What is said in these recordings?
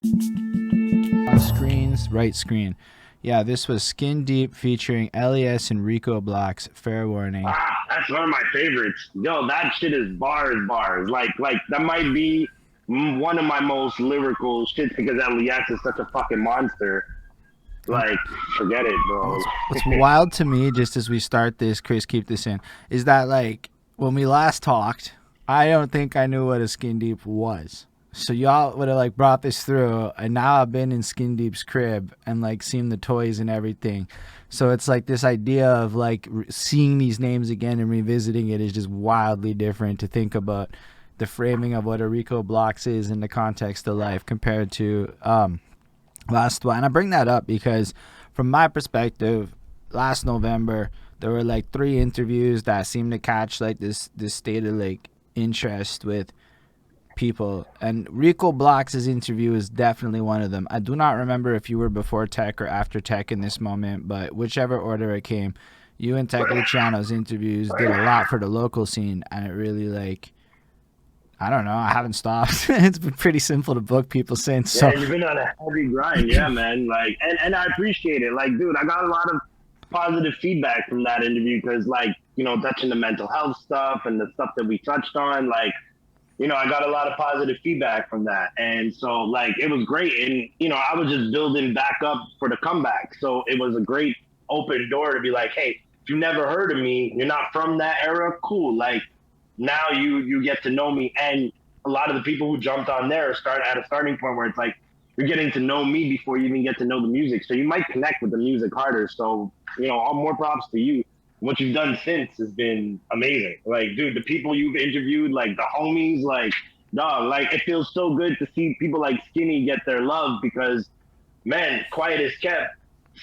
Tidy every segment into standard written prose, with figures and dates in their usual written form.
On screens, right screen. Yeah, this was Skindeep featuring LES and Rico Blox. Fair warning. That's one of my favorites. Yo, that shit is bars. Like that might be one of my most lyrical shit because LES is such a fucking monster. Like, forget it, bro. What's wild to me, just as we start this, Chris, keep this in, is that like when we last talked, I don't think I knew what a Skindeep was. So y'all would have like brought this through, and now I've been in Skindeep's crib and like seen the toys and everything. So it's like this idea of like seeing these names again and revisiting it is just wildly different to think about the framing of what a Rico Blox is in the context of life compared to last one. And I bring that up because from my perspective, last November there were like 3 interviews that seemed to catch like this state of like interest with people, and Rico Blox's interview is definitely one of them. I do not remember if you were before tech or after tech in this moment, but whichever order it came, you and Tech Luciano's interviews did a lot for the local scene, and it really like, I don't know, I haven't stopped. It's been pretty simple to book people since. So yeah, you've been on a heavy grind, yeah, man. Like, and I appreciate it. Like, dude, I got a lot of positive feedback from that interview because, like, you know, touching the mental health stuff and the stuff that we touched on, like, you know, I got a lot of positive feedback from that. And so, like, it was great. And, you know, I was just building back up for the comeback. So it was a great open door to be like, hey, if you never heard of me, you're not from that era, cool. Like, now you get to know me. And a lot of the people who jumped on there start at a starting point where it's like, you're getting to know me before you even get to know the music. So you might connect with the music harder. So, you know, all more props to you. What you've done since has been amazing. Like, dude, the people you've interviewed, like the homies, like, dog, like it feels so good to see people like Skinny get their love because, man, quiet as kept,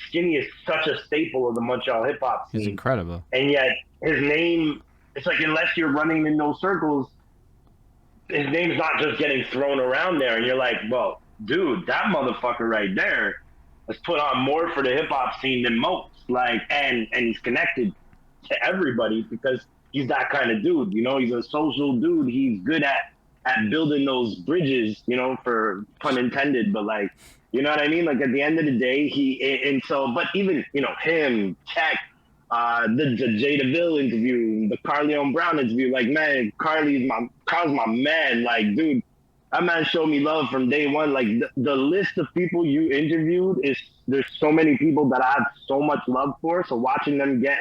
Skinny is such a staple of the Montreal hip hop scene. he's incredible. And yet his name, it's like unless you're running in those circles, his name's not just getting thrown around there. And you're like, well, dude, that motherfucker right there has put on more for the hip hop scene than most. Like, and he's connected to everybody because he's that kind of dude, you know, he's a social dude. He's good at building those bridges, you know, for pun intended, but like, you know what I mean? Like at the end of the day, and so, but even, you know, him, Tech, the Jay DeVille interview, the Carleon Brown interview, like, man, Carl's my man. Like, dude, that man showed me love from day one. Like the list of people you interviewed there's so many people that I have so much love for. So watching them get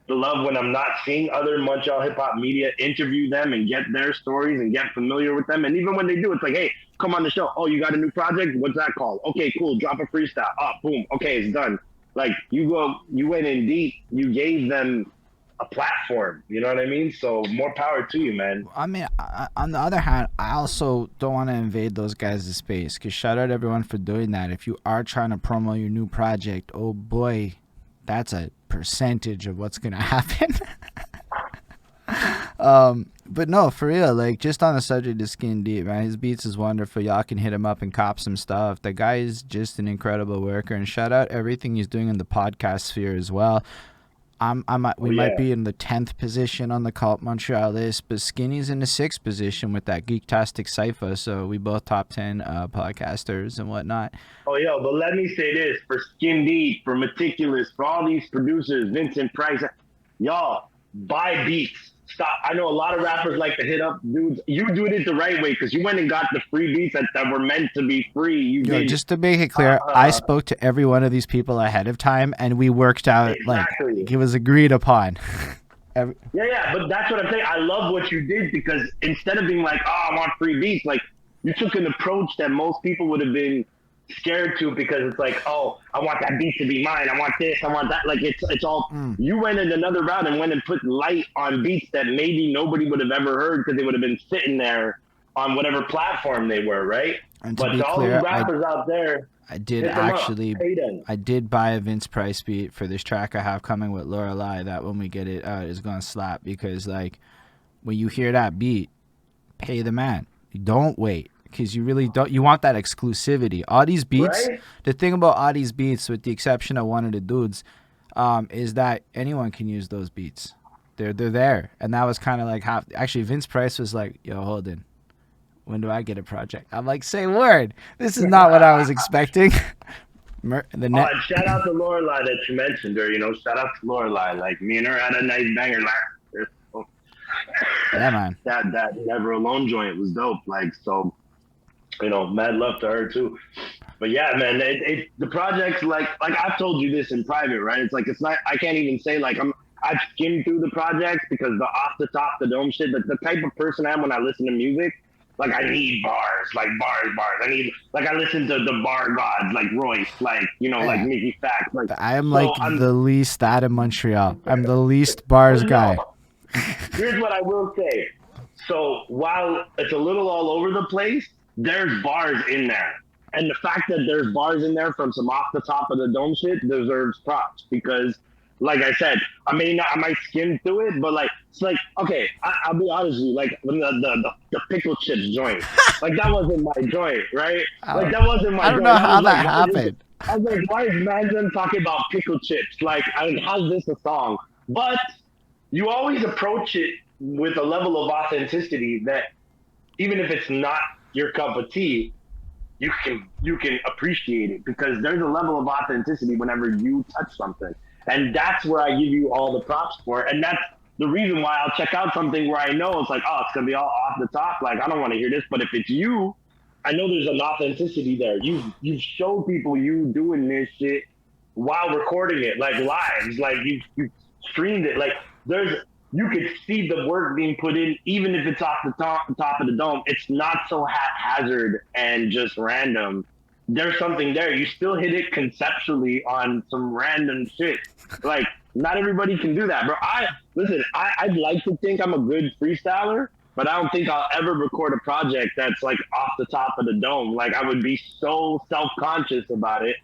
the love when I'm not seeing other Montreal hip hop media interview them and get their stories and get familiar with them. And even when they do, it's like, hey, come on the show. Oh, you got a new project? What's that called? Okay, cool. Drop a freestyle. Oh, boom. Okay, it's done. Like you went in deep. You gave them a platform. You know what I mean? So more power to you, man. I mean, on the other hand, I also don't want to invade those guys' space because shout out everyone for doing that. If you are trying to promo your new project, oh boy, that's a percentage of what's gonna happen. But no, for real, like just on the subject of Skindeep, man, his beats is wonderful. Y'all can hit him up and cop some stuff. The guy is just an incredible worker, and shout out everything he's doing in the podcast sphere as well. We might be in the 10th position on the Cult Montreal list, but Skinny's in the 6th position with that Geektastic Cypher. So we both top 10 podcasters and whatnot. Oh, yo, but let me say this for Skindeep, for Meticulous, for all these producers, Vincent Price, y'all buy beats. Stop. I know a lot of rappers like to hit up dudes. You doing it the right way because you went and got the free beats that were meant to be free. Yo, just to make it clear, I spoke to every one of these people ahead of time, and we worked out exactly. Like it was agreed upon. Yeah, but that's what I'm saying. I love what you did because instead of being like, oh, I want free beats, like you took an approach that most people would have been scared to because it's like, oh, I want that beat to be mine. I want this. I want that. Like it's all. You went in another route and went and put light on beats that maybe nobody would have ever heard because they would have been sitting there on whatever platform they were, right? And but to all the rappers out there, I did buy a Vince Price beat for this track I have coming with Lorelei that when we get it out is gonna slap because like when you hear that beat, pay the man. You don't wait. Because you really don't, you want that exclusivity. All these beats, right? The thing about all these beats, with the exception of one of the dudes, is that anyone can use those beats. They're there, and that was kind of like how. Actually, Vince Price was like, "Yo, Holden, when do I get a project? I'm like, say word. This is not what I was expecting. And shout out to Lorelai that you mentioned her. Shout out to Lorelai. Like, me and her had a nice banger last. Yeah, man. That Never Alone joint was dope. Like, so, mad love to her too. But yeah, man, the project's like I've told you this in private, right? It's like, it's not, I can't even say like I've skimmed through the projects because the off the top, the dome shit, the type of person I am when I listen to music, like I need bars, like bars. I need, like, I listen to the bar gods, like Royce, like, like Mickey Facts. Like, I am like the least out of Montreal. I'm the least bars guy. Here's what I will say. So while it's a little all over the place, there's bars in there. And the fact that there's bars in there from some off the top of the dome shit deserves props because, like I said, I might skim through it, but like, it's like, okay, I'll be honest with you, like when the pickle chips joint, like that wasn't my joint, right? Like that wasn't my joint. I don't know how that happened. I was like, why is Maison talking about pickle chips? Like, how's this a song? But you always approach it with a level of authenticity that even if it's not your cup of tea, you can appreciate it because there's a level of authenticity whenever you touch something. And that's where I give you all the props for it. And that's the reason why I'll check out something where I know it's like, oh, it's going to be all off the top. Like, I don't want to hear this. But if it's you, I know there's an authenticity there. You've showed people you doing this shit while recording it, like lives. Like, you streamed it. Like, you could see the work being put in, even if it's off the top of the dome. It's not so haphazard and just random. There's something there. You still hit it conceptually on some random shit. Like, not everybody can do that, bro. I'd like to think I'm a good freestyler, but I don't think I'll ever record a project that's like off the top of the dome. Like, I would be so self-conscious about it.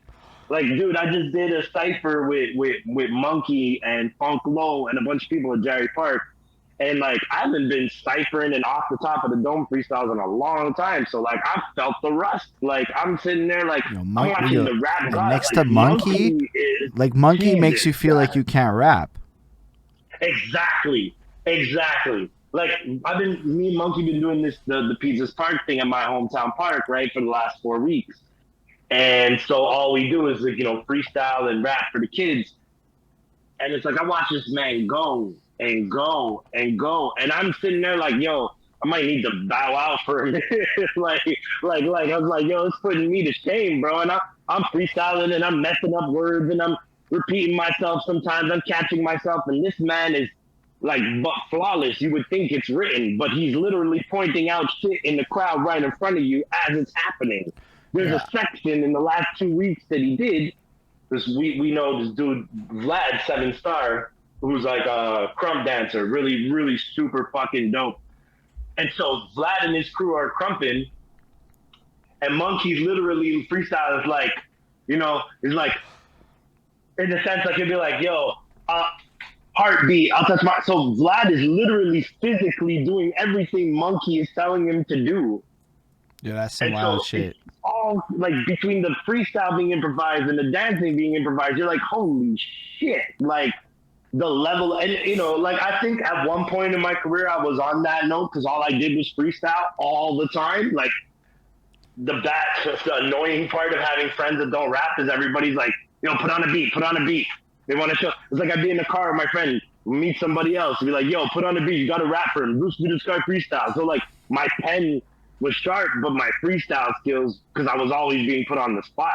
Like, dude, I just did a cypher with Monkey and Funk Low and a bunch of people at Jerry Park. And, like, I haven't been ciphering and off the top of the dome freestyles in a long time. So, like, I felt the rust. Like, I'm sitting there, like, I'm watching the rap god. Next to Monkey, like, Monkey makes you feel like you can't rap. Exactly. Like, me and Monkey been doing the Pizzas Park thing at my hometown park, right, for the last 4 weeks. And so all we do is, like, freestyle and rap for the kids. And it's like, I watch this man go and go and go. And I'm sitting there like, yo, I might need to bow out for a minute. like, I was like, yo, it's putting me to shame, bro. And I'm freestyling and I'm messing up words and I'm repeating myself sometimes. I'm catching myself. And this man is, like, but flawless. You would think it's written, but he's literally pointing out shit in the crowd right in front of you as it's happening. There's a section in the last 2 weeks that he did, because we know this dude, Vlad 7 Star, who's like a crump dancer, really, really super fucking dope. And so Vlad and his crew are crumping, and Monkey's literally freestyle is like, is like, in the sense, like, he'll be like, yo, heartbeat, I'll touch my... So Vlad is literally physically doing everything Monkey is telling him to do. Yeah, that's some wild shit. All, like, between the freestyle being improvised and the dancing being improvised, you're like, holy shit. Like, the level, and, like, I think at one point in my career, I was on that note because all I did was freestyle all the time. Like, the annoying part of having friends that don't rap is everybody's like, put on a beat. They want to show. It's like I'd be in the car with my friend, meet somebody else, and be like, yo, put on a beat. You got to rap for him. Bruce Willis guy freestyle. So, like, my pen was sharp, but my freestyle skills, because I was always being put on the spot.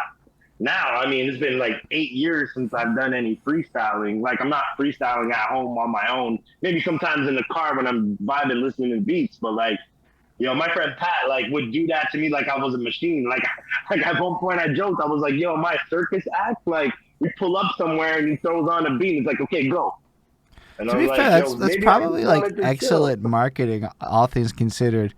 Now, I mean, it's been like 8 years since I've done any freestyling. Like, I'm not freestyling at home on my own. Maybe sometimes in the car when I'm vibing, listening to beats. But, like, my friend Pat, like, would do that to me like I was a machine. Like at one point I joked. I was like, yo, my circus act? Like, we pull up somewhere and he throws on a beat. It's like, okay, go. And to be fair, that's probably, like, excellent marketing, all things considered.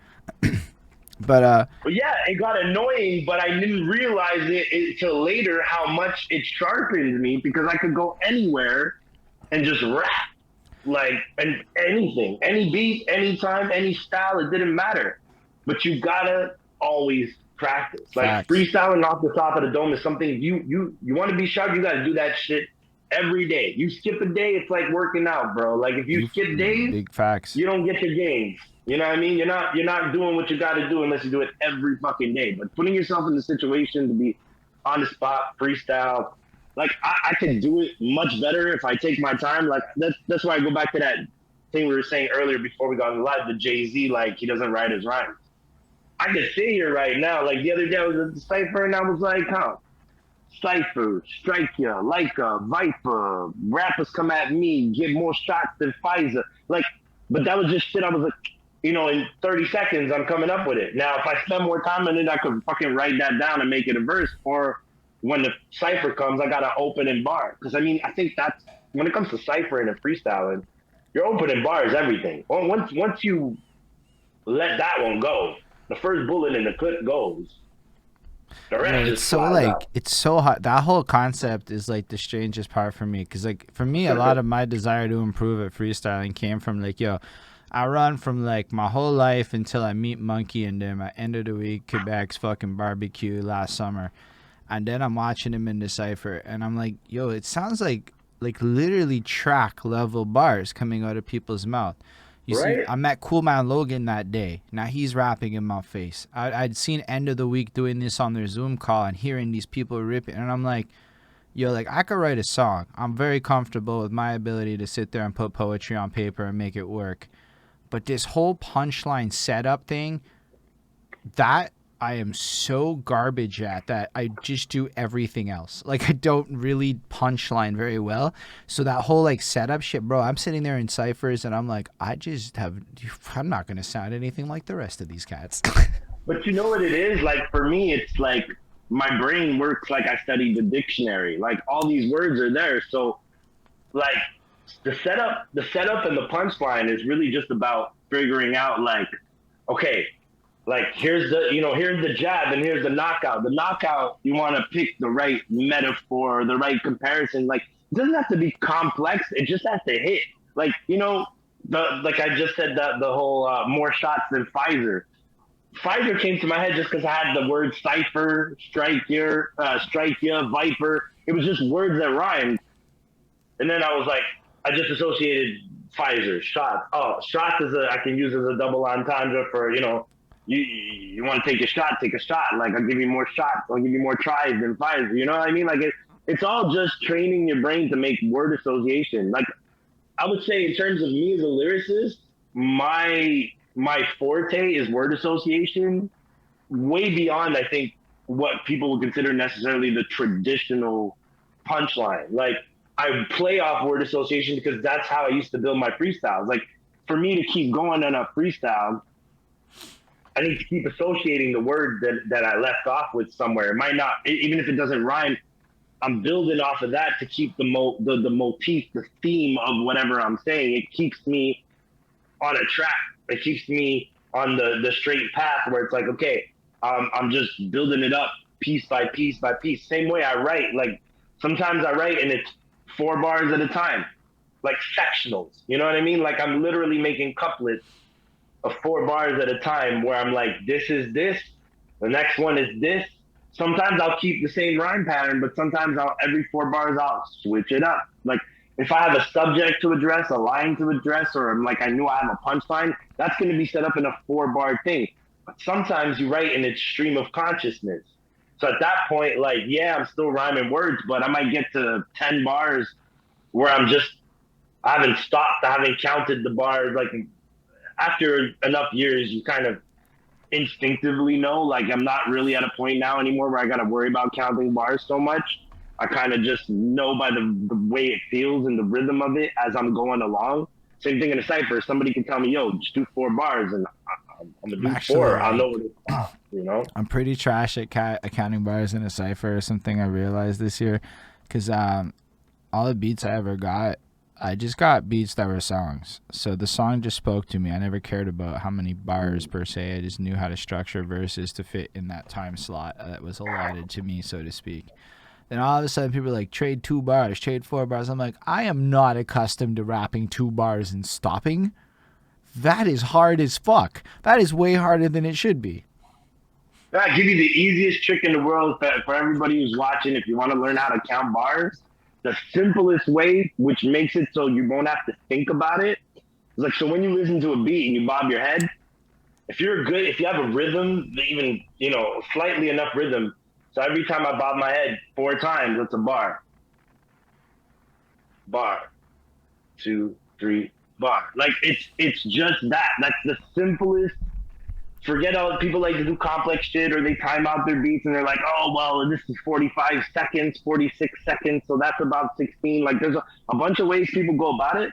But yeah, it got annoying, but I didn't realize it until later how much it sharpened me because I could go anywhere and just rap, like, and anything, any beat, anytime, any style, it didn't matter. But you gotta always practice. Like, freestyling off the top of the dome is something you want to be sharp. You gotta do that shit every day. You skip a day, it's like working out, bro. Like if you skip days, Big facts. you don't get your gains. You know what I mean? You're not doing what you got to do unless you do it every fucking day. But putting yourself in the situation to be on the spot, freestyle, like I can do it much better if I take my time. Like that's why I go back to that thing we were saying earlier before we got on the live, the Jay-Z, like he doesn't write his rhymes. I can sit here right now. Like the other day I was at the cipher and I was like, huh, cipher, strike ya, like a viper, rappers come at me, get more shots than Pfizer. Like, but that was just shit I was like, in 30 seconds, I'm coming up with it. Now, if I spend more time on it, I could fucking write that down and make it a verse. Or when the cipher comes, I got to open in bar. Because, I think that's, when it comes to ciphering and freestyling, your opening bar is everything. Once you let that one go, the first bullet in the clip goes. The rest Yeah, just flies out. it's so hot. That whole concept is like the strangest part for me, because like for me, a lot of my desire to improve at freestyling came from like, yo, I run from like my whole life until I meet Monkey, and then at end of the week, Quebec's fucking barbecue last summer, and then I'm watching him in the cipher, and I'm like, yo, it sounds like literally track level bars coming out of people's mouth. You see, Right? I met Coolman Logan that day. Now he's rapping in my face. I'd seen End of the Week doing this on their Zoom call and hearing these people ripping, and I'm like, yo, like I could write a song. I'm very comfortable with my ability to sit there and put poetry on paper and make it work. But this whole punchline setup thing, that I am so garbage at that I just do everything else. Like I don't really punchline very well. So that whole like setup shit, bro, I'm sitting there in ciphers and I'm like, I'm not going to sound anything like the rest of these cats. But you know what it is? Like for me, it's like my brain works like I studied the dictionary. Like all these words are there. So like the setup and the punchline is really just about figuring out like, okay, like here's the jab and here's the knockout. The knockout, you want to pick the right metaphor, the right comparison. Like it doesn't have to be complex. It just has to hit. Like like I just said that the whole more shots than Pfizer. Pfizer came to my head just because I had the word cipher, strike ya, viper. It was just words that rhymed. And then I was like, I just associated Pfizer, shot. Oh, shot I can use as a double entendre for, you want to take a shot, take a shot. Like, I'll give you more shots. I'll give you more tries than Pfizer. You know what I mean? Like, it's all just training your brain to make word association. Like, I would say in terms of me as a lyricist, my forte is word association way beyond, I think, what people would consider necessarily the traditional punchline. Like, I play off word association because that's how I used to build my freestyles. Like, for me to keep going on a freestyle, I need to keep associating the word that I left off with somewhere. It might not, even if it doesn't rhyme, I'm building off of that to keep the motif, the theme of whatever I'm saying. It keeps me on a track. It keeps me on the straight path where it's like, okay, I'm just building it up piece by piece by piece. Same way I write. Like sometimes I write and it's 4 bars at a time, like sectionals. You know what I mean? Like I'm literally making couplets of 4 bars at a time where I'm like, this is this, the next one is this. Sometimes I'll keep the same rhyme pattern, but sometimes every 4 bars I'll switch it up. Like if I have a subject to address, a line to address, or I'm like I knew I have a punchline, that's going to be set up in a 4-bar thing. But sometimes you write in its stream of consciousness. So at that point, like, yeah, I'm still rhyming words, but I might get to 10 bars where I haven't stopped, I haven't counted the bars. Like after enough years, you kind of instinctively know, like I'm not really at a point now anymore where I got to worry about counting bars so much. I kind of just know by the way it feels and the rhythm of it as I'm going along. Same thing in a cipher. Somebody can tell me, yo, just do 4 bars and I'm going to do 4. I'll know what it's. I'm pretty trash at counting bars in a cipher. Something I realized this year, because all the beats I ever got, I just got beats that were songs. So the song just spoke to me. I never cared about how many bars per se. I just knew how to structure verses to fit in that time slot that was allotted to me, so to speak. Then all of a sudden people are like, trade 2 bars, trade 4 bars. I'm like, I am not accustomed to rapping 2 bars and stopping. That is hard as fuck. That is way harder than it should be. I give you the easiest trick in the world for everybody who's watching. If you want to learn how to count bars, the simplest way, which makes it so you won't have to think about it. It's like, so when you listen to a beat and you bob your head, if you have a rhythm, even, slightly enough rhythm, so every time I bob my head 4 times, it's a bar. Bar. 2, 3, bar. Like, it's just that. That's the simplest. Forget all people like to do complex shit, or they time out their beats and they're like, oh, well, this is 45 seconds, 46 seconds, so that's about 16. Like, there's a bunch of ways people go about it,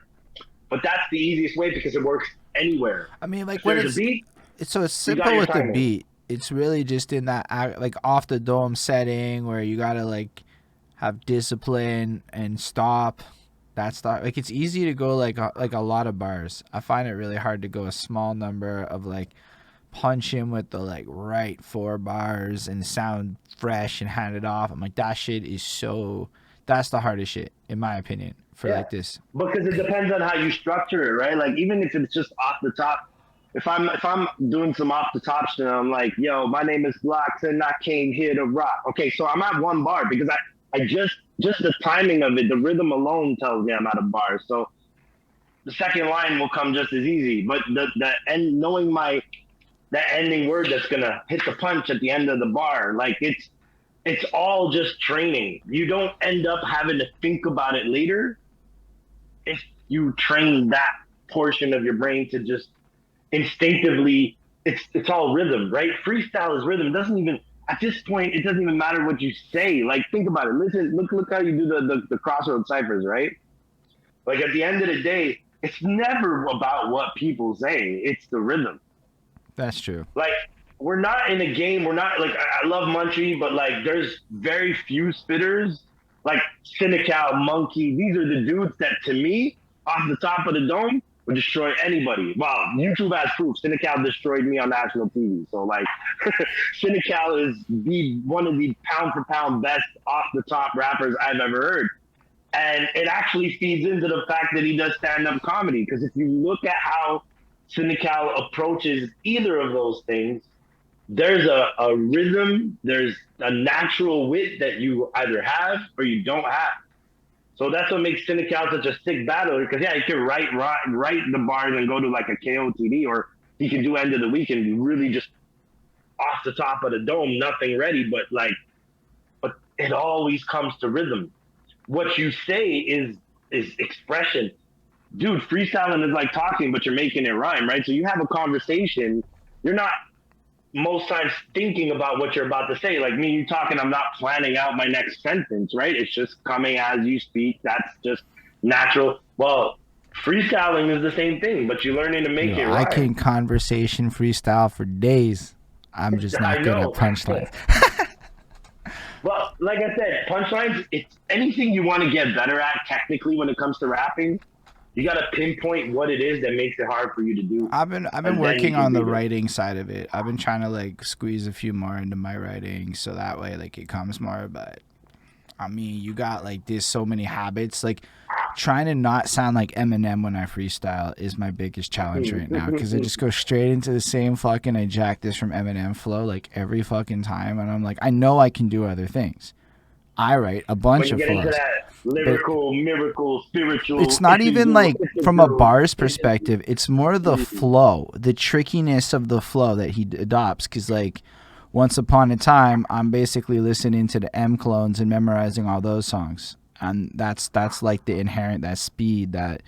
but that's the easiest way because it works anywhere. I mean, like, if when there's a beat, so it's simple with the beat. It's really just in that, like, off the dome setting where you gotta, like, have discipline and stop. That's like, it's easy to go like a lot of bars. I find it really hard to go a small number of, like, punch in with the, like, right 4 bars and sound fresh and hand it off. I'm like, that shit is that's the hardest shit in my opinion for like this. Because it depends on how you structure it, right? Like, even if it's just off the top, if I'm doing some off the top shit, I'm like, yo, my name is Blox and I came here to rock. Okay, so I'm at 1 bar because I just the timing of it, the rhythm alone tells me I'm at a bar. So the second line will come just as easy. But the end, knowing that ending word that's gonna hit the punch at the end of the bar, like, it's all just training. You don't end up having to think about it later if you train that portion of your brain to just instinctively. It's all rhythm, right? Freestyle is rhythm. It doesn't even, at this point, it doesn't even matter what you say. Like, think about it. Listen, look how you do the crossroad ciphers, right? Like, at the end of the day, it's never about what people say. It's the rhythm. That's true. Like, we're not in a game. We're not, like, I love Munchie, but, like, there's very few spitters. Like, Cynical, Monkey, these are the dudes that, to me, off the top of the dome, would destroy anybody. Well, YouTube has proof. Cynical destroyed me on national TV. So, like, Cynical is one of the pound-for-pound best off-the-top rappers I've ever heard. And it actually feeds into the fact that he does stand-up comedy. Because if you look at how Cynical approaches either of those things, there's a rhythm, there's a natural wit that you either have or you don't have. So that's what makes Cynical such a sick battler, because, yeah, he can write the bars and go to, like, a KOTD, or he can do End of the Week and be really just off the top of the dome, nothing ready, but it always comes to rhythm. What you say is expression. Dude, freestyling is like talking, but you're making it rhyme, right? So you have a conversation, you're not most times thinking about what you're about to say. Like me, you talking, I'm not planning out my next sentence, right? It's just coming as you speak. That's just natural. Well, freestyling is the same thing, but you're learning to make it rhyme. I can conversation freestyle for days. I'm just not good at punchlines. Well, like I said, punchlines, it's anything you want to get better at technically when it comes to rapping. You got to pinpoint what it is that makes it hard for you to do. I've been working on the writing side of it. I've been trying to, like, squeeze a few more into my writing so that way, like, it comes more. But I mean, you got, like, there's so many habits. Like, trying to not sound like Eminem when I freestyle is my biggest challenge right now, because I just go straight into the same fucking I jack this from Eminem flow, like, every fucking time, and I'm like, I know I can do other things. I write a bunch of flows. Lyrical, miracle, spiritual. It's not even like from a bars perspective. It's more the flow, the trickiness of the flow that he adopts. Because, like, once upon a time, I'm basically listening to the M clones and memorizing all those songs, and that's like the inherent, that speed, that,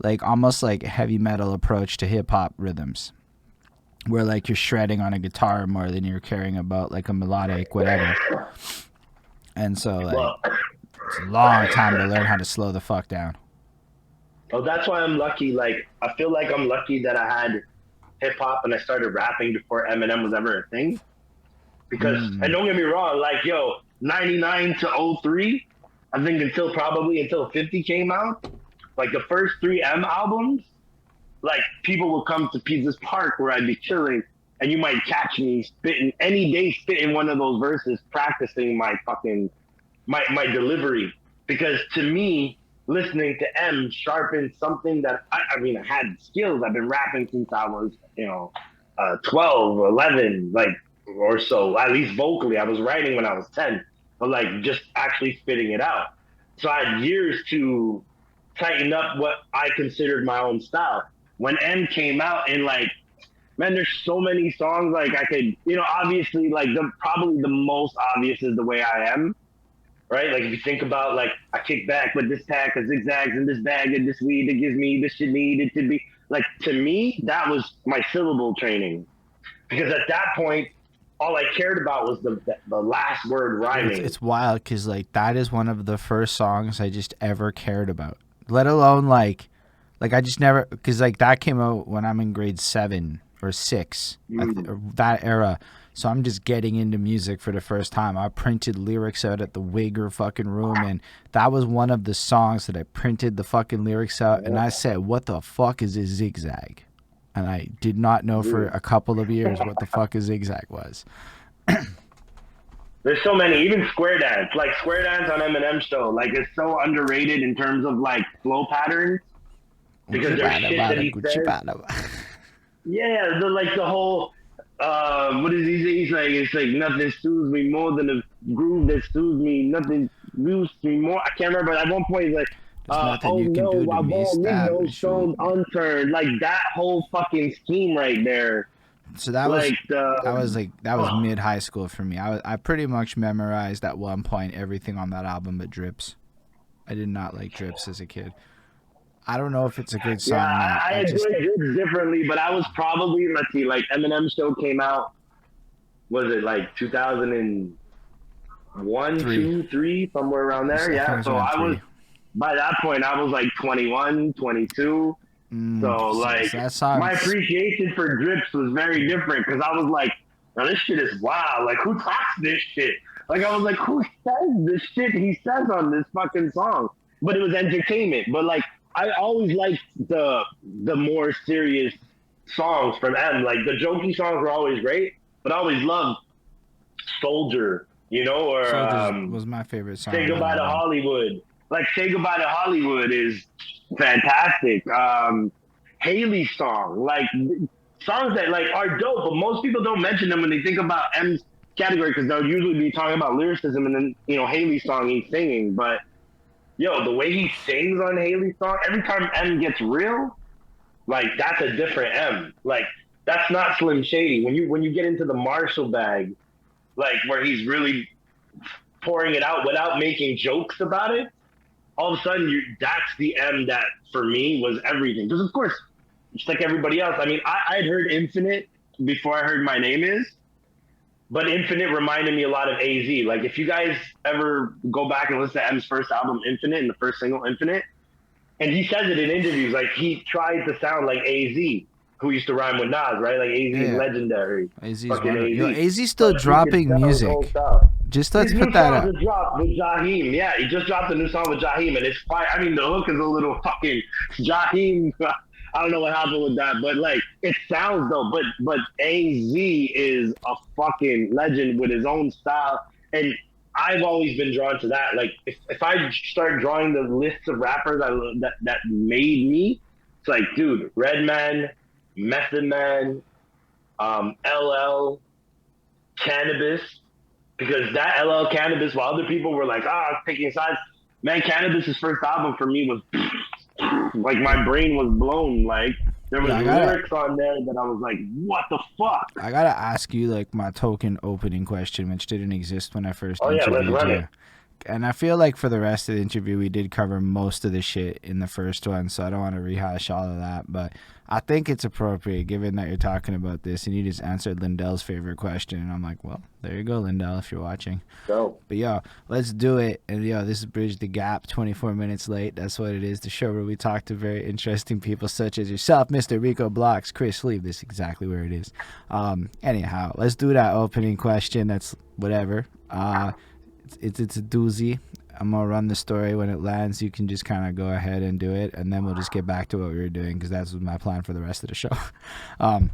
like, almost like heavy metal approach to hip hop rhythms, where, like, you're shredding on a guitar more than you're caring about, like, a melodic whatever. And so, like, it's a long time to learn how to slow the fuck down. Oh, that's why I'm lucky. Like, I feel like I'm lucky that I had hip hop and I started rapping before Eminem was ever a thing. Because, and don't get me wrong, like, yo, 99 to 03, I think until 50 came out, like, the first 3M albums, like, people would come to Pizza's Park where I'd be chilling, and you might catch me spitting one of those verses, practicing my fucking, my delivery. Because to me, listening to M sharpened something that, I mean, I had skills. I've been rapping since I was, 12, 11, like, or so, at least vocally. I was writing when I was 10, but, like, just actually spitting it out. So I had years to tighten up what I considered my own style. When M came out, and like, man, there's so many songs like I could, obviously like probably the most obvious is The Way I Am, right? Like if you think about like I kick back with this pack of zigzags and this bag of this weed that gives me this shit needed to be like, to me that was my syllable training, because at that point all I cared about was the last word rhyming. It's wild because like that is one of the first songs I just ever cared about. Let alone like I just never, because like that came out when I'm in grade 7 or 6, that era. So I'm just getting into music for the first time. I printed lyrics out at the Wigger fucking room, and that was one of the songs that I printed the fucking lyrics out, and I said, "What the fuck is a zigzag?" And I did not know for a couple of years what the fuck a zigzag was. There's so many, even square dance, like square dance on Eminem show, like it's so underrated in terms of like flow patterns, because there's shit that he says. Yeah, the whole what is he say? He's like, it's like nothing soothes me more than a groove that soothes me. Nothing moves me more. I can't remember. At one point, he's like, oh no, I won't leave no stone unturned. Like that whole fucking scheme right there. So that was that was mid high school for me. I pretty much memorized at one point everything on that album but Drips. I did not like Drips as a kid. I don't know if it's a good song. Yeah, I enjoyed Drips differently, but I was probably, let's see, like Eminem show came out, was it like 2001, 2, 3, somewhere around there? Yeah, so I was, by that point, I was like 21, 22. So like my appreciation for Drips was very different, because I was like, now this shit is wild. Like, who talks this shit? Like, I was like, who says this shit he says on this fucking song? But it was entertainment. But like, I always liked the more serious songs from M. Like the jokey songs were always great, but I always loved Soldier, or was my favorite song. Say Goodbye to Hollywood. Like Say Goodbye to Hollywood is fantastic. Haley's song, like songs that like are dope, but most people don't mention them when they think about M's category, because they'll usually be talking about lyricism, and then Haley's song he's singing. But yo, the way he sings on Haley's song, every time M gets real, like that's a different M. Like that's not Slim Shady. When you get into the Marshall bag, like where he's really pouring it out without making jokes about it, all of a sudden that's the M that for me was everything. Because of course, just like everybody else, I mean, I'd heard Infinite before I heard My Name Is. But Infinite reminded me a lot of AZ. Like, if you guys ever go back and listen to M's first album, Infinite, and the first single, Infinite, and he says it in interviews, like, he tried to sound like AZ, who used to rhyme with Nas, right? Like, AZ's legendary. AZ's still dropping music. Just let's put that up. With Jaheim. Yeah, he just dropped a new song with Jaheim, and it's fire. I mean, the hook is a little fucking Jaheim. I don't know what happened with that, but like it sounds dope. But AZ is a fucking legend with his own style, and I've always been drawn to that. Like if I start drawing the lists of rappers that made me, it's like, dude, Redman, Method Man, LL, Cannabis, because that LL Cannabis, while other people were like, picking sides, man, Cannabis's first album for me was. Like my brain was blown. Like there was lyrics on there that I was like, what the fuck? I gotta ask you like my token opening question, which didn't exist when I first interviewed you. And I feel like for the rest of the interview, we did cover most of the shit in the first one, so I don't want to rehash all of that. But I think it's appropriate, given that you're talking about this, and you just answered Lindell's favorite question. And I'm like, well, there you go, Lindell, if you're watching. Go. But, yo, let's do it. And, yo, this is Bridge the Gap, 24 minutes late. That's what it is, the show where we talk to very interesting people such as yourself, Mr. Rico Blox. Chris, leave this exactly where it is. Anyhow, let's do that opening question. That's whatever. It's a doozy. I'm going to run the story. When it lands, you can just kind of go ahead and do it, and then we'll just get back to what we were doing, because that's my plan for the rest of the show. But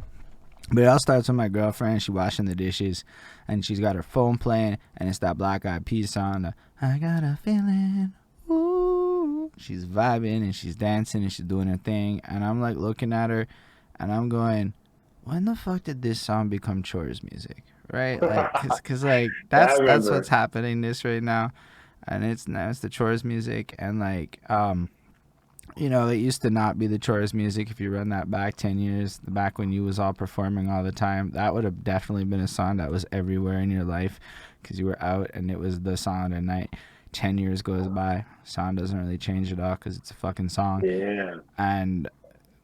it all starts with my girlfriend. She's washing the dishes, and she's got her phone playing, and it's that Black Eyed Peas song, I got a feeling, ooh. She's vibing, and she's dancing, and she's doing her thing, and I'm like looking at her, and I'm going, when the fuck did this song become chores music? Right? Like, cause like that's what's happening this right now. and it's the chores music. And like you know, it used to not be the chores music. If you run that back 10 years, back when you was all performing all the time, that would have definitely been a song that was everywhere in your life because you were out and it was the song of the night. 10 years goes by, sound doesn't really change at all because it's a fucking song. Yeah. And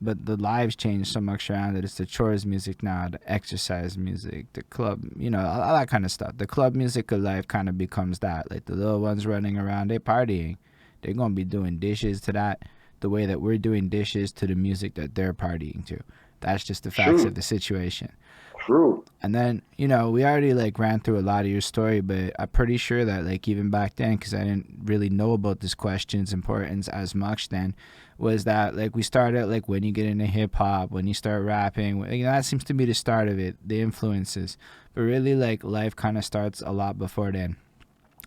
but the lives change so much around it. It's the chores music now, the exercise music, the club, you know, all that kind of stuff. The club music of life kind of becomes that. Like the little ones running around, they partying. They're going to be doing dishes to that the way that we're doing dishes to the music that they're partying to. That's just the facts of the situation. True. And then, you know, we already like ran through a lot of your story, but I'm pretty sure that like even back then, because I didn't really know about this question's importance as much then, was that like we started like when you get into hip hop, when you start rapping, you know, that seems to be the start of it, the influences. But really like life kind of starts a lot before then.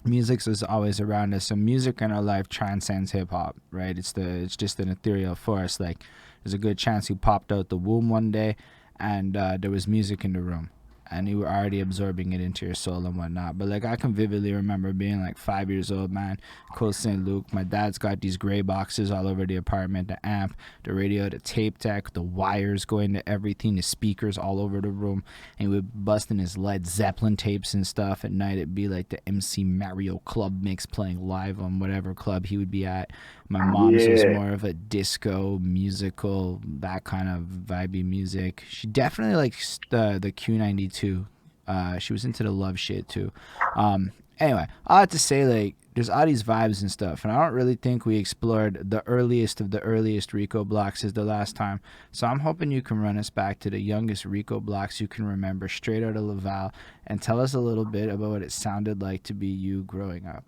Music is always around us, so music in our life transcends hip hop, right? It's just an ethereal force. Like there's a good chance you popped out the womb one day and there was music in the room and you were already absorbing it into your soul and whatnot. But like I can vividly remember being like 5 years old, man, Cold St. Luke. My dad's got these gray boxes all over the apartment, the amp, the radio, the tape deck, the wires going to everything, the speakers all over the room, and we would busting his Led Zeppelin tapes and stuff. At night it'd be like the MC Mario club mix playing live on whatever club he would be at. My mom's was more of a disco, musical, that kind of vibey music. She definitely likes the Q92. She was into the love shit too. Anyway, I have to say, like, there's all these vibes and stuff, and I don't really think we explored the earliest of the earliest Rico Blox the last time. So I'm hoping you can run us back to the youngest Rico Blox you can remember, straight out of Laval, and tell us a little bit about what it sounded like to be you growing up.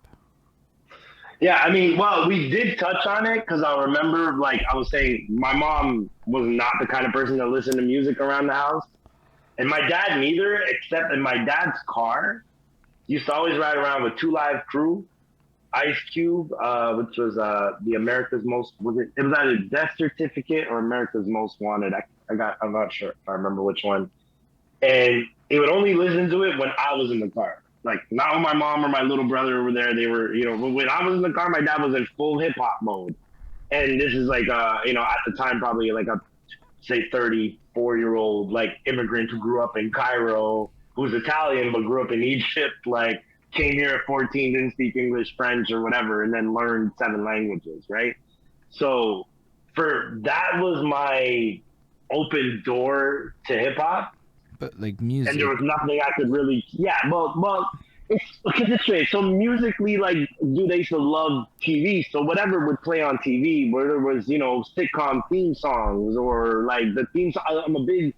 Yeah, I mean, well, we did touch on it because I remember, like I was saying, my mom was not the kind of person that listened to music around the house. And my dad neither, except in my dad's car, used to always ride around with 2 Live Crew, Ice Cube, which was the America's Most, it was either Death Certificate or America's Most Wanted. I'm not sure if I remember which one. And he would only listen to it when I was in the car. Like, not when my mom or my little brother were there. They were, you know, when I was in the car, my dad was in full hip hop mode. And this is like, you know, at the time, probably like a, say, 34-year-old, like, immigrant who grew up in Cairo, who's Italian, but grew up in Egypt, like, came here at 14, didn't speak English, French, or whatever, and then learned 7 languages, right? So that was my open door to hip hop. But like music, and there was nothing I could really, well, it's because it's straight. So musically, like, dude, I used to love TV. So whatever would play on TV, where there was, you know, sitcom theme songs or like the theme song. I'm a big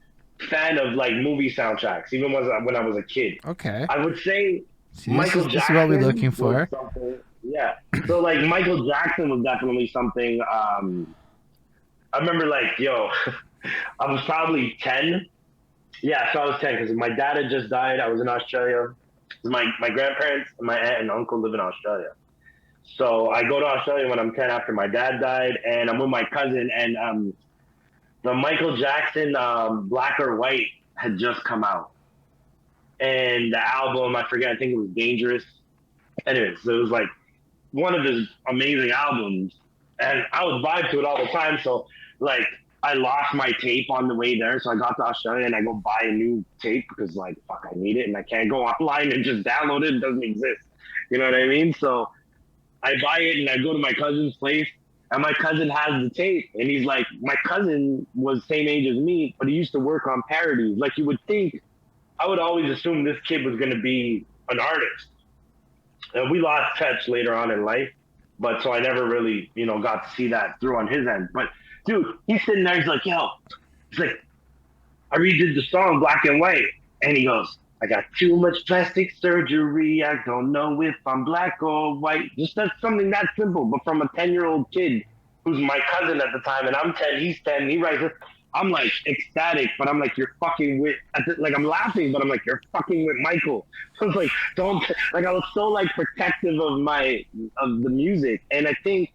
fan of like movie soundtracks, even when I was a kid. Okay. I would say See, Michael Jackson. This is what we're looking for. Yeah. So like Michael Jackson was definitely something. I remember like, I was probably 10. Yeah, so I was 10 because my dad had just died. I was in Australia. My grandparents, my aunt and uncle live in Australia. So I go to Australia when I'm 10 after my dad died, and I'm with my cousin, and the Michael Jackson Black or White had just come out. And the album, I forget, I think it was Dangerous. Anyways, so it was like one of his amazing albums. And I would vibe to it all the time. So, like, I lost my tape on the way there, so I got to Australia and I go buy a new tape because, like, fuck, I need it and I can't go online and just download it. It doesn't exist. You know what I mean? So I buy it and I go to my cousin's place and my cousin has the tape and he's like, my cousin was same age as me, but he used to work on parodies. Like, you would think, I would always assume this kid was going to be an artist. And we lost touch later on in life, but so I never really, got to see that through on his end. But dude, he's sitting there, he's like, he's like, I redid the song Black and White. And he goes, I got too much plastic surgery. I don't know if I'm black or white. Just that's something that simple, but from a 10-year-old kid who's my cousin at the time, and I'm 10, he's 10, he writes it. I'm like ecstatic, but I'm like, you're fucking with, like, I'm laughing, but I'm like, you're fucking with Michael. I was like, I was so like protective of the music. And I think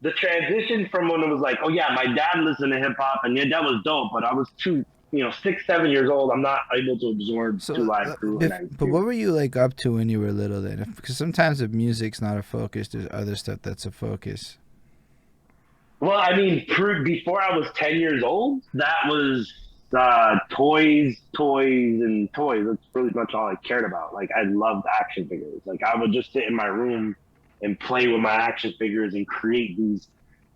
the transition from when it was like, oh yeah, my dad listened to hip hop and yeah, that was dope, but I was too, 6, 7 years old, I'm not able to absorb So, Two Live Crew. but what were you like up to when you were little then? Because sometimes if music's not a focus, there's other stuff that's a focus. Well, I mean, before I was 10 years old, that was toys, toys, and toys. That's pretty much all I cared about. Like, I loved action figures. Like, I would just sit in my room and play with my action figures and create these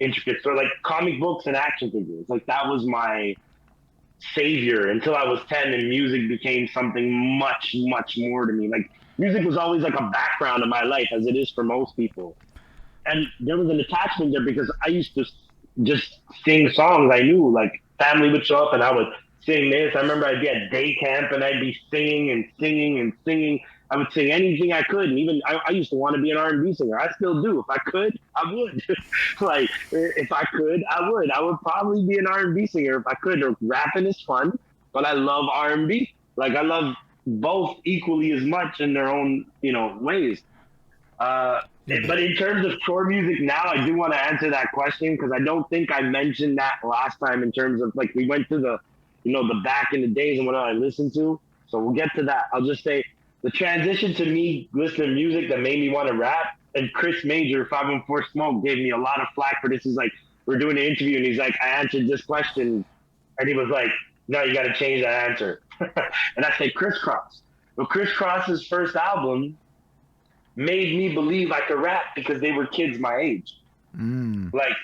intricate, so like comic books and action figures. Like, that was my savior until I was 10, and music became something much, much more to me. Like, music was always like a background in my life, as it is for most people. And there was an attachment there because I used to just sing songs I knew. Like, family would show up and I would sing this. I remember I'd be at day camp and I'd be singing and singing and singing. I would sing anything I could, and even I used to want to be an R&B singer. I still do. If I could, I would. Like, if I could, I would. I would probably be an R&B singer if I could. Rapping is fun, but I love R&B. Like, I love both equally as much in their own, ways. But in terms of chore music now, I do want to answer that question because I don't think I mentioned that last time in terms of, like, we went to the back in the days and what I listened to. So we'll get to that. I'll just say the transition to me listening to music that made me want to rap, and Chris Major, 514 Smoke, gave me a lot of flack for this. He's like, we're doing an interview and he's like, I answered this question. And he was like, no, you got to change that answer. And I say Crisscross. Well, Crisscross's first album made me believe I could rap because they were kids my age. Like,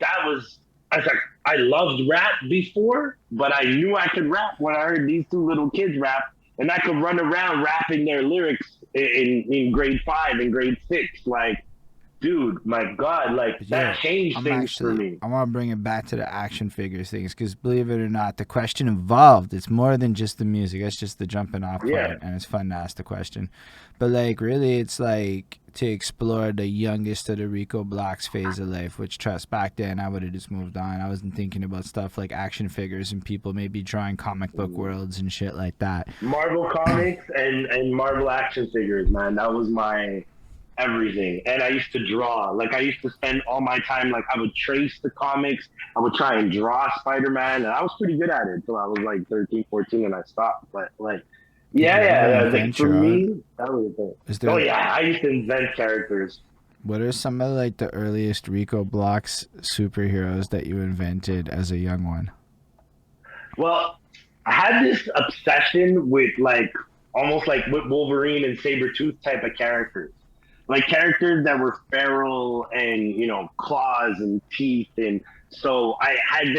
I was like, I loved rap before, but I knew I could rap when I heard these two little kids rap, and I could run around rapping their lyrics in grade 5 and grade 6. Like, dude, my God, like, that changed things for me. I want to bring it back to the action figures things because, believe it or not, the question involved, it's more than just the music. That's just the jumping off part, and it's fun to ask the question. But, like, really, it's like to explore the youngest of the Rico Blox phase of life, which, trust, back then I would have just moved on. I wasn't thinking about stuff like action figures and people maybe drawing comic book worlds and shit like that. Marvel comics and Marvel action figures, man. That was my everything. And I used to draw. Like, I used to spend all my time, like, I would trace the comics. I would try and draw Spider-Man, and I was pretty good at it until I was like 13, 14, and I stopped. But, like, like, for me, that was the thing. I used to invent characters. What are some of, like, the earliest Rico Blox superheroes that you invented as a young one? Well, I had this obsession with, like, almost like with Wolverine and Sabretooth type of characters. Like, characters that were feral and, claws and teeth. And so I had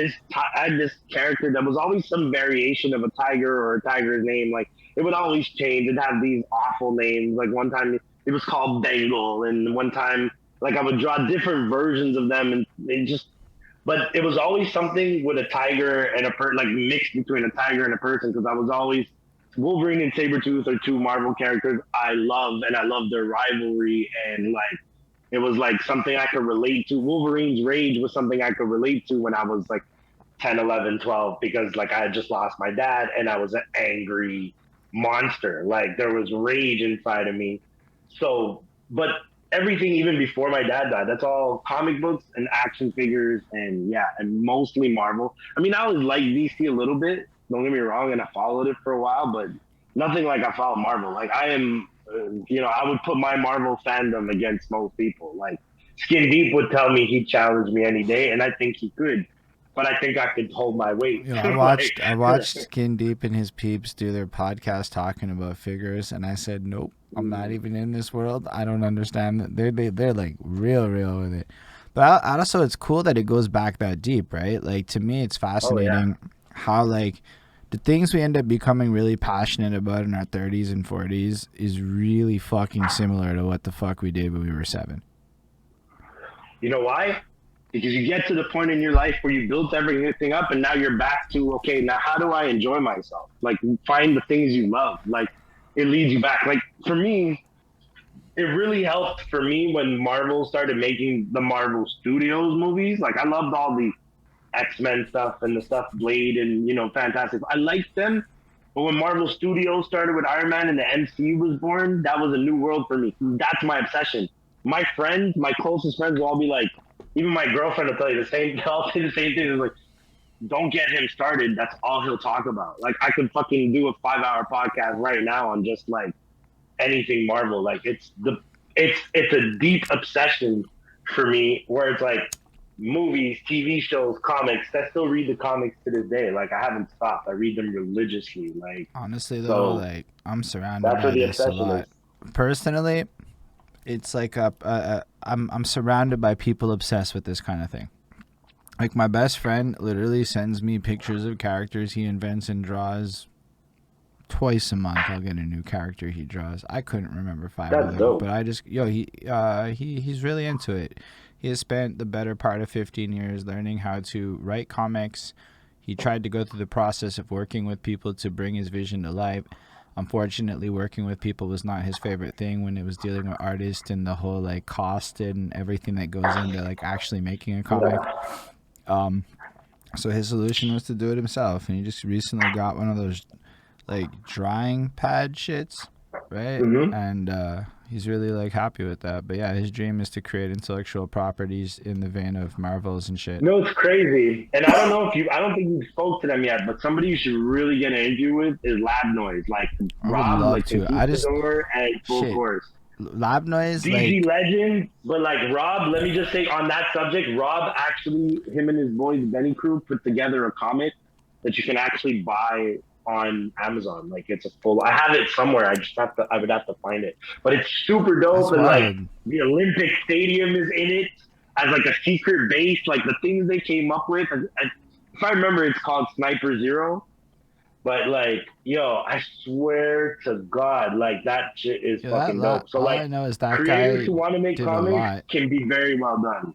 this character that was always some variation of a tiger or a tiger's name. Like, it would always change. It'd have these awful names. Like, one time it was called Bengal, and one time, like, I would draw different versions of them, and but it was always something with a tiger and like, mixed between a tiger and a person, because I was always, Wolverine and Sabretooth are two Marvel characters I love, and I love their rivalry, and, like, it was like something I could relate to. Wolverine's rage was something I could relate to when I was like 10, 11, 12, because, like, I had just lost my dad and I was an angry monster. Like, there was rage inside of me. So, but everything even before my dad died, that's all comic books and action figures, and mostly Marvel. I mean, I always liked DC a little bit, don't get me wrong, and I followed it for a while, but nothing like I followed Marvel. Like, I am, I would put my Marvel fandom against most people. Like, Skindeep would tell me he'd challenge me any day, and I think he could. But I think I could hold my weight. I watched Skindeep and his peeps do their podcast talking about figures, and I said, nope, I'm not even in this world. I don't understand that. They're like real with it. But also, it's cool that it goes back that deep, right? Like, to me, it's fascinating how, like, the things we end up becoming really passionate about in our 30s and 40s is really fucking similar to what the fuck we did when we were 7. You know why? Because you get to the point in your life where you built everything up, and now you're back to, okay, now how do I enjoy myself? Like, find the things you love. Like, it leads you back. Like, for me, it really helped for me when Marvel started making the Marvel Studios movies. Like, I loved all the X-Men stuff and the stuff Blade and, Fantastic. I liked them. But when Marvel Studios started with Iron Man and the MCU was born, that was a new world for me. That's my obsession. My friends, my closest friends will all be like, even my girlfriend will tell you the same. I'll say the same thing. It's like, don't get him started. That's all he'll talk about. Like I could fucking do a 5-hour podcast right now on just like anything Marvel. Like it's a deep obsession for me where it's like movies, TV shows, comics. I still read the comics to this day. Like I haven't stopped. I read them religiously. Like Honestly, though, so like I'm surrounded that's where by the this a obsession lot. is. Personally, it's like I'm surrounded by people obsessed with this kind of thing. Like my best friend literally sends me pictures of characters he invents and draws. Twice a month, I'll get a new character he draws. I couldn't remember 5 of That's them, dope. but I just he's really into it. He has spent the better part of 15 years learning how to write comics. He tried to go through the process of working with people to bring his vision to life. Unfortunately, working with people was not his favorite thing when it was dealing with artists and the whole like cost and everything that goes into like actually making a comic. So his solution was to do it himself, and he just recently got one of those like drying pad shits, right? Mm-hmm. And he's really like happy with that. But yeah, his dream is to create intellectual properties in the vein of Marvels and shit. No, it's crazy. And I don't think you spoke to them yet, but somebody you should really get an interview with is Lab Noise. Like I would Rob, love like to. the I just and Full shit. Course. Lab Noise, DG like legend, but like Rob, let me just say on that subject, Rob actually, him and his boys Benny Crew put together a comic that you can actually buy on Amazon. Like it's a full. I have it somewhere. I would have to find it. But it's super dope, that's and like wild. the Olympic Stadium is in it as like a secret base. Like the things they came up with. If I remember, it's called Sniper Zero. But like, yo, I swear to God, like that shit is Yeah, fucking dope. So all like, I know is that creators guy who want to make did a comics lot. can be very well done.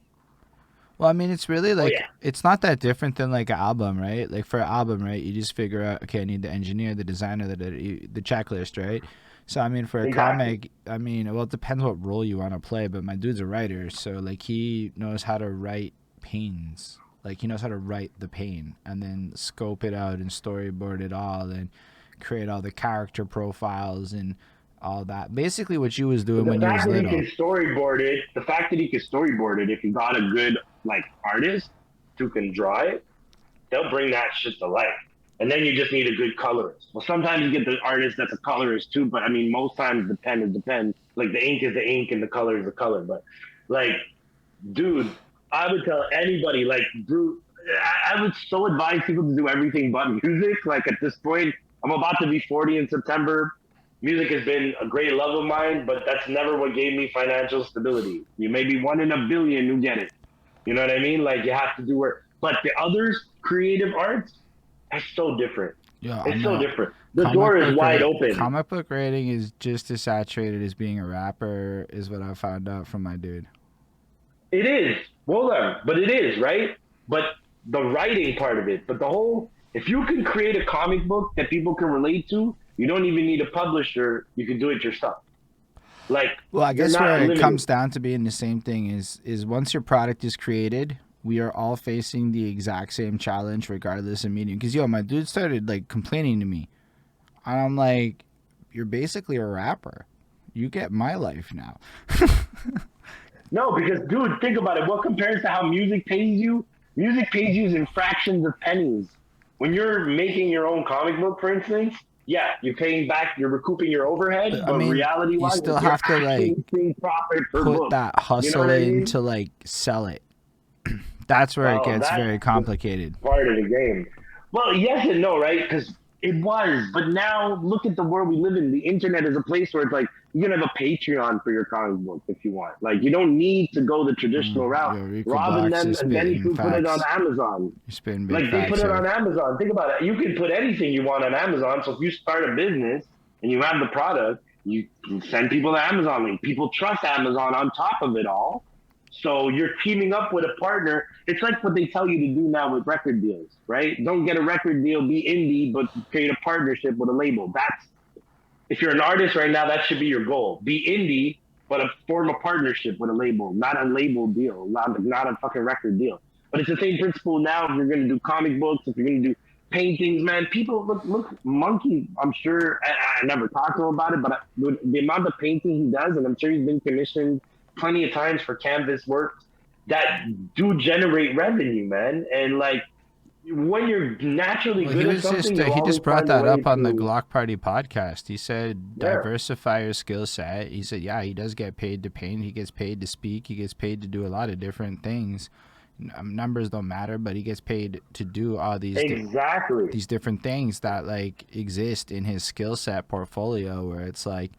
Well, I mean, it's really like yeah. it's not that different than like an album, right? Like for an album, right? You just figure out, okay, I need the engineer, the designer, the checklist, right? So I mean, for a Exactly. comic, I mean, well, it depends what role you want to play. But my dude's a writer, so like he knows how to write pains. Like he knows how to write the pain and then scope it out and storyboard it all and create all the character profiles and all that. Basically, what you was doing The when you was fact that he little. can storyboard it, if you got a good like artist who can draw it, they'll bring that shit to life. And then you just need a good colorist. Well, sometimes you get the artist that's a colorist too, but I mean, most times the pen is the pen. Like the ink is the ink and the color is the color. But like, dude, I would tell anybody, like, dude, I would so advise people to do everything but music. Like at this point, I'm about to be 40 in September. Music has been a great love of mine, but that's never what gave me financial stability. You may be 1 in a billion who get it. You know what I mean? Like you have to do work. But the others, creative arts, that's so different. Yeah, It's so different. The door is wide open. Comic book writing is just as saturated as being a rapper, is what I found out from my dude. It is. Hold on. But it is, right? But the writing part of it, but the whole, if you can create a comic book that people can relate to, you don't even need a publisher. You can do it yourself. Like, Well, I guess you're not where it limited. comes down to being the same thing is once your product is created, we are all facing the exact same challenge regardless of medium. Because, yo, my dude started, like, complaining to me. And I'm like, you're basically a rapper. You get my life now. No, because, dude, think about it. What compares to how music pays you? Music pays you in fractions of pennies. When you're making your own comic book, for instance, yeah, you're paying back, you're recouping your overhead, I but mean, reality-wise, you still you're have to, like, seeing profit per put book. that hustle what I in mean? to, like, sell it. That's where it gets very complicated. Part of the game. Well, yes and no, right? Because it was, but now look at the world we live in. The internet is a place where it's like you can have a Patreon for your comic book if you want. Like you don't need to go the traditional route. Yo, Rico Rob and Blox them is and Benny spitting Crew put it on facts. Amazon. You're spitting big Like they facts put it here. on Amazon. Think about it. You can put anything you want on Amazon. So if you start a business and you have the product, you can send people to Amazon link. People trust Amazon on top of it all. So you're teaming up with a partner. It's like what they tell you to do now with record deals, right? Don't get a record deal, be indie, but create a partnership with a label. That's, if you're an artist right now, that should be your goal. Be indie, but form a partnership with a label, not a label deal, not a fucking record deal. But it's the same principle now. If you're going to do comic books, if you're going to do paintings, man, people look, Monkey, I'm sure, I never talked to him about it, but the amount of painting he does, and I'm sure he's been commissioned plenty of times for canvas work that do generate revenue, man. And like, when you're naturally Well, good at something, you'll he always just brought find a that way up on the to. Glock Party podcast. He said Yeah, diversify your skill set. He said, yeah, he does get paid to paint. He gets paid to speak. He gets paid to do a lot of different things. Numbers don't matter, but he gets paid to do all exactly. these different things that like exist in his skill set portfolio. Where it's like,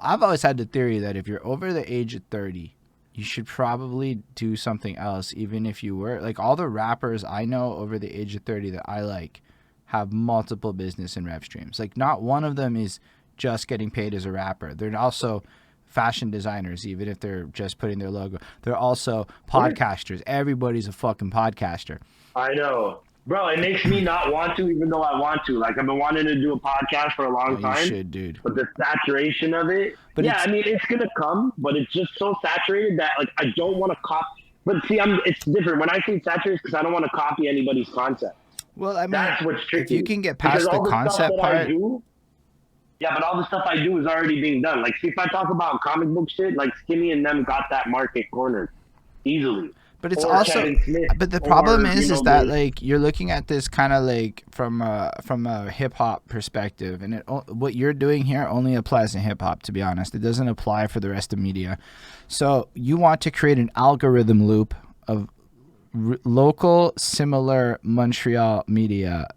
I've always had the theory that if you're over the age of 30, you should probably do something else, even if you were like all the rappers I know over the age of 30 that I like have multiple business and rev streams. Like, not one of them is just getting paid as a rapper. They're also fashion designers, even if they're just putting their logo. They're also Yeah, podcasters. Everybody's a fucking podcaster. I know. Bro, it makes me not want to, even though I want to. Like, I've been wanting to do a podcast for a Oh, long you time, should, dude. but the saturation of it, But yeah, it's I mean, it's going to come, but it's just so saturated that, like, I don't want to copy. But see, it's different. When I say saturated, because I don't want to copy anybody's concept. well, I mean, That's what's if tricky. you can get Because past the all the stuff concept that I part, do, yeah, but all the stuff I do is already being done. Like, see, if I talk about comic book shit, like, Skinny and them got that market cornered easily. but it's Or also, Kevin Smith. but the problem Or, is that like you're looking at this kind of like from a hip hop perspective, and what you're doing here only applies to hip hop. To be honest, it doesn't apply for the rest of media. So you want to create an algorithm loop of local, similar Montreal media,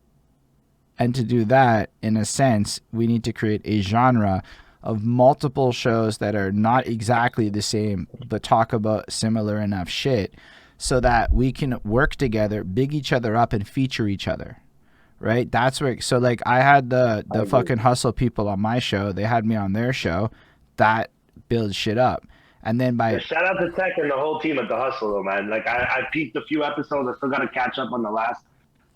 and to do that, in a sense, we need to create a genre of multiple shows that are not exactly the same but talk about similar enough shit so that we can work together, big each other up, and feature each other. Right? That's where, so like I had the fucking hustle people on my show, they had me on their show. That builds shit up. And then Yeah, by, shout out to Tech and the whole team at the Hustle, though, man. Like, I peeked a few episodes. I still got to catch up on the last,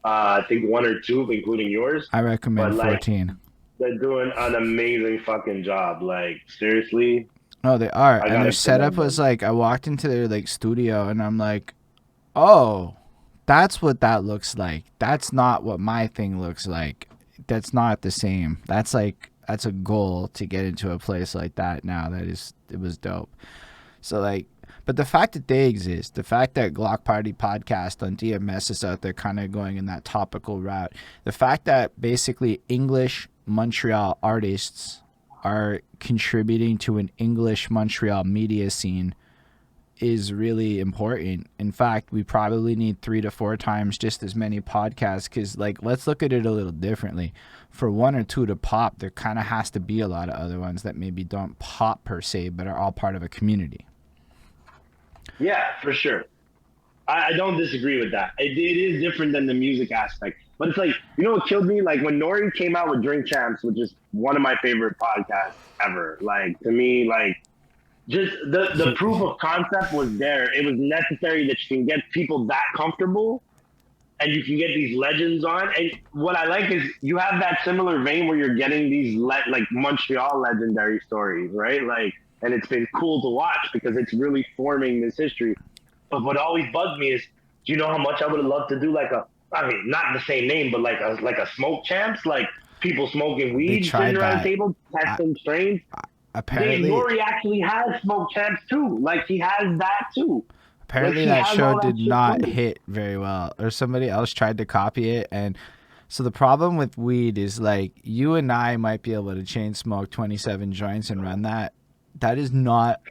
I think, one or two, including yours. I But, recommend like, 14. they're doing an amazing fucking job. Like, seriously, Oh, they are. I And got their to setup commend was them. like, I walked into their like studio and I'm like, oh, that's what that looks like. That's not what my thing looks like. That's not the same. That's a goal to get into a place like that now. It was dope. So like, but the fact that they exist, the fact that Glock Party podcast on DMS is out there kind of going in that topical route, the fact that basically English Montreal artists are contributing to an English Montreal media scene is really important. In fact, we probably need 3 to 4 times just as many podcasts because, like, let's look at it a little differently. For one or two to pop, there kind of has to be a lot of other ones that maybe don't pop per se, but are all part of a community. Yeah, for sure. I don't disagree with that. It is different than the music aspect. But it's like, you know what killed me? Like, when Nori came out with Drink Champs, which is one of my favorite podcasts ever. Like, to me, like, just the proof of concept was there. It was necessary that you can get people that comfortable and you can get these legends on. And what I like is you have that similar vein where you're getting these like Montreal legendary stories, right? Like, and it's been cool to watch because it's really forming this history. But what always bugged me is, do you know how much I would have loved to do like I mean, not the same name, but like a smoke champs, like people smoking They weed, tried sitting around that. the table, testing strains. Apparently, Nori actually has smoke champs too. Like, he has that too. Like, apparently he that has show all that did shit not too. hit very well, or somebody else tried to copy it. And so the problem with weed is like you and I might be able to chain smoke 27 joints and run that. That is not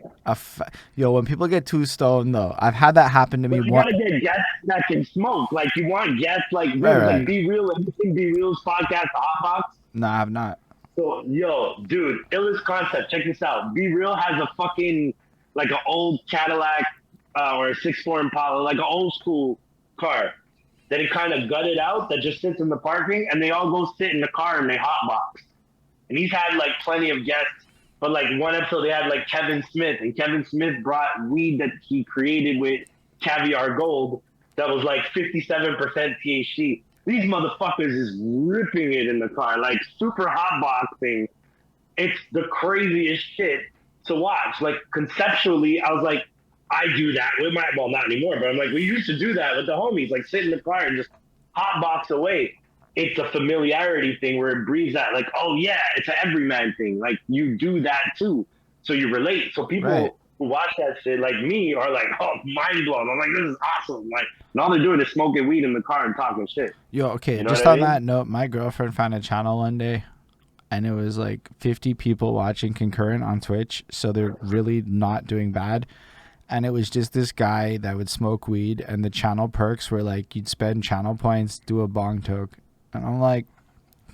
yo. When people get too stoned, though, I've had that happen to me. But you One, gotta get guests that can smoke. Like, you want guests like right, real, like right. Be Real. Everything Be Real's podcast, the Hotbox. No, I've not. So, yo, dude, illest concept. Check this out. Be Real has a fucking, like, an old Cadillac or a 6'4" Impala, like an old school car that he kind of gutted out that just sits in the parking, and they all go sit in the car and they hotbox. And he's had, like, plenty of guests. But, like, one episode they had, like, Kevin Smith, and Kevin Smith brought weed that he created with Caviar Gold that was, like, 57% THC. These motherfuckers is ripping it in the car, like super hotboxing. It's the craziest shit to watch. Like, conceptually, I was like, I do that with my, well, not anymore, but I'm like, we used to do that with the homies, like sit in the car and just hotbox away. It's a familiarity thing where it breeds that, like, oh yeah, it's an everyman thing. Like, you do that too. So you relate. So people Right. who watch that shit like me are like, oh, mind blown. I'm like, this is awesome. Like, and all they're doing is smoking weed in the car and talking shit. Yo, okay, You know just what I on mean? that note, my girlfriend found a channel one day and it was like 50 people watching concurrent on Twitch, so they're really not doing bad. And it was just this guy that would smoke weed, and the channel perks were like you'd spend channel points, do a bong toke. And I'm like,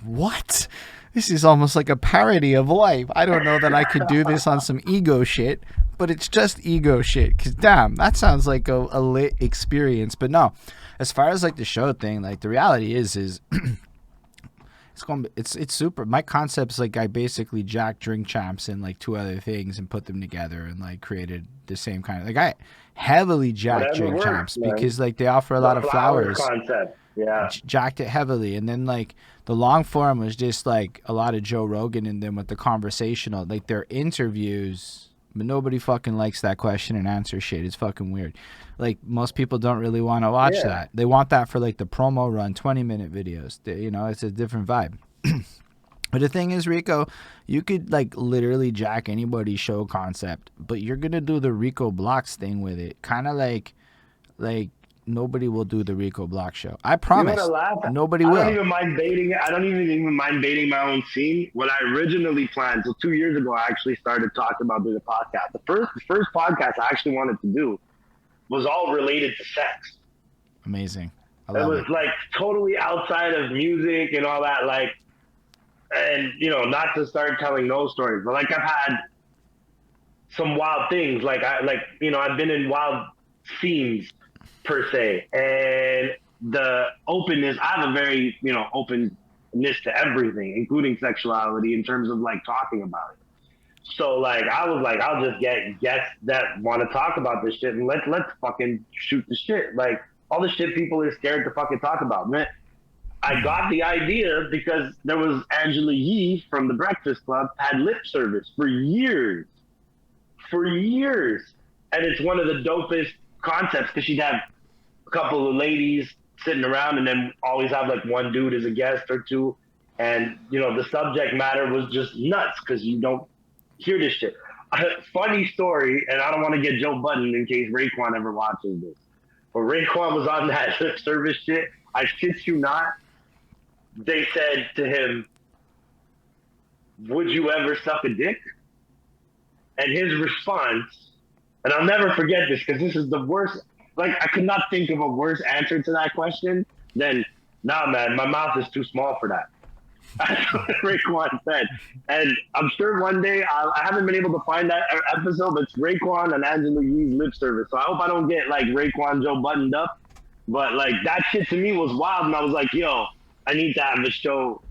what? This is almost like a parody of life. I don't know that I could do this on some ego shit, but it's just ego shit. Cause damn, that sounds like a lit experience. But no, as far as like the show thing, like the reality is it's super. My concept's like I basically jacked Drink Champs and like two other things and put them together and like created the same kind of, like I heavily jacked Whatever Drink works, Champs man. because like they offer a lot of flowers. Concept. Yeah. Jacked it heavily, and then like the long form was just like a lot of Joe Rogan and then with the conversational, like their interviews. But nobody fucking likes that question and answer shit. It's fucking weird. Like most people don't really want to watch that. They want that for like the promo run 20-minute videos. You know, it's a different vibe. But the thing is, Rico, you could like literally jack anybody's show concept, but you're gonna do the Rico Blox thing with it. Kind of like nobody will do the Rico Blox show. I promise. Nobody will. I don't even mind baiting it. I don't even mind baiting my own scene. What I originally planned, so 2 years ago, I actually started talking about doing a podcast. The first podcast I actually wanted to do was all related to sex. Amazing. It was like totally outside of music and all that, like, and you know, not to start telling those stories, but like I've had some wild things. Like I've been in wild scenes per se, and the openness. I have a very openness to everything, including sexuality, in terms of like talking about it. So like I was like, I'll just get guests that want to talk about this shit, and let's fucking shoot the shit. Like all the shit people are scared to fucking talk about, man. I got the idea because there was Angela Yee from the Breakfast Club had lip service for years. And it's one of the dopest concepts because she'd have a couple of ladies sitting around and then always have like one dude as a guest or two. And, the subject matter was just nuts because you don't hear this shit. Funny story, and I don't want to get Joe Budden in case Raekwon ever watches this. But Raekwon was on that lip service shit. I shit you not. They said to him, "Would you ever suck a dick?" And his response, and I'll never forget this because this is the worst. Like, I could not think of a worse answer to that question than, "Nah, man, my mouth is too small for that." That's what Raekwon said. And I'm sure one day, I haven't been able to find that episode, but it's Raekwon and Angela Yee's lip service. So I hope I don't get, like, Raekwon Joe buttoned up. But, like, that shit to me was wild. And I was like, yo, I need to have a show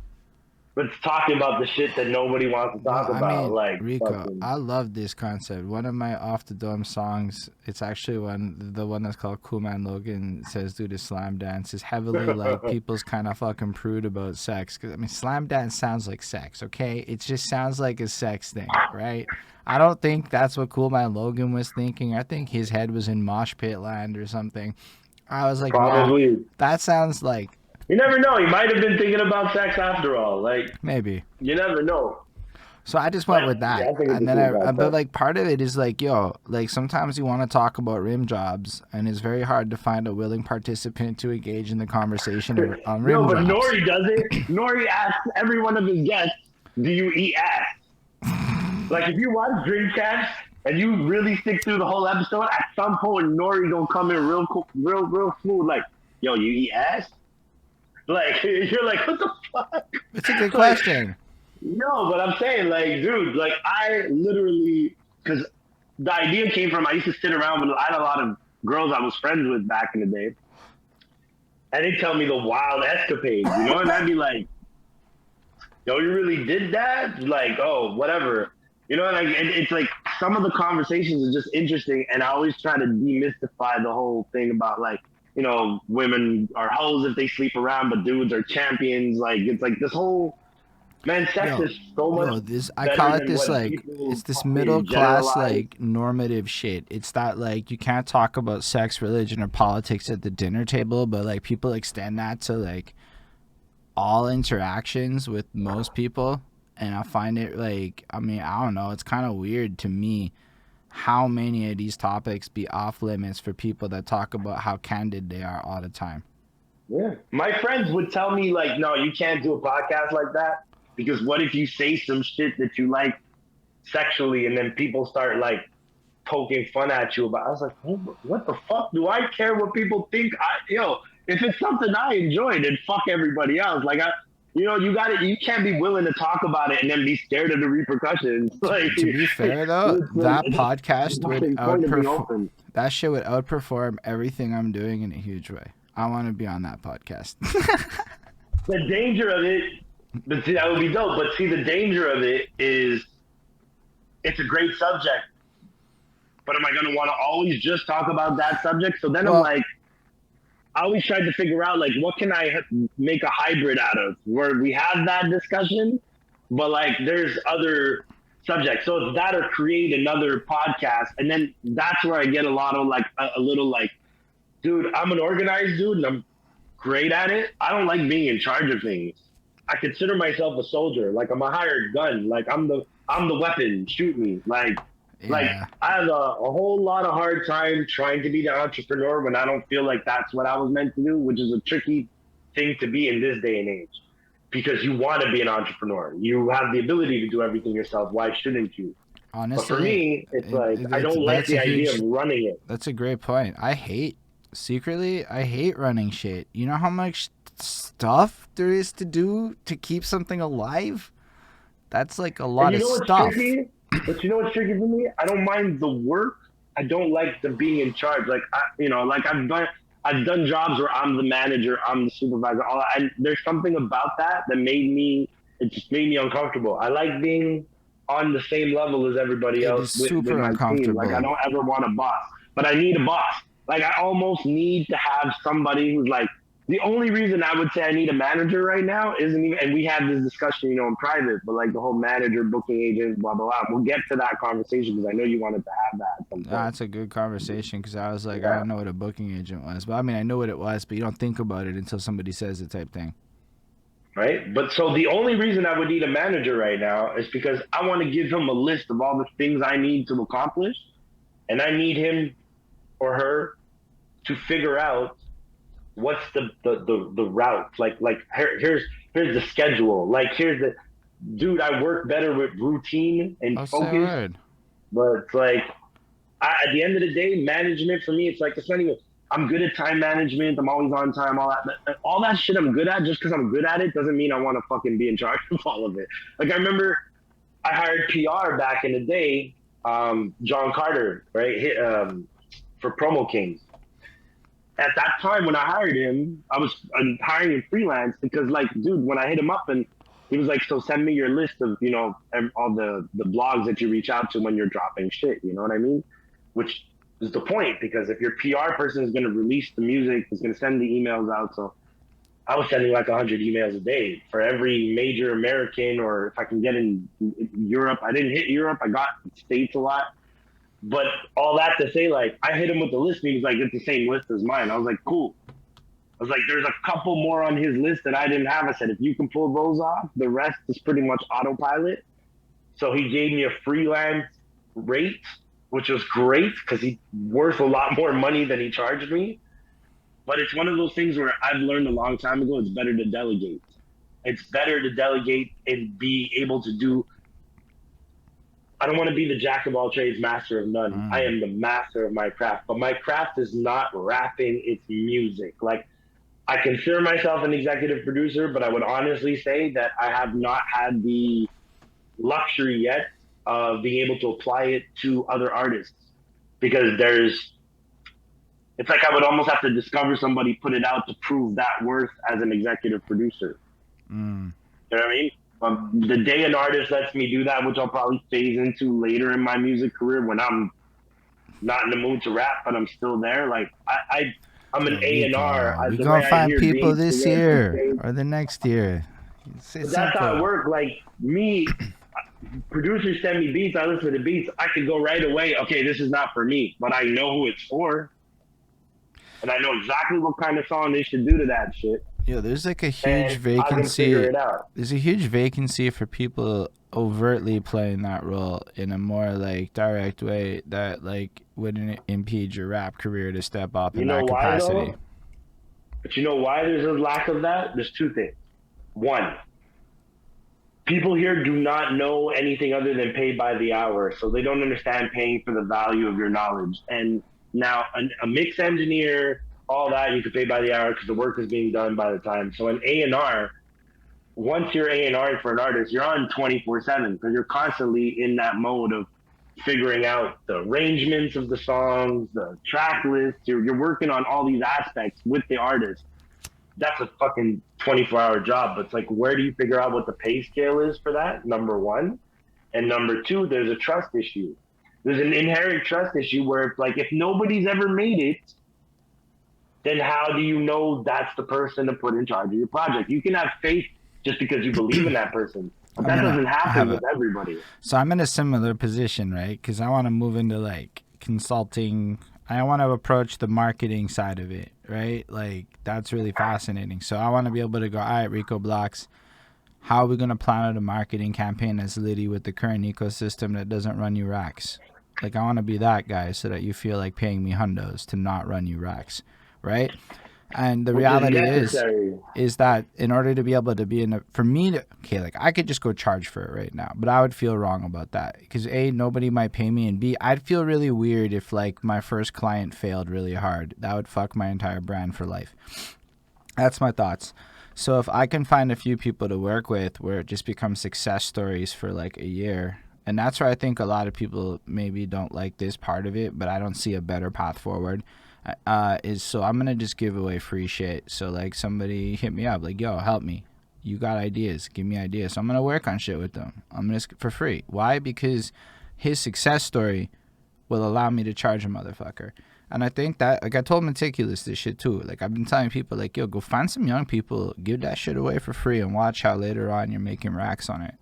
that's talking about the shit that nobody wants to talk about. I mean, like, Rico, fucking... I love this concept. One of my Off the Dome songs, it's actually the one that's called Coolman Logan says do the slam dance, is heavily like people's kind of fucking prude about sex. Cause I mean, slam dance sounds like sex, okay? It just sounds like a sex thing, right? I don't think that's what Coolman Logan was thinking. I think his head was in mosh pit land or something. I was like, probably. Wow, that sounds like... You never know. He might have been thinking about sex after all. Like, maybe. You never know. So I just went with that. Yeah, and then but like part of it is like, yo, like sometimes you want to talk about rim jobs and it's very hard to find a willing participant to engage in the conversation on rim jobs. No, but Nori does it. Nori asks every one of his guests, "Do you eat ass?" Like if you watch Drink Champs and you really stick through the whole episode, at some point Nori gonna come in real smooth, like, "Yo, you eat ass?" Like, you're like, what the fuck? It's a good question. No, but I'm saying, like, dude, like, I literally, because the idea came from, I used to sit around with, I had a lot of girls I was friends with back in the day, and they'd tell me the wild escapades, and I'd be like, yo, you really did that? Like, oh, whatever. And it's like, some of the conversations are just interesting, and I always try to demystify the whole thing about, like, women are hoes if they sleep around, but dudes are champions. Like, it's like this whole, man, sex is so much. I call it this, like, it's this middle class, like, normative shit. It's that, like, you can't talk about sex, religion, or politics at the dinner table, but, like, people extend that to, like, all interactions with most people. And I find it, like, I mean, I don't know, it's kind of weird to me how many of these topics be off limits for people that talk about how candid they are all the time. Yeah. My friends would tell me, like, no, you can't do a podcast like that because what if you say some shit that you like sexually and then people start, like, poking fun at you about? I was like, what the fuck? Do I care what people think? If it's something I enjoy, then fuck everybody else. Like, you can't be willing to talk about it and then be scared of the repercussions. Like, to be fair though, that podcast would outperform. That shit would outperform everything I'm doing in a huge way. I want to be on that podcast. The danger of it, but see, that would be dope. But see, the danger of it is, it's a great subject. But am I going to want to always just talk about that subject? So then I'm like, I always tried to figure out, like, what can I make a hybrid out of where we have that discussion, but, like, there's other subjects. So it's that or create another podcast. And then that's where I get a lot of, like, a little, like, dude, I'm an organized dude and I'm great at it. I don't like being in charge of things. I consider myself a soldier. Like, I'm a hired gun. Like, I'm the weapon. Shoot me. Like, I have a whole lot of hard time trying to be the entrepreneur when I don't feel like that's what I was meant to do, which is a tricky thing to be in this day and age, because you want to be an entrepreneur. You have the ability to do everything yourself. Why shouldn't you? Honestly, but for me, I don't like the idea of running it. That's a great point. I hate running shit. You know how much stuff there is to do to keep something alive? That's like a lot of stuff. Tricky? But you know what's tricky for me? I don't mind the work. I don't like the being in charge. Like, I've done jobs where I'm the manager, I'm the supervisor. And there's something about that just made me uncomfortable. I like being on the same level as everybody else with my team. Like, I don't ever want a boss, but I need a boss. Like, I almost need to have somebody who's like, the only reason I would say I need a manager right now isn't even, and we had this discussion, in private, but like the whole manager, booking agent, blah, blah, blah. We'll get to that conversation because I know you wanted to have that at some point. That's a good conversation because I was like, I don't know what a booking agent was. But I mean, I know what it was, but you don't think about it until somebody says it type thing. Right? But so the only reason I would need a manager right now is because I want to give him a list of all the things I need to accomplish. And I need him or her to figure out what's the route. Like here's the schedule. Like, here's the dude. I work better with routine and focus. But it's like, at the end of the day, management for me, it's like, it's not even. I'm good at time management. I'm always on time. All that shit I'm good at. Just because I'm good at it doesn't mean I want to fucking be in charge of all of it. Like, I remember I hired PR back in the day, John Carter, right? For Promo Kings. At that time when I hired him, I was hiring him freelance because, like, dude, when I hit him up and he was like, so send me your list of, all the blogs that you reach out to when you're dropping shit. You know what I mean? Which is the point, because if your PR person is going to release the music, is going to send the emails out. So I was sending like 100 emails a day for every major American, or if I can get in Europe. I didn't hit Europe. I got States a lot. But all that to say, like, I hit him with the list, and he was like, it's the same list as mine. I was like, cool. I was like, there's a couple more on his list that I didn't have. I said, if you can pull those off, the rest is pretty much autopilot. So he gave me a freelance rate, which was great because he's worth a lot more money than he charged me. But it's one of those things where I've learned a long time ago, it's better to delegate. It's better to delegate and be able to do. I don't want to be the jack of all trades, master of none. I am the master of my craft. But my craft is not rapping, it's music. Like, I consider myself an executive producer, but I would honestly say that I have not had the luxury yet of being able to apply it to other artists. Because it's like I would almost have to discover somebody, put it out to prove that worth as an executive producer. You know what I mean? The day an artist lets me do that, which I'll probably phase into later in my music career when I'm not in the mood to rap, but I'm still there. Like, I'm an A&R. We're going to find people this year or the next year. That's how it works. Like, me, producers send me beats. I listen to the beats. I can go right away, okay, this is not for me, but I know who it's for. And I know exactly what kind of song they should do to that shit. Yo, there's like a huge vacancy. There's a huge vacancy for people overtly playing that role in a more like direct way that like wouldn't impede your rap career to step up You in know that why capacity? though? But you know why there's a lack of that? There's two things. One, people here do not know anything other than pay by the hour, so they don't understand paying for the value of your knowledge. And now a mix engineer, all that you could pay by the hour because the work is being done by the time. So an A&R, once you're A&R for an artist, you're on 24/7 because you're constantly in that mode of figuring out the arrangements of the songs, the track list. You're working on all these aspects with the artist. That's a fucking 24-hour job. But it's like, where do you figure out what the pay scale is for that? Number one. And number two, there's a trust issue. There's an inherent trust issue where it's like, if nobody's ever made it, then how do you know that's the person to put in charge of your project? You can have faith just because you believe in that person. But that doesn't happen with everybody. So I'm in a similar position, right? Because I want to move into like consulting. I want to approach the marketing side of it, right? Like that's really fascinating. So I want to be able to go, all right, Rico Blox, how are we going to plan out a marketing campaign that's litty with the current ecosystem that doesn't run you racks? Like I want to be that guy so that you feel like paying me hundos to not run you racks, right? And the reality is that in order to be able to be in a, for me to, okay, like I could just go charge for it right now, but I would feel wrong about that because A, nobody might pay me, and B, I'd feel really weird if like my first client failed really hard. That would fuck my entire brand for life. That's my thoughts. So if I can find a few people to work with where it just becomes success stories for like a year, and that's where I think a lot of people maybe don't like this part of it, but I don't see a better path forward. Is so I'm gonna just give away free shit. So like somebody hit me up like, yo, help me, you got ideas, give me ideas. So I'm gonna work on shit with them. I'm gonna for free. Why? Because his success story will allow me to charge a motherfucker. And I think that, like I told Meticulous this shit too. Like I've been telling people like, yo, go find some young people, give that shit away for free, and watch how later on you're making racks on it.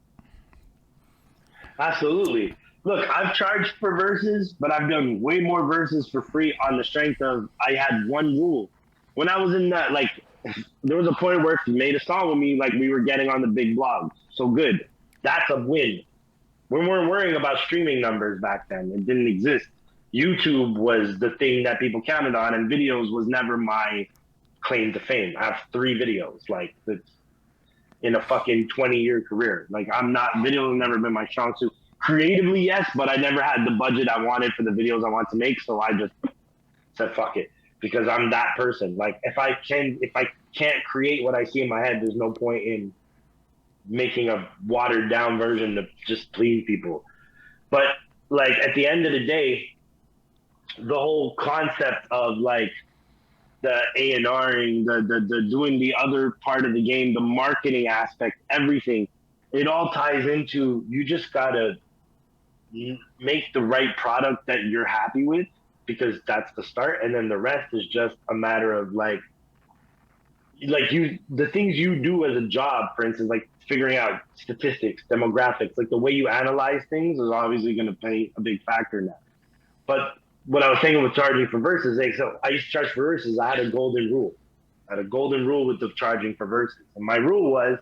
Absolutely. Look, I've charged for verses, but I've done way more verses for free on the strength of I had one rule. When I was in that, like, there was a point where if you made a song with me, like we were getting on the big blogs. So good. That's a win. We weren't worrying about streaming numbers back then. It didn't exist. YouTube was the thing that people counted on, and videos was never my claim to fame. I have 3 videos, like, that's in a fucking 20-year career. Like, I'm not, video has never been my strong suit. Creatively, yes, but I never had the budget I wanted for the videos I want to make, so I just said fuck it, because I'm that person. Like, if I can't create what I see in my head, there's no point in making a watered down version to just please people. But like at the end of the day, the whole concept of like the A&Ring, the doing the other part of the game, the marketing aspect, everything, it all ties into, you just gotta make the right product that you're happy with, because that's the start, and then the rest is just a matter of like you, the things you do as a job, for instance, like figuring out statistics, demographics, like the way you analyze things is obviously going to play a big factor in that. But what I was saying with charging for verses, like, so I used to charge for verses. I had a golden rule. I had a golden rule with the charging for verses. And my rule was,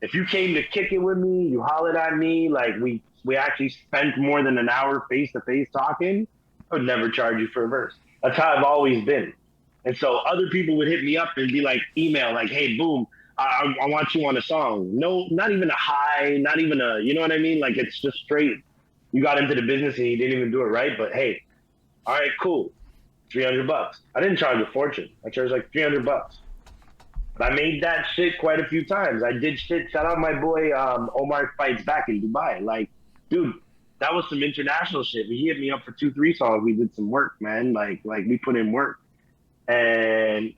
if you came to kick it with me, you hollered at me, like we actually spent more than an hour face to face talking, I would never charge you for a verse. That's how I've always been. And so other people would hit me up and be like, email, like, hey, boom, I want you on a song. No, not even a hi, not even a, you know what I mean? Like, it's just straight. You got into the business and you didn't even do it right, but hey, all right, cool, $300. I didn't charge a fortune. I charged like $300. But I made that shit quite a few times. I did shit. Shout out my boy Omar Fights back in Dubai. Like, dude, that was some international shit. He hit me up for 2-3 songs. We did some work, man. Like we put in work. And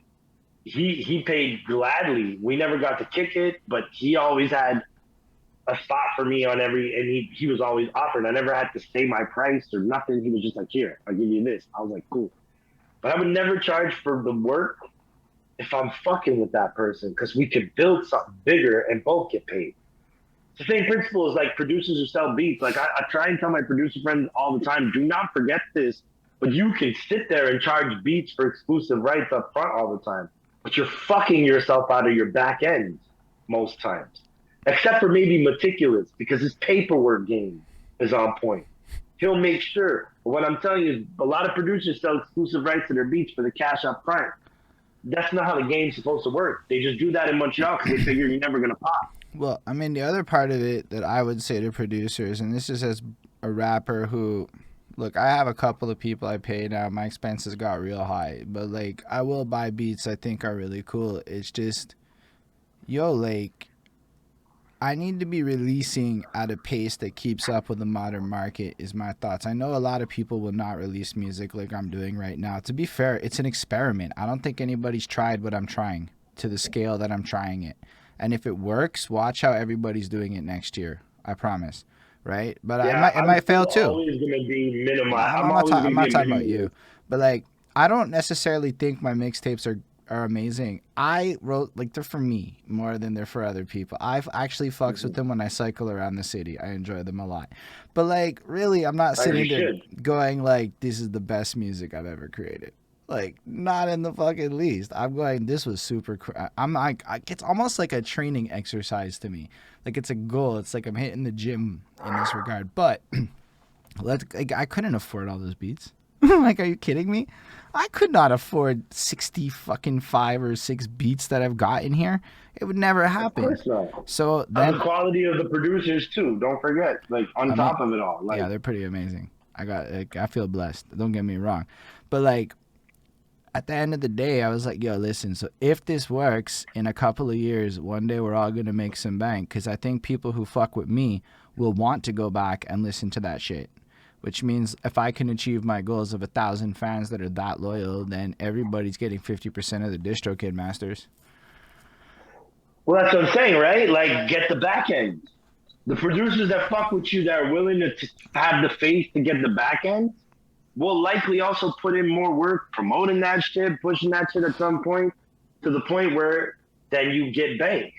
he paid gladly. We never got to kick it, but he always had a spot for me on every, and he was always offering. I never had to say my price or nothing. He was just like, here, I'll give you this. I was like, cool. But I would never charge for the work if I'm fucking with that person, because we could build something bigger and both get paid. It's the same principle as like producers who sell beats. Like I try and tell my producer friends all the time, do not forget this. But you can sit there and charge beats for exclusive rights up front all the time. But you're fucking yourself out of your back end most times. except for maybe Meticulous, because his paperwork game is on point. He'll make sure. But what I'm telling you is a lot of producers sell exclusive rights to their beats for the cash up front. That's not how the game's supposed to work. They just do that in Montreal because they figure you're never going to pop. Well, I mean, the other part of it that I would say to producers, and this is as a rapper who, look, I have a couple of people I pay now. My expenses got real high, but like, I will buy beats I think are really cool. It's just, yo, like, I need to be releasing at a pace that keeps up with the modern market, is my thoughts. I know a lot of people will not release music like I'm doing right now. To be fair, it's an experiment. I don't think anybody's tried what I'm trying to the scale that I'm trying it. And if it works, watch how everybody's doing it next year. I promise. Right? But Yeah, it might fail too. always going to be minimized. I'm not talking about you. But like, I don't necessarily think my mixtapes are amazing. I wrote, like, they're for me more than they're for other people. I've actually fucks with them when I cycle around the city. I enjoy them a lot. But like, really, I'm not sitting there going like, this is the best music I've ever created. Like, not in the fucking least. I'm going, this was super. I'm like, it's almost like a training exercise to me. Like, it's a goal. It's like I'm hitting the gym in this regard. But I couldn't afford all those beats. Like, are you kidding me? I could not afford 60 fucking 5 or 6 beats that I've got in here. It would never happen. Of course not. So then, the quality of the producers too. Don't forget, like on top of it all. Like, yeah, they're pretty amazing. I feel blessed. Don't get me wrong, but like, at the end of the day, I was like, yo, listen, so if this works in a couple of years, one day we're all going to make some bank, because I think people who fuck with me will want to go back and listen to that shit. Which means if I can achieve my goals of 1,000 fans that are that loyal, then everybody's getting 50% of the DistroKid masters. Well, that's what I'm saying, right? Like, get the back end. The producers that fuck with you, that are willing to have the faith to get the back end, will likely also put in more work promoting that shit, pushing that shit at some point, to the point where then you get bank.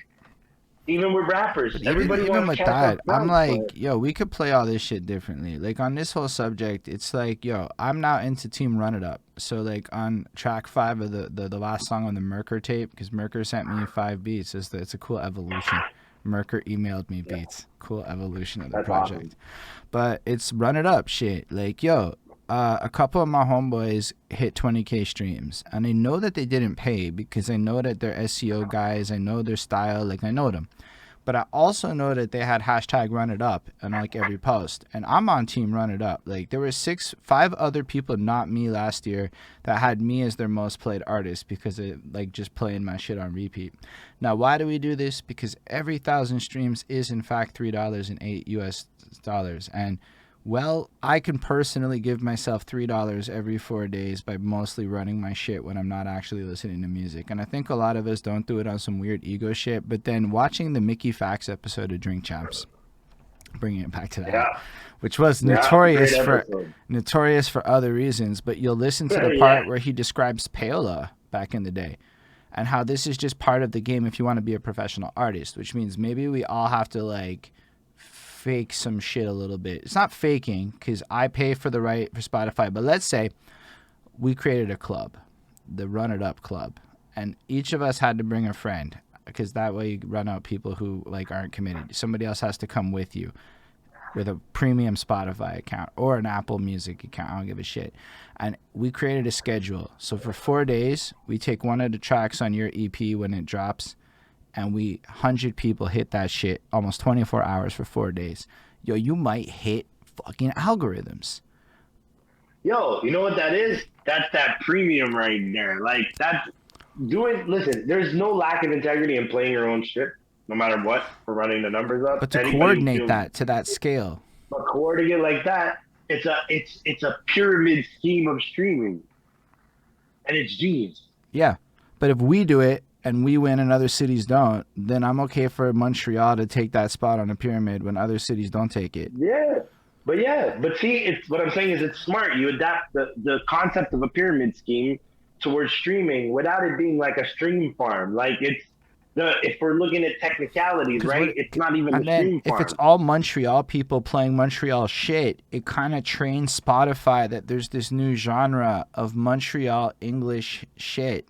Even with rappers, everybody even wants with that, I'm like, yo, we could play all this shit differently. Like, on this whole subject, it's like, yo, I'm now into Team Run It Up. So like, on track 5 of the last song on the Merker tape, because Merker sent me 5 beats. It's a cool evolution. Merker emailed me beats. Cool evolution of the project. Awesome. But it's Run It Up shit. Like, yo, a couple of my homeboys hit 20K streams, and I know that they didn't pay because I know that they're SEO guys. I know their style, like, I know them. But I also know that they had hashtag Run It Up on like every post, and I'm on Team Run It Up. Like, there were 5 other people, not me, last year that had me as their most played artist because of like just playing my shit on repeat. Now, why do we do this? Because every 1,000 streams is in fact $3.08 US dollars, and well, I can personally give myself $3 every 4 days by mostly running my shit when I'm not actually listening to music. And I think a lot of us don't do it on some weird ego shit. But then watching the Mickey Fax episode of Drink Champs, bringing it back to that, which was notorious for other reasons. But you'll listen to the part where he describes payola back in the day, and how this is just part of the game if you want to be a professional artist, which means maybe we all have to like fake some shit a little bit. It's not faking because I pay for the right for Spotify, but let's say we created a club, the Run It Up Club, and each of us had to bring a friend, because that way you run out people who like aren't committed. Somebody else has to come with you with a premium Spotify account or an Apple Music account. I don't give a shit. And we created a schedule. So for 4 days, we take one of the tracks on your EP when it drops, and 100 people hit that shit almost 24 hours for 4 days. Yo, you might hit fucking algorithms. Yo, you know what that is? That's that premium right there. Like, that's listen, there's no lack of integrity in playing your own shit, no matter what, for running the numbers up. But to coordinate that to that scale. But coordinate it like that, it's a pyramid scheme of streaming. And it's genius. Yeah. But if we do it, and we win and other cities don't, then I'm okay for Montreal to take that spot on a pyramid when other cities don't take it. But see, it's what I'm saying is it's smart. You adapt the concept of a pyramid scheme towards streaming without it being like a stream farm. Like, if we're looking at technicalities, right? It's not even a stream farm. If it's all Montreal people playing Montreal shit, it kind of trains Spotify that there's this new genre of Montreal English shit.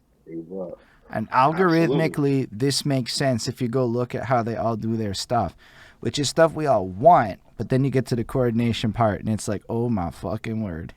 And Absolutely. algorithmically, this makes sense if you go look at how they all do their stuff, which is stuff we all want. But then you get to the coordination part, and it's like, oh my fucking word.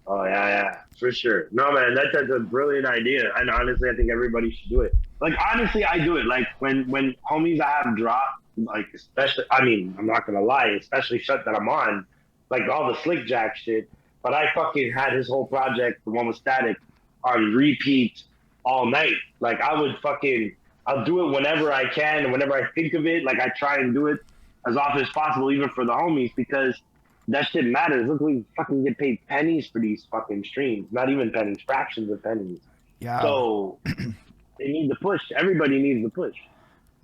Oh yeah, for sure. No man, that's a brilliant idea, and honestly, I think everybody should do it. Like honestly, I do it. Like when homies I have dropped, like especially, I mean, I'm not gonna lie, especially shit that I'm on, like all the Slick Jack shit. But I fucking had his whole project, the one with Static, on repeat all night. Like I'll do it whenever I can, and whenever I think of it. Like I try and do it as often as possible, even for the homies, because that shit matters. Look, we fucking get paid pennies for these fucking streams. Not even pennies, fractions of pennies. Yeah. So they need to push. Everybody needs to push.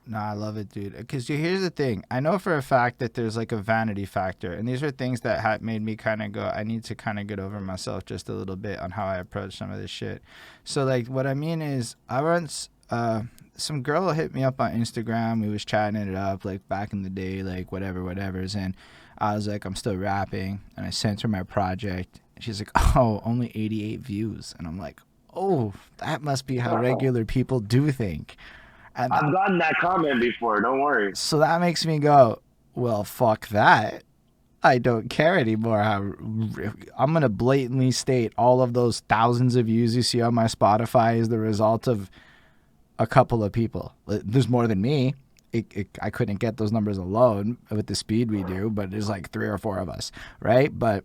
No, I love it, dude. Because here's the thing. I know for a fact that there's like a vanity factor. And these are things that made me kind of go, I need to kind of get over myself just a little bit on how I approach some of this shit. So, like, what I mean is, I once, some girl hit me up on Instagram. We was chatting it up, like, back in the day, like, whatever's. And I was like, I'm still rapping. And I sent her my project. And she's like, oh, only 88 views. And I'm like, oh, that must be how regular people do think. And I've gotten that comment before. Don't worry. so that makes me go, well, fuck that. I don't care anymore. I'm going to blatantly state all of those thousands of views you see on my Spotify is the result of a couple of people. There's more than me. I couldn't get those numbers alone with the speed we do, but there's like 3 or 4 of us, right? But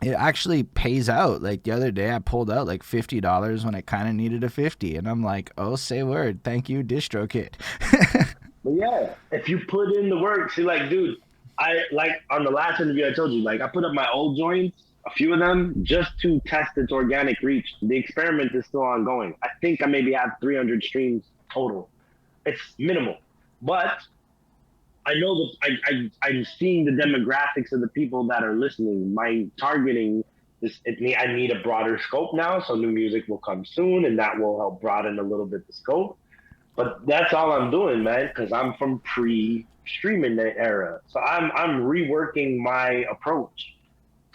it actually pays out. Like the other day I pulled out like $50 when I kind of needed a 50, and I'm like, oh, say word, thank you, DistroKid. But yeah, if you put in the work, see, like, dude, I like on the last interview I told you, like, I put up my old joints, a few of them, just to test its organic reach. The experiment is still ongoing. I think I maybe have 300 streams total. It's minimal, but I know that I'm seeing the demographics of the people that are listening. My targeting is, I need a broader scope now, so new music will come soon, and that will help broaden a little bit the scope. But that's all I'm doing, man, because I'm from pre-streaming era. So I'm reworking my approach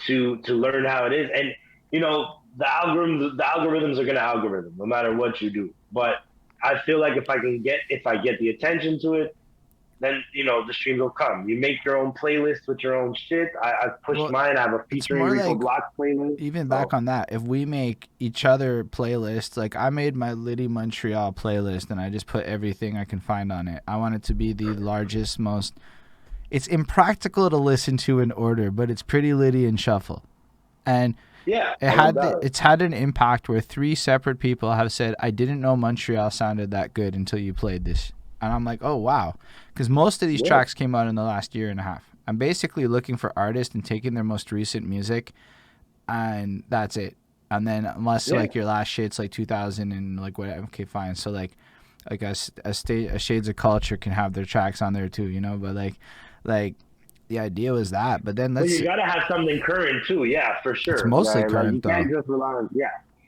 to learn how it is. And, you know, the algorithms are going to algorithm no matter what you do. But I feel like if I get the attention to it, then, you know, the streams will come. You make your own playlist with your own shit. I've pushed mine. I have a featuring Rico Blox playlist. Even back on that, if we make each other playlists, like I made my Litty Montreal playlist and I just put everything I can find on it. I want it to be the largest, most... It's impractical to listen to in order, but it's pretty Litty and shuffle. And yeah, it's had an impact where 3 separate people have said, I didn't know Montreal sounded that good until you played this. And I'm like, oh, wow. Because most of these tracks came out in the last year and a half. I'm basically looking for artists and taking their most recent music, and that's it. And then unless, like, your last shit's, like, 2000 and, like, whatever. Okay, fine. So, like a Shades of Culture can have their tracks on there, too, you know? But, like the idea was that. But then you got to have something current, too. Yeah, for sure. It's mostly current, you can't just rely on,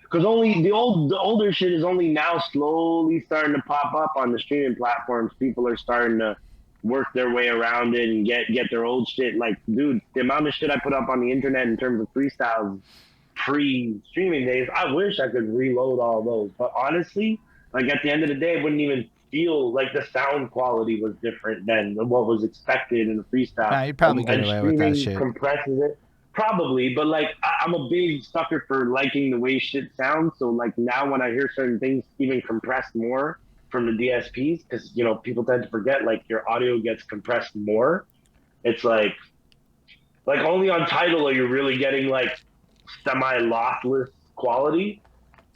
because only the older shit is only now slowly starting to pop up on the streaming platforms. People are starting to work their way around it and get their old shit. Like, dude, the amount of shit I put up on the internet in terms of freestyles pre-streaming days, I wish I could reload all those. But honestly, like at the end of the day, it wouldn't even feel like the sound quality was different than what was expected in the freestyle. Nah, you'd probably get away with that shit. Compresses it. Probably, but like I'm a big sucker for liking the way shit sounds. So like now when I hear certain things even compressed more from the DSPs, because you know people tend to forget like your audio gets compressed more. It's like only on Tidal are you really getting like semi-lossless quality.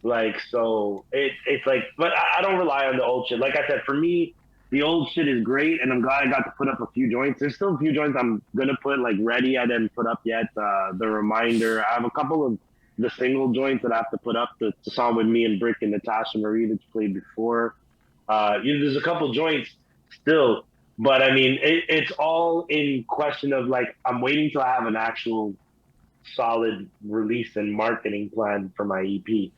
Like so it's like, but I don't rely on the old shit. Like I said, for me, the old shit is great, and I'm glad I got to put up a few joints. There's still a few joints I'm gonna put, like Ready I didn't put up yet. The Reminder. I have a couple of the single joints that I have to put up. The song with me and Brick and Natasha Marie that's played before. There's a couple joints still, but I mean it's all in question of like I'm waiting till I have an actual solid release and marketing plan for my EP.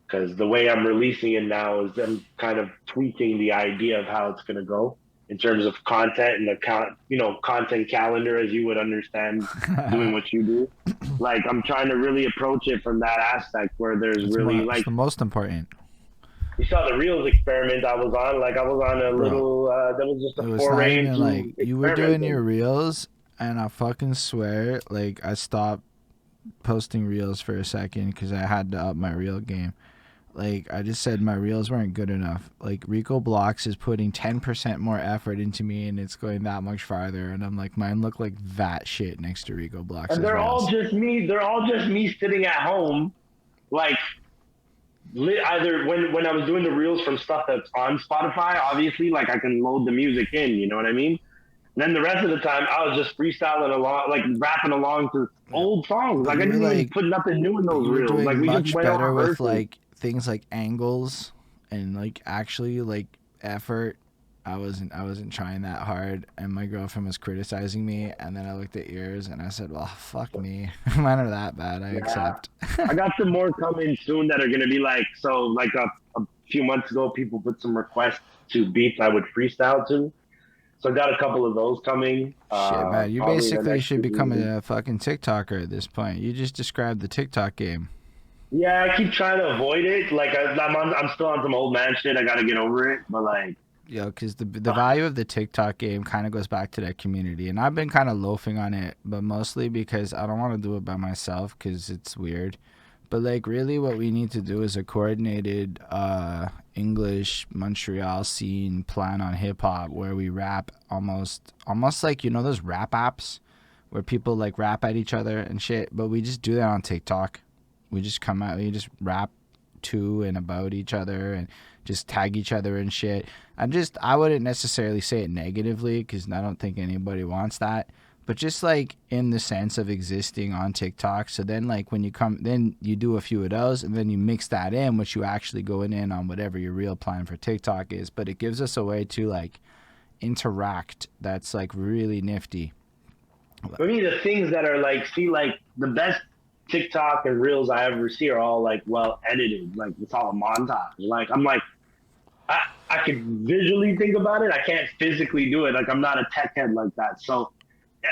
Because the way I'm releasing it now is I'm kind of tweaking the idea of how it's going to go in terms of content and the content calendar, as you would understand doing what you do. Like I'm trying to really approach it from that aspect where there's it's really the most important. You saw the Reels experiment I was on. Like I was on a Bro, little. That was just it a was not foray even like into you were doing experimenting. your reels, and I fucking swear, like I stopped posting reels for a second because I had to up my reel game. Like I just said, my reels weren't good enough. Like Rico Blox is putting 10% more effort into me, and it's going that much farther. And I'm like, mine look like that shit next to Rico And Blox's they're all reels. just me. They're all just me sitting at home, like either when I was doing the reels from stuff that's on Spotify, obviously, like I can load the music in. You know what I mean? And then the rest of the time, I was just freestyling along, like rapping along to Yeah. old songs. But Like I you were didn't even like, put nothing new in but those you were reels. Like doing we just much went over better with verses. like things like angles and like actually like effort. I wasn't trying that hard, and my girlfriend was criticizing me, and then I looked at yours and I said, well, fuck me. Mine are that bad, I Yeah, accept. I got some more coming soon that are gonna be like so. Like a few months ago, people put some requests to beats I would freestyle to. So I got a couple of those coming. Shit, man, you Probably in the basically next should become 2 weeks. a fucking TikToker at this point. You just described the TikTok game. Yeah, I keep trying to avoid it. Like I'm still on some old man shit. I gotta get over it. But like, Yo, because the value of the TikTok game kind of goes back to that community, and I've been kind of loafing on it, but mostly because I don't want to do it by myself because it's weird. But like, really, what we need to do is a coordinated English Montreal scene plan on hip hop where we rap almost like those rap apps where people like rap at each other and shit, but we just do that on TikTok. We just come out, we just rap to and about each other and just tag each other and shit. I wouldn't necessarily say it negatively because I don't think anybody wants that, but just like in the sense of existing on TikTok. So then, like when you come, then you do a few of those, and then you mix that in, which you actually going in on whatever your real plan for TikTok is. But it gives us a way to like interact that's like really nifty. for me, the things that are like, see, like the best TikTok and reels I ever see are all like well edited. Like it's all a montage. Like I'm like, I I can visually think about it. I can't physically do it. Like I'm not a tech head like that. So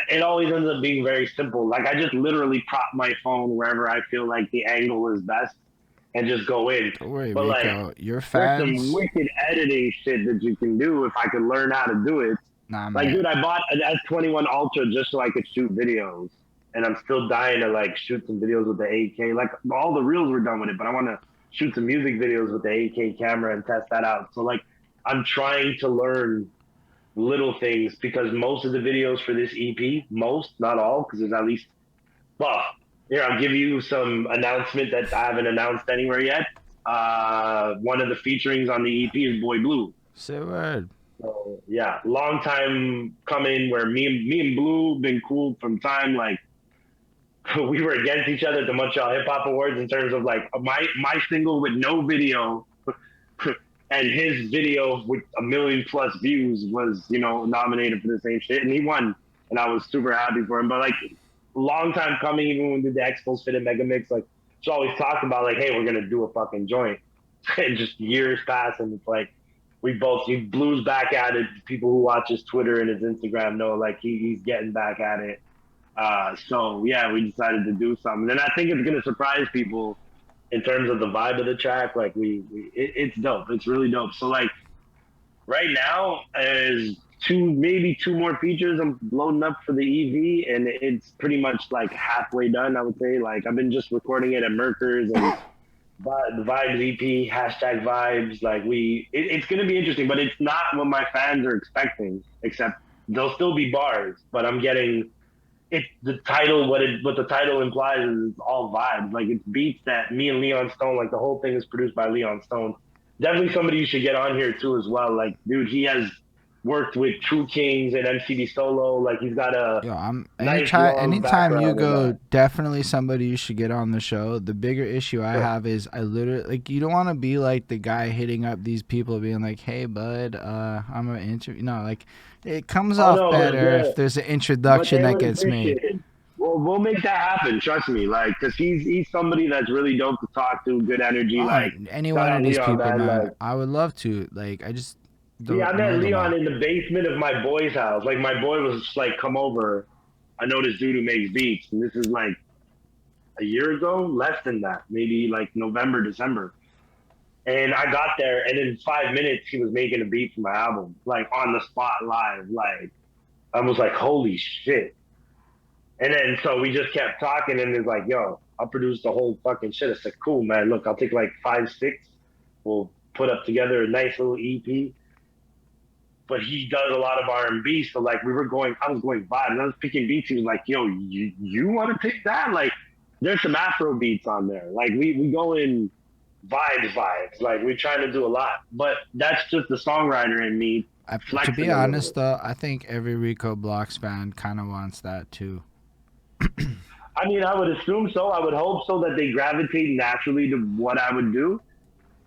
it always ends up being very simple. Like I just literally prop my phone wherever I feel like the angle is best and just go in. Don't worry, But like Rico. Your there's some fans, wicked editing shit that you can do if I could learn how to do it. nah, Like, man. dude, I bought an S21 Ultra just so I could shoot videos, and I'm still dying to like shoot some videos with the 8K. Like all the reels were done with it, but I want to shoot some music videos with the 8K camera and test that out. So like, I'm trying to learn little things because most of the videos for this EP, most, not all, because there's at least, well, here, I'll give you some announcement that I haven't announced anywhere yet. One of the featurings on the EP is Boy Blue. Say a word. So yeah, long time coming where me and Blue been cool from time like we were against each other at the Montreal Hip Hop Awards in terms of like my single with no video and his video with a million plus views was nominated for the same shit and he won and I was super happy for him. But like long time coming, even when we did the Expos Fit and Mega Mix, like it's always talked about like, hey, we're gonna do a fucking joint. And just years pass and it's like he Blue's back at it. People who watch his Twitter and his Instagram know like he's getting back at it. So yeah, we decided to do something, and I think it's gonna surprise people in terms of the vibe of the track. Like it's dope. It's really dope. So like right now is maybe two more features I'm loading up for the EV, and it's pretty much like halfway done. I would say like I've been just recording it at Merker's and the Vibez EP, hashtag Vibes. Like it's gonna be interesting, but it's not what my fans are expecting. Except there'll still be bars, but I'm getting it. The title, what the title implies is all vibes. Like it's beats that me and Leon Stone. Like the whole thing is produced by Leon Stone. Definitely somebody you should get on here too as well. Like dude, he has worked with True Kings and MCD Solo. Like he's got a Yo, I'm nice anytime long anytime you background in go, that. definitely somebody you should get on the show. The bigger issue I have is I literally like you don't want to be like the guy hitting up these people being like, "Hey bud, I'm an interview." No, like it comes Oh off no, better if there's an but introduction they that would gets appreciate made. it. Well, we'll make that happen. Trust me. Like, cause he's somebody that's really dope to talk to. Good energy. Oh, Like, any shout one of out these Leon, people, man. man, Like, I would love to. Like, I just yeah, I don't met know them Leon all. in the basement of my boy's house. Like, my boy was just like, "Come over. I know this dude who makes beats." And this is like a year ago, less than that, maybe like November, December. And I got there, and in 5 minutes, he was making a beat for my album, like on the spot live. Like, I was like, holy shit. And then so we just kept talking, and it's like, yo, I'll produce the whole fucking shit. I said, cool, man. Look, I'll take like 5, 6. We'll put up together a nice little EP. But he does a lot of R&B, so like I was going vibe, and I was picking beats. He was like, yo, you want to pick that? Like, there's some Afro beats on there. Like we go in vibes. Like we're trying to do a lot, but that's just the songwriter in me To flexing be a little honest, bit. though, I think every Rico Blox fan kind of wants that too. I mean, I would assume so. I would hope so that they gravitate naturally to what I would do.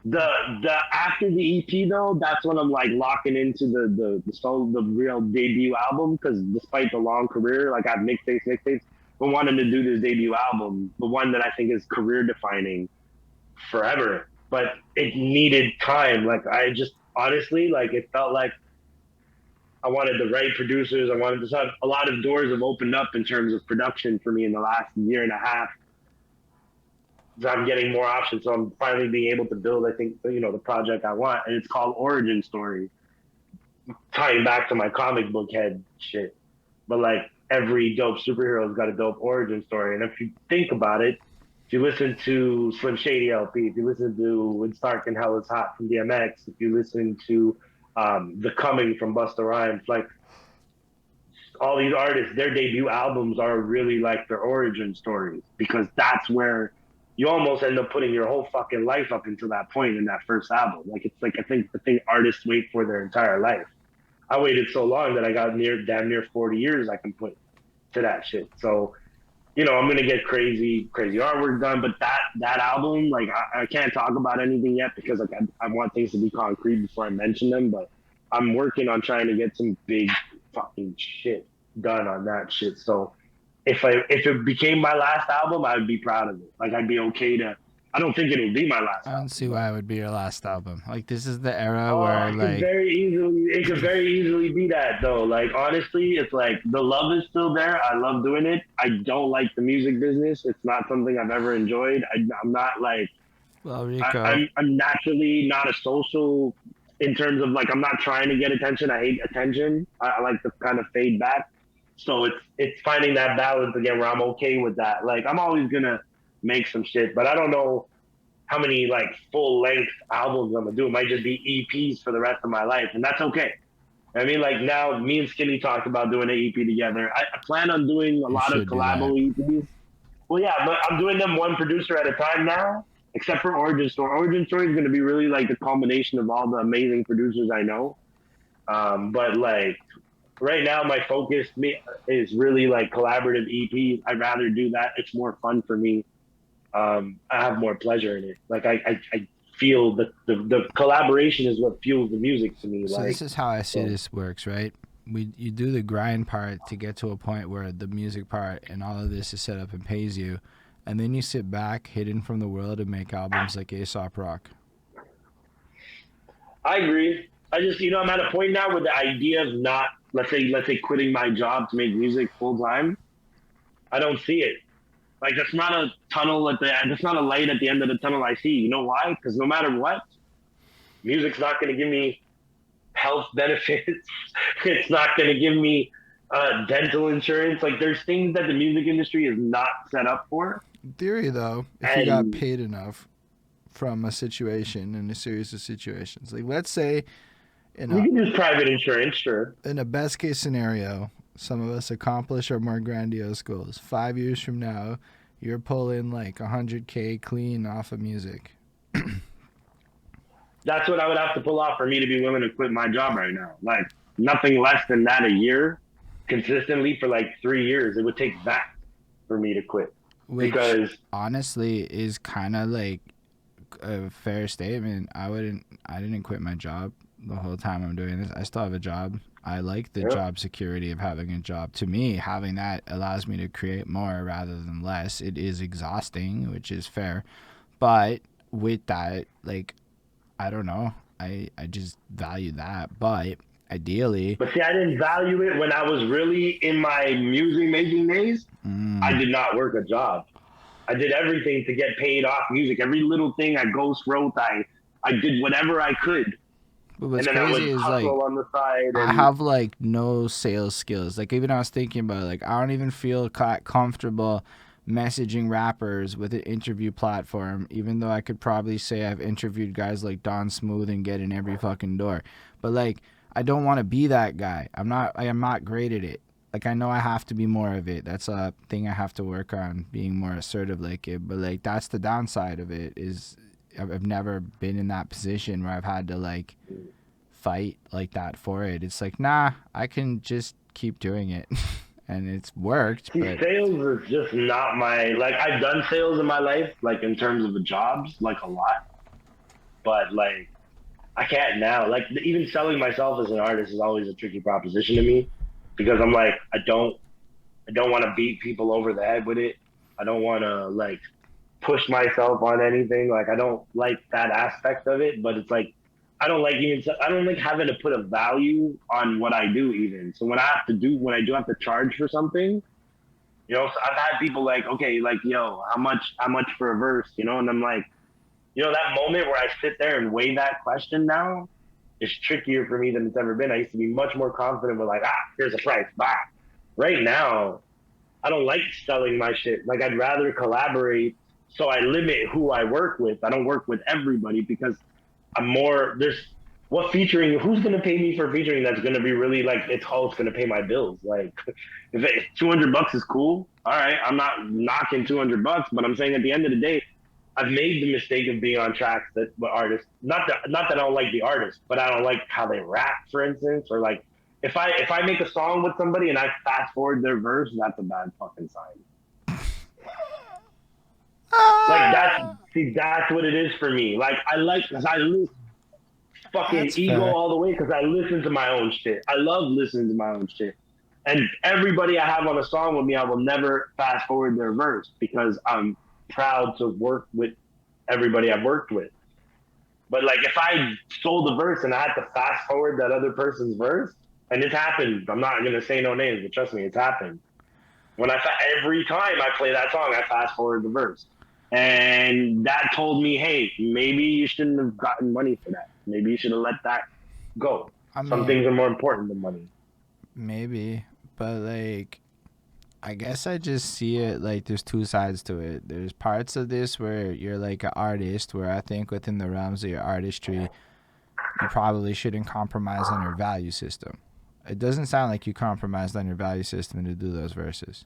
The the After the EP though, that's when I'm like locking into the real debut album, because despite the long career, like I've mixtapes, but wanting to do this debut album, the one that I think is career defining forever. But it needed time. Like I just honestly, like it felt like I wanted the right producers. I wanted to have a lot of doors have opened up in terms of production for me in the last year and a half. So I'm getting more options. So I'm finally being able to build, I think, the project I want. And it's called Origin Story, tying back to my comic book head shit. But like every dope superhero's got a dope origin story. And if you think about it, if you listen to Slim Shady LP, if you listen to When Stark and Hell is Hot from DMX, if you listen to The Coming from Busta Rhymes, like all these artists, their debut albums are really like their origin stories, because that's where you almost end up putting your whole fucking life up until that point in that first album. Like it's like I think the thing artists wait for their entire life. I waited so long that I got damn near 40 years I can put to that shit. So, I'm gonna get crazy artwork done, but that album, like I can't talk about anything yet, because like I want things to be concrete before I mention them. But I'm working on trying to get some big fucking shit done on that shit. So if it became my last album, I would be proud of it. Like I'd be okay to. I don't think it would be my last I don't album, see but why it would be your last album. Like, this is the era oh, where, like, it could very easily be that though. Like honestly, it's like the love is still there. I love doing it. I don't like the music business. It's not something I've ever enjoyed. I'm not like well, Rico, I'm naturally not a social in terms of like I'm not trying to get attention. I hate attention. I like to kind of fade back. So it's finding that balance again where I'm okay with that. Like I'm always gonna make some shit, but I don't know how many like full length albums I'm gonna do. It might just be EPs for the rest of my life, and that's okay. I mean, like now, me and Skinny talked about doing an EP together. I plan on doing a you lot of should do that. collabo EPs. Well, yeah, but I'm doing them one producer at a time now, except for Origin Story. Origin Story is going to be really like the culmination of all the amazing producers I know. But like right now, my focus is really like collaborative EPs. I'd rather do that. It's more fun for me. I have more pleasure in it. Like I feel the collaboration is what fuels the music to me. So Like this is how I see so. this works, right? You do the grind part to get to a point where the music part and all of this is set up and pays you, and then you sit back, hidden from the world, and make albums like Aesop Rock. I agree. I just I'm at a point now where the idea of not let's say quitting my job to make music full time. I don't see it. Like that's not a tunnel that's not a light at the end of the tunnel I see. You know why? Because no matter what, music's not going to give me health benefits. It's not going to give me dental insurance. Like there's things that the music industry is not set up for. In theory, though, if you got And paid enough from a situation and a series of situations, like let's say in we a can use private insurance, sure. in a best case scenario, some of us accomplish our more grandiose goals. 5 years from now, you're pulling like 100K clean off of music. That's what I would have to pull off for me to be willing to quit my job right now. Like nothing less than that a year, consistently for like 3 years. It would take that for me to quit. Which Because honestly is kind of like a fair statement. I didn't quit my job the whole time I'm doing this. I still have a job. I like the yeah, job security of having a job. To me, having that allows me to create more rather than less. It is exhausting, which is fair. But with that, like, I don't know. I just value that. But ideally, but see, I didn't value it when I was really in my music making days. I mm, did not work a job. I did everything to get paid off music. Every little thing I ghost wrote, I I did whatever I could. But what's And then I would crazy is hustle like on the side. I And have like no sales skills. Like even I was thinking about like I don't even feel comfortable messaging rappers with an interview platform, even though I could probably say I've interviewed guys like Don Smooth and get in every fucking door. But like I don't want to be that guy. I am not great at it. Like I know I have to be more of it. That's a thing I have to work on, being more assertive like it. But like that's the downside of it is I've never been in that position where I've had to like fight like that for it. It's like, nah, I can just keep doing it. And it's worked. see, But sales is just not my, like, I've done sales in my life, like in terms of the jobs, like a lot. But like, I can't now. Like, even selling myself as an artist is always a tricky proposition to me because I'm like, I don't want to beat people over the head with it. I don't want to like push myself on anything. Like, I don't like that aspect of it. But it's like, I don't like having to put a value on what I do even. So when I do have to charge for something, you know, so I've had people like, okay, like, yo, how much for a verse, you know? And I'm like, you know, that moment where I sit there and weigh that question now is trickier for me than it's ever been. I used to be much more confident with like, here's a price, bye. Right now, I don't like selling my shit. Like, I'd rather collaborate, so I limit who I work with. I don't work with everybody because who's going to pay me for featuring that's going to be really like, it's going to pay my bills. Like, if $200 is cool, all right, I'm not knocking $200, but I'm saying at the end of the day, I've made the mistake of being on tracks that artists, not that I don't like the artist, but I don't like how they rap, for instance, or like if I make a song with somebody and I fast forward their verse, that's a bad fucking sign. Like that's what it is for me. Like I lose fucking That's ego fair. all the way because I listen to my own shit. I love listening to my own shit. And everybody I have on a song with me, I will never fast forward their verse because I'm proud to work with everybody I've worked with. But like if I sold a verse and I had to fast forward that other person's verse, and it's happened, I'm not gonna say no names, but trust me, it's happened. Every time I play that song, I fast forward the verse. And that told me, hey, maybe you shouldn't have gotten money for that. Maybe you should have let that go. Some things are more important than money. Maybe, but like I guess I just see it like there's two sides to it. There's parts of this where you're like an artist, where I think within the realms of your artistry, you probably shouldn't compromise on your value system. It doesn't sound like you compromised on your value system to do those verses.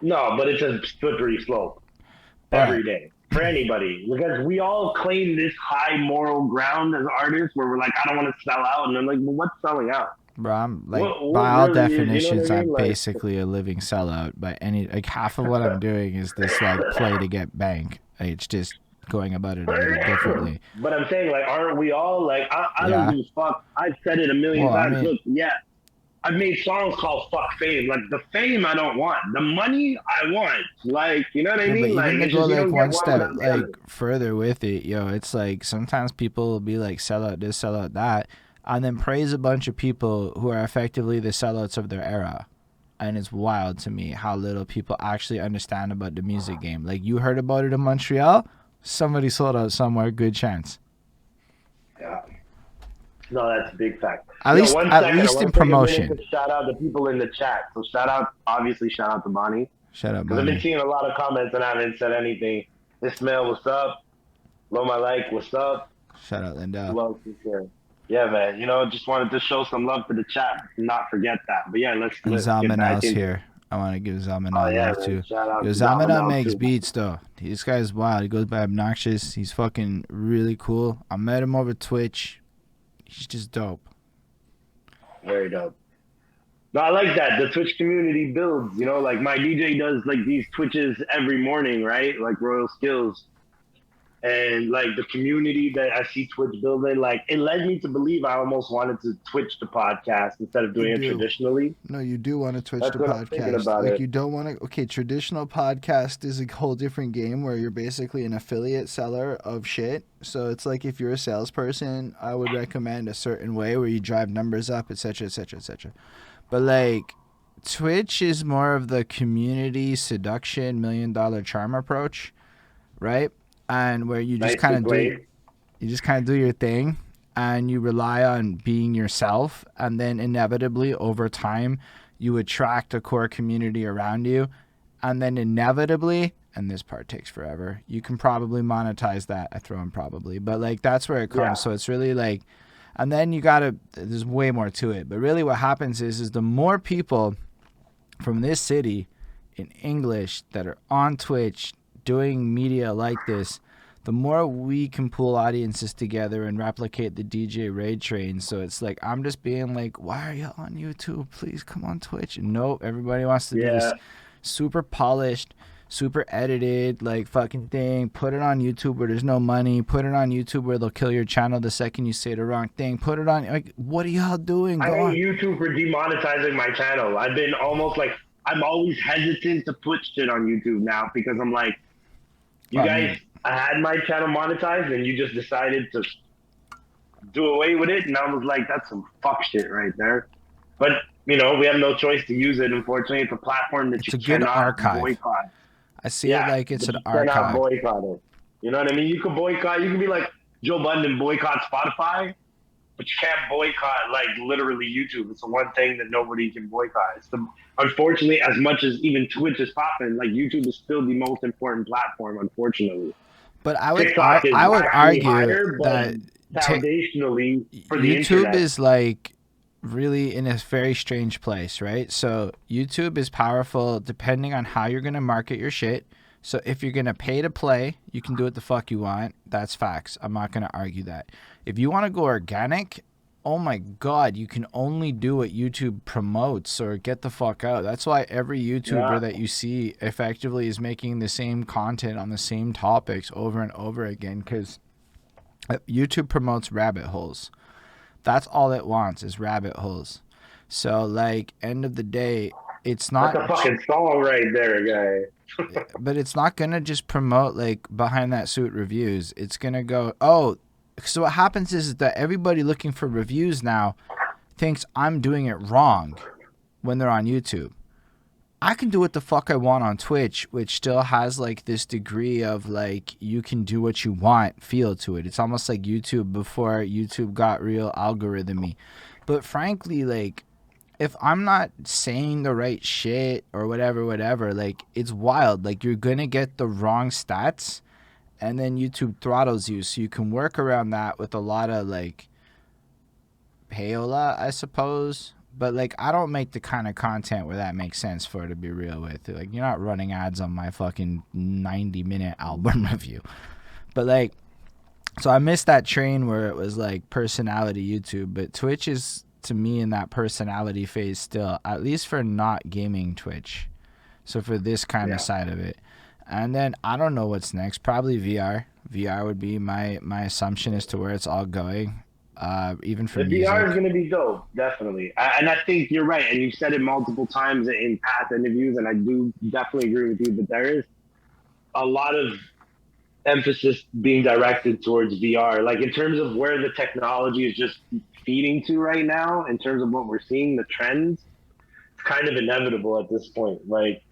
No, but it's a slippery slope every day for anybody because we all claim this high moral ground as artists where we're like, I don't want to sell out. And I'm like, well, what's selling out? Bro, I'm like, what by all really definitions, is, you know what I mean? I'm basically a living sellout. By any, like, half of what I'm doing is this, like, play to get bank. It's just going about it a little differently. But I'm saying, like, aren't we all like, I don't give a fuck. I've said it a million times. I mean, look, yeah, I've made songs called "Fuck Fame." Like the fame, I don't want. The money, I want. Like, you know what I mean? But Like, even to it's go just, you like don't one get step like other. further with it, yo, it's like sometimes people will be like sell out this, sell out that, and then praise a bunch of people who are effectively the sellouts of their era. And it's wild to me how little people actually understand about the music game. Like, you heard about it in Montreal, somebody sold out somewhere, good chance. Yeah. No, that's a big fact. At least in promotion. Shout out the people in the chat. So shout out to Bonnie. Shut up, because I've been Bonnie. seeing a lot of comments and I haven't said anything. Ismail, what's up? Loma Like, what's up? Shout out, Linda. Who else is here? Yeah, man. You know, just wanted to show some love to the chat. Not forget that. But yeah, let's get back into here. I want to give Zamana love too. Shout out Yo, to Zamana makes too. beats though. This guy's wild. He goes by Obnoxious. He's fucking really cool. I met him over Twitch. He's just dope. Very dope. No, I like that. The Twitch community builds, you know, like my DJ does like these Twitches every morning, right? Like Royal Skills. And like the community that I see Twitch building, like it led me to believe I almost wanted to Twitch the podcast instead of doing it traditionally. No, you do want to Twitch That's the what I'm thinking about podcast. Like it. you don't want to. Okay, traditional podcast is a whole different game where you're basically an affiliate seller of shit. So it's like if you're a salesperson, I would recommend a certain way where you drive numbers up, etc., etc., etc. But like Twitch is more of the community seduction $1 million charm approach, right? And where you just kind of do. You just kind of do your thing, and you rely on being yourself, and then inevitably over time you attract a core community around you, and then inevitably, and this part takes forever, you can probably monetize that. I throw in probably, but like that's where it comes. Yeah. So it's really like, and then you gotta, there's way more to it, but really what happens is the more people from this city in English that are on Twitch doing media like this, the more we can pull audiences together and replicate the DJ raid train. So it's like, I'm just being like, why are you on YouTube? Please come on Twitch. And nope, everybody wants to do this super polished, super edited, like fucking thing. Put it on YouTube where there's no money. Put it on YouTube where they'll kill your channel the second you say the wrong thing. Put it on, like, what are y'all doing? I Go on. hate YouTube for demonetizing my channel. I've been almost like, I'm always hesitant to put shit on YouTube now because I'm like, you guys, I had my channel monetized and you just decided to do away with it. And I was like, that's some fuck shit right there. But, you know, we have no choice to use it. Unfortunately, it's a platform that It's you a good cannot archive. boycott. I see it like it's an you cannot archive. boycott it. You know what I mean? You can boycott, you can be like Joe Budden and boycott Spotify, but you can't boycott like literally YouTube. It's the one thing that nobody can boycott. It's the, unfortunately, as much as even Twitch is popping, like YouTube is still the most important platform, unfortunately. But I would TikTok is argue higher, that foundationally for the YouTube internet is like really in a very strange place, right? So YouTube is powerful depending on how you're going to market your shit. So if you're going to pay to play, you can do what the fuck you want. That's facts. I'm not going to argue that. If you want to go organic, oh my God, you can only do what YouTube promotes or get the fuck out. That's why every YouTuber that you see effectively is making the same content on the same topics over and over again, because YouTube promotes rabbit holes. That's all it wants is rabbit holes. So like, end of the day, it's not... That's a fucking song right there, guy. But it's not going to just promote like behind that suit reviews. It's going to go, oh, so what happens is that everybody looking for reviews now thinks I'm doing it wrong when they're on YouTube. I can do what the fuck I want on Twitch, which still has like this degree of like you can do what you want feel to it. It's almost like YouTube before YouTube got real algorithmy. But frankly, like, if I'm not saying the right shit or whatever, like, it's wild. Like, you're going to get the wrong stats, and then YouTube throttles you. So you can work around that with a lot of, like, payola, I suppose. But, like, I don't make the kind of content where that makes sense for it to be real with. Like, you're not running ads on my fucking 90-minute album review. But, like, so I missed that train where it was, like, personality YouTube. But Twitch is... to me in that personality phase still, at least for not gaming Twitch. So for this kind of side of it. And then I don't know what's next. Probably VR. VR would be my assumption as to where it's all going. Even for the music. VR is going to be dope, definitely. And I think you're right. And you've said it multiple times in past interviews, and I do definitely agree with you. But there is a lot of emphasis being directed towards VR. Like in terms of where the technology is just feeding to right now, in terms of what we're seeing, the trends, it's kind of inevitable at this point. Like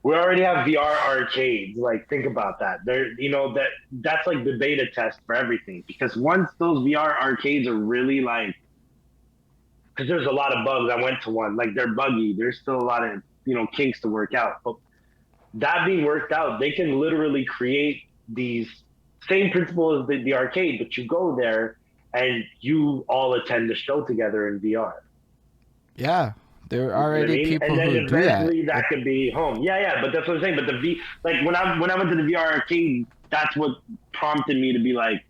we already have VR arcades. Like think about that. There, you know, that's like the beta test for everything. Because once those VR arcades are really like, because there's a lot of bugs. I went to one. Like they're buggy. There's still a lot of, you know, kinks to work out. But that being worked out, they can literally create these same principle as the arcade, but you go there and you all attend the show together in VR. Yeah, there are already people and then who do that. Eventually that could be home. Yeah, but that's what I'm saying. But like when I went to the VR arcade, that's what prompted me to be like,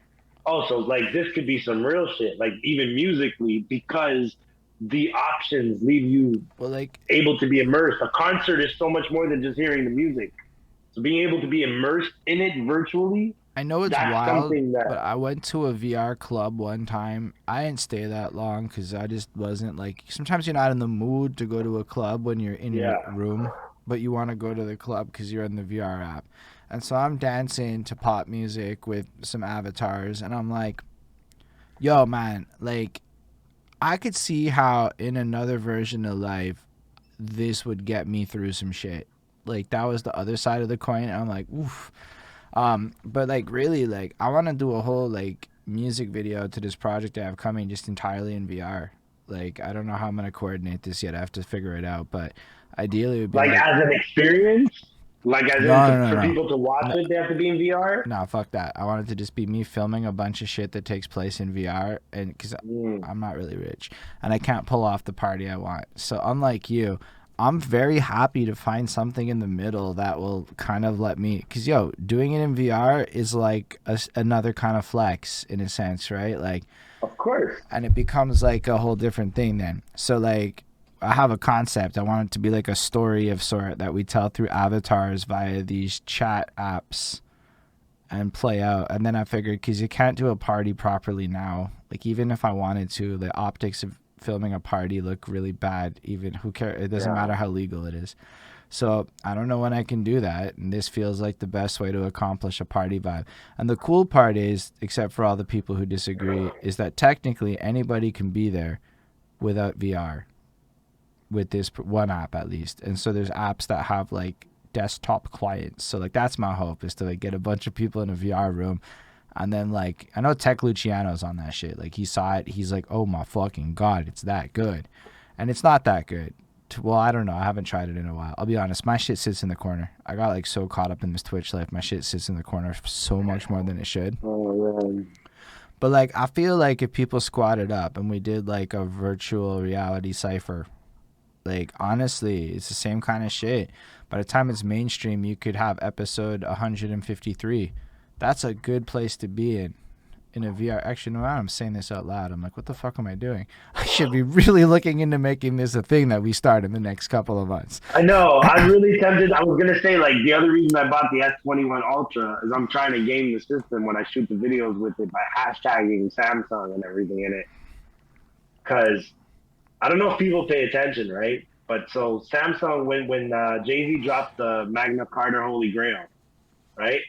oh, so like this could be some real shit, like even musically, because the options leave you able to be immersed. A concert is so much more than just hearing the music. So being able to be immersed in it virtually, I know it's wild, but I went to a VR club one time. I didn't stay that long because I just wasn't like... Sometimes you're not in the mood to go to a club when you're in your room, but you want to go to the club because you're in the VR app. And so I'm dancing to pop music with some avatars, and I'm like, yo, man, like, I could see how in another version of life, this would get me through some shit. Like, that was the other side of the coin. And I'm like, oof. But like really, like I want to do a whole like music video to this project I have coming just entirely in VR. Like, I don't know how I'm gonna coordinate this yet. I have to figure it out. But ideally, it would be Like as an experience, like as in for people to watch it, they have to be in VR. No, fuck that. I want it to just be me filming a bunch of shit that takes place in VR, and because I'm not really rich and I can't pull off the party I want. So unlike you, I'm very happy to find something in the middle that will kind of let me, because doing it in VR is like another kind of flex in a sense, right? Like, of course. And it becomes like a whole different thing then. So like, I have a concept. I want it to be like a story of sort that we tell through avatars via these chat apps and play out. And then I figured, because you can't do a party properly now, like even if I wanted to, the optics of filming a party look really bad. Even who cares? It doesn't matter how legal it is. So I don't know when I can do that, and this feels like the best way to accomplish a party vibe. And the cool part is, except for all the people who disagree, is that technically anybody can be there without VR with this one app at least. And so there's apps that have like desktop clients. So like that's my hope, is to like get a bunch of people in a VR room. And then like, I know Tech Luciano's on that shit. Like he saw it. He's like, oh my fucking God, it's that good. And it's not that good. Well, I don't know. I haven't tried it in a while. I'll be honest. My shit sits in the corner. I got like so caught up in this Twitch life. My shit sits in the corner so much more than it should. Oh, man. But like, I feel like if people squatted up and we did like a virtual reality cipher, like honestly, it's the same kind of shit. By the time it's mainstream, you could have episode 153. That's a good place to be in a VR. Actually, no, I'm saying this out loud. I'm like, what the fuck am I doing? I should be really looking into making this a thing that we start in the next couple of months. I know. I'm really tempted. I was going to say, like, the other reason I bought the S21 Ultra is I'm trying to game the system when I shoot the videos with it by hashtagging Samsung and everything in it. Because I don't know if people pay attention, right? But so Samsung, when Jay-Z dropped the Magna Carta Holy Grail, right?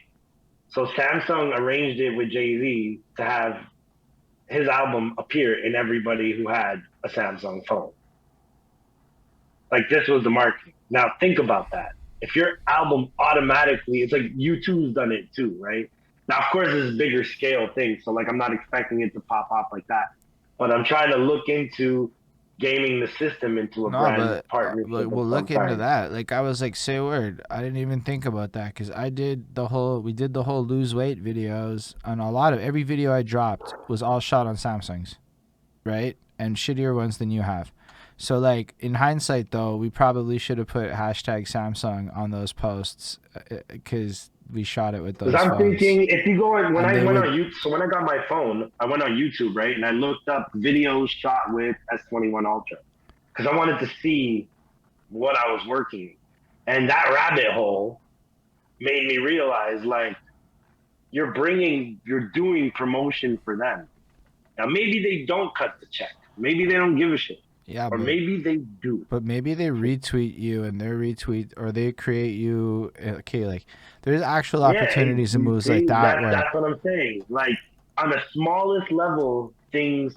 So Samsung arranged it with Jay-Z to have his album appear in everybody who had a Samsung phone. Like, this was the marketing. Now think about that. If your album automatically, it's like U2's done it too, right? Now, of course, this is a bigger scale thing. So like, I'm not expecting it to pop off like that, but I'm trying to look into gaming the system into a brand partnership. We'll look into that. Like, I was like, say a word. I didn't even think about that, because we did the whole lose weight videos, and every video I dropped was all shot on Samsungs, right? And shittier ones than you have. So like, in hindsight though, we probably should have put hashtag Samsung on those posts, because we shot it with those phones. I'm thinking, if you go when I went on YouTube, so when I got my phone, I went on YouTube, right? And I looked up videos shot with S21 Ultra, because I wanted to see what I was working. And that rabbit hole made me realize, like, you're doing promotion for them. Now, maybe they don't cut the check. Maybe they don't give a shit. Yeah, or maybe they do. But maybe they retweet you, and their retweet, or they create you. Okay, like, there's actual opportunities and moves like that. That's what I'm saying. Like, on the smallest level, things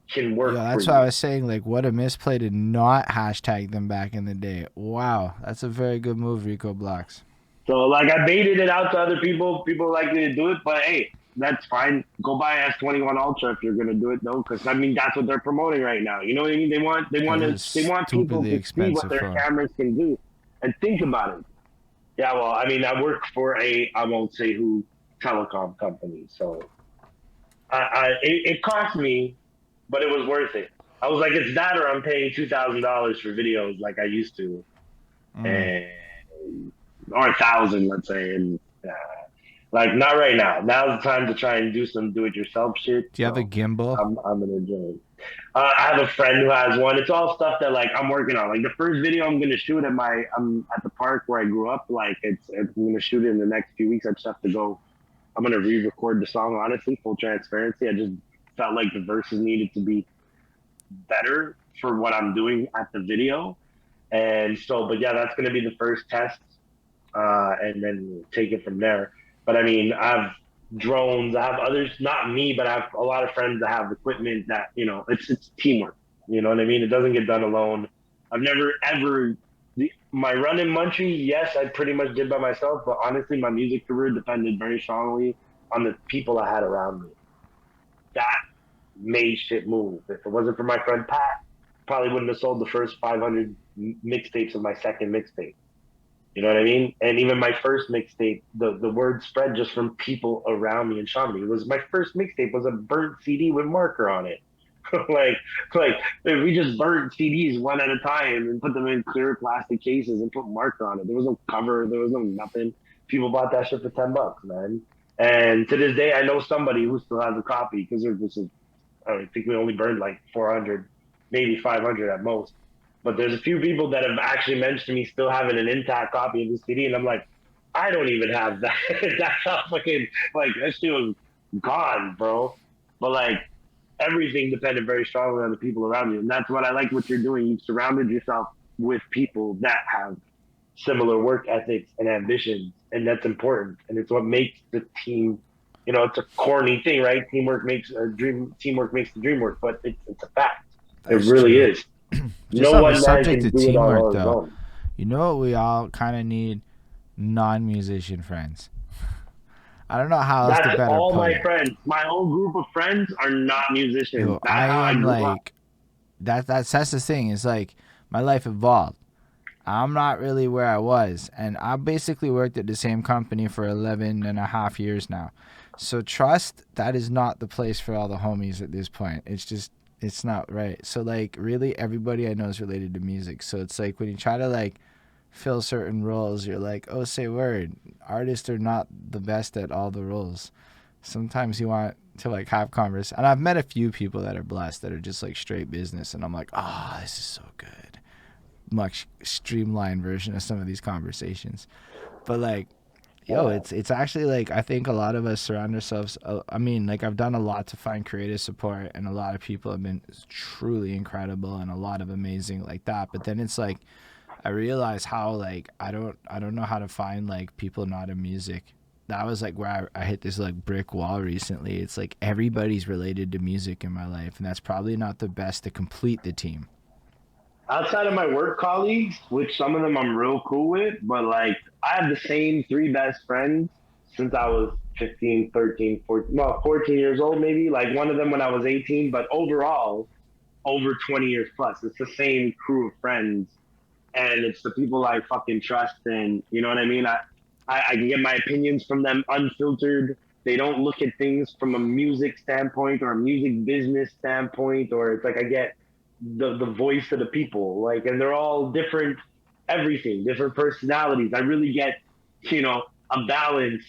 can work. Yeah, that's what I was saying. Like, what a misplay to not hashtag them back in the day. Wow, that's a very good move, Rico Blox. So, like, I baited it out to other people. People like me to do it, but hey, that's fine. Go buy S21 Ultra if you're gonna do it, though, because I mean that's what they're promoting right now. You know what I mean? They want people to see what their cameras can do, and think about it. Yeah, well, I mean, I work for I won't say who, telecom company, so it cost me, but it was worth it. I was like, it's that or I'm paying $2,000 for videos like I used to, and or 1,000, let's say, and. Like, not right now. Now's the time to try and do some do-it-yourself shit. Do you have a gimbal? I'm gonna enjoy it. I have a friend who has one. It's all stuff that, like, I'm working on. Like, the first video I'm gonna shoot I'm at the park where I grew up. Like, I'm gonna shoot it in the next few weeks. I just have to go. I'm gonna re-record the song. Honestly, full transparency. I just felt like the verses needed to be better for what I'm doing at the video, and so. But yeah, that's gonna be the first test, and then we'll take it from there. But I mean, I have drones. I have others, not me, but I have a lot of friends that have equipment that, you know, it's teamwork. You know what I mean? It doesn't get done alone. I've never ever my run in Montreal. Yes, I pretty much did by myself. But honestly, my music career depended very strongly on the people I had around me. made shit move. If it wasn't for my friend Pat, probably wouldn't have sold the first 500 mixtapes of my second mixtape. You know what I mean? And even my first mixtape, the word spread just from people around me in Chamonix. It was my first mixtape was a burnt CD with Merker on it. like like we just burnt CDs one at a time and put them in clear plastic cases and put Merker on it. There was no cover, there was no nothing. People bought that shit for $10, man. And to this day, I know somebody who still has a copy because there's this. I think we only burned like 400, maybe 500 at most. But there's a few people that have actually mentioned to me still having an intact copy of the CD, and I'm like, I don't even have that. That's how fucking like that shit was gone, bro. But like everything depended very strongly on the people around you, and that's what I like. What you're doing, you've surrounded yourself with people that have similar work ethics and ambitions, and that's important, and it's what makes the team. You know, it's a corny thing, right? Teamwork makes the dream work, but it's a fact. That's it really true. is. Just No on the one man subject can of do it on teamwork, his though, own. you know what we all kind of need? Non-musician friends. I don't know how else to That's better all put my it. friends. My whole group of friends are not musicians. Yo, That's I how I am grew up. like that's the thing. It's like my life evolved. I'm not really where I was, and I basically worked at the same company for 11 and a half years now. So trust, that is not the place for all the homies at this point. It's just, it's not right. So like really everybody I know is related to music. So it's like when you try to like fill certain roles, you're like, oh, say word. Artists are not the best at all the roles. Sometimes you want to like have converse, and I've met a few people that are blessed that are just like straight business, and I'm like, ah, oh, this is so good. Much streamlined version of some of these conversations, but like, yo, it's actually like I think a lot of us surround ourselves. I mean, like I've done a lot to find creative support, and a lot of people have been truly incredible, and a lot of amazing like that. But then it's like I realize how like I don't know how to find like people not in music. That was like where I hit this like brick wall recently. It's like everybody's related to music in my life, and that's probably not the best to complete the team. Outside of my work colleagues, which some of them I'm real cool with, but like I have the same three best friends since I was 15, 13, 14, well, 14 years old maybe. Like one of them when I was 18, but overall, over 20 years plus. It's the same crew of friends, and it's the people I fucking trust, and you know what I mean. I can get my opinions from them unfiltered. They don't look at things from a music standpoint or a music business standpoint, or it's like I get the voice of the people, like, and they're all different, everything, different personalities. I really get, you know, a balance.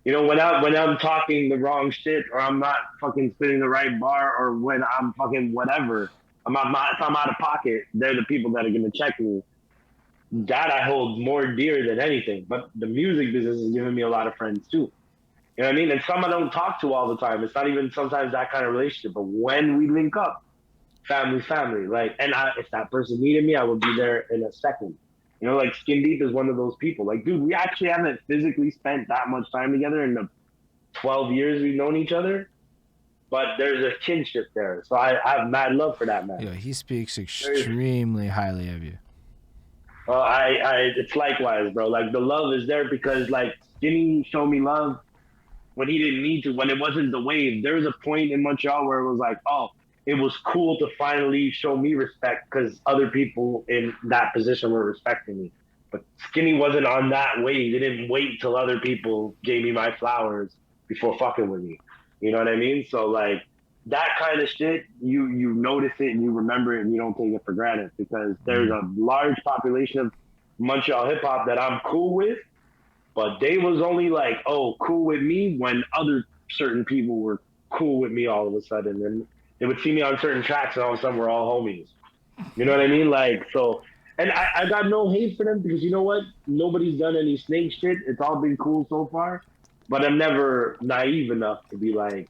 You know, when I'm talking the wrong shit, or I'm not fucking spitting the right bar, or when I'm fucking whatever, if I'm out of pocket, they're the people that are gonna check me. That I hold more dear than anything. But the music business has given me a lot of friends too. You know what I mean? And some I don't talk to all the time. It's not even sometimes that kind of relationship. But when we link up, family. Like, and if that person needed me, I would be there in a second. You know, like Skindeep is one of those people. Like, dude, we actually haven't physically spent that much time together in the 12 years we've known each other, but there's a kinship there. So I have mad love for that man. Yo, he speaks There's, extremely highly of you. it's likewise, bro. Like the love is there because like Skinny showed me love when he didn't need to, when it wasn't the wave. There was a point in Montreal where it was like, oh, it was cool to finally show me respect because other people in that position were respecting me. But Skinny wasn't on that wave. He didn't wait till other people gave me my flowers before fucking with me. You know what I mean? So like that kind of shit, you notice it and you remember it and you don't take it for granted because there's a large population of Montreal hip hop that I'm cool with, but they was only like, oh, cool with me when other certain people were cool with me all of a sudden. And they would see me on certain tracks and all of a sudden we're all homies. You know what I mean? Like, so, and I got no hate for them because you know what? Nobody's done any snake shit. It's all been cool so far. But I'm never naive enough to be like,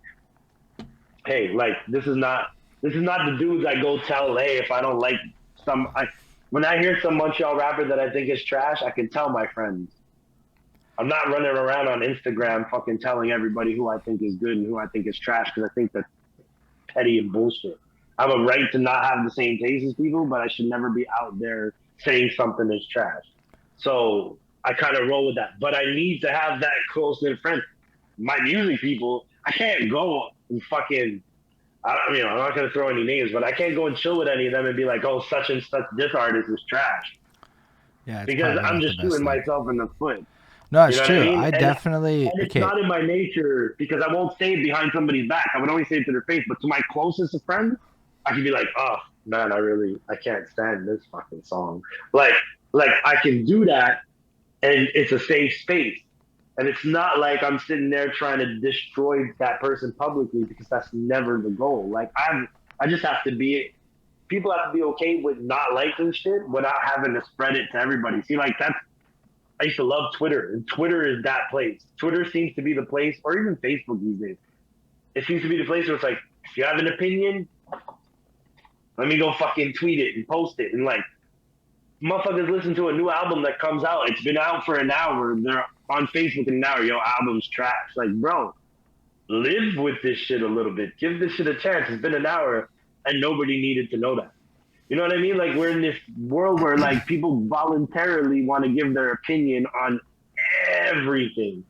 hey, like, this is not the dudes I go tell, hey, if I don't like when I hear some Montreal rapper that I think is trash, I can tell my friends. I'm not running around on Instagram fucking telling everybody who I think is good and who I think is trash because I think that's petty and bullshit. I have a right to not have the same taste as people, but I should never be out there saying something is trash. So I kind of roll with that. But I need to have that close knit friend. My music people, I can't go and fucking I'm not gonna throw any names, but I can't go and chill with any of them and be like, oh, such and such, this artist is trash, Yeah, it's because probably I'm not the just best shooting look. myself in the foot. No, You it's know what I true. mean? I definitely And it's okay. not in my nature, because I won't say it behind somebody's back. I would only say it to their face. But to my closest of friends, I can be like, oh man, I can't stand this fucking song. Like, I can do that, and it's a safe space. And it's not like I'm sitting there trying to destroy that person publicly, because that's never the goal. Like, I just have to be. People have to be okay with not liking shit without having to spread it to everybody. See, like that's. I used to love Twitter, and Twitter is that place. Twitter seems to be the place, or even Facebook these days. It seems to be the place where it's like, if you have an opinion, let me go fucking tweet it and post it. And like, motherfuckers listen to a new album that comes out. It's been out for an hour. They're on Facebook in an hour. Yo, album's trash. Like, bro, live with this shit a little bit. Give this shit a chance. It's been an hour, and nobody needed to know that. You know what I mean? Like, we're in this world where like people voluntarily want to give their opinion on everything.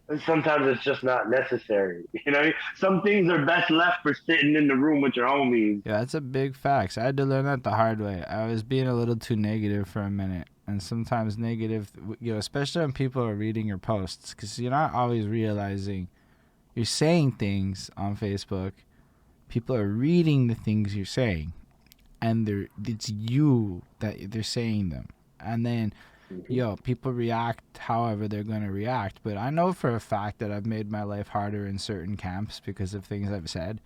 And sometimes it's just not necessary. You know, some things are best left for sitting in the room with your homies. Yeah, that's a big fact. I had to learn that the hard way. I was being a little too negative for a minute. And sometimes negative, especially when people are reading your posts, because you're not always realizing you're saying things on Facebook. People are reading the things you're saying, and it's you that they're saying them. And then, people react however they're going to react. But I know for a fact that I've made my life harder in certain camps because of things I've said.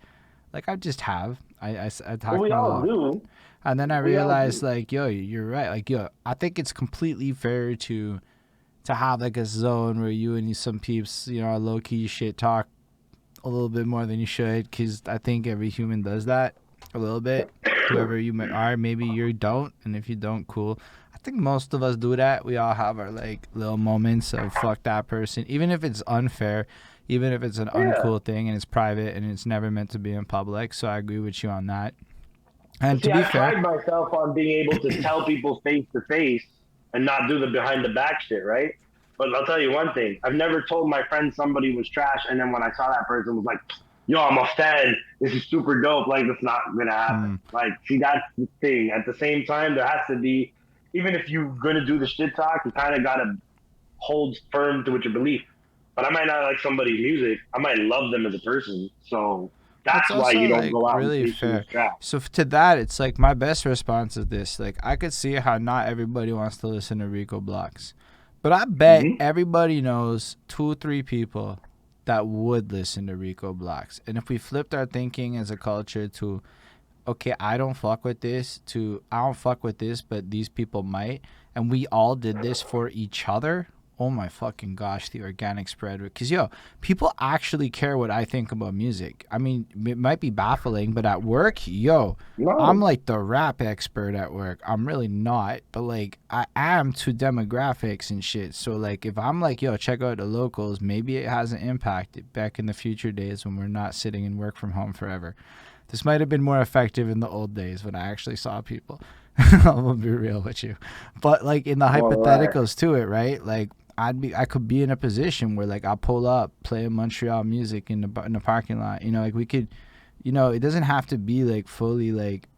Like, I just have. I talk we my all lot. do. And then I realized, like, you're right. Like, I think it's completely fair to have, like, a zone where you and some peeps, low-key shit talk a little bit more than you should, because I think every human does that a little bit. Whoever you are, maybe you don't, and if you don't, cool. I think most of us do that. We all have our, like, little moments of fuck that person, even if it's unfair, even if it's an uncool thing and it's private and it's never meant to be in public. So I agree with you on that. And to be fair, I pride myself on being able to tell people face to face and not do the behind the back shit, right? But I'll tell you one thing. I've never told my friend somebody was trash, and then when I saw that person was like, yo, I'm a fan. This is super dope. Like, that's not going to happen. Like, see, that's the thing. At the same time, there has to be, even if you're going to do the shit talk, you kind of got to hold firm to what you believe. But I might not like somebody's music. I might love them as a person. So that's why you don't, like, go out really and fair. So to that, it's like my best response is this. Like, I could see how not everybody wants to listen to Rico Blox. But I bet everybody knows 2 or 3 people that would listen to Rico Blox. And if we flipped our thinking as a culture to, okay, I don't fuck with this, to I don't fuck with this, but these people might, and we all did this for each other, oh my fucking gosh, the organic spread. Because, people actually care what I think about music. I mean, it might be baffling, but at work, I'm like the rap expert at work. I'm really not, but like I am to demographics and shit. So like if I'm like, check out the locals, maybe it has an impact back in the future days when we're not sitting and work from home forever. This might have been more effective in the old days when I actually saw people. I'm gonna be real with you. But like in the hypotheticals to it, right? Like I could be in a position where like I'll pull up playing Montreal music in the parking lot. Like we could, it doesn't have to be like fully like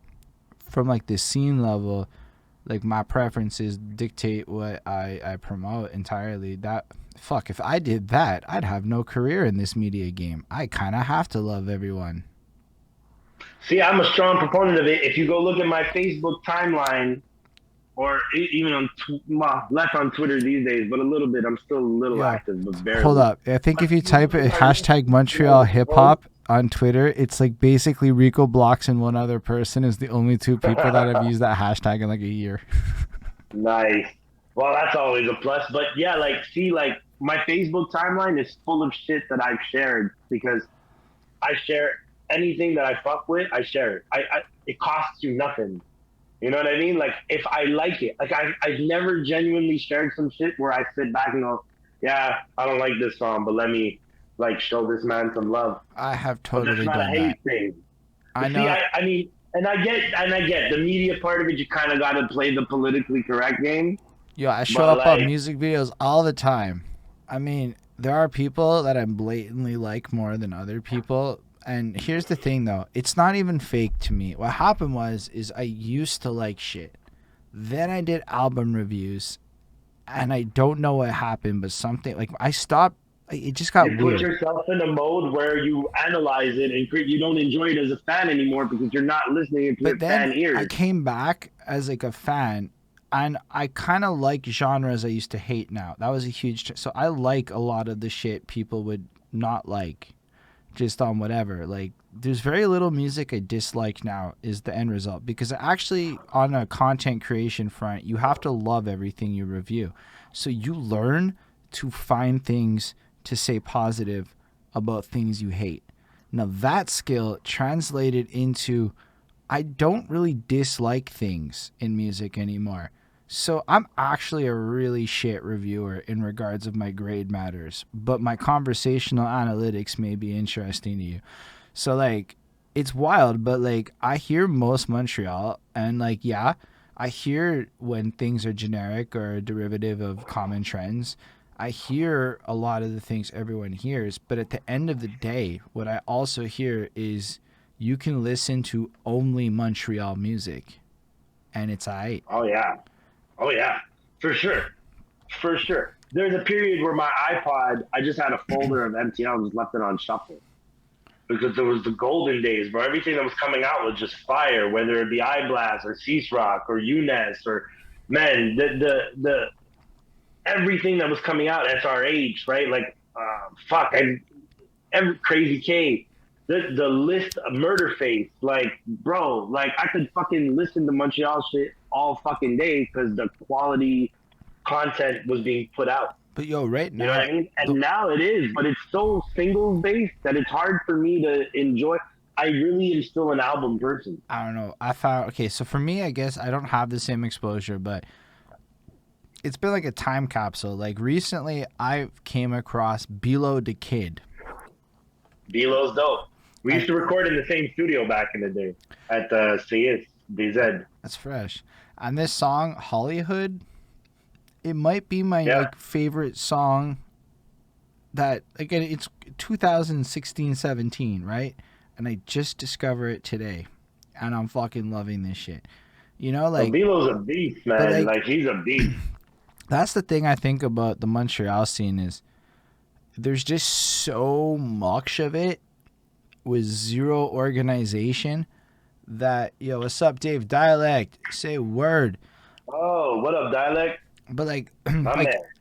from like the scene level. Like my preferences dictate what I promote entirely. If I did that, I'd have no career in this media game. I kind of have to love everyone. See, I'm a strong proponent of it. If you go look at my Facebook timeline, or even on less on Twitter these days, but a little bit. I'm still a little active, but barely. Hold up. I think if you type it hashtag Montreal hip hop on Twitter, it's like basically Rico Blox and one other person is the only 2 people that have used that hashtag in like a year. Nice. Well, that's always a plus. But yeah, like, see, like my Facebook timeline is full of shit that I've shared, because I share anything that I fuck with. I share it. It costs you nothing. You know what I mean? Like, if I like it, like I've never genuinely shared some shit where I sit back and go, yeah, I don't like this song, but let me like show this man some love. I have totally done that. That's not a hate thing. I know. See, I mean, and I get the media part of it. You kind of got to play the politically correct game. I show up on music videos all the time. I mean, there are people that I blatantly like more than other people. And here's the thing, though. It's not even fake to me. What happened is I used to like shit. Then I did album reviews, and I don't know what happened, but something, like, I stopped. It just got You weird. put yourself in a mode where you analyze it and you don't enjoy it as a fan anymore because you're not listening to your fan ears. I came back as like a fan, and I kind of like genres I used to hate now. That was a huge... So I like a lot of the shit people would not like just on whatever. Like, there's very little music I dislike now is the end result, because actually on a content creation front, you have to love everything you review. So you learn to find things to say positive about things you hate. Now that skill translated into, I don't really dislike things in music anymore. So I'm actually a really shit reviewer in regards of my grade matters, but my conversational analytics may be interesting to you. So like, it's wild, but like, I hear most Montreal, and like, yeah, I hear when things are generic or a derivative of common trends. I hear a lot of the things everyone hears, but at the end of the day, what I also hear is you can listen to only Montreal music, and it's aight. Oh yeah, for sure. There's a period where my iPod, I just had a folder of MTL and just left it on shuffle, because there was the golden days where everything that was coming out was just fire, whether it be iBlast or Cease Rock or Jeunes or, man, the everything that was coming out, SRH, right? Like, every Crazy K, the list of Murder Face, like, bro, like, I could fucking listen to Montreal shit all fucking day because the quality content was being put out. But yo, right now, you know what I mean? And now it is, but it's so singles based that it's hard for me to enjoy. I really am still an album person. I don't know. I found, okay, so for me, I guess I don't have the same exposure, but it's been like a time capsule. Like, recently, I came across Below the Kid. Belo's dope. We used to record in the same studio back in the day at CS, DZ. That's fresh. And this song, Hollywood, it might be my like favorite song that, again, it's 2016-17, right? And I just discovered it today, and I'm fucking loving this shit. You know, like, Belo's a beast, man. Like, he's a beast. That's the thing I think about the Montreal scene is there's just so much of it with zero organization that, yo, what's up, Dave? Dialect, say word. Oh, what up, Dialect? But like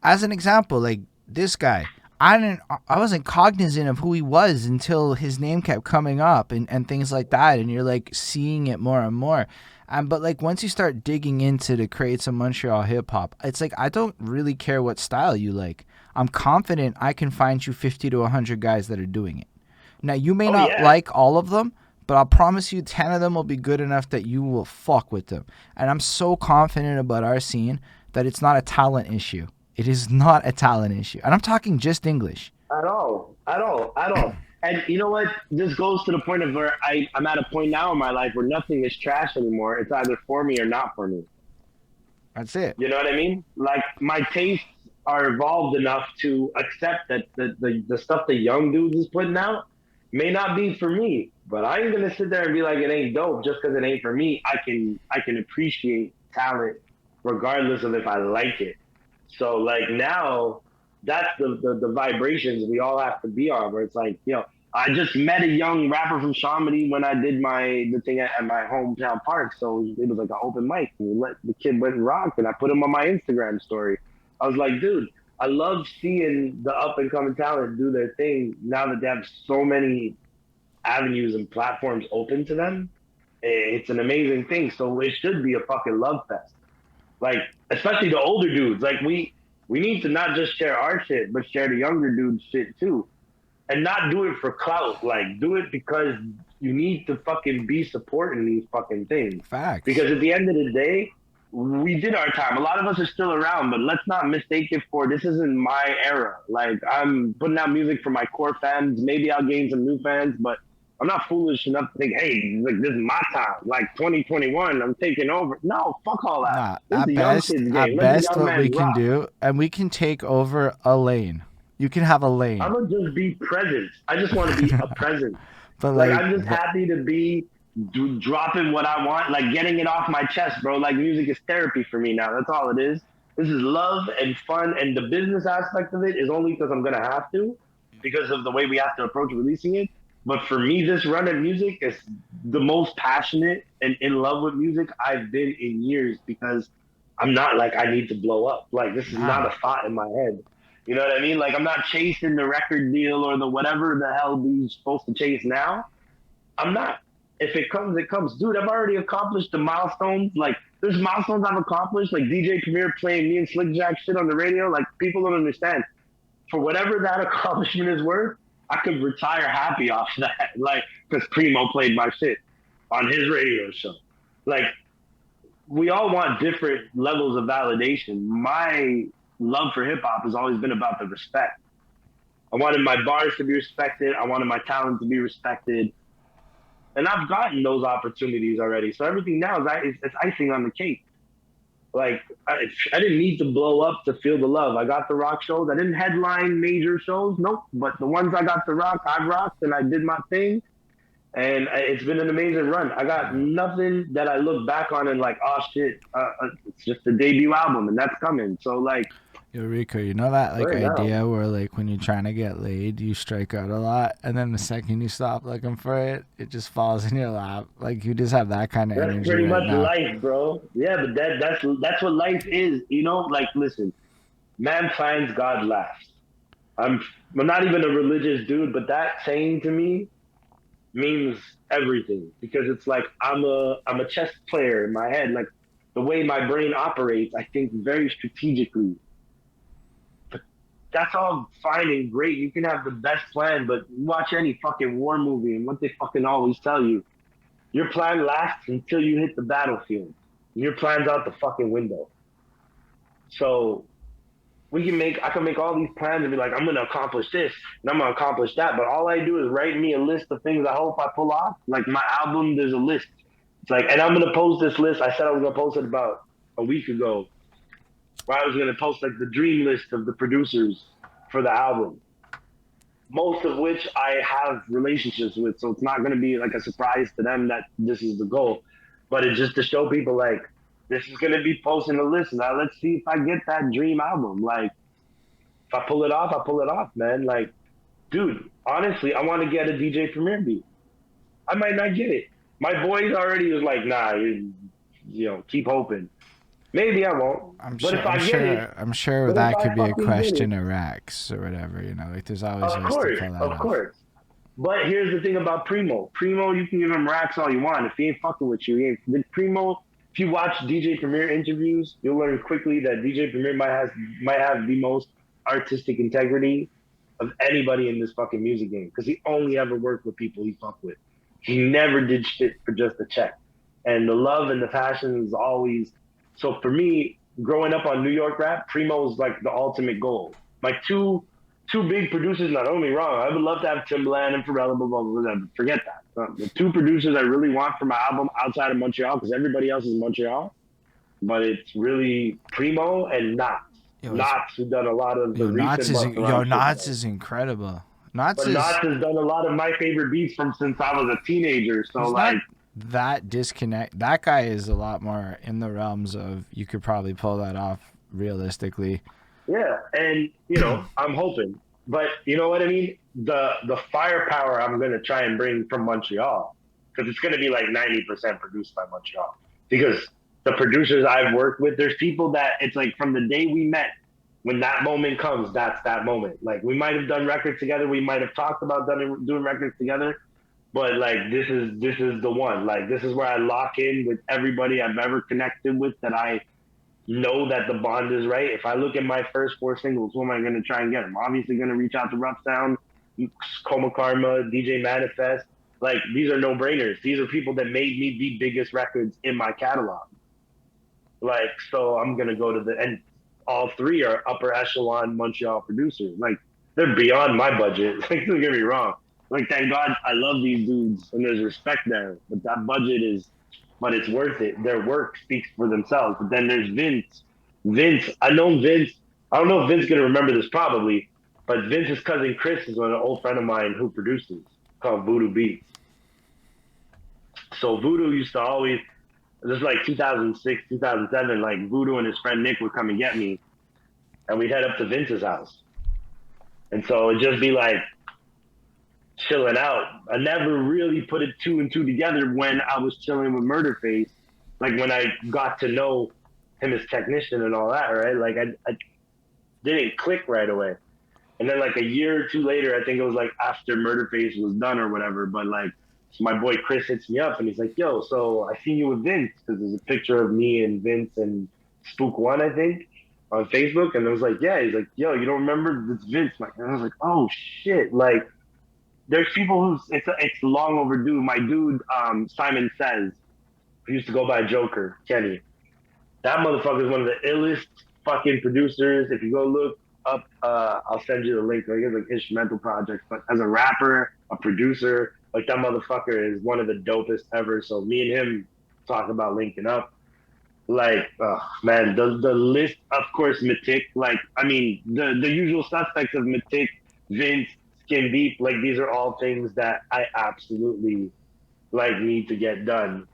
as an example, like this guy, I wasn't cognizant of who he was until his name kept coming up and things like that, and you're like seeing it more and more. But like once you start digging into to create some Montreal hip hop, it's like I don't really care what style you like. I'm confident I can find you 50 to 100 guys that are doing it. Now you may not like all of them, but I'll promise you 10 of them will be good enough that you will fuck with them. And I'm so confident about our scene that it's not a talent issue. It is not a talent issue. And I'm talking just English. At all. And you know what? This goes to the point of where I'm at a point now in my life where nothing is trash anymore. It's either for me or not for me. That's it. You know what I mean? Like, my tastes are evolved enough to accept that the stuff the young dudes is putting out may not be for me. But I ain't gonna sit there and be like, it ain't dope just because it ain't for me. I can appreciate talent regardless of if I like it. So like now, that's the vibrations we all have to be on, where it's like, you know, I just met a young rapper from Chamonix when I did the thing at my hometown park. So it was like an open mic, and the kid went and rocked, and I put him on my Instagram story. I was like, dude, I love seeing the up and coming talent do their thing now that they have so many avenues and platforms open to them. It's an amazing thing. So it should be a fucking love fest. Like, especially the older dudes. Like, we need to not just share our shit, but share the younger dudes' shit too. And not do it for clout. Like, do it because you need to fucking be supporting these fucking things. Facts. Because at the end of the day, we did our time. A lot of us are still around, but let's not mistake it for, this isn't my era. Like, I'm putting out music for my core fans. Maybe I'll gain some new fans, but I'm not foolish enough to think, hey, like, this is my time. Like, 2021, I'm taking over. No, fuck all that. Nah, at best what we can do, and we can take over a lane. You can have a lane. I'm going to just be present. I just want to be a present. But Like, like, I'm just happy to be dropping what I want, like getting it off my chest, bro. Like, music is therapy for me now. That's all it is. This is love and fun, and the business aspect of it is only because I'm gonna have to, because of the way we have to approach releasing it. But for me, this run of music is the most passionate and in love with music I've been in years, because I'm not like I need to blow up. Like, this is not nah. a thought in my head. You know what I mean? Like, I'm not chasing the record deal or the whatever the hell we're supposed to chase now. I'm not. If it comes, it comes. Dude, I've already accomplished the milestones. Like, there's milestones I've accomplished, like DJ Premier playing me and Slick Jack shit on the radio. Like, people don't understand. For whatever that accomplishment is worth, I could retire happy off that. Like, because Primo played my shit on his radio show. Like, we all want different levels of validation. My love for hip hop has always been about the respect. I wanted my bars to be respected. I wanted my talent to be respected. And I've gotten those opportunities already. So everything now is it's icing on the cake. Like, I didn't need to blow up to feel the love. I got the rock shows. I didn't headline major shows, nope. But the ones I got to rock, I've rocked and I did my thing. And it's been an amazing run. I got nothing that I look back on and like, oh shit, it's just a debut album and that's coming. So like, Yo, Rico, you know that like right now, idea where like when you're trying to get laid, you strike out a lot, and then the second you stop looking for it, it just falls in your lap. Like you just have that kind of that's energy pretty right much now. life, bro. Yeah, but that's what life is. You know, like listen, man plans, God laughs. I'm not even a religious dude, but that saying to me means everything, because it's like I'm a chess player in my head. Like, the way my brain operates, I think very strategically. But that's all fine and great. You can have the best plan, but watch any fucking war movie and what they fucking always tell you, your plan lasts until you hit the battlefield. Your plan's out the fucking window. So I can make all these plans and be like, I'm gonna accomplish this and I'm gonna accomplish that. But all I do is write me a list of things I hope I pull off. Like my album, there's a list. It's like, and I'm gonna post this list. I said I was gonna post it about a week ago, where I was gonna post like the dream list of the producers for the album, most of which I have relationships with. So it's not gonna be like a surprise to them that this is the goal, but it's just to show people like, this is gonna be posting a list. Now let's see if I get that dream album. Like, if I pull it off, I pull it off, man. Like, dude, honestly, I want to get a DJ Premier beat. I might not get it. My boys already was like, nah, keep hoping. Maybe I won't. But if I get it, I'm sure but if that I could be a fucking get question it, of Rex or whatever. You know, like there's always ways to pull that of off. course. But here's the thing about Primo. Primo, you can give him racks all you want. If he ain't fucking with you, he ain't. With Primo, if you watch DJ Premier interviews, you'll learn quickly that DJ Premier might have the most artistic integrity of anybody in this fucking music game, because he only ever worked with people he fucked with. He never did shit for just a check. And the love and the passion is always. So for me, growing up on New York rap, Primo was like the ultimate goal. My two big producers, not only wrong, I would love to have Timbaland and Pharrell, blah, blah, blah, blah, forget that. The two producers I really want for my album outside of Montreal, because everybody else is in Montreal, but it's really Primo and Knots. Knots, who's done a lot of the recent Knots is incredible. But Knots has done a lot of my favorite beats from since I was a teenager. So like that disconnect, that guy is a lot more in the realms of you could probably pull that off realistically. Yeah, and I'm hoping, but you know what I mean. The firepower I'm gonna try and bring from Montreal, because it's gonna be like 90% produced by Montreal. Because the producers I've worked with, there's people that it's like from the day we met, when that moment comes, that's that moment. Like, we might have done records together, we might have talked about doing records together, but like this is the one. Like, this is where I lock in with everybody I've ever connected with, that I know that the bond is right. If I look at my first 4 singles, who am I going to try and get? I'm obviously going to reach out to Rough Sound, Coma Karma, DJ Manifest. Like, these are no-brainers. These are people that made me the biggest records in my catalog. Like, so I'm going to go to and all 3 are upper echelon Montreal producers. Like, they're beyond my budget. Like, don't get me wrong. Like, thank God I love these dudes and there's respect there. But that budget but it's worth it. Their work speaks for themselves. But then there's Vince. I know Vince. I don't know if Vince's going to remember this probably, but Vince's cousin Chris is an old friend of mine who produces. called Voodoo Beats. So Voodoo used to always, this is like 2006, 2007, like Voodoo and his friend Nick would come and get me, and we'd head up to Vince's house. And so it'd just be like chilling out. I never really put it two and two together when I was chilling with Murderface. Like when I got to know him as technician and all that, right? Like I didn't click right away. And then like a year or two later, I think it was like after Murderface was done or whatever, but like so my boy Chris hits me up and he's like, yo, so I seen you with Vince because there's a picture of me and Vince and Spook One, I think, on Facebook. And I was like, yeah. He's like, yo, you don't remember? It's Vince. And I was like, oh shit. Like there's people who it's long overdue. My dude, Simon Says, who used to go by Joker, Kenny. That motherfucker is one of the illest fucking producers. If you go look up, I'll send you the link. Like, it's like instrumental projects, but as a rapper, a producer, like that motherfucker is one of the dopest ever. So me and him talk about linking up. Like, man, the list, of course, Mythic. Like, I mean, the usual suspects of Mythic, Vince, Skindeep. Like, these are all things that I absolutely like need to get done.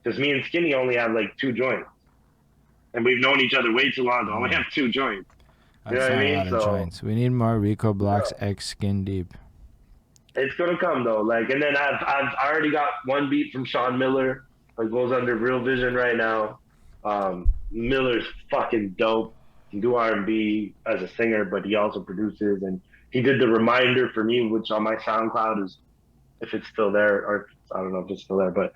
Because me and Skinny only have like 2 joints. And we've known each other way too long to only have 2 joints. You know what I mean? A lot of joints. We need more Rico Blox X Skindeep. It's gonna come though. Like, and then I've already got one beat from Sean Miller. It goes under Real Vision right now. Miller's fucking dope. He can do R&B as a singer, but he also produces. And he did the Reminder for me, which on my SoundCloud is, if it's still there, or I don't know if it's still there, but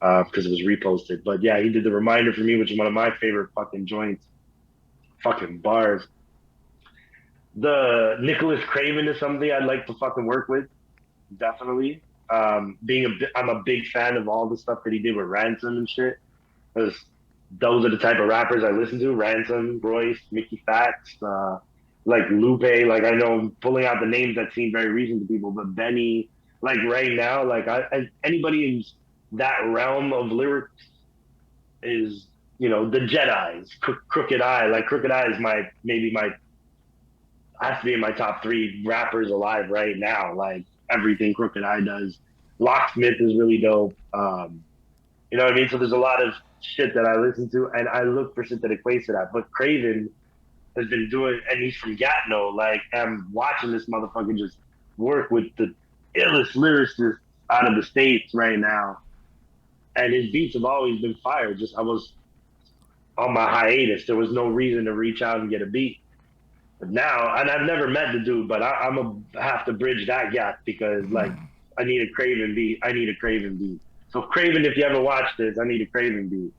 because it was reposted. But yeah, he did the Reminder for me, which is one of my favorite fucking joints. Fucking bars. The Nicholas Craven is something I'd like to fucking work with. Definitely. I'm a big fan of all the stuff that he did with Ransom and shit. Because those are the type of rappers I listen to. Ransom, Royce, Mickey Fax, like Lupe. Like I know pulling out the names that seem very recent to people, but Benny, like right now, like anybody in that realm of lyrics is, you know, the Jedi's, Crooked Eye. Like Crooked Eye is has to be in my top 3 rappers alive right now. Like everything Crooked Eye does. Locksmith is really dope. You know what I mean? So there's a lot of shit that I listen to, and I look for shit that equates to that. But Craven has been doing, and he's from Gatineau. Like, I'm watching this motherfucker just work with the illest lyricists out of the States right now. And his beats have always been fire. Just, I was on my hiatus. There was no reason to reach out and get a beat. But now, and I've never met the dude, but I'm going to have to bridge that gap because, like, I need a Craven beat. So Craven, if you ever watch this, I need a Craven beat.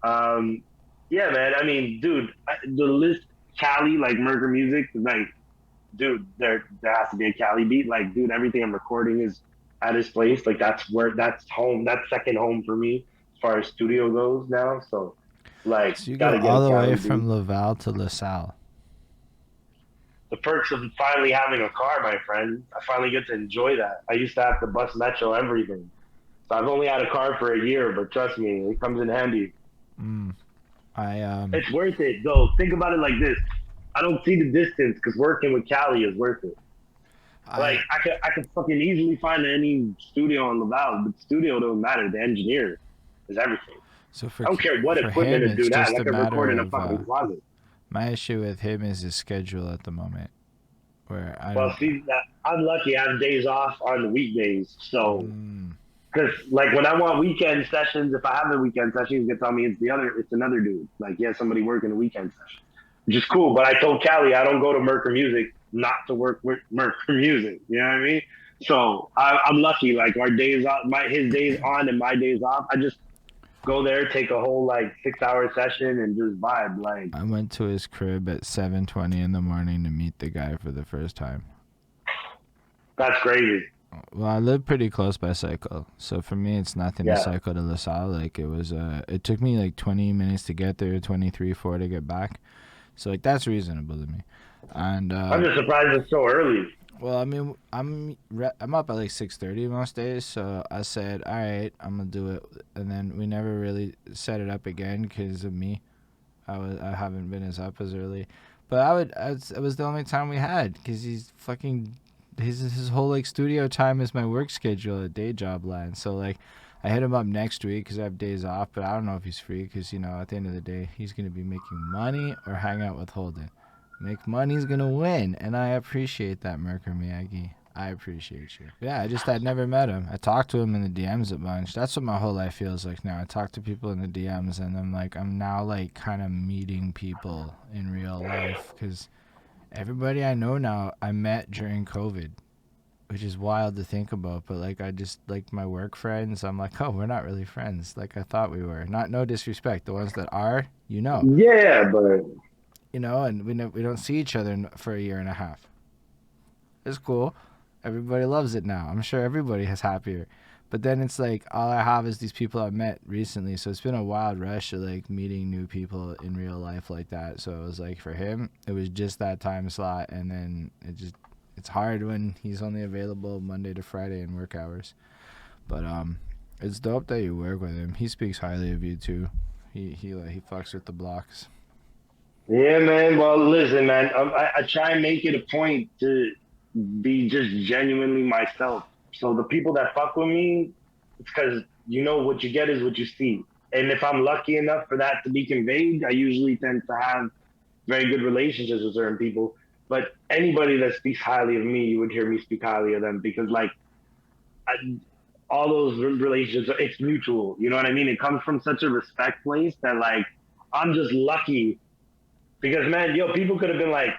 Yeah, man. I mean, dude, the list, Cali, like Merker Music, like, dude, there has to be a Cali beat. Like, dude, everything I'm recording is at his place. Like, that's home. That's second home for me as far as studio goes now. So, like, so you go all the way from Laval to LaSalle. The perks of finally having a car, my friend. I finally get to enjoy that. I used to have to bus metro everything. So I've only had a car for a year, but trust me, it comes in handy. It's worth it, though. Think about it like this. I don't see the distance because working with Cali is worth it. I could fucking easily find any studio in Laval, but the studio don't matter. The engineer is everything. So I don't care what equipment to do that. I can record in a fucking closet. My issue with him is his schedule at the moment. Where I'm lucky. I have days off on the weekdays, so because like when I want weekend sessions, if I have a weekend session, you can tell me it's another dude. Like he has somebody working a weekend session, which is cool. But I told Callie I don't go to Merker Music not to work with Merker Music. You know what I mean? So I'm lucky. Like our days off, his days on and my days off. I just go there, take a whole like 6-hour session, and just vibe. Like I went to his crib at 7:20 in the morning to meet the guy for the first time. That's crazy. Well, I live pretty close by cycle, so for me it's nothing to cycle to LaSalle. Like it was, it took me like 20 minutes to get there, 23-4 to get back. So like that's reasonable to me. And I'm just surprised it's so early. Well, I mean, I'm up at like 6:30 most days, so I said, all right, I'm gonna do it, and then we never really set it up again because of me. I haven't been up as early, but it was the only time we had because he's fucking his whole like studio time is my work schedule at day job land. So like, I hit him up next week because I have days off, but I don't know if he's free because at the end of the day, he's gonna be making money or hang out with Holden. Make money's gonna win, and I appreciate that, Merker Miyagi. I appreciate you. Yeah, I'd never met him. I talked to him in the DMs a bunch. That's what my whole life feels like now. I talk to people in the DMs, and I'm now like kind of meeting people in real life because everybody I know now I met during COVID, which is wild to think about. But like, I just like my work friends. I'm like, oh, we're not really friends like I thought we were. Not no disrespect. The ones that are, Yeah, but and we don't see each other for a year and a half. It's cool. Everybody loves it now. I'm sure everybody is happier. But then it's like all I have is these people I've met recently. So it's been a wild rush of like meeting new people in real life like that. So it was like for him, it was just that time slot, and then it's hard when he's only available Monday to Friday in work hours. But it's dope that you work with him. He speaks highly of you too. He fucks with the blocks. yeah, man. Well, listen, man. I try and make it a point to be just genuinely myself. So the people that fuck with me, it's because what you get is what you see. And if I'm lucky enough for that to be conveyed, I usually tend to have very good relationships with certain people. But anybody that speaks highly of me, you would hear me speak highly of them because, like, all those relationships, it's mutual. You know what I mean? It comes from such a respect place that, like, I'm just lucky because, man, people could have been like,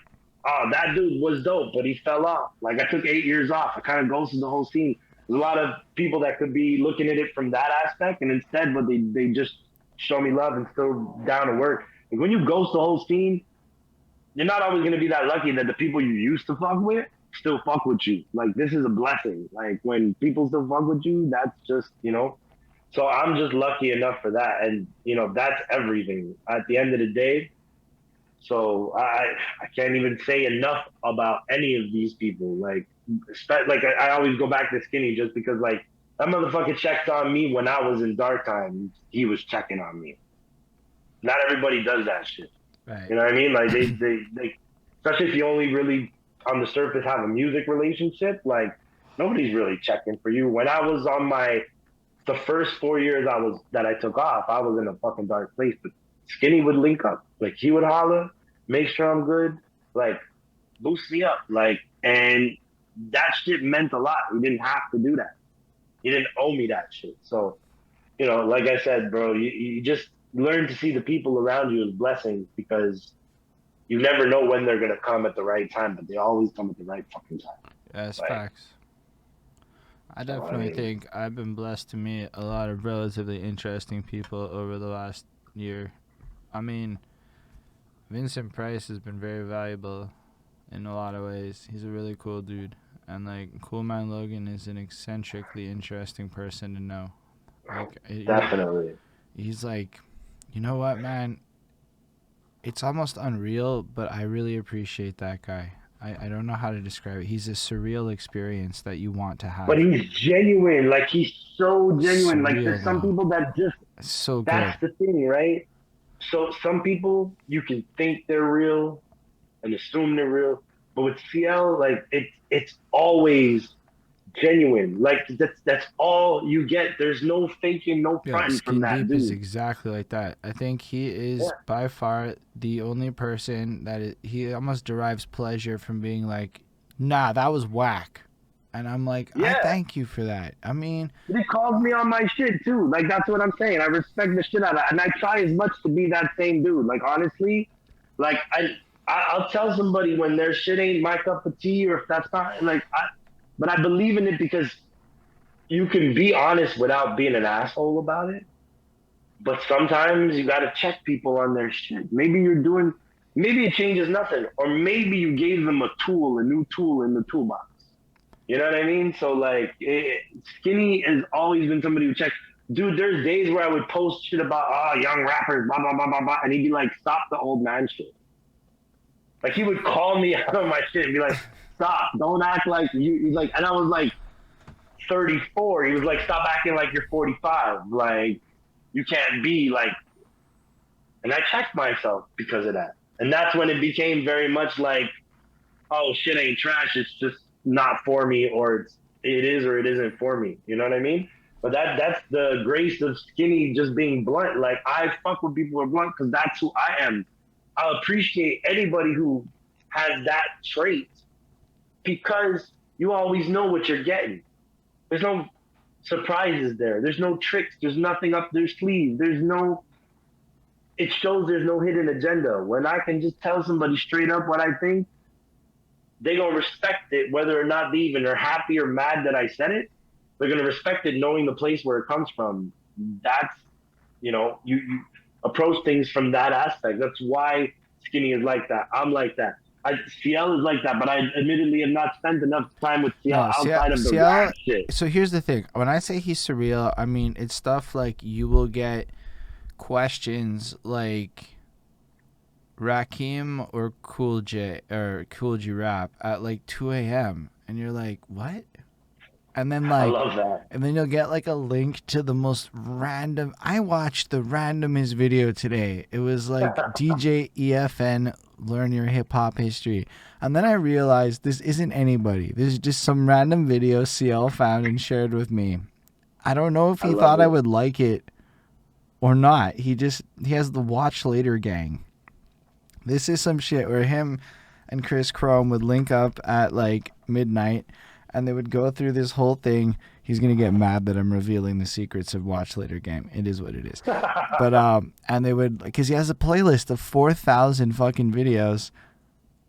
oh, that dude was dope, but he fell off. Like, I took 8 years off. I kind of ghosted the whole scene. There's a lot of people that could be looking at it from that aspect, and instead, but they just show me love and still down to work. Like, when you ghost the whole scene, you're not always going to be that lucky that the people you used to fuck with still fuck with you. Like, this is a blessing. Like, when people still fuck with you, that's just, So I'm just lucky enough for that. And, that's everything. At the end of the day, so I can't even say enough about any of these people. Like I always go back to Skinny just because like that motherfucker checked on me when I was in dark times. He was checking on me. Not everybody does that shit. Right. You know what I mean? Like they especially if you only really on the surface have a music relationship. Like nobody's really checking for you. When I was on the first 4 years that I took off, I was in a fucking dark place, but Skinny would link up. Like, he would holler, make sure I'm good, like, boost me up. Like, and that shit meant a lot. He didn't have to do that. He didn't owe me that shit. So, like I said, bro, you just learn to see the people around you as blessings because you never know when they're going to come at the right time, but they always come at the right fucking time. That's facts. I definitely think I've been blessed to meet a lot of relatively interesting people over the last year. I mean, Vincent Price has been very valuable in a lot of ways. He's a really cool dude. And, like, Coolman Logan is an eccentrically interesting person to know. Like, Definitely. He's like, you know what, man? It's almost unreal, but I really appreciate that guy. I don't know how to describe it. He's a surreal experience that you want to have. But he's genuine. Like, he's so genuine. Surreal, like, there's some people that just... So that's good. The thing, right? So some people, you can think they're real and assume they're real. But with CL, like, it's always genuine. Like, that's all you get. There's no faking, no fronting from that dude. Skindeep is exactly like that. I think he is by far the only person that he almost derives pleasure from being like, nah, that was whack. And I'm like, I thank you for that. I mean, he calls me on my shit too. Like, that's what I'm saying. I respect the shit out of that, and I try as much to be that same dude. Like, honestly, like I'll tell somebody when their shit ain't my cup of tea, or if that's not like, but I believe in it because you can be honest without being an asshole about it. But sometimes you gotta check people on their shit. Maybe it changes nothing, or maybe you gave them a new tool in the toolbox. You know what I mean? So, like, Skinny has always been somebody who checks. Dude, there's days where I would post shit about, young rappers, blah, blah, blah, blah, blah, and he'd be like, stop the old man shit. Like, he would call me out of my shit and be like, stop, don't act like you, he's like, and I was like 34. He was like, stop acting like you're 45. Like, you can't be like, and I checked myself because of that. And that's when it became very much like, oh, shit ain't trash, it's just not for me, or it is or it isn't for me. You know what I mean? But that's the grace of Skinny just being blunt. Like I fuck with people who are blunt because that's who I am. I appreciate anybody who has that trait because you always know what you're getting. There's no surprises there. There's no tricks. There's nothing up their sleeve. There's no. It shows there's no hidden agenda. When I can just tell somebody straight up what I think, they gonna respect it, whether or not they even are happy or mad that I said it. They're gonna respect it, knowing the place where it comes from. That's you approach things from that aspect. That's why Skinny is like that. I'm like that. CL is like that, but I admittedly have not spent enough time with CL outside of the rap shit. So here's the thing. When I say he's surreal, I mean it's stuff like you will get questions like Rakim or Cool J or Cool G Rap at like 2 a.m. and you're like, what? And then like, I love that. And then you'll get like a link to the most random. I watched the randomest video today. It was like DJ EFN learn your hip hop history, and then I realized this isn't anybody. This is just some random video CL found and shared with me. I don't know if he thought I would like it or not. He has the Watch Later gang. This is some shit where him and Chris Chrome would link up at like midnight. And they would go through this whole thing. He's going to get mad that I'm revealing the secrets of Watch Later game. It is what it is. But, and they would, because he has a playlist of 4,000 fucking videos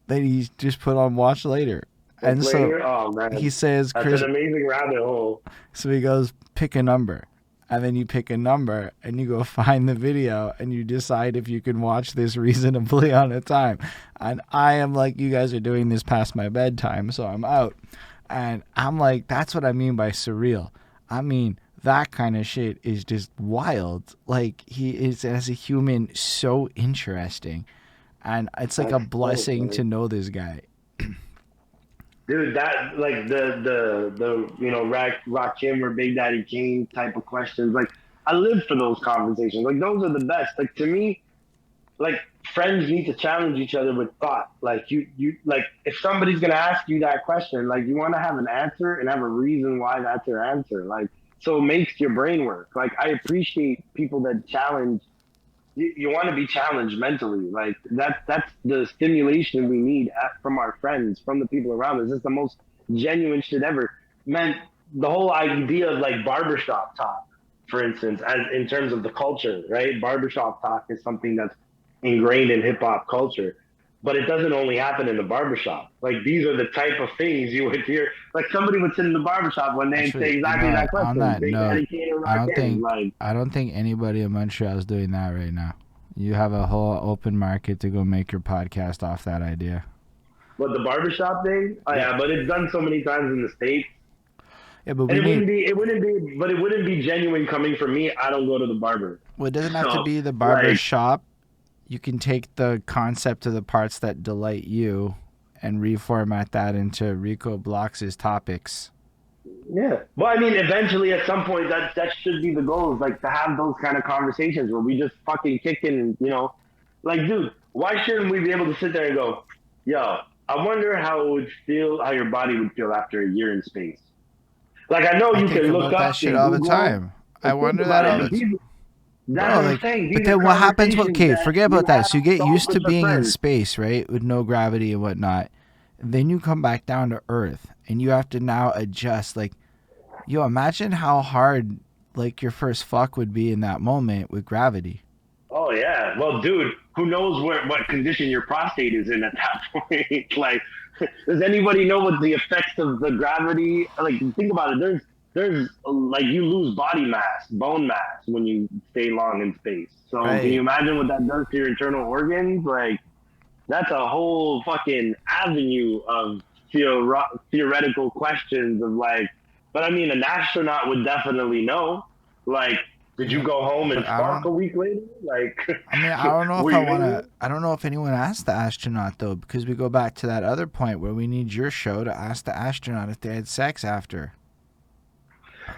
that he just put on Watch Later. And so he says, that's Chris, an amazing rabbit hole. So he goes, pick a number. And then you pick a number and you go find the video and you decide if you can watch this reasonably on a time. And I am like, you guys are doing this past my bedtime, so I'm out. And I'm like, that's what I mean by surreal. I mean, that kind of shit is just wild. Like, he is, as a human, so interesting. And it's like a blessing to know this guy. Dude, that, like, the Rakim or Big Daddy Kane type of questions, like, I live for those conversations. Like, those are the best. Like, to me, like, friends need to challenge each other with thought. Like you like, if somebody's gonna ask you that question, like, you want to have an answer and have a reason why that's your answer. Like, so it makes your brain work. Like, I appreciate people that challenge. You want to be challenged mentally. Like that's the stimulation we need from our friends, from the people around us. It's the most genuine shit ever. Man, the whole idea of like barbershop talk, for instance, as in terms of the culture, right? Barbershop talk is something that's ingrained in hip hop culture, but it doesn't only happen in the barbershop. Like, these are the type of things you would hear. Like, somebody would sit in the barbershop one day and say exactly that question. On that note, I don't think anybody in Montreal is doing that right now. You have a whole open market to go make your podcast off that idea. What, the barbershop thing? Oh yeah, but it's done so many times in the States. Yeah, but it wouldn't be genuine coming from me. I don't go to the barber. Well, it doesn't have to be the barber shop. You can take the concept of the parts that delight you and reformat that into Rico Blox's topics. Yeah. Well, I mean, eventually at some point that should be the goal, is like to have those kind of conversations where we just fucking kick in, like, dude, why shouldn't we be able to sit there and go, yo, I wonder how your body would feel after a year in space. Like, I know you can look up that shit all the time. I wonder that all the time. That's what I'm saying. But then what happens? Okay, forget about that. So you get used to being in space, right, with no gravity and whatnot. Then you come back down to Earth, and you have to now adjust. Like, yo, imagine how hard, like, your first fuck would be in that moment with gravity. Oh yeah. Well, dude, who knows what condition your prostate is in at that point? Like, does anybody know what the effects of the gravity? Like, think about it. There's like, you lose body mass, bone mass when you stay long in space. So Can you imagine what that does to your internal organs? Like, that's a whole fucking avenue of theoretical questions of like, but I mean, an astronaut would definitely know. Like, did you go home and fuck a week later? Like, I mean, I don't know if I don't know if anyone asked the astronaut though, because we go back to that other point where we need your show to ask the astronaut if they had sex after.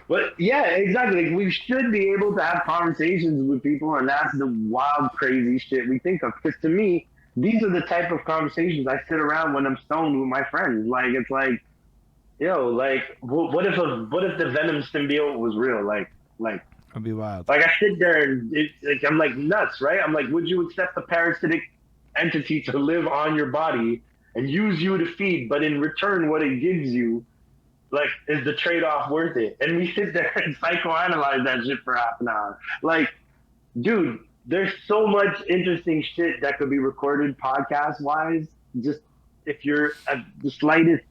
But yeah, exactly. Like, we should be able to have conversations with people and ask the wild, crazy shit we think of. Because to me, these are the type of conversations I sit around when I'm stoned with my friends. Like, it's like, Yo, like, what if the Venom symbiote was real? Like, It'd be wild. like I sit there and I'm like nuts, right? I'm like, would you accept the parasitic entity to live on your body and use you to feed, but in return, what it gives you, like, is the trade off worth it? And we sit there and psychoanalyze that shit for half an hour. Like, dude, there's so much interesting shit that could be recorded podcast wise. Just if you're the slightest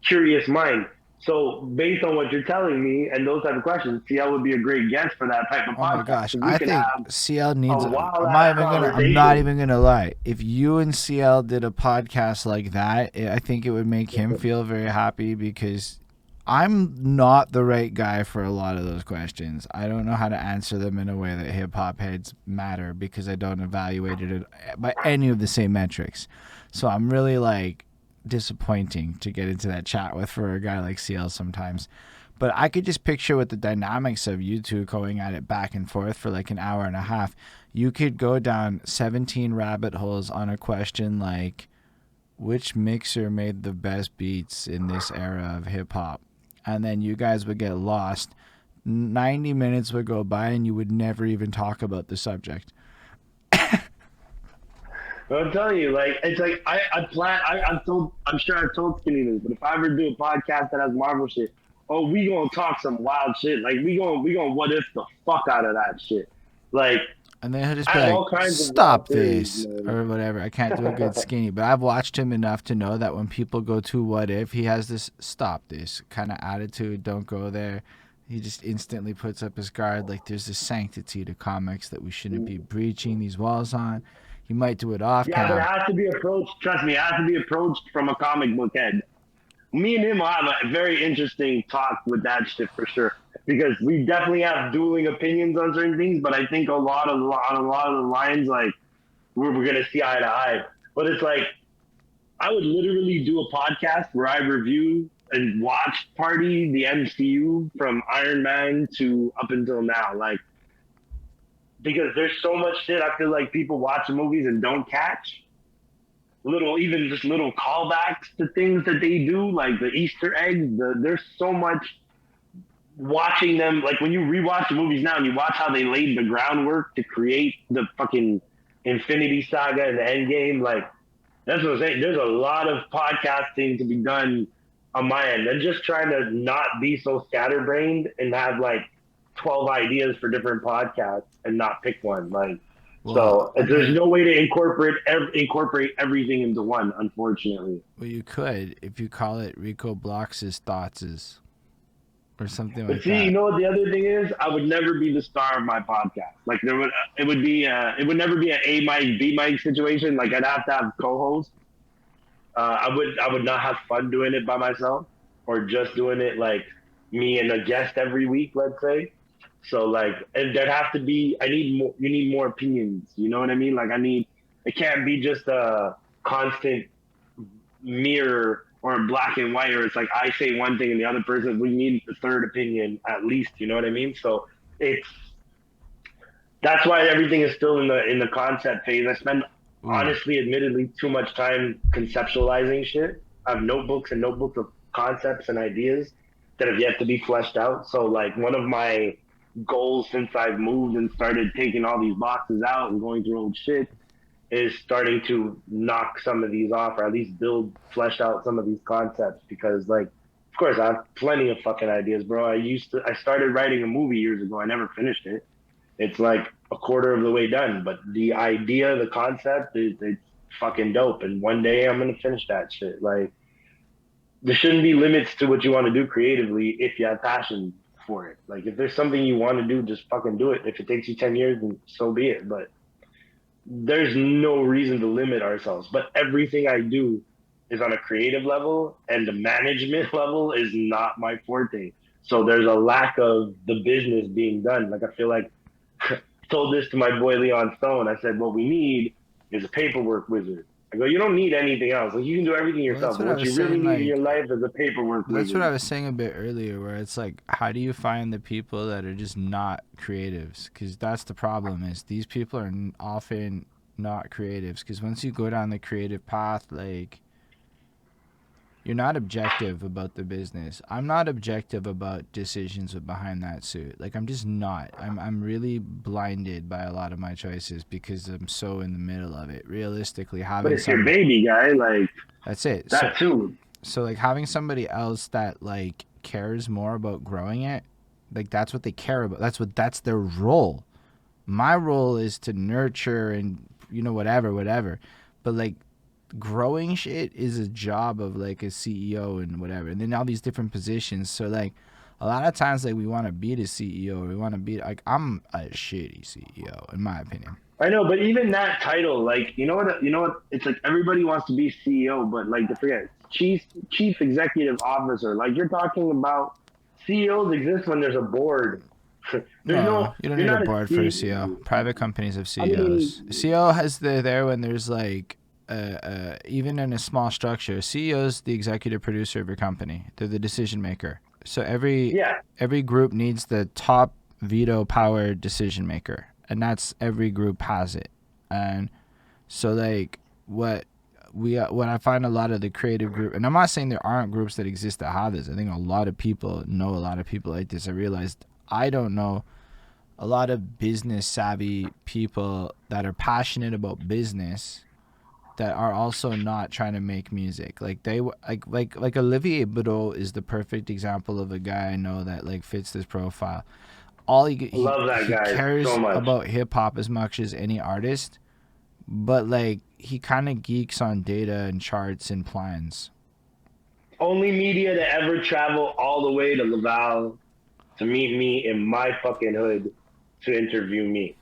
curious mind. So based on what you're telling me and those type of questions, CL would be a great guest for that type of Oh my podcast gosh, because we I can think have CL a needs. wild I'm ass not even gonna. I'm not conversation. even gonna lie. If you and CL did a podcast like that, I think it would make him feel very happy because I'm not the right guy for a lot of those questions. I don't know how to answer them in a way that hip hop heads matter because I don't evaluate it by any of the same metrics. So I'm really like disappointing to get into that chat with for a guy like CL sometimes. But I could just picture with the dynamics of you two going at it back and forth for like an hour and a half. You could go down 17 rabbit holes on a question like, which mixer made the best beats in this era of hip hop? And then you guys would get lost. 90 minutes would go by and you would never even talk about the subject. But I'm telling you, like it's like I plan. I'm sure I've told Skinny this, but if I ever do a podcast that has Marvel shit, oh, we gonna talk some wild shit. Like we gonna what if the fuck out of that shit. Like And then he'll just I be have like, all kinds of wild stop theories, this, man. or whatever. I can't do a good Skinny, but I've watched him enough to know that when people go to what if, he has this stop this kind of attitude, don't go there. He just instantly puts up his guard like there's a sanctity to comics that we shouldn't be breaching these walls on. He might do it off Yeah, but it cam. has to be approached. Trust me, it has to be approached from a comic book head. Me and him will have a very interesting talk with that shit for sure. Because we definitely have dueling opinions on certain things, but I think a lot of the lines like we're gonna see eye to eye. But it's like I would literally do a podcast where I review and watch party the MCU from Iron Man to up until now. Like because there's so much shit I feel like people watch movies and don't catch. Little even just little callbacks to things that they do, like the Easter eggs. There's so much watching them. Like when you rewatch the movies now and you watch how they laid the groundwork to create the fucking Infinity Saga and the End Game, like that's what I'm saying. There's a lot of podcasting to be done on my end. I'm just trying to not be so scatterbrained and have like 12 ideas for different podcasts and not pick one. Like, Well, so I there's mean, no way to incorporate everything into one, unfortunately. well, you could if you call it Rico Blox's thoughts or something But like see, you that. know what the other thing is? I would never be the star of my podcast. Like it would never be an A mic, B mic situation. Like I'd have to have co-hosts. I would not have fun doing it by myself or just doing it like me and a guest every week, let's say. So like, and there'd have to be. I need more. You need more opinions. You know what I mean? Like I need. It can't be just a constant mirror or black and white, or it's like I say one thing and the other person. We need the third opinion at least. You know what I mean? So it's that's why everything is still in the concept phase. I spend Ooh. honestly, admittedly, too much time conceptualizing shit. I have notebooks and notebooks of concepts and ideas that have yet to be fleshed out. So like one of my goals since I've moved and started taking all these boxes out and going through old shit is starting to knock some of these off or at least build flesh out some of these concepts because like of course I have plenty of fucking ideas, bro. I started writing a movie years ago. I never finished it. It's like a quarter of the way done, but the idea, the concept is it's fucking dope. And one day I'm gonna finish that shit. Like there shouldn't be limits to what you want to do creatively if you have passion for it. Like if there's something you want to do, just fucking do it. If it takes you 10 years, then so be it. But there's no reason to limit ourselves. But everything I do is on a creative level, and the management level is not my forte. So there's a lack of the business being done. Like I feel like told this to my boy Leon Stone. I said, what we need is a paperwork wizard. I go, you don't need anything else. Like you can do everything Well, yourself. that's But what I what was you really saying. need in your Like, life is a paperwork that's what wizard. I was saying a bit earlier, where it's like, how do you find the people that are just not creatives? Because that's the problem. Is these people are often not creatives. Because once you go down the creative path, like You're not objective about the business. I'm not objective about decisions behind that suit. Like, I'm just not. I'm really blinded by a lot of my choices because I'm so in the middle of it. Realistically, But having it's your baby, guy. Like that's it. that too. So like having somebody else that like cares more about growing it, like that's what they care about. That's their role. My role is to nurture and whatever. But like growing shit is a job of like a CEO and whatever. And then all these different positions. So like a lot of times like we want to be the CEO or we want to be like I'm a shitty CEO in my opinion. I know, but even that title, like you know what? It's like everybody wants to be CEO, but like forget chief executive officer. Like you're talking about CEOs exist when there's a board. No, you don't need a not board for a CEO. Private companies have CEOs. I mean, CEO has there when there's like even in a small structure. CEO is the executive producer of your company. They're the decision maker. So every group needs the top veto power decision maker, and that's every group has it. And so like what I find a lot of the creative group, and I'm not saying there aren't groups that exist that have this. I think a lot of people know a lot of people like this. I realized I don't know a lot of business savvy people that are passionate about business that are also not trying to make music. Like they like Olivier Brault is the perfect example of a guy I know that like fits this profile. He love that guy cares so much about hip hop as much as any artist, but like he kind of geeks on data and charts and plans. Only media to ever travel all the way to Laval to meet me in my fucking hood to interview me.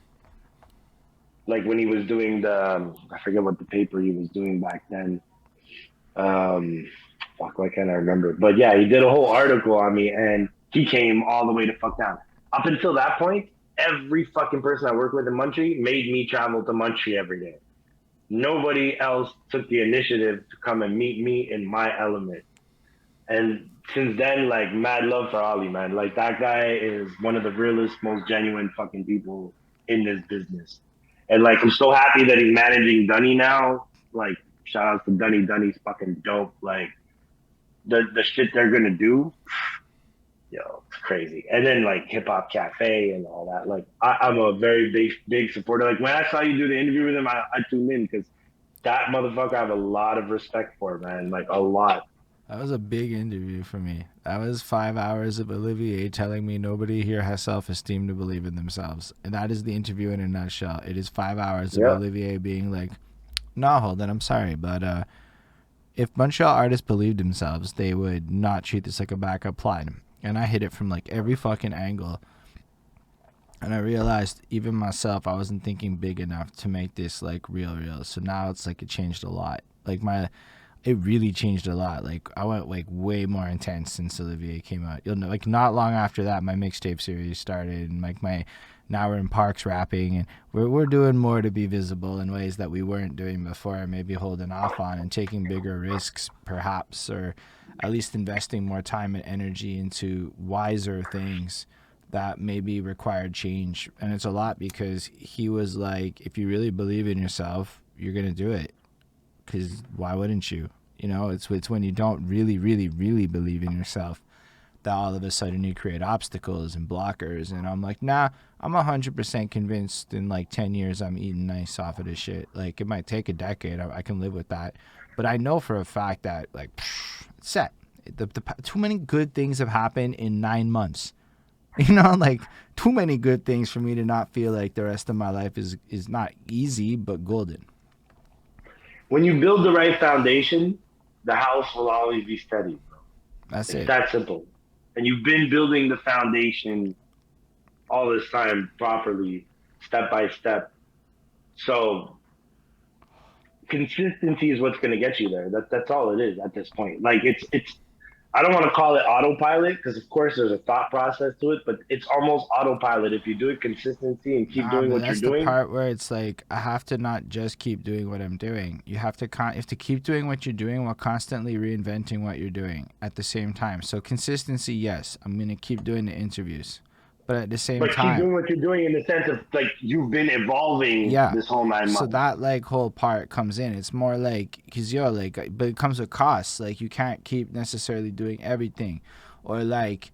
Like when he was doing I forget what the paper he was doing back then. Fuck, why can't I remember? But yeah, he did a whole article on me, and he came all the way to fuck down. Up until that point, every fucking person I worked with in Montreal made me travel to Montreal every day. Nobody else took the initiative to come and meet me in my element. And since then, like, mad love for Ollie, man. Like, that guy is one of the realest, most genuine fucking people in this business. And, like, I'm so happy that he's managing Dunny now. Like, shout out to Dunny. Dunny's fucking dope. Like, the shit they're going to do, yo, it's crazy. And then, like, Hip Hop Cafe and all that. Like, I'm a very big supporter. Like, when I saw you do the interview with him, I tuned in because that motherfucker I have a lot of respect for, man. Like, a lot. That was a big interview for me. That was 5 hours of Olivier telling me nobody here has self-esteem to believe in themselves. And that is the interview in a nutshell. It is 5 hours of Olivier being like, no, Holden, I'm sorry, but if Montreal artists believed themselves, they would not treat this like a backup plan. And I hit it from like every fucking angle. And I realized even myself, I wasn't thinking big enough to make this like real. So now it's like it changed a lot. Like it really changed a lot. Like I went like way more intense since Olivier came out. You'll know, like not long after that, my mixtape series started, and like now we're in parks rapping, and we're doing more to be visible in ways that we weren't doing before. Maybe holding off on and taking bigger risks, perhaps, or at least investing more time and energy into wiser things that maybe required change. And it's a lot because he was like, if you really believe in yourself, you're gonna do it. Because why wouldn't you? You know, it's when you don't really believe in yourself that all of a sudden you create obstacles and blockers. And I'm like, nah, I'm 100% convinced in like 10 years I'm eating nice off of this shit. Like it might take a decade. I can live with that. But I know for a fact that like, it's set. Too many good things have happened in 9 months. You know, like too many good things for me to not feel like the rest of my life is not easy, but golden. When you build the right foundation, the house will always be steady, bro. That's It's it. that simple. And you've been building the foundation all this time properly, step by step. So consistency is what's going to get you there. That's all it is at this point. Like it's I don't want to call it autopilot because of course there's a thought process to it, but it's almost autopilot if you do it consistency and keep doing what you're doing. That's the part where it's like I have to not just keep doing what I'm doing. You have to keep doing what you're doing while constantly reinventing what you're doing at the same time. So consistency, yes, I'm gonna keep doing the interviews, but at the same But keep time, doing what you're doing in the sense of like you've been evolving yeah. this whole 9 months. So that like whole part comes in. It's more like, cause like, but it comes with costs. Like you can't keep necessarily doing everything, or like,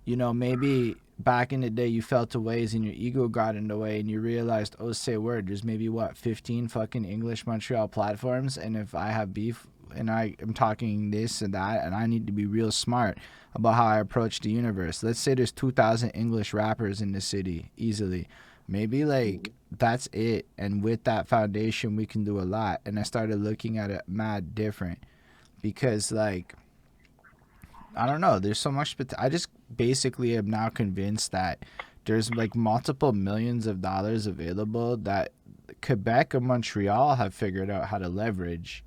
maybe back in the day you felt a ways and your ego got in the way and you realized, oh, say word, there's maybe what 15 fucking English Montreal platforms, and if I have beef and I am talking this and that, and I need to be real smart about how I approach the universe. Let's say there's 2,000 English rappers in the city easily. Maybe like that's it, and with that foundation we can do a lot. And I started looking at it mad different because like I don't know, there's so much, but I just basically am now convinced that there's like multiple millions of dollars available that Quebec and Montreal have figured out how to leverage,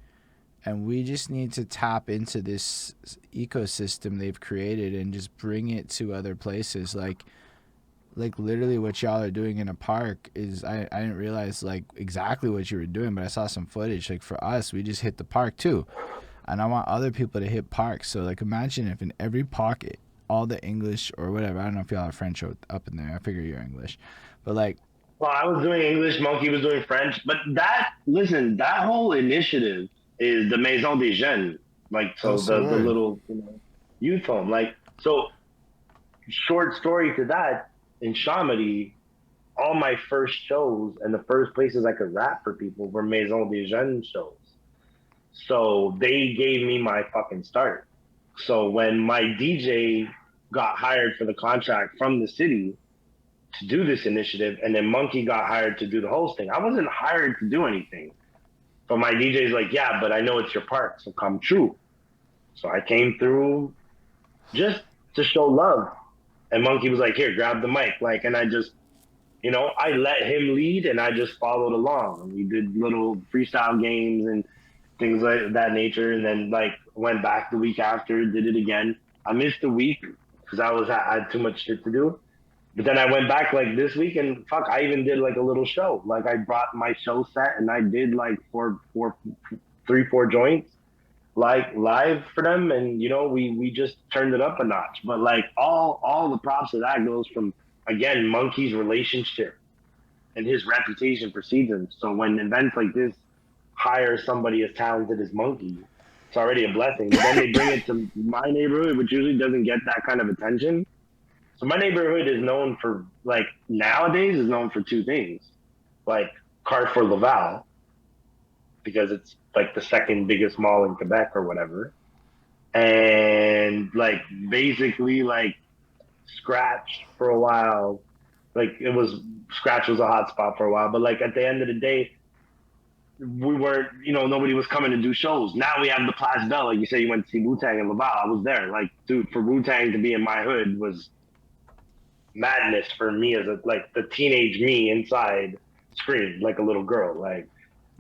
and we just need to tap into this ecosystem they've created and just bring it to other places. Like literally what y'all are doing in a park is, I didn't realize like exactly what you were doing, but I saw some footage. Like for us, we just hit the park too, and I want other people to hit parks. So like imagine if in every pocket all the English or whatever, I don't know if y'all are French up in there, I figure you're English, but like, well, I was doing English, Monkey was doing French, but that whole initiative is the Maison des Jeunes, like so that's the the word. little youth home, like so. Short story to that, in Chamonix, all my first shows and the first places I could rap for people were Maison des Jeunes shows. So they gave me my fucking start. So when my DJ got hired for the contract from the city to do this initiative, and then Monkey got hired to do the hosting, I wasn't hired to do anything. But my DJ's like, yeah, but I know it's your part, so come true. So I came through just to show love. And Monkey was like, here, grab the mic. Like, and I just, I let him lead and I just followed along. And we did little freestyle games and things like that nature. And then like went back the week after, did it again. I missed a week because I had too much shit to do. But then I went back like this week and fuck, I even did like a little show. Like I brought my show set and I did like three, four joints like live for them, and we just turned it up a notch. But like all the props of that goes from, again, Monkey's relationship and his reputation precedes him. So when events like this hire somebody as talented as Monkey, it's already a blessing. But then they bring it to my neighborhood, which usually doesn't get that kind of attention. So my neighborhood is known for, like, nowadays is known for two things, like Carrefour Laval, because it's like the second biggest mall in Quebec or whatever. And like basically like Scratch for a while. Like Scratch was a hot spot for a while, but like at the end of the day, we weren't, nobody was coming to do shows. Now we have the Place Bell. Like you say, you went to see Wu-Tang in Laval. I was there. Like, dude, for Wu-Tang to be in my hood was madness for me as like the teenage me inside screamed like a little girl. Like,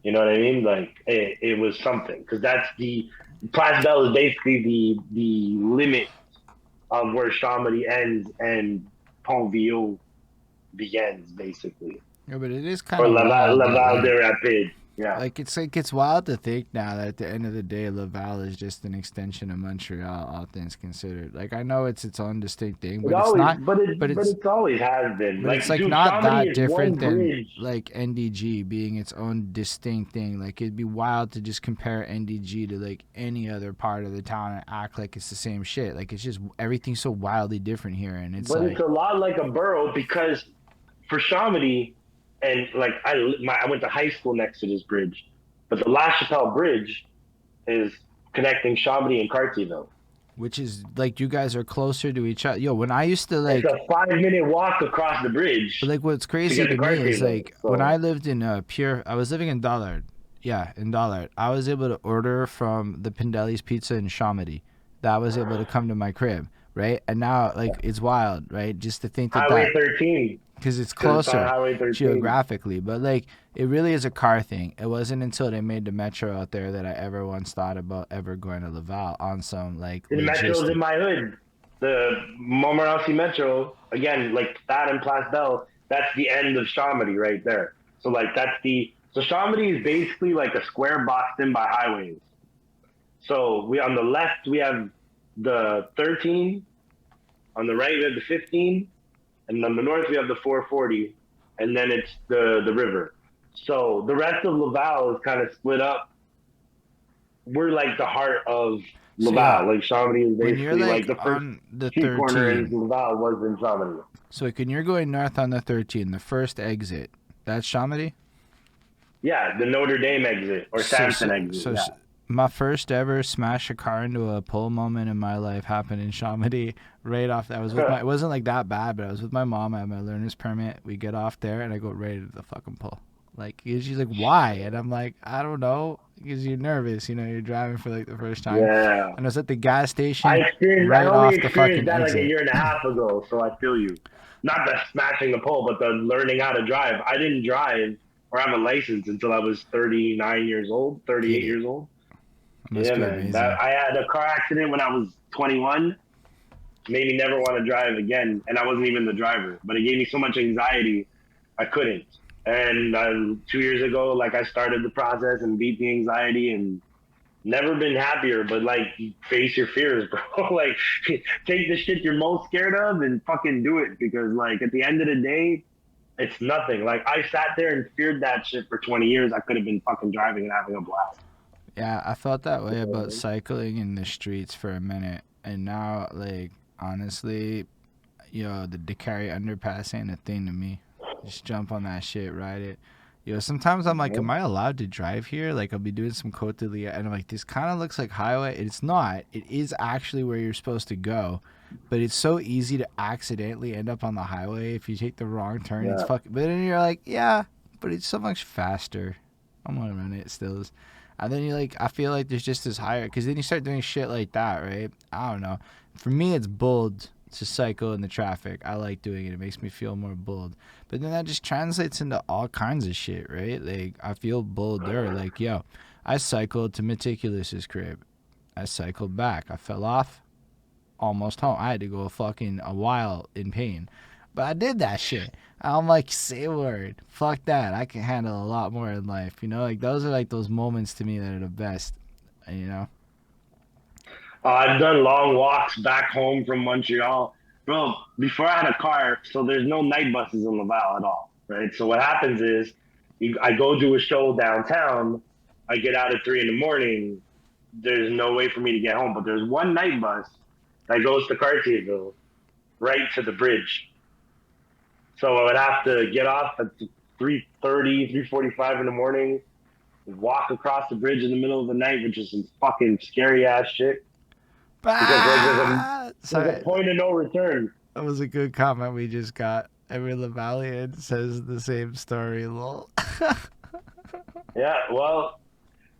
you know what I mean? Like it was something, because that's the Place Bell is basically the limit of where Chamonix ends and Pont-Vieux begins, basically. Yeah, but it is kind Or of wild that Laval de like Rapide. Yeah. Like it's wild to think now that at the end of the day, Laval is just an extension of Montreal, all things considered. Like I know it's its own distinct thing, but it's not. But it's it's always has been. but Like, it's like dude, not Chamonix that is one different than bridge. like NDG being its own distinct thing. Like it'd be wild to just compare NDG to like any other part of the town and act like it's the same shit. Like it's just everything's so wildly different here, and it's But like it's a lot like a borough, because for Chamonix, and like I went to high school next to this bridge, but the La Chapelle Bridge is connecting Chamonix and Cartierville. which is like you guys are closer to each other. Yo, when I used to It's like a 5-minute walk across the bridge But like what's to crazy get to to me is Cartierville. like when So I lived in I was living in Dollard. Yeah, in Dollard. I was able to order from the Pindelli's Pizza in Chamonix. That was able to come to my crib, right? And now like it's wild, right? Just to think Highway 13, because it's because it's on closer Highway 13. geographically, but like it really is a car thing. It wasn't until they made the metro out there that I ever once thought about ever going to Laval on some like The metro's in my hood. The Montmorency Metro, again, like that and Place Belle, that's the end of Chamonix right there. So like so Chamonix is basically like a square boxed in by highways. So on the left we have the 13, on the right we have the 15, and on the north we have the 440, and then it's the river. So the rest of Laval is kind of split up. We're like the heart of So yeah, Laval. Like Chamonix is when you're basically like like the first on the street corner in 13, Laval was in Chamonix. so like when you're going north on the 13, the first exit, that's Chamonix? Yeah, the Notre Dame exit or So, Samson so, exit. so, Yeah. s my first ever smash a car into a pole moment in my life happened in Chamonix. Right off, I was with my. It wasn't like that bad, but I was with my mom. I had my learner's permit. We get off there, and I go right into the fucking pole. Like she's like, "Why?" And I'm like, "I don't know." Because you're nervous, you know, you're driving for like the first time. Yeah. And I was at the gas I station experienced. I right only off the experienced fucking that like a exit. year and a half ago, so I feel you. Not the smashing the pole, but the learning how to drive. I didn't drive or have a license until I was 39 years old, Get 38 it? years old. It must Yeah, be man. That amazing. I had a car accident when I was 21. Made me never want to drive again, and I wasn't even the driver. But it gave me so much anxiety, I couldn't. And 2 years ago, like I started the process and beat the anxiety, and never been happier. But like, face your fears, bro. Like, take the shit you're most scared of and fucking do it, because like at the end of the day, it's nothing. Like I sat there and feared that shit for 20 years. I could have been fucking driving and having a blast. Yeah, I felt that You way know what I about mean? cycling in the streets for a minute, and now, like, honestly, yo, the Dakari underpass ain't a thing to me. Just jump on that shit, ride it. Yo, sometimes I'm like, am I allowed to drive here? Like, I'll be doing some Côte de Liège, and I'm like, this kind of looks like highway. It's not. It is actually where you're supposed to go, but it's so easy to accidentally end up on the highway if you take the wrong turn. It's Yeah. fucking. But then you're like, yeah, but it's so much faster. I'm gonna run it still. And then you like, I feel like there's just this higher, because then you start doing shit like that, right? I don't know. For me, it's bold to cycle in the traffic. I like doing it. It makes me feel more bold. But then that just translates into all kinds of shit, right? Like, I feel bolder. Like, yo, I cycled to Meticulous's crib. I cycled back. I fell off, almost home. I had to go a while in pain. But I did that shit. I'm like, say a word. Fuck that. I can handle a lot more in life. You know, like those are like those moments to me that are the best. You know? I've done long walks back home from Montreal. Bro, before I had a car, so there's no night buses in Laval at all, right? So what happens is I go do a show downtown. I get out at 3 in the morning. There's no way for me to get home, but there's one night bus that goes to Cartierville, right to the bridge. So I would have to get off at 3:30, 3:45 in the morning, walk across the bridge in the middle of the night, which is some fucking scary ass shit. Because like there's a Sorry, point of no return. that was a good comment we just got. Every Lavalian says the same story, lol. Yeah, well,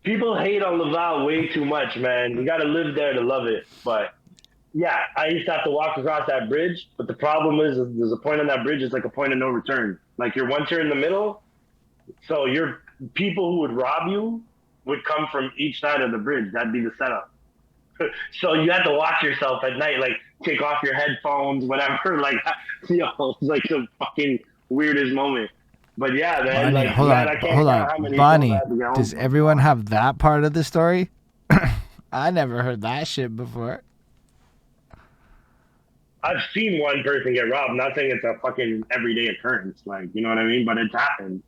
people hate on Laval way too much, man. You got to live there to love it. But yeah, I used to have to walk across that bridge. But the problem is there's a point on that bridge. It's like a point of no return. Like you're once you're in the middle, so your people who would rob you would come from each side of the bridge. That'd be the setup. So you had to watch yourself at night, like take off your headphones, whatever. Like, it's like the fucking weirdest moment. But yeah, man, Bonnie, like, hold man, on, I can't hold count on. how many shows I Bonnie, had to get home does from. everyone have that part of the story? I never heard that shit before. I've seen one person get robbed. I'm not saying it's a fucking everyday occurrence, like, you know what I mean? But it's happened.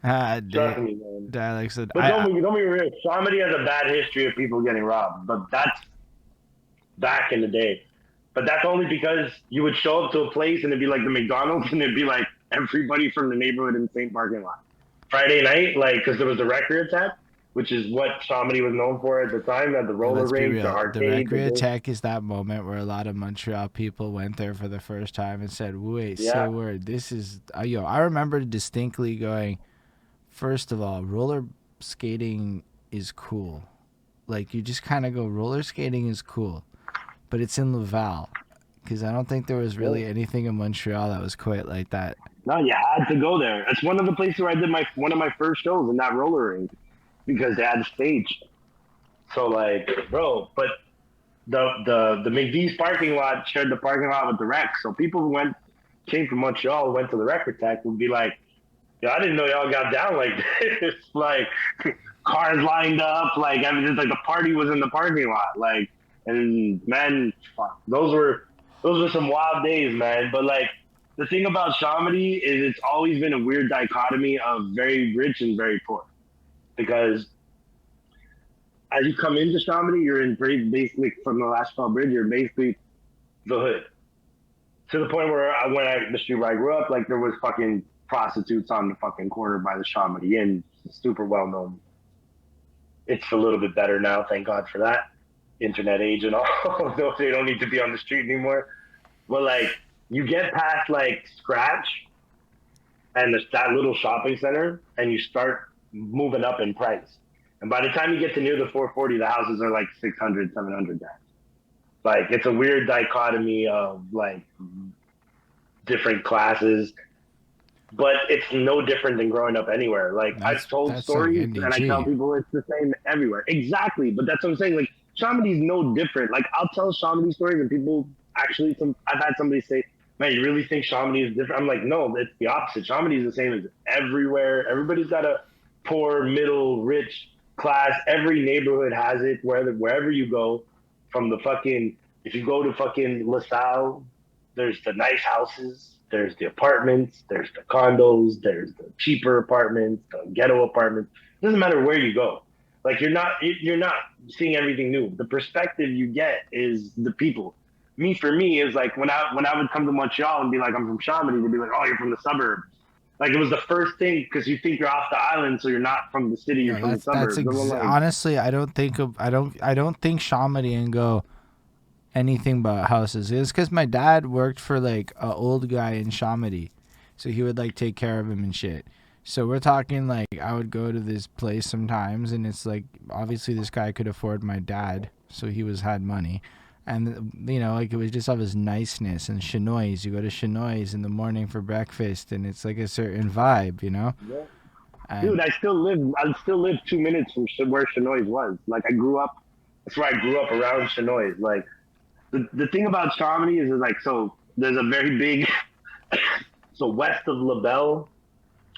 Ah, Trust me, man. dialect said, But don't be real. Comedy has a bad history of people getting robbed, but that's back in the day. But that's only because you would show up to a place and it'd be like the McDonald's and it'd be like everybody from the neighborhood in the same parking lot. Friday night, like, because there was the record attack, which is what comedy was known for at the time, at the roller let's be rink, the real. The arcade. Recreate Tech is that moment where a lot of Montreal people went there for the first time and said, wait, say Yeah. a word. This is, yo, I remember distinctly going, first of all, roller skating is cool. Like, you just kind of go, roller skating is cool. But it's in Laval. Because I don't think there was really anything in Montreal that was quite like that. No, you had to go there. It's one of the places where I did one of my first shows in that roller rink because they had a stage. So like, bro, but the McDee's parking lot shared the parking lot with the rec. So people who came from Montreal, went to the record tech would be like, "Yo, I didn't know y'all got down like this." Like cars lined up, like I mean, it's like the party was in the parking lot, like, and man, fuck, those were some wild days, man. But like, the thing about Chamonix is it's always been a weird dichotomy of very rich and very poor. Because as you come into Chamonix, you're in pretty basically from the last call bridge, you're basically the hood. To the point where the street where I grew up, like there was fucking prostitutes on the fucking corner by the Chamonix Inn, super well known. It's a little bit better now, thank God for that. Internet age and all, though they don't need to be on the street anymore. But like, you get past like Scratch and that little shopping center, and you start moving up in price. And by the time you get to near the 440, the houses are like 600, 700 grand. Like, it's a weird dichotomy of like different classes, but it's no different than growing up anywhere. Like, I've told stories like and I tell people it's the same everywhere. Exactly. But that's what I'm saying. Like, Chamonix is no different. Like, I'll tell Chamonix stories and people actually, I've had somebody say, man, you really think Chamonix is different? I'm like, no, it's the opposite. Chamonix is the same as everywhere. Everybody's got a poor, middle, rich class. Every neighborhood has it wherever you go. From the fucking, if you go to fucking LaSalle, there's the nice houses, there's the apartments, there's the condos, there's the cheaper apartments, the ghetto apartments. It doesn't matter where you go. Like, you're not seeing everything new. The perspective you get is the people. For me, is like when I would come to Montreal and be like, I'm from Chamonix, they'd be like, oh, you're from the suburbs. Like, it was the first thing because you think you're off the island, so you're not from the city, you're from the suburbs. Honestly, I don't think Chamonix and go anything but houses. It's because my dad worked for like an old guy in Chamonix, so he would like take care of him and shit. So we're talking like I would go to this place sometimes, and it's like obviously this guy could afford my dad, so he had money. And, you know, like, it was just all his niceness. And Cheunes, you go to Cheunes in the morning for breakfast, and it's like a certain vibe, you know? Yeah. Dude, I still live 2 minutes from where Cheunes was. Like, that's where I grew up, around Cheunes. Like, the thing about Chamonix is like, so there's a very big, so west of Laval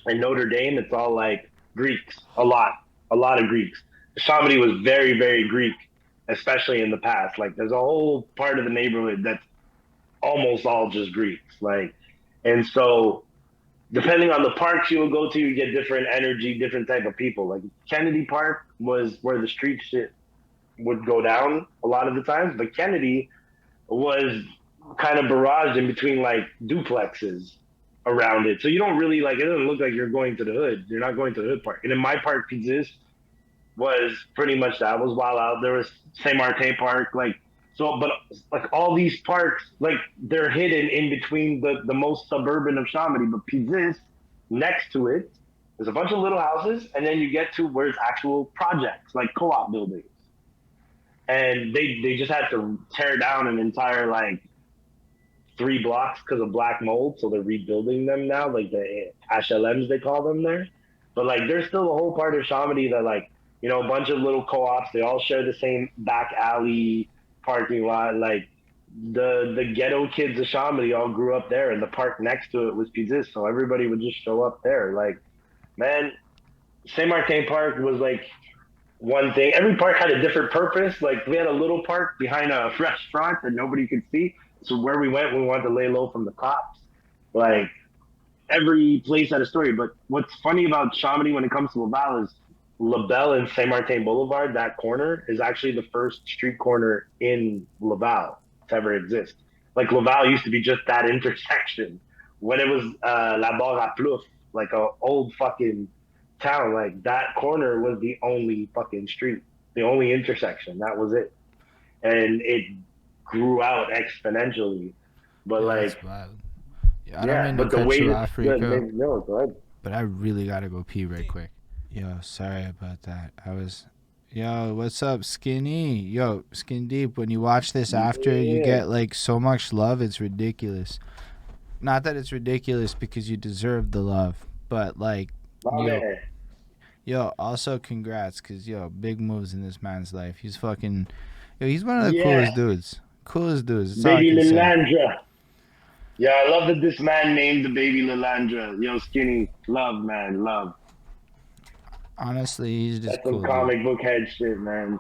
and Notre Dame, it's all like Greeks, a lot of Greeks. Chamonix was very, very Greek, especially in the past. Like, there's a whole part of the neighborhood that's almost all just Greeks. Like, and so depending on the parks you would go to, you get different energy, different type of people. Like, Kennedy Park was where the street shit would go down a lot of the times, but Kennedy was kind of barraged in between like duplexes around it. So you don't really like, it doesn't look like you're going to the hood. You're not going to the hood park. And in my park, Pizzas was pretty much that. Was Wild Out. There was Saint Martin Park, like, so, but like all these parks, like, they're hidden in between the most suburban of Chamonix. But Pizzas, next to it, there's a bunch of little houses, and then you get to where it's actual projects, like co-op buildings. And they just had to tear down an entire like 3 blocks because of black mold, so they're rebuilding them now, like the HLMs they call them there. But like, there's still a whole part of Chamonix that, like, you know, a bunch of little co-ops, they all share the same back alley parking lot. Like, the ghetto kids of Chamonix all grew up there, and the park next to it was Pizzas, so everybody would just show up there. Like, man, Saint Martin Park was like one thing. Every park had a different purpose. Like, we had a little park behind a restaurant that nobody could see, so where we went, we wanted to lay low from the cops. Like, every place had a story. But what's funny about Chamonix when it comes to Laval is Laval and Saint Martin Boulevard, that corner is actually the first street corner in Laval to ever exist. Like, Laval used to be just that intersection. When it was La Barre à Plouf, like a old fucking town, like, that corner was the only fucking street, the only intersection. That was it. And it grew out exponentially. But yeah, like, yeah, I don't mean to cut you off, Rico, no, go ahead. But I really gotta go pee right quick. Yo, sorry about that. Yo, what's up, Skinny? Yo, Skindeep, when you watch this after, you get like so much love, it's ridiculous. Not that it's ridiculous because you deserve the love, but like, yo, also congrats, cause yo, big moves in this man's life. He's fucking, yo, he's one of the coolest dudes. Coolest dudes. Baby Lilandra. Yeah, I love that this man named the baby Lilandra. Yo, Skinny, love, man, love. Honestly, he's just cool. That's some comic book head shit, man.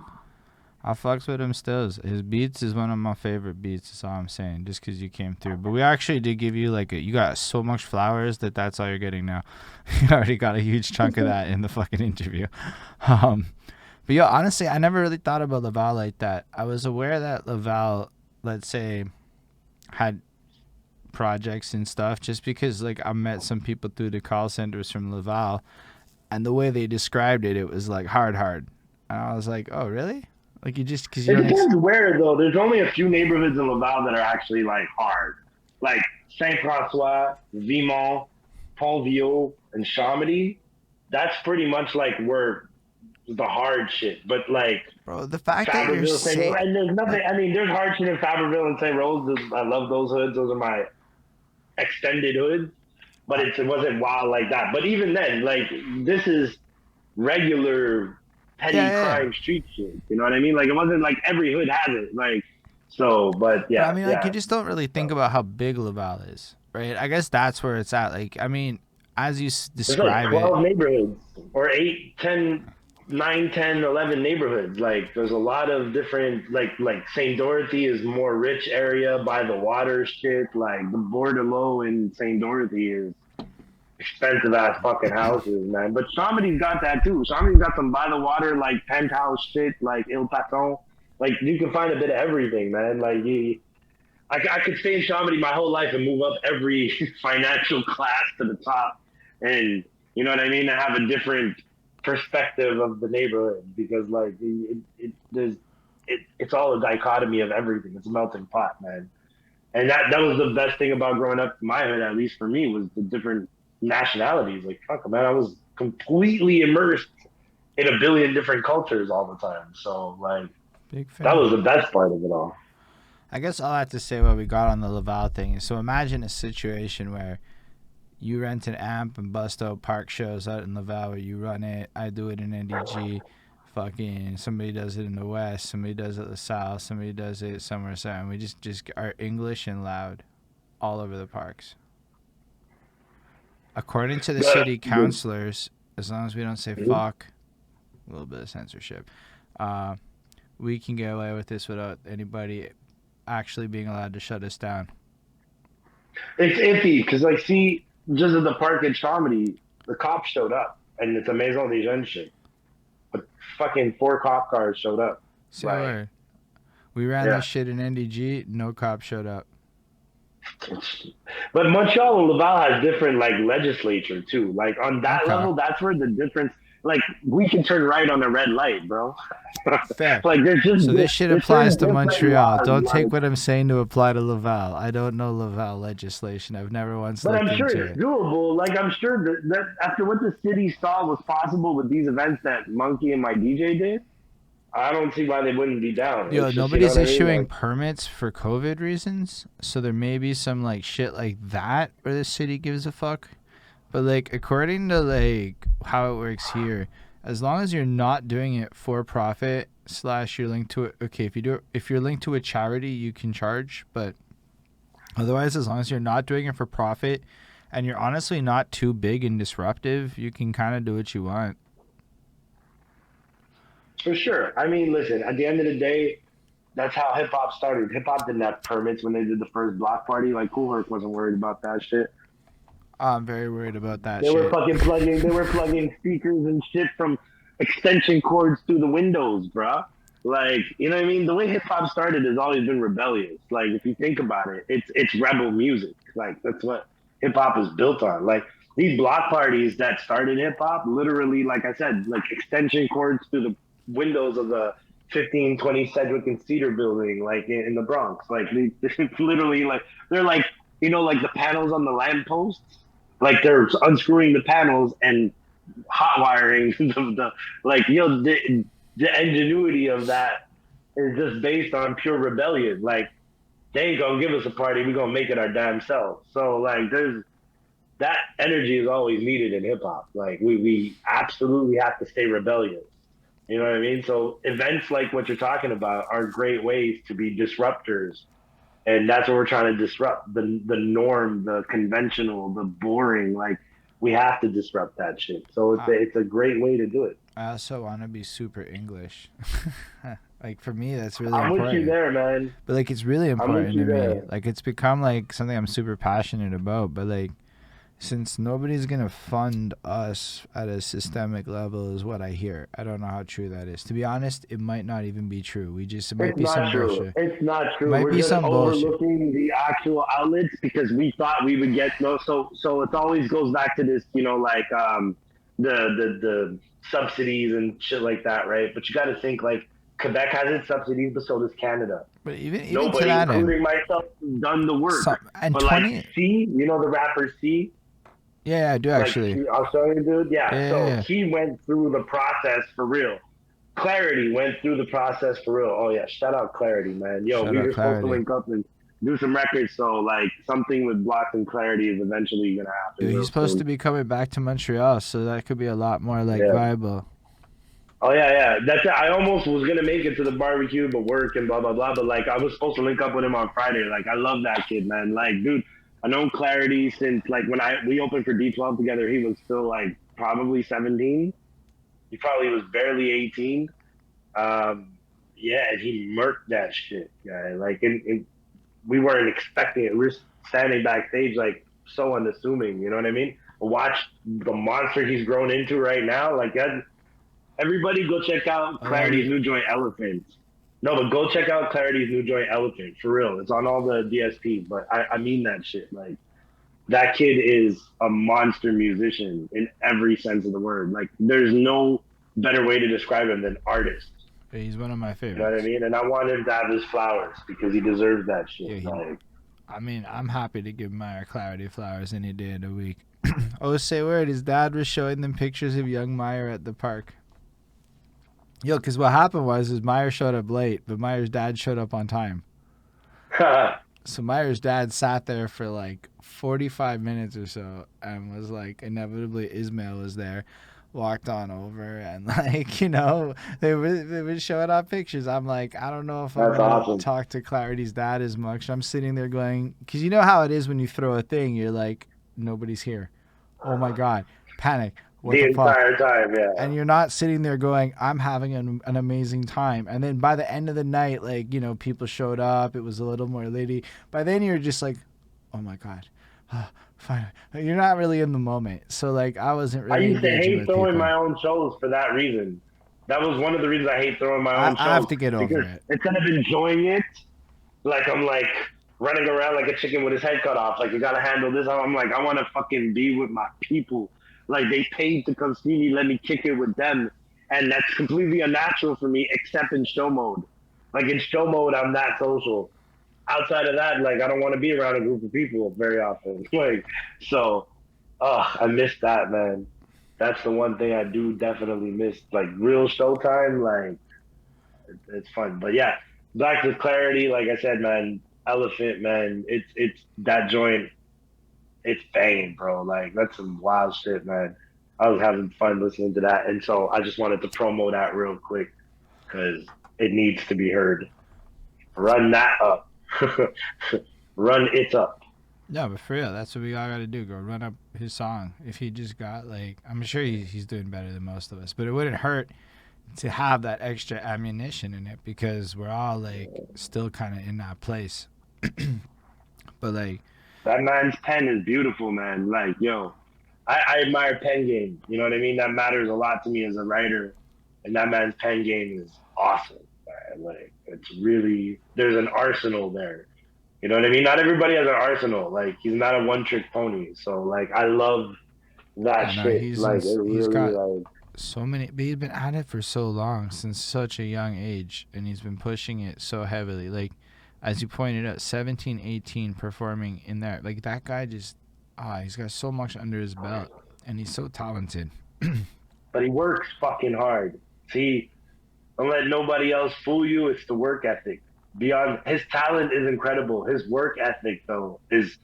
I fucks with him still. His beats is one of my favorite beats. That's all I'm saying. Just because you came through, but we actually did give you like you got so much flowers that's all you're getting now. You already got a huge chunk of that in the fucking interview. But yeah, honestly, I never really thought about Laval like that. I was aware that Laval, let's say, had projects and stuff, just because like I met some people through the call centers from Laval, and the way they described it, it was like hard. And I was like, oh really? Like you just because you It don't. depends where though. There's only a few neighborhoods in Laval that are actually like hard, like Saint Francois, Vimont, Pont-Vieux, and Chamonix. That's pretty much like where the hard shit. But like Bro, the fact that you're Fabreville, St. saying, and there's nothing. I mean, there's hard shit in Fabreville and St. Rose. I love those hoods. Those are my extended hoods. But it wasn't wild like that. But even then, like this is regular petty crime street shit. You know what I mean? Like it wasn't like every hood has it. Like so, but yeah. I mean, like you just don't really think about how big Laval is, right? I guess that's where it's at. Like, I mean, as you describe there's like 12 it, neighborhoods or 8, 10, 9, 10, 11 neighborhoods. Like there's a lot of different like St. Dorothy is more rich area by the water shit. Like the Bordelot in St. Dorothy is expensive ass fucking houses, man. But Chamonix's got that too. Chamonix's got some by the water like penthouse shit, like Il Paton. Like you can find a bit of everything, man. Like I could stay in Chamonix my whole life and move up every financial class to the top, and you know what I mean. To have a different perspective of the neighborhood because like it's all a dichotomy of everything. It's a melting pot, man. And that was the best thing about growing up in my hood, at least for me, was the different nationalities. Like fuck, man, I was completely immersed in a billion different cultures all the time. So like that was the best part of it all. I guess all I have to say what we got on the Laval thing is, so imagine a situation where you rent an amp and bust out park shows out in Laval where you run it. I do it in NDG. Fucking somebody does it in the West. Somebody does it in the South. Somebody does it somewhere. And we just are English and loud all over the parks. According to the city councilors, as long as we don't say fuck, a little bit of censorship, we can get away with this without anybody actually being allowed to shut us down. It's iffy because, like, see, just at the park in Chamonix, the cops showed up, and it's a Maison des Jeunes shit. But fucking 4 cop cars showed up. So right. We ran this shit in NDG, no cop showed up. But Montreal and Laval has different like legislature too. Like on that level, that's where the difference. Like we can turn right on a red light, bro. Fair. Like there's just so this shit applies to Montreal. Don't take what I'm saying to apply to Laval. I don't know Laval legislation. I've never once looked into it. But I'm sure it's doable. Like I'm sure that after what the city saw was possible with these events that Monkey and my DJ did, I don't see why they wouldn't be down. Yo, nobody's issuing permits for COVID reasons, so there may be some like shit like that where the city gives a fuck. But like according to like how it works here, as long as you're not doing it for profit / you're linked to it. Okay, if you're linked to a charity, you can charge, but otherwise, as long as you're not doing it for profit and you're honestly not too big and disruptive, you can kind of do what you want. For sure. I mean, listen, at the end of the day, that's how hip-hop started. Hip-hop didn't have permits when they did the first block party. Like, Kool Herc wasn't worried about that shit. I'm very worried about that shit. They were plugging speakers and shit from extension cords through the windows, bruh. Like, you know what I mean? The way hip-hop started has always been rebellious. Like, if you think about it, it's rebel music. Like, that's what hip-hop is built on. Like, these block parties that started hip-hop, literally, like I said, like extension cords through the windows of the 1520 Sedgwick and Cedar building, like in the Bronx. Like they literally like they're like, you know, like the panels on the lampposts, like they're unscrewing the panels and hot wiring the like, you know, the ingenuity of that is just based on pure rebellion. Like they ain't gonna give us a party, we gonna make it our damn self. So like there's that energy is always needed in hip hop. Like we absolutely have to stay rebellious. You know what I mean? So events like what you're talking about are great ways to be disruptors. And that's what we're trying to disrupt. The norm, the conventional, the boring. Like, we have to disrupt that shit. So it's a great way to do it. I also want to be super English. Like for me, that's really I'm important. with you there, man. But like, it's really I'm with important to you me. there. Like, it's become like something I'm super passionate about. But like, since nobody's gonna fund us at a systemic level, is what I hear. I don't know how true that is. To be honest, it might not even be true. It might It's be not some true. bullshit. It's not true. Might We're be just some bullshit. overlooking the actual outlets because we thought we would get no. So it always goes back to this, like the subsidies and shit like that, right? But you got to think like Quebec has its subsidies, but so does Canada. But even to Nobody, that end, including myself, has done the work. and But 20. like C, the rapper C, Yeah, I do actually. like Australian dude, yeah. So Yeah. he went through the process for real. Clarity went through the process for real. Oh yeah, shout out Clarity, man. Yo, Shout we out were supposed to Clarity. link up and do some records. So like something with Blox and Clarity is eventually gonna happen. Dude, he's supposed to be coming back to Montreal, so that could be a lot more like viable. Oh yeah. That's it. I almost was gonna make it to the barbecue, but work and blah blah blah. But like I was supposed to link up with him on Friday. Like I love that kid, man. Like dude, I know Clarity since like when we opened for D12 together. He was still like probably 17. He probably was barely 18. Yeah, and he murked that shit, guy. Like, we weren't expecting it. We were standing backstage, like, so unassuming. You know what I mean? Watch the monster he's grown into right now. Like, that. Everybody go check out Clarity's new joint, Elephant. No, but go check out Clarity's new joint, Elephant. For real. It's on all the DSPs. But I mean that shit. Like, that kid is a monster musician in every sense of the word. Like, there's no better way to describe him than artist. He's one of my favorites. You know what I mean? And I want him to have his flowers because he deserves that shit. Yeah, I mean, I'm happy to give Myer Clarity flowers any day of the week. Oh, say word, his dad was showing them pictures of young Myer at the park. Yo, because what happened was Myer showed up late, but Myer's dad showed up on time. So Myer's dad sat there for like 45 minutes or so and was like, inevitably Ismail was there. Walked on over and like, they were showing off pictures. I'm like, I don't know if I'm gonna talk to Clarity's dad as much. I'm sitting there going, because you know how it is when you throw a thing, you're like, nobody's here. Oh my god, panic. What the entire time, yeah. And you're not sitting there going, I'm having an amazing time. And then by the end of the night, like, people showed up. It was a little more lady. By then you're just like, oh my god. Fine. You're not really in the moment. So like I wasn't really. I used to hate throwing my own shows for that reason. That was one of the reasons I hate throwing my own shows. I have to get over it. Instead of enjoying it, like I'm like running around like a chicken with his head cut off. Like you gotta handle this. I'm like, I wanna fucking be with my people. Like they paid to come see me, let me kick it with them. And that's completely unnatural for me except in show mode. Like in show mode I'm that social. Outside of that, like I don't want to be around a group of people very often. Like, so, I miss that, man. That's the one thing I do definitely miss. Like real showtime, like it's fun. But yeah, back to Clarity. Like I said, man, Elephant, man. It's that joint. It's banging, bro. Like that's some wild shit, man. I was having fun listening to that, and so I just wanted to promo that real quick because it needs to be heard. Run that up. Run it up. No, but for real, that's what we all got to do. Go run up his song. If he just got like, I'm sure he's doing better than most of us, but it wouldn't hurt to have that extra ammunition in it because we're all like still kind of in that place. But like that man's pen is beautiful, man. Like yo, I admire pen game. You know what I mean? That matters a lot to me as a writer, and that man's pen game is awesome. Like it's really there's an arsenal there. You know what I mean? Not everybody has an arsenal. Like he's not a one-trick pony. So like I love that shit. He's got so many. But he's been at it for so long since such a young age, and he's been pushing it so heavily. Like as you pointed out, 17, 18 performing in there. Like that guy just he's got so much under his belt, and he's so talented. But he works fucking hard. See. Don't let nobody else fool you. It's the work ethic. Beyond his talent is incredible. His work ethic though is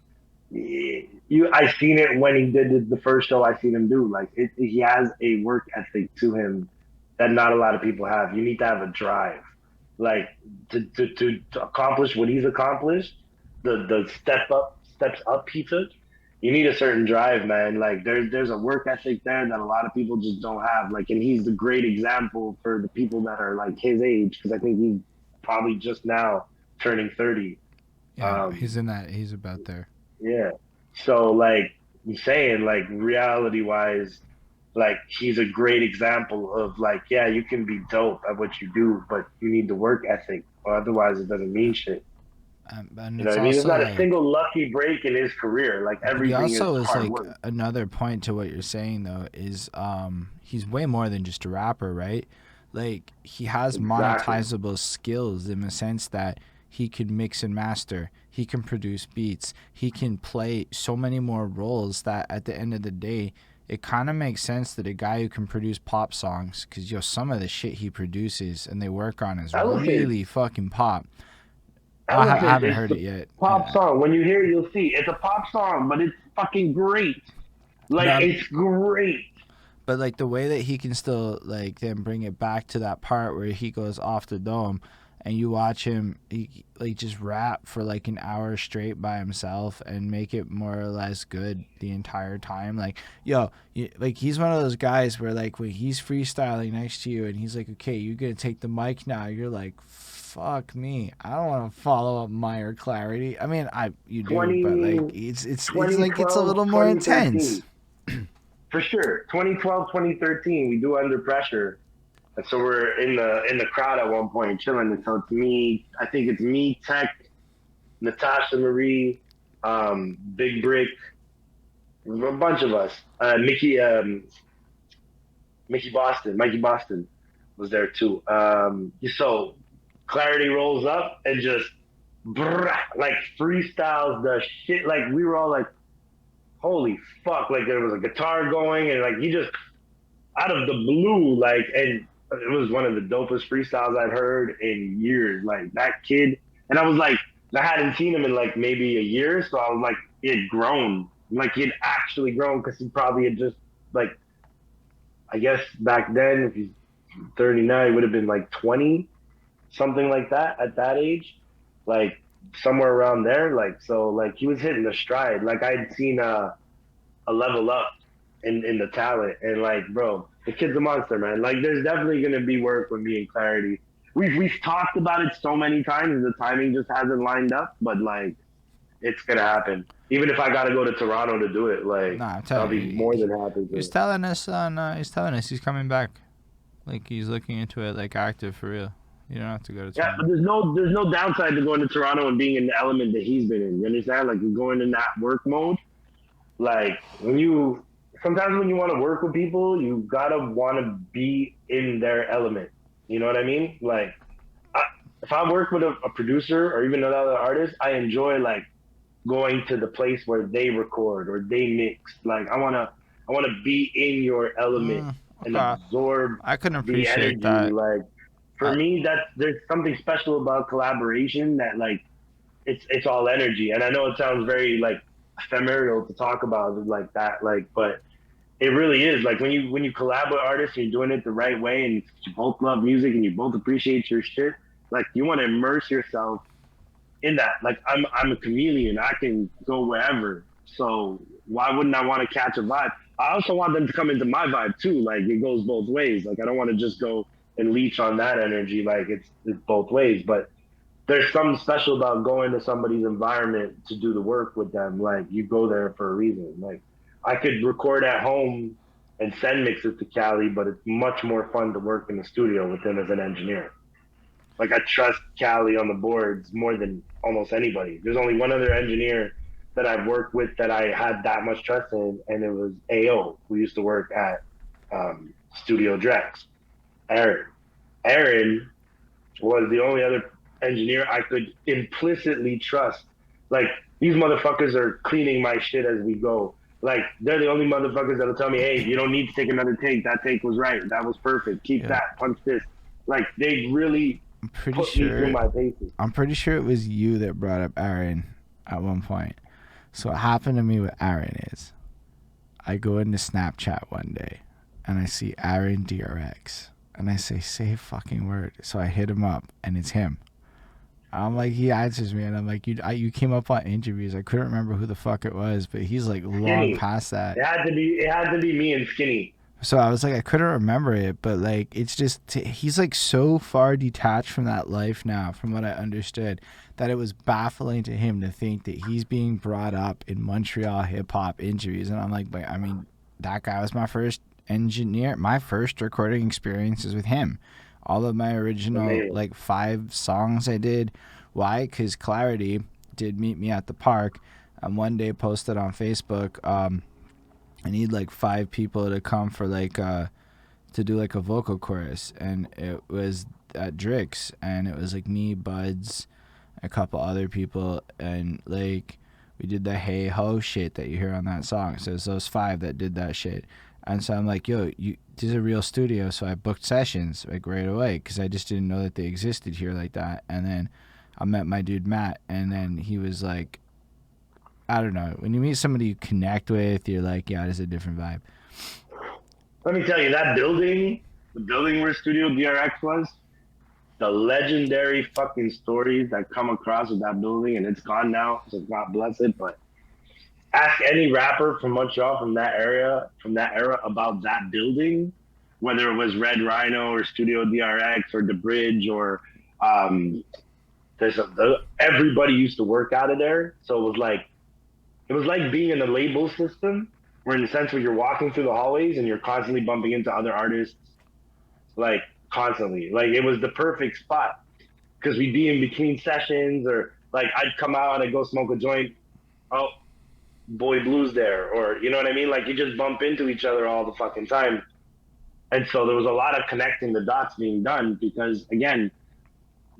I seen it when he did the first show I seen him do. Like he has a work ethic to him that not a lot of people have. You need to have a drive. Like to accomplish what he's accomplished, the steps up he took. you need a certain drive, man. Like there's a work ethic there that a lot of people just don't have. Like, and he's the great example for the people that are like his age, because I think he's probably just now turning 30. Yeah, Um, he's about there. yeah. So like I'm saying, like reality wise, like he's a great example of like, yeah, you can be dope at what you do, but you need the work ethic, or otherwise it doesn't mean shit. And You know it's what I mean? There's also not a like, single lucky break in his career. Like but he everything is also is hard like work. another point to what you're saying though is he's way more than just a rapper, right? Like he has Exactly. monetizable skills in the sense that he can mix and master, he can produce beats, he can play so many more roles that at the end of the day it kind of makes sense that a guy who can produce pop songs, because some of the shit he produces and they work on is Elephant. really fucking pop. I Elephant haven't is heard it the yet. pop Yeah. song. When you hear it, you'll see. It's a pop song, but it's fucking great. Like No, it's great. but like the way that he can still like then bring it back to that part where he goes off the dome, and you watch him he like just rap for like an hour straight by himself and make it more or less good the entire time. Like like he's one of those guys where like when he's freestyling next to you and he's like, okay, you're gonna take the mic now, you're like, fuck me, I don't want to follow up Myer Clarity. I mean, I you do, but 20, like it's like it's a 2012, little more 2013. intense. For sure. 2012, 2013, we do Under Pressure. And so we're in the crowd at one point chilling. And so it's me, I think it's me, Tech, Natasha Marie, Big Brick, a bunch of us. Mikey Boston was there too. So Clarity rolls up and just like freestyles the shit. Like we were all like, holy fuck! Like there was a guitar going and like he just out of the blue, like, and it was one of the dopest freestyles I'd heard in years. Like that kid, and I was like, I hadn't seen him in like maybe a year, so I was like, he had grown, like he had actually grown because he probably had just like, I guess back then, if he's 39, he would have been like 20, something like that at that age, like somewhere around there. Like so, like he was hitting the stride. Like I'd seen a level up in the talent. And like, bro, the kid's a monster, man. Like, there's definitely gonna be work with me and Clarity. We've talked about it so many times. The timing just hasn't lined up, but like, it's gonna happen. Even if I gotta go to Toronto to do it, like, Nah, I'm I'll telling be you, more than happy he was to. telling us on. He's telling us he's coming back. Like he's looking into it, like active for real. You don't have to go to Yeah, Toronto. but there's no downside to going to Toronto and being in the element that he's been in. You understand? Like, you're going in that work mode. Like when you sometimes when you want to work with people, you gotta want to be in their element. You know what I mean? Like I, if I work with a producer or even another artist, I enjoy like going to the place where they record or they mix. Like I wanna be in your element and Okay, absorb I can the appreciate energy. that. Like for I, me, that's there's something special about collaboration that like it's all energy. And I know it sounds very like ephemeral to talk about it like that, like, but it really is. Like when you collab with artists and you're doing it the right way and you both love music and you both appreciate your shit, like you want to immerse yourself in that. Like I'm a chameleon. I can go wherever. So why wouldn't I want to catch a vibe? I also want them to come into my vibe too. Like it goes both ways. Like I don't want to just go and leech on that energy. Like it's both ways. But there's something special about going to somebody's environment to do the work with them. Like you go there for a reason. Like I could record at home and send mixes to Cali, but it's much more fun to work in the studio with him as an engineer. Like I trust Cali on the boards more than almost anybody. There's only one other engineer that I've worked with that I had that much trust in, and it was AO, who used to work at Studio Drex. Aaron. Aaron was the only other engineer I could implicitly trust. Like these motherfuckers are cleaning my shit as we go. Like they're the only motherfuckers that'll tell me, "Hey, you don't need to take another take. That take was right. That was perfect. Keep yeah, that. Punch this." Like they really I'm pretty put me through sure. my paces. I'm pretty sure it was you that brought up Aaron at one point. So what happened to me with Aaron is, I go into Snapchat one day, and I see Aaron DRX, and I say a fucking word. So I hit him up, and it's him. I'm like, he answers me, and I'm like, you came up on interviews. I couldn't remember who the fuck it was, but he's like long Skinny. past that. It had to be me and Skinny. So I was like, I couldn't remember it, but like, it's just he's like so far detached from that life now, from what I understood, that it was baffling to him to think that he's being brought up in Montreal hip hop interviews, and I'm like, but I mean, that guy was my first engineer. My first recording experiences with him. All of my original Amazing. like 5 songs I did. Why? Because Clarity did meet me at the park, and one day posted on Facebook. I need like 5 people to come for like to do like a vocal chorus, and it was at Drix, and it was like me, Buds, a couple other people, and like we did the hey ho shit that you hear on that song. So it's those 5 that did that shit. And so I'm like, yo, this is a real studio. So I booked sessions like right away because I just didn't know that they existed here like that. And then I met my dude Matt, and then he was like, I don't know. When you meet somebody you connect with, you're like, yeah, there's a different vibe. Let me tell you, that building, the building where Studio DRX was, the legendary fucking stories that come across with that building, and it's gone now, so God bless it. But ask any rapper from Montreal from that era about that building, whether it was Red Rhino or Studio DRX or The Bridge or um, everybody used to work out of there. So it was like being in a label system, where in the sense where you're walking through the hallways and you're constantly bumping into other artists, like constantly. Like it was the perfect spot because we'd be in between sessions, or like I'd come out and I'd go smoke a joint. Oh, Boy Blues there, or you know what I mean? Like you just bump into each other all the fucking time. And so there was a lot of connecting the dots being done because again,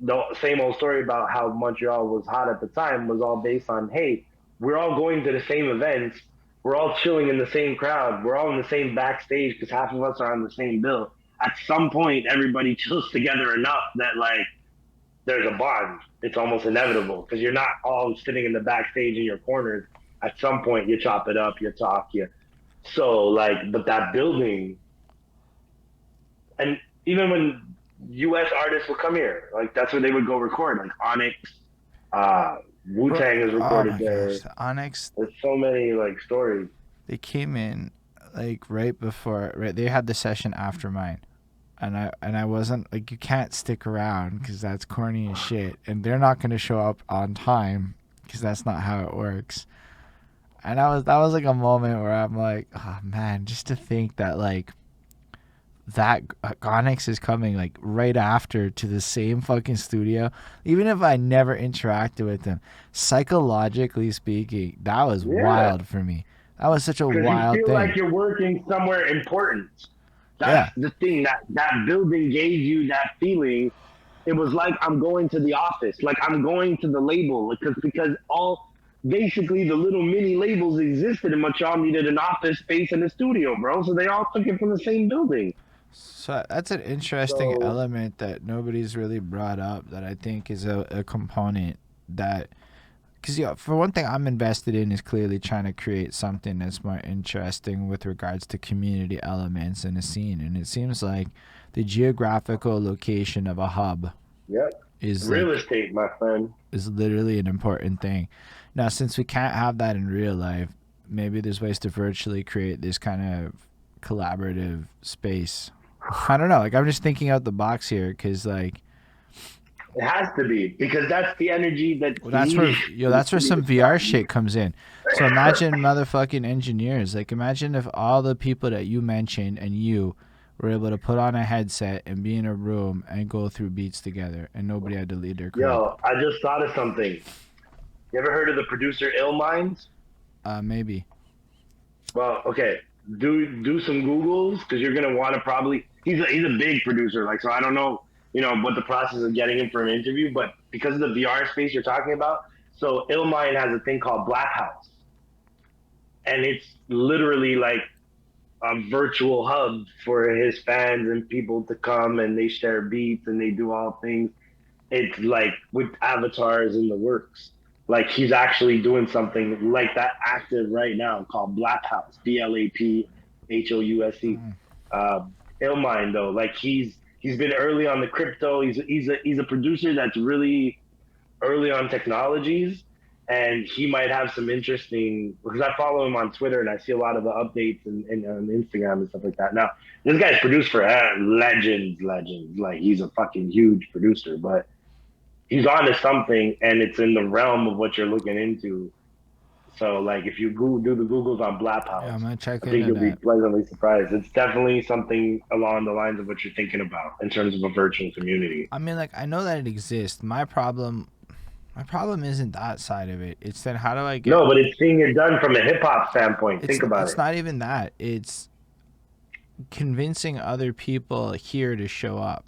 the same old story about how Montreal was hot at the time was all based on, hey, we're all going to the same events, we're all chilling in the same crowd, we're all in the same backstage because half of us are on the same bill. At some point, everybody chills together enough that like there's a bond. It's almost inevitable because you're not all sitting in the backstage in your corners. At some point, you chop it up, you talk, you. So like, but that building, and even when U.S. artists would come here, like that's where they would go record, like Onyx, Wu Tang is recorded there. Gosh, the Onyx, There's so many like stories. they came in like right before, right? They had the session after mine. And I wasn't like, you can't stick around because that's corny as shit, and they're not gonna show up on time because that's not how it works. And that was like a moment where I'm like, oh man, just to think that like that Onyx is coming like right after to the same fucking studio, even if I never interacted with them, psychologically speaking, that was wild for me. That was such a wild you feel thing. like you're working somewhere important. That's the thing, that building gave you that feeling. It was like I'm going to the office, like I'm going to the label, because all basically the little mini labels existed in Montreal needed an office space and a studio, bro. So they all took it from the same building. So that's an interesting element that nobody's really brought up that I think is a component that, because for one thing I'm invested in is clearly trying to create something that's more interesting with regards to community elements in a scene, and it seems like the geographical location of a hub is real estate, my friend, is literally an important thing. Now, since we can't have that in real life, maybe there's ways to virtually create this kind of collaborative space. I don't know. Like, I'm just thinking out the box here because, like, it has to be, because that's the energy that. Well, that's where some VR shit comes in. So imagine motherfucking engineers. Like, imagine if all the people that you mentioned and you were able to put on a headset and be in a room and go through beats together, and nobody had to lead their crew. Yo, I just thought of something. You ever heard of the producer Ill Minds? Maybe. Well, okay. Do some Googles, because you're gonna want to probably. He's a big producer, like, so I don't know, what the process of getting him for an interview, but because of the VR space you're talking about, so Illmind has a thing called Black House, and it's literally like a virtual hub for his fans and people to come, and they share beats and they do all things. It's like with avatars in the works. Like, he's actually doing something like that active right now called Black House, BLAPHOUSE. Illmind, though, like he's been early on the crypto. He's a producer that's really early on technologies, and he might have some interesting, because I follow him on Twitter and I see a lot of the updates and on Instagram and stuff like that. Now, this guy's produced for legends. Like, he's a fucking huge producer, but he's onto something, and it's in the realm of what you're looking into. So, like, if you do the Googles on Blap House, Yeah, I'm gonna check I think into you'll be that. pleasantly surprised. It's definitely something along the lines of what you're thinking about in terms of a virtual community. I mean, like, I know that it exists. My problem isn't that side of it. It's then how do I get? No, but it's seeing it done from a hip hop standpoint. It's Think about it's it. not even that. It's convincing other people here to show up.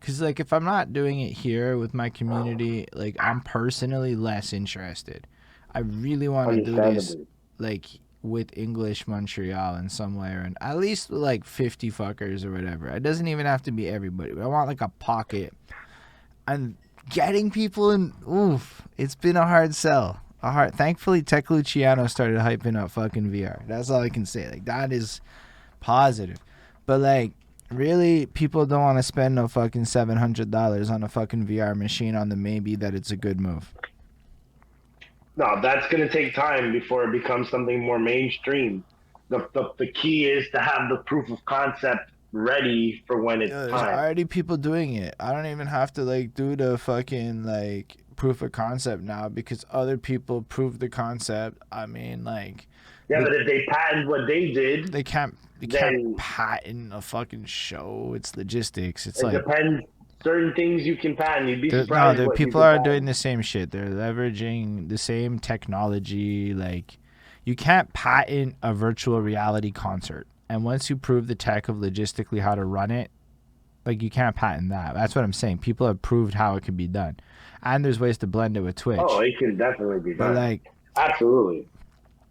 Cause like if I'm not doing it here with my community, like I'm personally less interested. I really want to do this Understandably. like with English Montreal in some way, or at least like 50 fuckers or whatever. It doesn't even have to be everybody, but I want like a pocket. And getting people in, oof, it's been a hard sell. Thankfully, Tech Luciano started hyping up fucking VR. That's all I can say. Like that is positive, but like really, people don't want to spend no fucking $700 on a fucking VR machine on the maybe that it's a good move. No, that's going to take time before it becomes something more mainstream. The key is to have the proof of concept ready for when it's There's time. already people doing it. I don't even have to like do the fucking like proof of concept now because other people proved the concept. I mean, like, Yeah, but if they patent what they did, they can't then patent a fucking show. It's logistics. It's it like depends. Certain things you can patent. You'd be no, surprised the what you people can are doing patent. the same shit. They're leveraging the same technology. Like, you can't patent a virtual reality concert. And once you prove the tech of logistically how to run it, like you can't patent that. That's what I'm saying. People have proved how it can be done, and there's ways to blend it with Twitch. Oh, it can definitely be But done. like, Absolutely.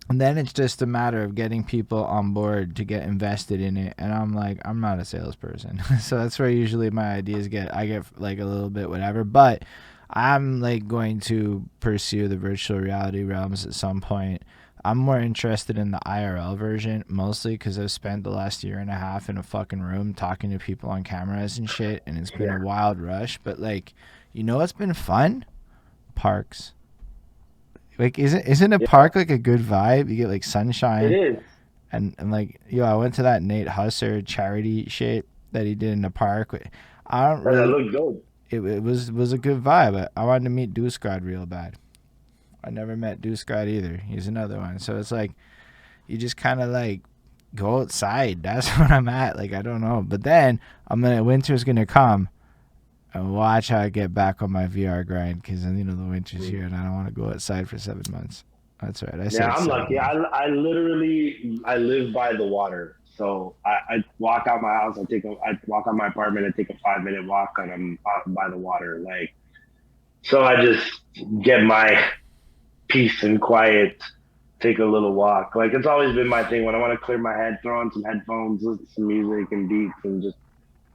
and then it's just a matter of getting people on board to get invested in it. And I'm like, I'm not a salesperson, so that's where usually my ideas get. I get like a little bit whatever, but I'm like going to pursue the virtual reality realms at some point. I'm more interested in the IRL version, mostly because I've spent the last year and a half in a fucking room talking to people on cameras and shit, and it's been a wild rush. But like, you know what's been fun? Parks. Like, isn't a park like a good vibe? You get like sunshine. It is. And like, yo, I went to that Nate Husser charity shit that he did in the park. I don't And it really. looked good. It was a good vibe. I wanted to meet Deuce God real bad. I never met Deuce God either. He's another one. So it's like you just kind of like go outside. That's what I'm at. Like I don't know. But then winter's gonna come and watch how I get back on my VR grind because you know the winter's here and I don't want to go outside for 7 months. That's right. I said Yeah, I'm 7 lucky. months. I literally I live by the water, so I walk out my house. I walk out my apartment. I take a 5 minute walk, and I'm out by the water. Like, so I just get my peace and quiet. Take a little walk. Like it's always been my thing when I want to clear my head, throw on some headphones, listen to some music and beats, and just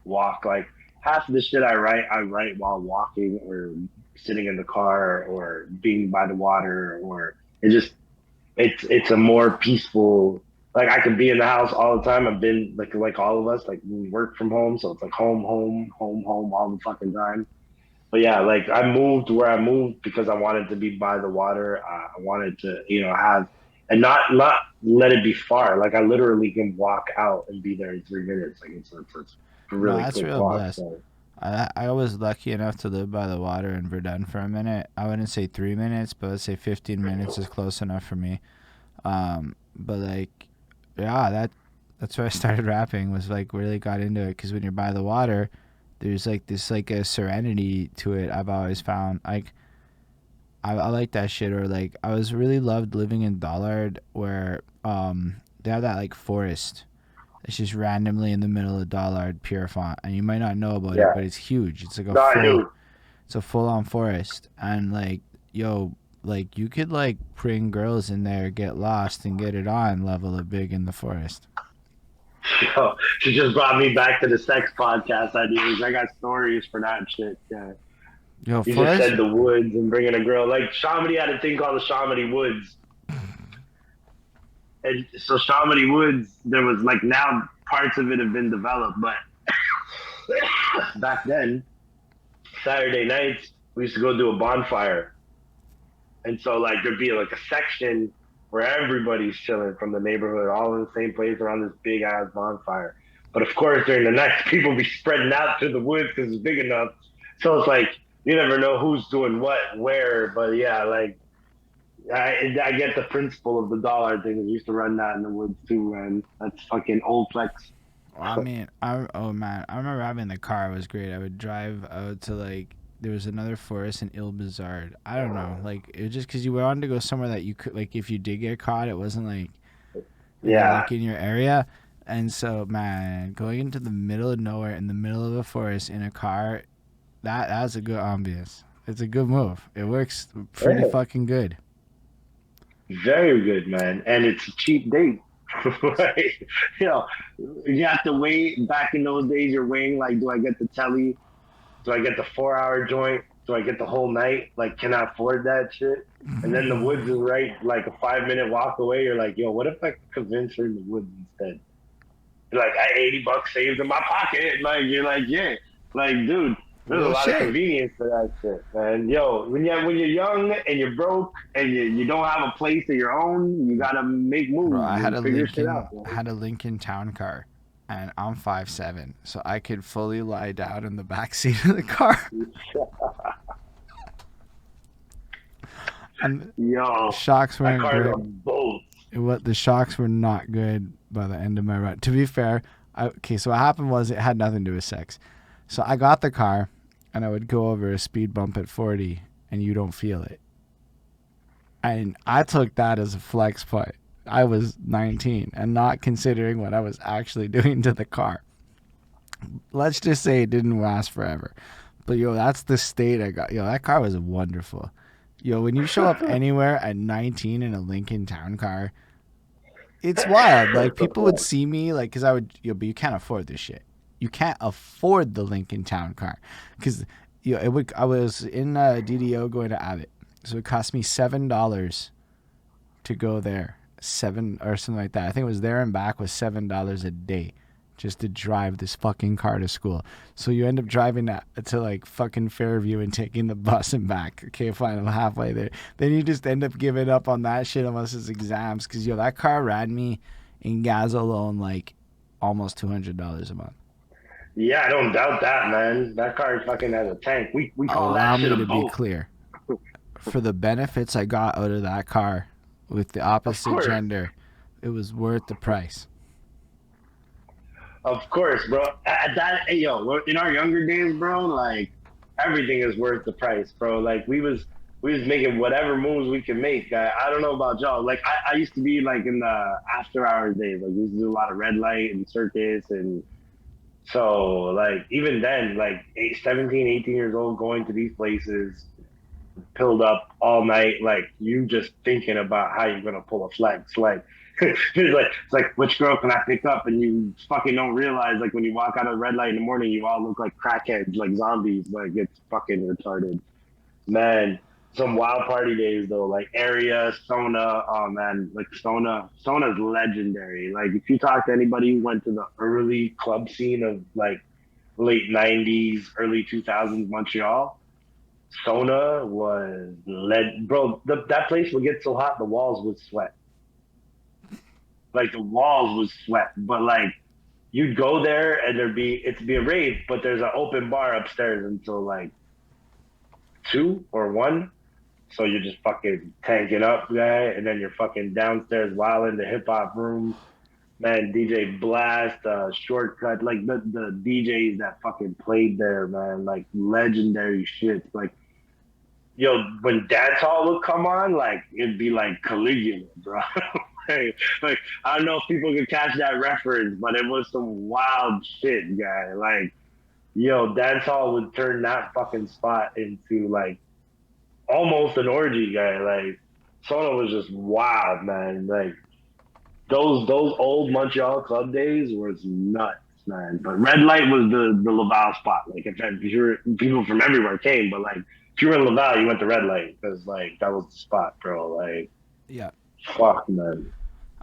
walk. Like half of the shit I write while walking or sitting in the car or being by the water, or it just it's a more peaceful. Like I could be in the house all the time. I've been like all of us, like we work from home, so it's like home all the fucking time. But yeah, like I moved where I moved because I wanted to be by the water. I wanted to, have and not let it be far. Like I literally can walk out and be there in 3 minutes. Like it's a No, really that's quick real walk. blessed. So I was lucky enough to live by the water in Verdun for a minute. I wouldn't say 3 minutes, but I'd say 15 minutes is close enough for me. But like, yeah, that's where I started rapping. Was like really got into it because when you're by the water, there's like this like a serenity to it. I've always found like I like that shit. Or like I was really loved living in Dollard where they have that like forest. It's just randomly in the middle of Dollard Pierrefonds, and you might not know about it, yeah, but it's huge. It's like no, I do. it's a full on forest, and like, yo, like you could like bring girls in there, get lost, and get it on level of big in the forest. Yo, she just brought me back to the sex podcast ideas. I got stories for that shit. Yeah. Yo, You just forest. said the woods and bringing a girl. Like Shamedy had a thing called the Shamedy Woods. And so Shamedy Woods, there was like now parts of it have been developed, but back then, Saturday nights, we used to go do a bonfire. And so like there'd be like a section where everybody's chilling from the neighborhood, all in the same place around this big ass bonfire. But of course, during the night, people be spreading out to the woods because it's big enough. So it's like you never know who's doing what, where. But yeah, like I get the principle of the dollar thing. We used to run that in the woods too, man. That's fucking old flex. Well, I mean, oh man, I remember having the car. It was great. I would drive out to like there was another forest in Il Bizarre. I don't know, like it was just because you wanted to go somewhere that you could like if you did get caught, it wasn't like Yeah, like in your area. And so, man, going into the middle of nowhere in the middle of a forest in a car, that's a good ambience. It's a good move. It works pretty yeah, fucking good. very good, man. And it's a cheap date. Like, you know, you have to wait. Back in those days, you're waiting. Like, do I get the telly? Do I get the 4 hour joint? Do I get the whole night? Like, can I afford that shit? And then the woods is right, like a 5 minute walk away. You're like, yo, what if I could convince her in the woods instead? Like, I $80 saved in my pocket. Like, you're like, yeah, like, dude, there's a Real lot of shit. convenience to that shit, man. Yo, when you're young and you're broke and you don't have a place of your own, you gotta make Bro, moves I had and a figure shit Lincoln out, man. had a Lincoln Town Car, and I'm 5'7", so I could fully lie down in the back seat of the car, and Yo, shocks that weren't car's great. a boat. What the shocks were not good by the end of my run. To be fair, okay, so what happened was it had nothing to do with sex. So I got the car, and I would go over a speed bump at 40, and you don't feel it. And I took that as a flex point. I was 19 and not considering what I was actually doing to the car. Let's just say it didn't last forever. But yo, that's the state I got. Yo, that car was wonderful. Yo, when you show up anywhere at 19 in a Lincoln Town Car, it's wild. Like people would see me like cuz I would but you can't afford this shit. You can't afford the Lincoln Town Car cuz it would I was in DDO going to Abbott. So it cost me $7 to go there. 7 or something like that. I think it was there and back was $7 a day just to drive this fucking car to school. So you end up driving that to like fucking Fairview and taking the bus and back. Okay, fine, I'm halfway there. Then you just end up giving up on that shit unless it's exams. Cause yo, that car ran me in gas alone like almost $200 a month. Yeah, I don't doubt that, man. That car fucking has a tank. We call Allow that shit me a to be boat. clear. For the benefits I got out of that car with the Of opposite course. gender, it was worth the price. Of course, bro. At that, hey, yo, in our younger days, bro, like everything is worth the price, bro. Like we was making whatever moves we could make. I don't know about y'all. Like I used to be like in the after hours days. Like we used to do a lot of red light and circus and so like even then, like 17, 18 years old, going to these places, pilled up all night, like you just thinking about how you're gonna pull a flex. Like it's like which girl can I pick up? And you fucking don't realize like when you walk out of the red light in the morning, you all look like crackheads, like zombies. Like it's fucking retarded, man. Some wild party days though, like area Sona. Oh man, like Sona's legendary. Like if you talk to anybody who went to the early club scene of like late '90s, early 2000s Montreal, Sona was led, bro. That place would get so hot the walls would sweat. Like the walls would sweat, but like you'd go there and it'd be a rave, but there's an open bar upstairs until like 2 or 1. So you're just fucking tanking up, guy, and then you're fucking downstairs while in the hip hop room. Man, DJ Blast, Shortcut, like the DJs that fucking played there, man, like legendary shit. Like yo, when dance hall would come on, like it'd be like Caligula, bro. like I don't know if people could catch that reference, but it was some wild shit, guy. Like yo, dance hall would turn that fucking spot into like almost an orgy, guy. Like Sona was just wild, man. Like those old Montreal club days was nuts, man. But red light was the Laval spot. Like if you're people from everywhere came, but like if you were in Laval, you went to red light because like that was the spot, bro. Like Yeah. fuck, man.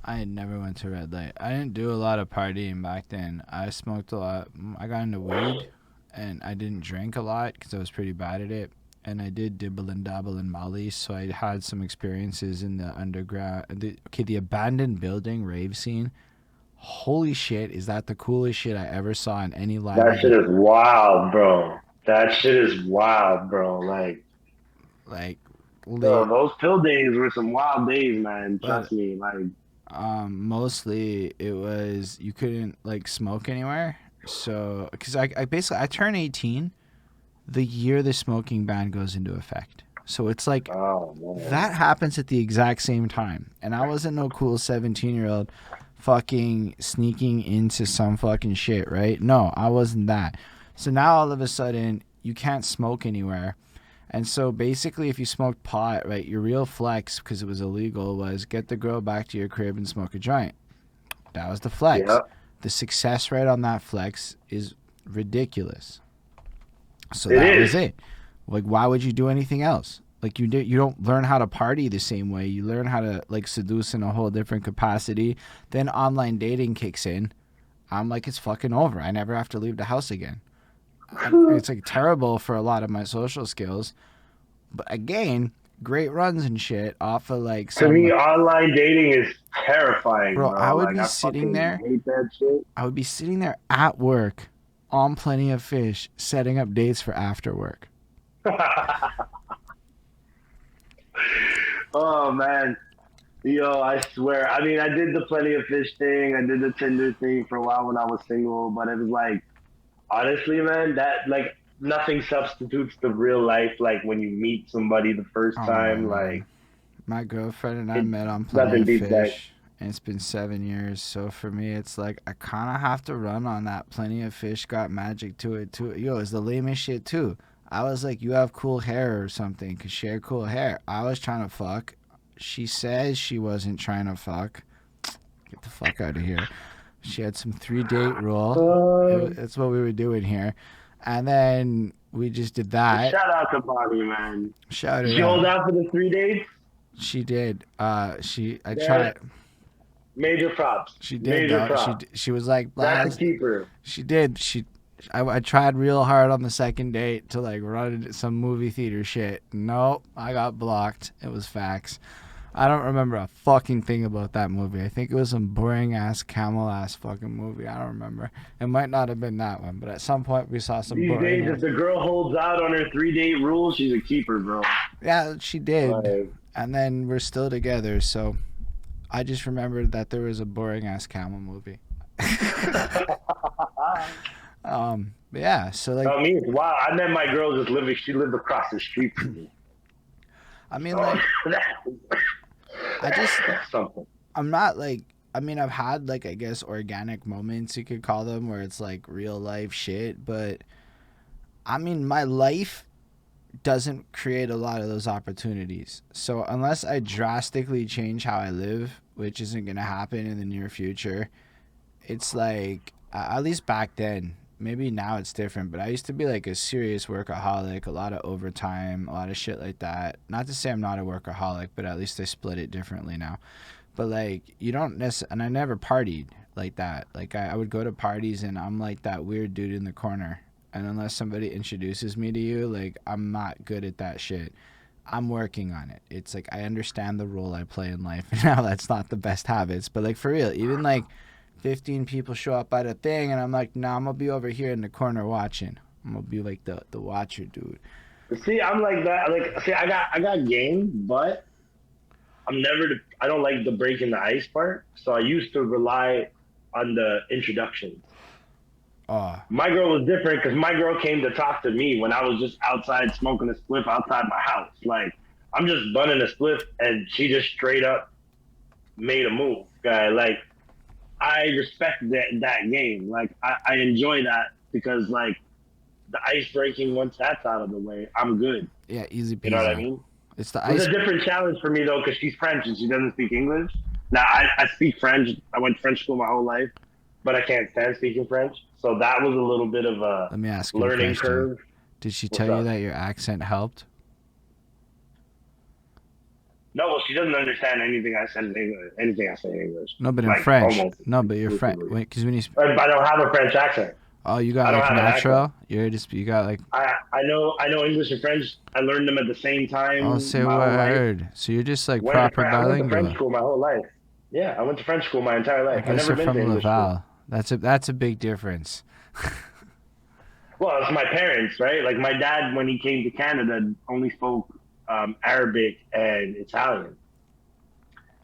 I had never went to red light. I didn't do a lot of partying back then. I smoked a lot. I got into weed, and I didn't drink a lot because I was pretty bad at it. and I did dibble and dabble in Mali, so I had some experiences in the underground. The abandoned building rave scene. Holy shit, is that the coolest shit I ever saw in any live That shit event? is wild, bro. That shit is wild, bro. Like, Yo, lit. those pill days were some wild days, man. But Trust me. Like, mostly it was you couldn't like smoke anywhere. So, because I basically I turn 18 the year the smoking ban goes into effect. So it's like oh man. that happens at the exact same time. And I wasn't no cool 17-year-old fucking sneaking into some fucking shit, right? No, I wasn't that. So now all of a sudden you can't smoke anywhere. And so basically if you smoked pot, right, your real flex, because it was illegal, was get the girl back to your crib and smoke a joint. That was the flex. Yeah, The success rate on that flex is ridiculous. So it that is. was it. Like, why would you do anything else? Like, you don't learn how to party the same way. You learn how to like seduce in a whole different capacity. Then online dating kicks in. I'm like, it's fucking over. I never have to leave the house again. It's like terrible for a lot of my social skills. But again, great runs and shit off of like To me, some online dating is terrifying, bro. I bro. would Like, be I sitting fucking there. hate that shit. I would be sitting there at work on Plenty of Fish, setting up dates for after work. Oh man. Yo, I swear. I mean, I did the Plenty of Fish thing. I did the Tinder thing for a while when I was single, but it was like, honestly, man, that like nothing substitutes the real life. Like when you meet somebody the first Oh time, man. like My girlfriend and I it met on Plenty nothing of beats that. Fish, and it's been 7 years. So for me, it's like I kind of have to run on that. Plenty of Fish got magic to it too. Yo, it's the lamest shit too. I was like, you have cool hair or something, cause she had cool hair. I was trying to fuck. She says she wasn't trying to fuck. Get the fuck out of here. She had some 3 date rule. Uh, That's what we were doing here, and then we just did that. Shout out to Bonnie, man. Shout Did it you hold out. out for the 3 days? She did. I Man, tried. major props. She did Major though. props. She was like, That's a Blaz. keeper. She did. I tried real hard on the second date to like run some movie theater shit. Nope, I got blocked. It was facts. I don't remember a fucking thing about that movie. I think it was some boring ass camel ass fucking movie. I don't remember. It might not have been that one, but at some point we saw some These boring days, if ass. the girl holds out on her 3 date rule, she's a keeper, bro. Yeah, she did. Like, And then we're still together, so I just remembered that there was a boring ass camel movie. But yeah, so like, I mean, wow. I met my girl just living. She lived across the street from me. I mean, So like, I just, that's something. I'm not like, I mean, I've had like, I guess, organic moments, you could call them, where it's like real life shit, but I mean, my life doesn't create a lot of those opportunities. So unless I drastically change how I live, which isn't going to happen in the near future, it's like, at least back then, maybe now it's different, but I used to be like a serious workaholic, a lot of overtime, a lot of shit like that. Not to say I'm not a workaholic, but at least I split it differently now. But like, you don't necessarily, and I never partied like that. Like, I would go to parties and I'm like that weird dude in the corner. And unless somebody introduces me to you, like, I'm not good at that shit. I'm working on it. It's like I understand the role I play in life. Now that's not the best habits, but like for real, even like 15 people show up at a thing and I'm like, nah, I'm gonna be over here in the corner watching. I'm gonna be like the watcher dude. See, I'm like that. Like, see, I got game, but I don't like the breaking the ice part. So I used to rely on the introductions. Oh, My girl was different because my girl came to talk to me when I was just outside smoking a spliff outside my house. Like, I'm just bunning a spliff, and she just straight up made a move. Guy, like, I respect that game. Like, I enjoy that because like the ice breaking, once that's out of the way, I'm good. yeah, easy You know what I peasy. mean? It's the It was ice. a different challenge for me though because she's French and she doesn't speak English. Now I speak French. I went to French school my whole life, but I can't stand speaking French. So that was a little bit of a Let me ask you a learning question. curve. Did she What's tell you up? that your accent helped? No, well, she doesn't understand anything I said in English. Anything I say in English, No, but in like French. almost No, but you're French. exclusively. Because when you I don't have a French accent. Oh, you I got don't like have an accent. natural. You got like. I know English and French. I learned them at the same Oh, time say my whole life. word. So you're just like proper I went to French bilingual. school my whole life. Yeah, I went to French school my entire I life. I guess never you're been to from English school. Laval. That's a big difference. Well, it's my parents, right? Like my dad, when he came to Canada, only spoke Arabic and Italian.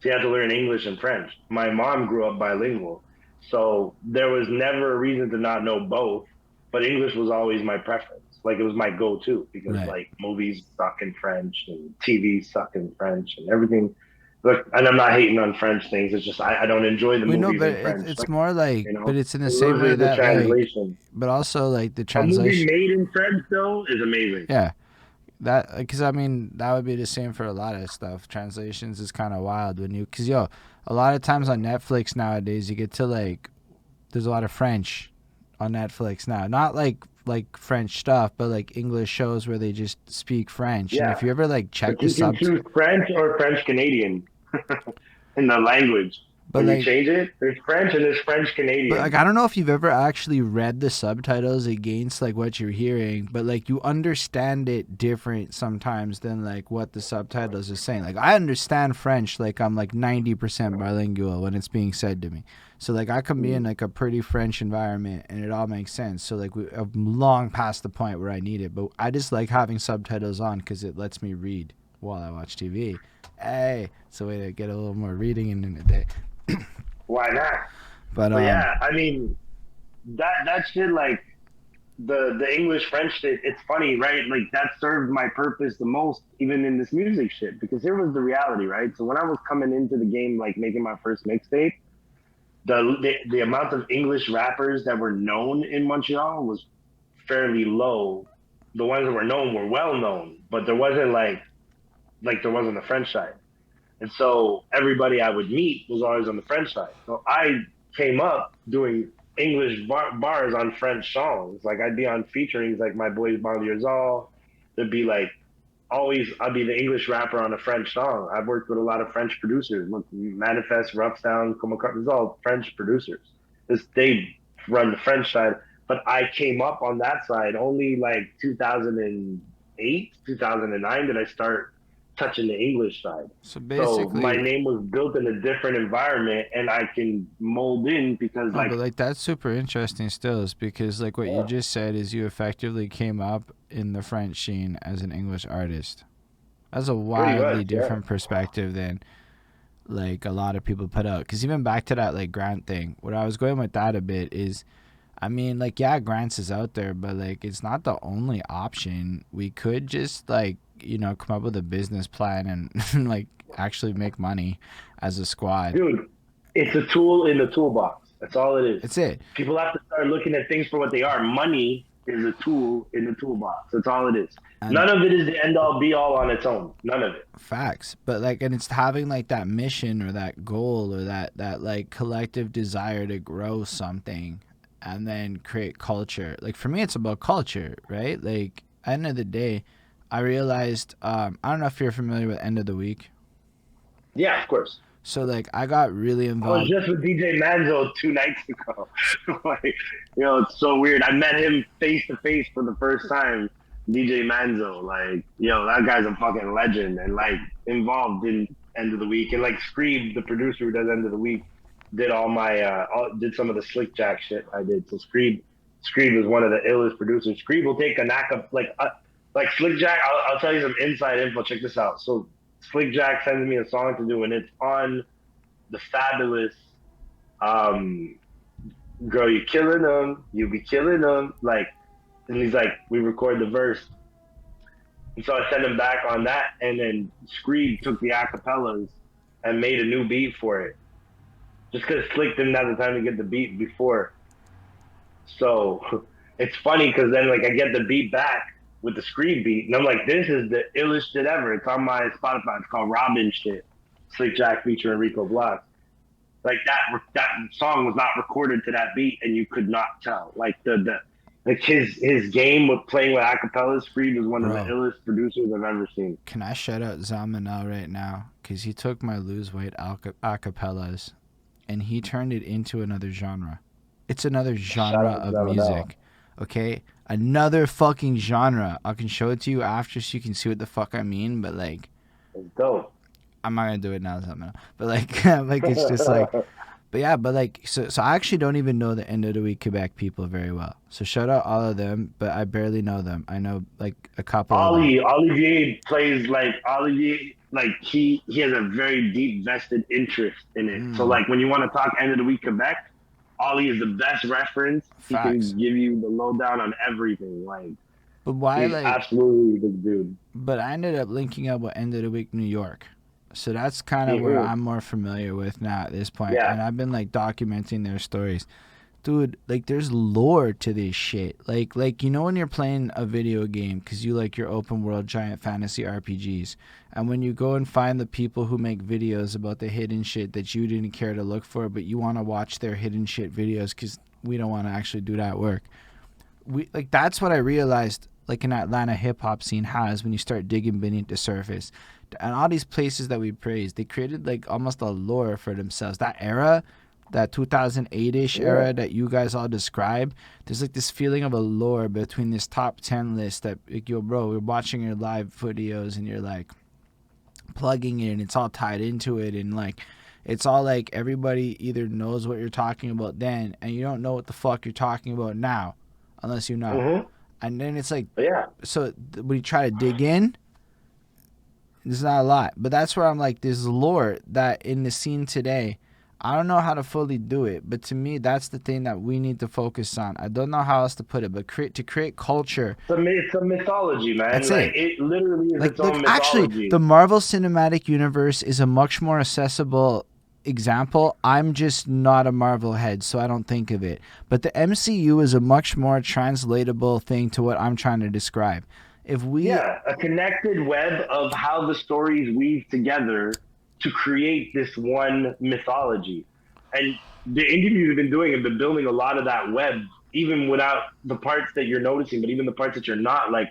So you had to learn English and French. My mom grew up bilingual. So there was never a reason to not know both, but English was always my preference. Like it was my go-to because Right. like movies suck in French and TV suck in French and everything. Look, and I'm not hating on French things. It's just I don't enjoy the We know, movies but in French. it's Like, more like, you but know, it's in the it same way loses the that like, translation. but also like the A movie translation. made in French though is amazing. Yeah, that because I mean that would be the same for a lot of stuff. Translations is kind of wild when you because yo, a lot of times on Netflix nowadays you get to like there's a lot of French on Netflix now. Not like French stuff, but like English shows where they just speak French. And Yeah, if you ever like check but the you can subs, choose French or French Canadian in the language. but When you like change it, there's French and there's French But like Canadian. I don't know if you've ever actually read the subtitles against like what you're hearing, but like you understand it different sometimes than like what the subtitles are saying. Like I understand French like I'm like 90% bilingual when it's being said to me. So like I can be in like a pretty French environment and it all makes sense. So like I'm long past the point where I need it, but I just like having subtitles on cuz it lets me read while I watch TV. Hey, it's a way to get a little more reading in a day. Why not? But But yeah, I mean that shit like the English French shit. It's funny, right? Like that served my purpose the most, even in this music shit. Because here was the reality, right? So when I was coming into the game, like making my first mixtape, the amount of English rappers that were known in Montreal was fairly low. The ones that were known were well known, but there wasn't like there was on the French side. And so everybody I would meet was always on the French side. So I came up doing English bars on French songs. Like I'd be on featurings like my boys Banlieusard. There'd be like always I'd be the English rapper on a French song. I've worked with a lot of French producers. Manifest, Rough Sound, Comacut, all French producers. They run the French side. But I came up on that side only like 2008, 2009 did I start touching the English side. so So my basically name was built in a different environment and I can mold in because no, like but like that's super interesting still is because like what you yeah, just said is you effectively came up in the French scene as an English artist. That's a pretty wildly much, yeah. different perspective than like a lot of people put out. Because even back to that like Grant thing, what I was going with that a bit is, I mean like yeah, Grants is out there, but like it's not the only option. We could just like come up with a business plan and like actually make money as a squad. Dude, it's a tool in the toolbox. That's all it is. It's it. People have to start looking at things for what they are. Money is a tool in the toolbox. That's all it is. And None of it is the end all be all on its own. None of it. facts, but like, and it's having like that mission or that goal or that like collective desire to grow something and then create culture. Like for me it's about culture, right? Like at the end of the day I realized I don't know if you're familiar with End of the Week. Yeah, of course. So like I got really I was involved. just with DJ Manzo 2 nights ago. Like, it's so weird. I met him face to face for the first time. DJ Manzo, like, that guy's a fucking legend and like involved in End of the Week. And like Screeb, the producer who does End of the Week, did all my did some of the Slick Jack shit I did. So Screeb is one of the illest producers. Screeb will take a knack of like Slick Jack. I'll tell you some inside info. Check this out. So Slick Jack sends me a song to do, and it's on the fabulous girl, you killing them, you be killing them. Like, and he's like, we record the verse. And so I sent him back on that, and then Screed took the acapellas and made a new beat for it. Just because Slick didn't have the time to get the beat before. So it's funny because then like I get the beat back with the Screed beat, and I'm like, this is the illest shit ever. It's on my Spotify. It's called Robin Shit. Slick Jack featuring Rico Blox. Like that song was not recorded to that beat, and you could not tell. Like like his game with playing with acapellas. Screed was one of the Bro, illest producers I've ever seen. can I shout out Zamanel right now? Because he took my Lose Weight acapellas and he turned it into another genre. It's another Shout genre out to of them now. music. Okay? Another fucking genre. I can show it to you after so you can see what the fuck I mean, but like It's dope. I'm not gonna do it now, something. But like, like it's just like, but yeah, but like, so I actually don't even know the end of the week Quebec people very well. So shout out all of them, but I barely know them. I know like a couple of them. Olivier plays like Olivier, like he has a very deep vested interest in it. So Mm, like when you want to talk end of the week Quebec, Ollie is the best reference. He facts. can give you the lowdown on everything. Like But why he's like? absolutely the dude. But I ended up linking up with end of the week New York. So that's kind of where Mm-hmm. I'm more familiar with now at this point, Yeah. and I've been like documenting their stories. Dude, like there's lore to this shit. Like you know when you're playing a video game cuz you like your open world giant fantasy RPGs, and when you go and find the people who make videos about the hidden shit that you didn't care to look for but you want to watch their hidden shit videos cuz we don't want to actually do that work. We like that's what I realized like an Atlanta hip hop scene has when you start digging beneath the surface. And all these places that we praise, they created like almost a lore for themselves. That era, that 2008-ish Yeah. era that you guys all describe, there's like this feeling of a lore between this top 10 list that like, yo bro, we're watching your live videos and you're like plugging it and it's all tied into it, and like it's all like everybody either knows what you're talking about then and you don't know what the fuck you're talking about now unless you know. Mm-hmm. And then it's like, Yeah. so when you try to dig in, there's not a lot. But that's where I'm like, there's lore that in the scene today, I don't know how to fully do it. But to me, that's the thing that we need to focus on. I don't know how else to put it, but to create culture. It's a mythology, man. That's Like it. it literally is Like, its look, own actually, the mythology. Marvel Cinematic Universe is a much more accessible example. I'm just not a Marvel head, so I don't think of it. But the MCU is a much more translatable thing to what I'm trying to describe. If we Yeah, a connected web of how the stories weave together to create this one mythology. And the interviews have been doing have been building a lot of that web, even without the parts that you're noticing, but even the parts that you're not. Like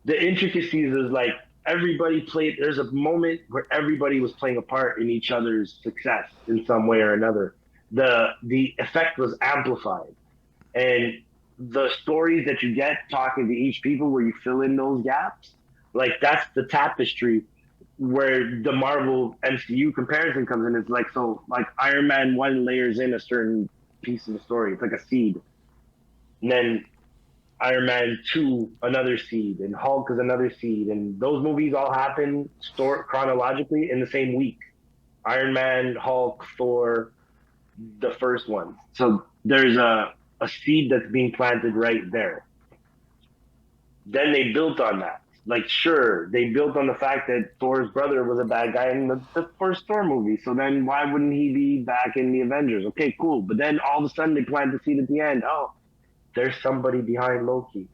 the intricacies is like everybody played. There's a moment where everybody was playing a part in each other's success in some way or another. The effect was amplified, and the stories that you get talking to each people where you fill in those gaps, like that's the tapestry where the Marvel MCU comparison comes in. It's like, so like Iron Man 1 layers in a certain piece of the story. It's like a seed. And then Iron Man 2, another seed, and Hulk is another seed. And those movies all happen chronologically in the same week. Iron Man, Hulk, Thor, the first one. So there's a seed that's being planted right there. Then they built on that. Like, sure, they built on the fact that Thor's brother was a bad guy in the first Thor movie. So then why wouldn't he be back in the Avengers? Okay, cool. But then all of a sudden they plant the seed at the end. Oh, there's somebody behind Loki.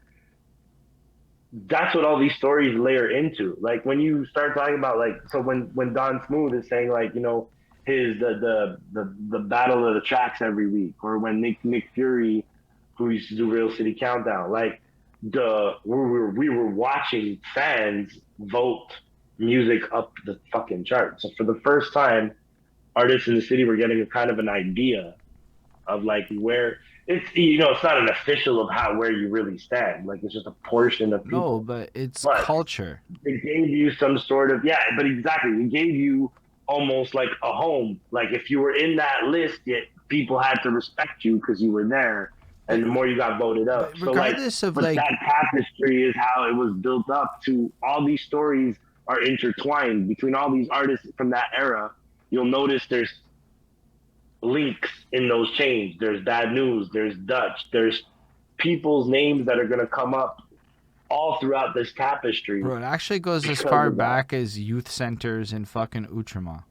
That's what all these stories layer into. Like when you start talking about like, so when Don Smooth is saying like, you know, his the battle of the tracks every week, or when Nick Fury, who used to do Real City Countdown, like we were watching fans vote music up the fucking chart. So for the first time, artists in the city were getting a kind of an idea of like where it's, you know, it's not an official of how where you really stand. Like it's just a portion of no, people. but it's But culture. it gave you some sort of, yeah, but exactly, it gave you almost like a home. Like if you were in that list, yet people had to respect you because you were there, and the more you got voted up. But So like, regardless of but like, that tapestry is how it was built up. To all these stories are intertwined between all these artists from that era. You'll notice there's links in those chains. There's Bad News. There's Dutch. There's people's names that are going to come up all throughout this tapestry bro, it actually goes as because far of that. back as youth centers in fucking Outremont.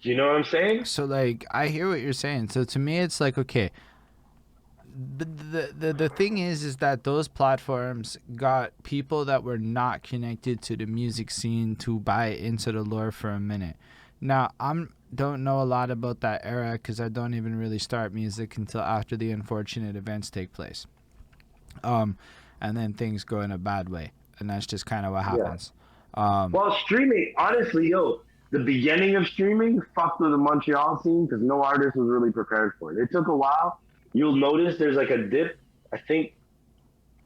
Do you know what I'm saying? So like, I hear what you're saying. So to me, it's like, okay, the thing is that those platforms got people that were not connected to the music scene to buy into the lore for a minute. Now don't know a lot about that era because I don't even really start music until after the unfortunate events take place, and then things go in a bad way, and that's just kind of what Yeah. happens. Well, streaming, honestly, yo, the beginning of streaming fucked with the Montreal scene because no artist was really prepared for it. It took a while. You'll notice there's like a dip. I think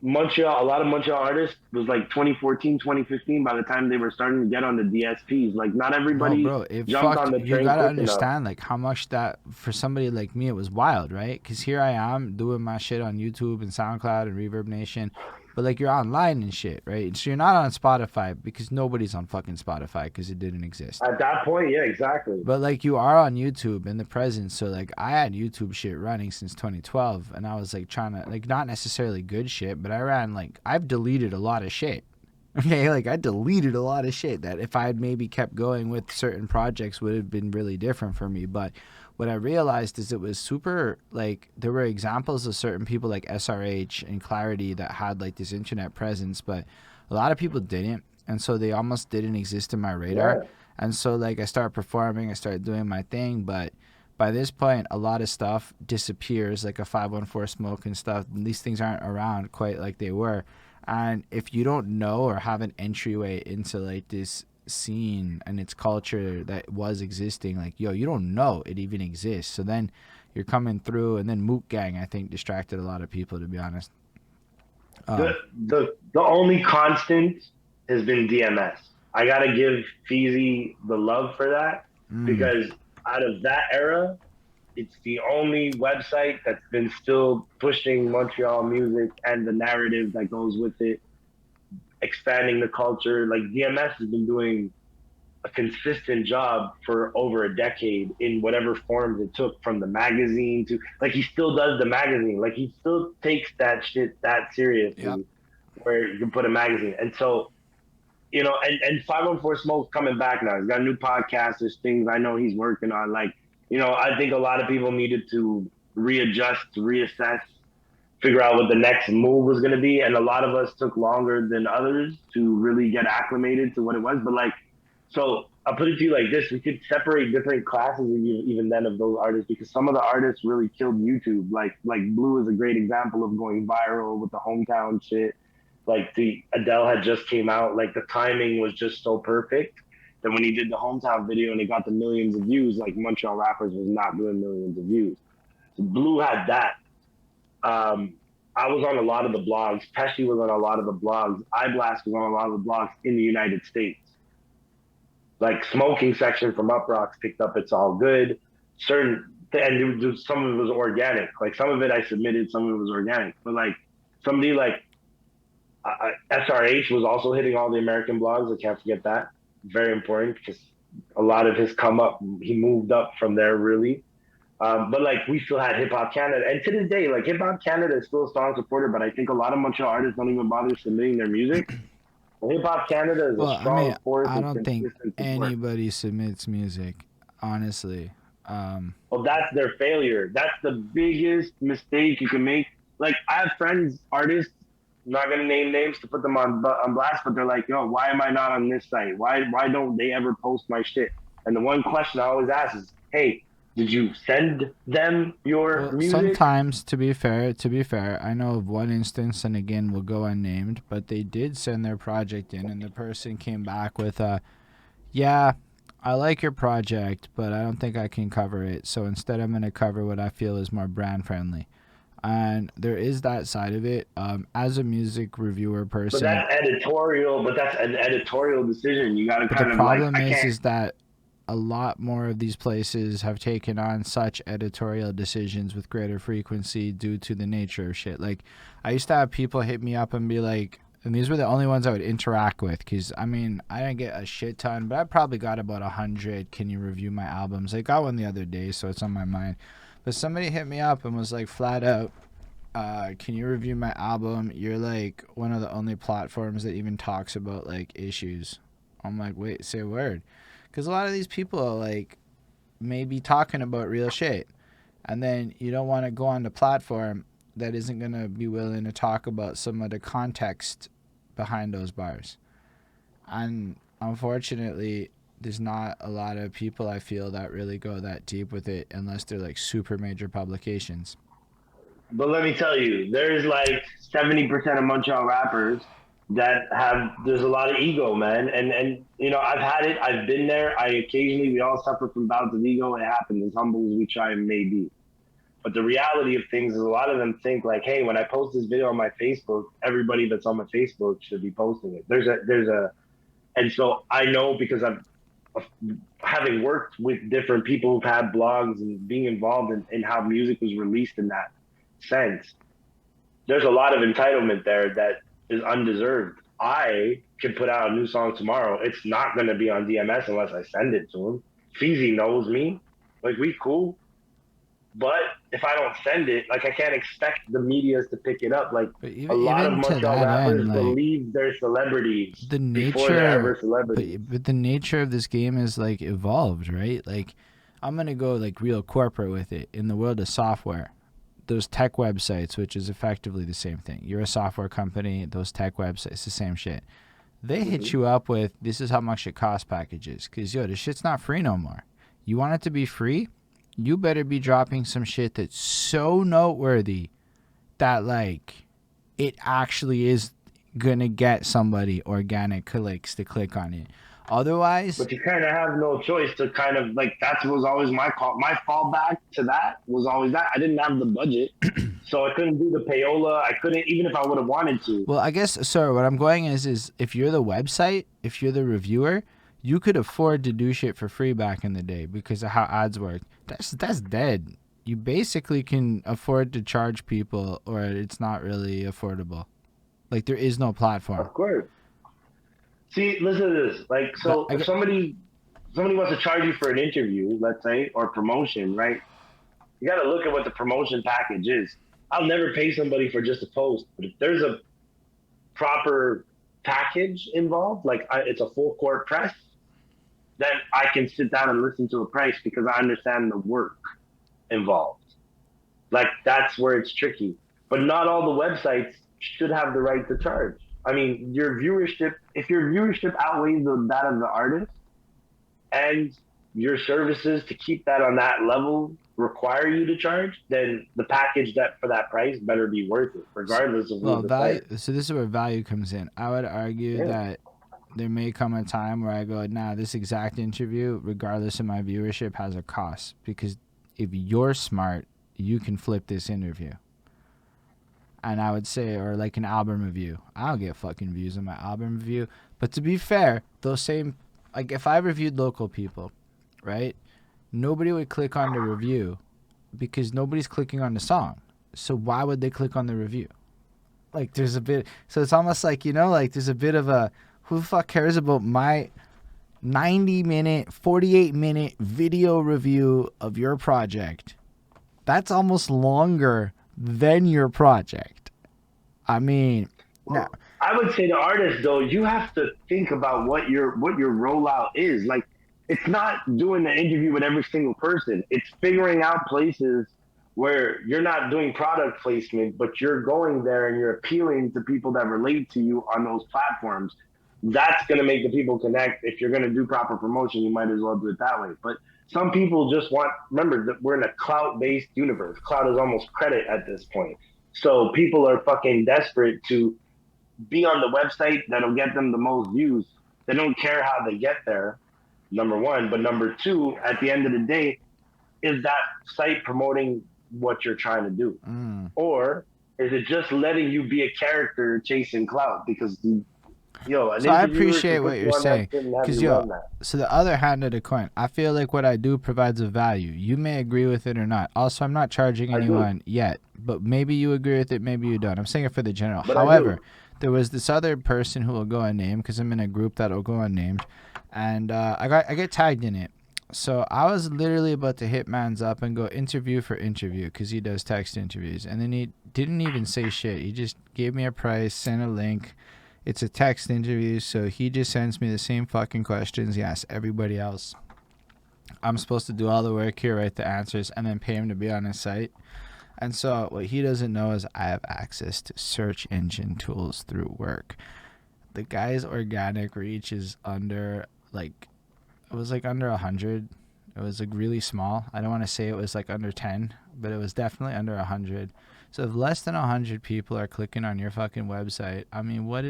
Montreal, a lot of Montreal artists was like 2014, 2015 by the time they were starting to get on the DSPs. Like not No, everybody bro, it jumped fucked. on the You train gotta quick enough. understand, like, how much that for somebody like me, it was wild, right? Because here I am doing my shit on YouTube and SoundCloud and Reverb Nation, but like you're online and shit, right? So you're not on Spotify because nobody's on fucking Spotify because it didn't exist. At that point, yeah, exactly. But like you are on YouTube in the present, so like I had YouTube shit running since 2012, and I was like trying to like not necessarily good shit, but I ran like I've deleted a lot of shit. Okay, like I deleted a lot of shit that if I had maybe kept going with certain projects would have been really different for me. But what I realized is it was super like there were examples of certain people like SRH and Clarity that had like this internet presence, but a lot of people didn't, and so they almost didn't exist in my radar. Yeah. And so like I started performing, I started doing my thing, but by this point a lot of stuff disappears, like a 514 Smoke and stuff. These things aren't around quite like they were. And if you don't know or have an entryway into like this scene and its culture that was existing, like yo, you don't know it even exists. So then you're coming through, and then Mook Gang I think distracted a lot of people, to be honest. The the only constant has been DMS. I gotta give Feezy the love for that because out of that era, it's the only website that's been still pushing Montreal music and the narrative that goes with it, expanding the culture. Like DMS has been doing a consistent job for over a decade in whatever forms it took, from the magazine to like he still does the magazine. Like he still takes that shit that seriously, Yep. where you can put a magazine. And so, you know, and 514 Smoke's coming back now. He's got a new podcast. There's things I know he's working on. Like, you know, I think a lot of people needed to readjust, reassess, figure out what the next move was going to be. And a lot of us took longer than others to really get acclimated to what it was. But like, so I'll put it to you like this: we could separate different classes even then of those artists, because some of the artists really killed YouTube. Like Blue is a great example of going viral with the hometown shit. Like the Adele had just came out, like the timing was just so perfect that when he did the hometown video and it got the millions of views, like Montreal rappers was not doing millions of views. So Blue had that. I was on a lot of the blogs. Pesci was on a lot of the blogs. iBlast was on a lot of the blogs in the United States. Like Smoking Section from Uproxx picked up It's All Good. Certain, and some of it was organic. Like some of it I submitted, some of it was organic. But like somebody like SRH was also hitting all the American blogs. I can't forget that. Very important because a lot of his come up, he moved up from there really. But like we still had Hip Hop Canada, and to this day, like Hip Hop Canada is still a strong supporter. But I think a lot of Montreal artists don't even bother submitting their music. Hip Hop Canada is a strong force. I don't think anybody submits music, honestly. Well, that's their failure. That's the biggest mistake you can make. Like I have friends, artists. I'm not gonna name names to put them on blast, but they're like, "Yo, why am I not on this site? Why don't they ever post my shit?" And the one question I always ask is, "Hey, did you send them your music?" Sometimes, to be fair, I know of one instance, and again, will go unnamed, but they did send their project in, and the person came back with yeah, I like your project, but I don't think I can cover it. So instead, I'm going to cover what I feel is more brand friendly. And there is that side of it. As a music reviewer person, but that's editorial. But that's an editorial decision. You got to kind of like. The problem is that a lot more of these places have taken on such editorial decisions with greater frequency due to the nature of shit. Like, I used to have people hit me up and be like, and these were the only ones I would interact with, because, I mean, I didn't get a shit ton, but I probably got about 100, can you review my albums? I got one the other day, so it's on my mind. But somebody hit me up and was like, flat out, can you review my album? You're like one of the only platforms that even talks about like issues. I'm like, wait, say a word. Because a lot of these people are like maybe talking about real shit, and then you don't want to go on the platform that isn't going to be willing to talk about some of the context behind those bars. And unfortunately, there's not a lot of people I feel that really go that deep with it unless they're like super major publications. But let me tell you, there's like 70% of Montreal rappers there's a lot of ego, man. And you know, I've had it, I've been there. We all suffer from bouts of ego. It happens, as humble as we try and may be. But the reality of things is a lot of them think like, hey, when I post this video on my Facebook, everybody that's on my Facebook should be posting it. And so I know because having worked with different people who've had blogs and being involved in how music was released in that sense, there's a lot of entitlement there that is undeserved. I can put out a new song tomorrow. It's not going to be on DMS unless I send it to him. Feezy knows me. Like, we cool. But if I don't send it, like, I can't expect the medias to pick it up. Like, a lot of Montreal rappers believe they're celebrities before they're ever celebrities. But the nature of this game is, like, evolved, right? Like, I'm going to go, like, real corporate with it. In the world of software, those tech websites, which is effectively the same thing. You're a software company, those tech websites, the same shit. They hit you up with, this is how much it costs packages. Because, yo, this shit's not free no more. You want it to be free? You better be dropping some shit that's so noteworthy that, like, it actually is going to get somebody organic clicks to click on it. Otherwise... But you kind of have no choice to kind of, like, that was always my call. My fallback to that was always that. I didn't have the budget, so I couldn't do the payola. I couldn't, even if I would have wanted to. Well, I guess, sir, what I'm going is if you're the website, if you're the reviewer, you could afford to do shit for free back in the day because of how ads work. That's dead. You basically can afford to charge people, or it's not really affordable. Like, there is no platform. Of course. See, listen to this. Like, so if somebody wants to charge you for an interview, let's say, or promotion, right? You got to look at what the promotion package is. I'll never pay somebody for just a post, but if there's a proper package involved, like it's a full court press, then I can sit down and listen to a price because I understand the work involved. Like, that's where it's tricky. But not all the websites should have the right to charge. I mean, if your viewership outweighs that of the artist, and your services to keep that on that level require you to charge, then the package for that price better be worth it, regardless of what the value. So this is where value comes in. I would argue that there may come a time where I go, nah, this exact interview, regardless of my viewership, has a cost. Because if you're smart, you can flip this interview. And I would say, or like an album review. I don't get fucking views on my album review. But to be fair, those same, like if I reviewed local people, right? Nobody would click on the review because nobody's clicking on the song. So why would they click on the review? Like there's a bit, so it's almost like, you know, like there's a bit of a, who the fuck cares about my 90-minute, 48-minute video review of your project? That's almost longer than your project. I mean, well, I would say to artists though, you have to think about what your rollout is. Like, it's not doing the interview with every single person. It's figuring out places where you're not doing product placement, but you're going there and you're appealing to people that relate to you on those platforms. That's going to make the people connect. If you're going to do proper promotion, you might as well do it that way. But some people just remember that we're in a clout-based universe. Clout is almost credit at this point. So people are fucking desperate to be on the website that'll get them the most views. They don't care how they get there, number one. But number two, at the end of the day, is that site promoting what you're trying to do? Or is it just letting you be a character chasing clout? Because so I appreciate what you're saying, because so the other hand of the coin, I feel like what I do provides a value. You may agree with it or not. Also, I'm not charging anyone yet, but maybe you agree with it, maybe you don't. I'm saying it for the general. But however, there was this other person who will go unnamed, because I'm in a group that will go unnamed, and I get tagged in it. So I was literally about to hit man's up and go interview for interview, because he does text interviews, and then he didn't even say shit. He just gave me a price, sent a link. It's a text interview, so he just sends me the same fucking questions he asks everybody else. I'm supposed to do all the work here, write the answers, and then pay him to be on his site. And so what he doesn't know is I have access to search engine tools through work. The guy's organic reach is under, like, it was like under 100 It was like really small. I don't want to say it was like under 10, but it was definitely under 100. So if less than 100 people are clicking on your fucking website, I mean, what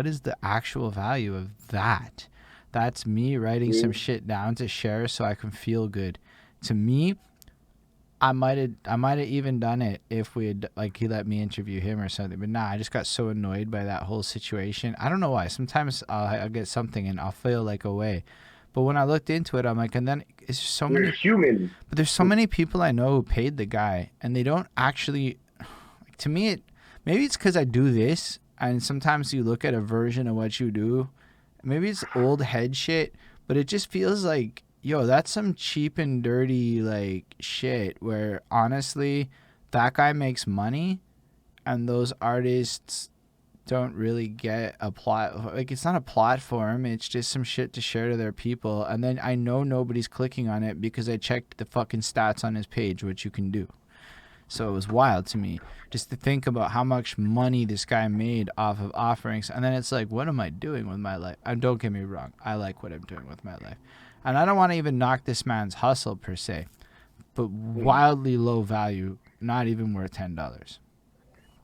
is the actual value of that? That's me writing some shit down to share so I can feel good. To me, I might have even done it if we had, like, he let me interview him or something. But nah, I just got so annoyed by that whole situation. I don't know why. Sometimes I'll get something and I'll feel like away. But when I looked into it, I'm like, and then it's so You're many human. But there's so many people I know who paid the guy, and they don't actually. Like, to me, maybe it's because I do this, and sometimes you look at a version of what you do. Maybe it's old head shit, but it just feels like, yo, that's some cheap and dirty like shit. Where honestly, that guy makes money, and those artists don't really get a plot. Like, it's not a platform, it's just some shit to share to their people, and then I know nobody's clicking on it because I checked the fucking stats on his page, which you can do. So it was wild to me just to think about how much money this guy made off of offerings, and then it's like, what am I doing with my life? And don't get me wrong, I like what I'm doing with my life, and I don't want to even knock this man's hustle per se, but wildly low value, not even worth $10.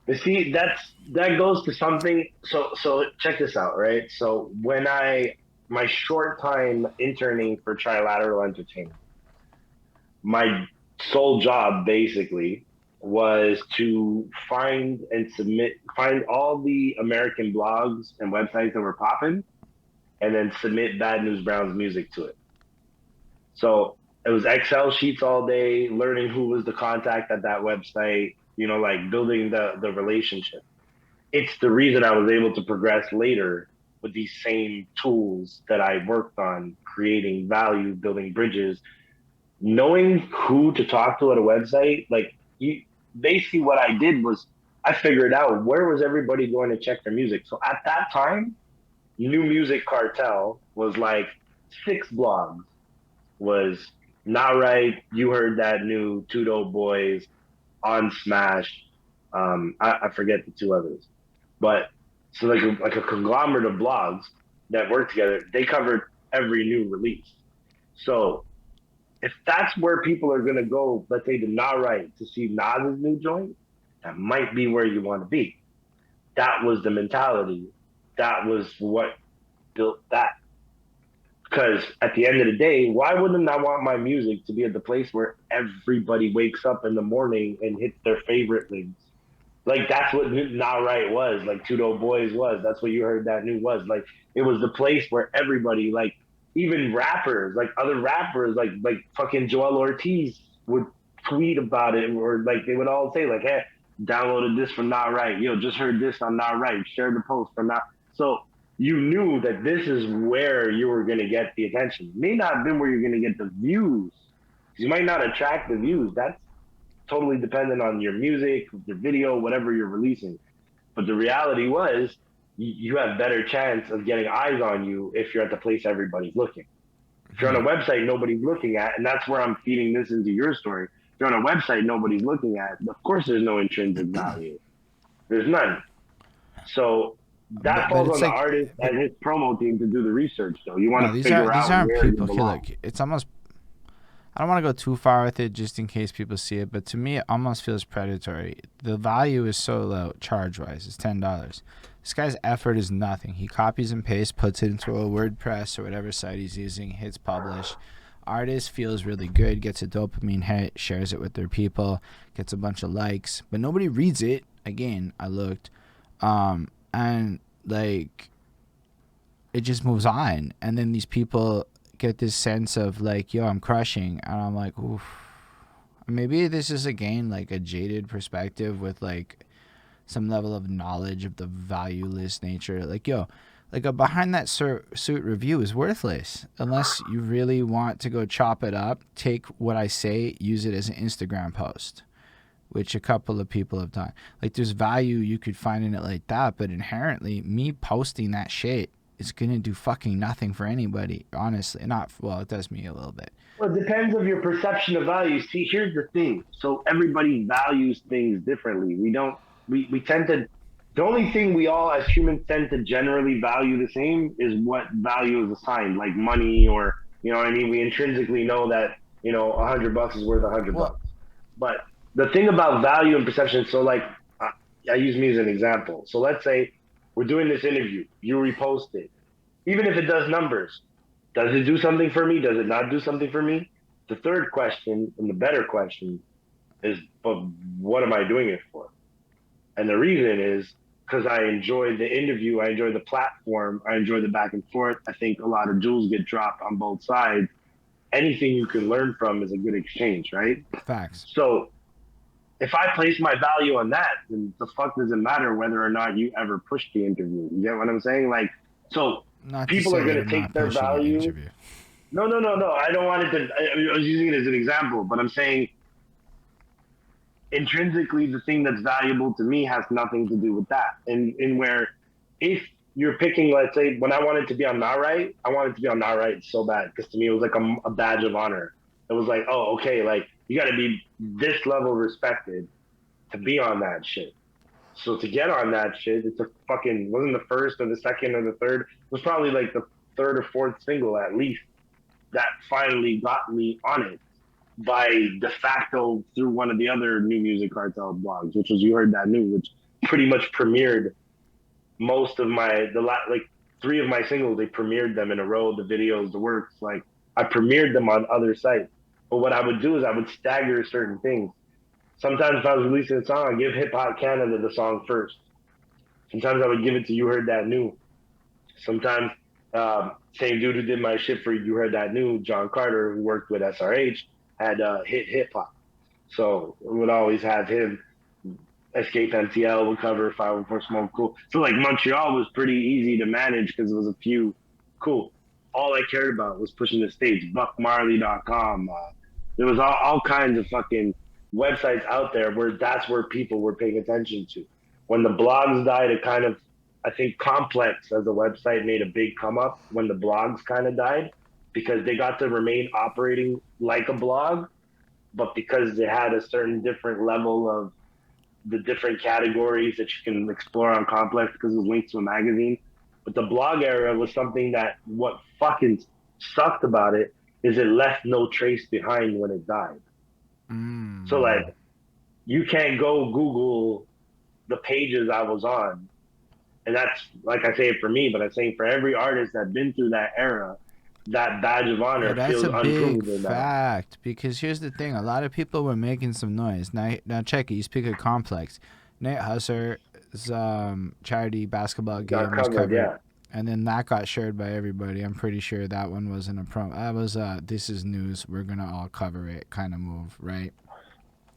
You see, that goes to something. So check this out, right? So when my short time interning for Trilateral Entertainment, my sole job basically was to find all the American blogs and websites that were popping, and then submit Bad News Brown's music to it. So it was Excel sheets all day, learning who was the contact at that website, like building the relationship. It's the reason I was able to progress later with these same tools that I worked on, creating value, building bridges, knowing who to talk to at a website. Like, basically what I did was I figured out where was everybody going to check their music. So at that time, New Music Cartel was like 6 blogs. Was Not Right, You Heard That New, Two Dope Boys, On Smash, I forget the 2 others, but so like a conglomerate of blogs that work together. They covered every new release. So if that's where people are gonna go, let's say to Not Right to see Nas's new joint, that might be where you want to be. That was the mentality. That was what built that. Because at the end of the day, why wouldn't I want my music to be at the place where everybody wakes up in the morning and hits their favorite things? Like, that's what Not Right was. Like, Two Dope Boys was. That's what You Heard That New was. Like, it was the place where everybody, like, even rappers, like other rappers, like fucking Joel Ortiz would tweet about it, or like they would all say like, hey, downloaded this from Not Right. Yo, just heard this on Not Right. Shared the post from Not. So you knew that this is where you were going to get the attention. It may not have been where you're going to get the views. You might not attract the views. That's totally dependent on your music, your video, whatever you're releasing. But the reality was, you have better chance of getting eyes on you if you're at the place everybody's looking. If you're on a website nobody's looking at, and that's where I'm feeding this into your story. If you're on a website nobody's looking at, of course there's no intrinsic value. There's none. So that falls on the artist and his promo team to do the research, though. You want to figure out these aren't where people. you belong. Like, it's almost. I don't want to go too far with it just in case people see it, but to me it almost feels predatory. The value is so low, charge-wise. It's $10. This guy's effort is nothing. He copies and pastes, puts it into a WordPress or whatever site he's using, hits publish. Artist feels really good, gets a dopamine hit, shares it with their people, gets a bunch of likes, but nobody reads it. Again, I looked. And like, it just moves on. And then these people get this sense of like, yo, I'm crushing, and I'm like, oof. Maybe this is again like a jaded perspective with like some level of knowledge of the valueless nature. Like, yo, like a behind that suit review is worthless unless you really want to go chop it up, take what I say, use it as an Instagram post, which a couple of people have done. Like, there's value you could find in it like that, but inherently me posting that shit is gonna do fucking nothing for anybody, honestly. Not well, it does me a little bit. Well, it depends on your perception of value. See, here's the thing. So everybody values things differently. We tend to, the only thing we all as humans tend to generally value the same is what value is assigned, like money, or, you know what I mean? We intrinsically know that $100 is worth $100. Well, But the thing about value and perception, so like, I use me as an example. So let's say we're doing this interview, you repost it. Even if it does numbers, does it do something for me? Does it not do something for me? The third question and the better question is, but what am I doing it for? And the reason is because I enjoy the interview, I enjoy the platform, I enjoy the back and forth. I think a lot of jewels get dropped on both sides. Anything you can learn from is a good exchange, right? facts. So if I place my value on that, then the fuck does it matter whether or not you ever push the interview? You get what I'm saying? Like, so Not people to are say going I'm to take not their pushing an value. interview. No. I don't want it to. I was using it as an example, but I'm saying intrinsically, the thing that's valuable to me has nothing to do with that. And where if you're picking, let's say, when I wanted to be on Not Right, I wanted to be on Not Right so bad because to me it was like a badge of honor. It was like, oh, okay, like you got to be this level respected to be on that shit. So to get on that shit, it's a fucking wasn't the first or the second or the third. It was probably like the third or fourth single at least that finally got me on it by de facto through one of the other New Music Cartel blogs, which was You Heard That New, which pretty much premiered most of like three of my singles. They premiered them in a row, the videos, the works. Like I premiered them on other sites. But what I would do is I would stagger certain things. Sometimes if I was releasing a song, I'd give Hip Hop Canada the song first. Sometimes I would give it to You Heard That New. Sometimes same dude who did my shit for You Heard That New, John Carter, who worked with SRH, had hip hop. So we would always have him. Escape MTL would cover 514 Smoke Cool. So like Montreal was pretty easy to manage because it was a few cool. All I cared about was pushing the stage. BuckMarley.com. There was all kinds of fucking websites out there where that's where people were paying attention to. When the blogs died, it kind of, I think Complex as a website made a big come up when the blogs kind of died because they got to remain operating like a blog, but because they had a certain different level of the different categories that you can explore on Complex because it was linked to a magazine. But the blog era was something that what fucking sucked about it is it left no trace behind when it died. So like you can't go Google the pages I was on. And that's like I say it for me, but I'm saying for every artist that's been through that era, that badge of honor Yeah, that's feels a big unprovable now. fact because here's the thing: a lot of people were making some noise. Now check it. You speak of Complex. Nate Husser's charity basketball game was covered, yeah. and then that got shared by everybody. I'm pretty sure that one wasn't a promo. That was this is news. We're gonna all cover it kind of move, right?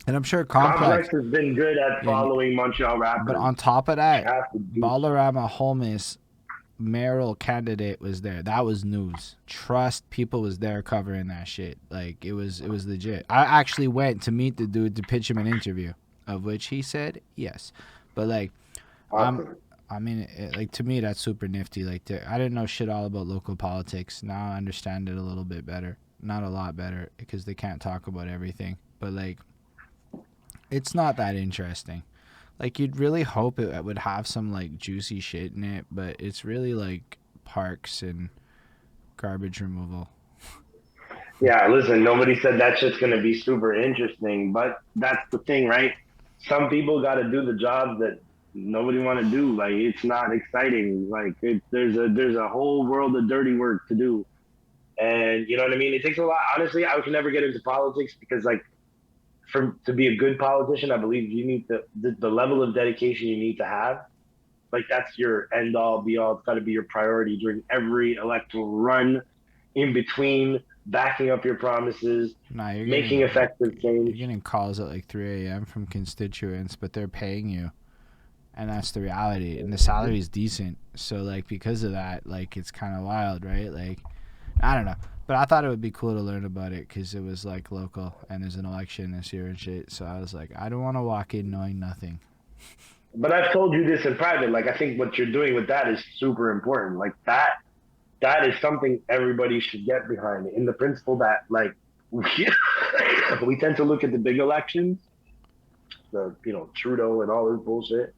And I'm sure Complex has been good at following Montreal rappers. But on top of that, Ballarama Holmes mayoral candidate was there. That was news. Trust people was there covering that shit. Like it was legit. I actually went to meet the dude to pitch him an interview, of which he said yes. But like, awesome. I mean, like to me that's super nifty. Like I didn't know shit all about local politics. Now I understand it a little bit better. Not a lot better because they can't talk about everything. But like, it's not that interesting. Like you'd really hope it would have some like juicy shit in it, but it's really like parks and garbage removal. Yeah, listen, nobody said that shit's gonna be super interesting, but that's the thing, right? Some people got to do the jobs that nobody want to do. Like it's not exciting. Like there's a whole world of dirty work to do, and you know what I mean. It takes a lot. Honestly, I could never get into politics because like to be a good politician, I believe you need the level of dedication you need to have. Like that's your end all be all. It's got to be your priority during every electoral run, in between, backing up your promises, making effective change. You're getting calls at like 3 a.m. from constituents, but they're paying you, and that's the reality. And the salary is decent, so like because of that, like it's kind of wild, right? Like I don't know. But I thought it would be cool to learn about it because it was like local and there's an election this year and shit. So I was like, I don't want to walk in knowing nothing. But I've told you this in private. Like I think what you're doing with that is super important. Like that is something everybody should get behind. In the principle that like we tend to look at the big elections, Trudeau and all this bullshit,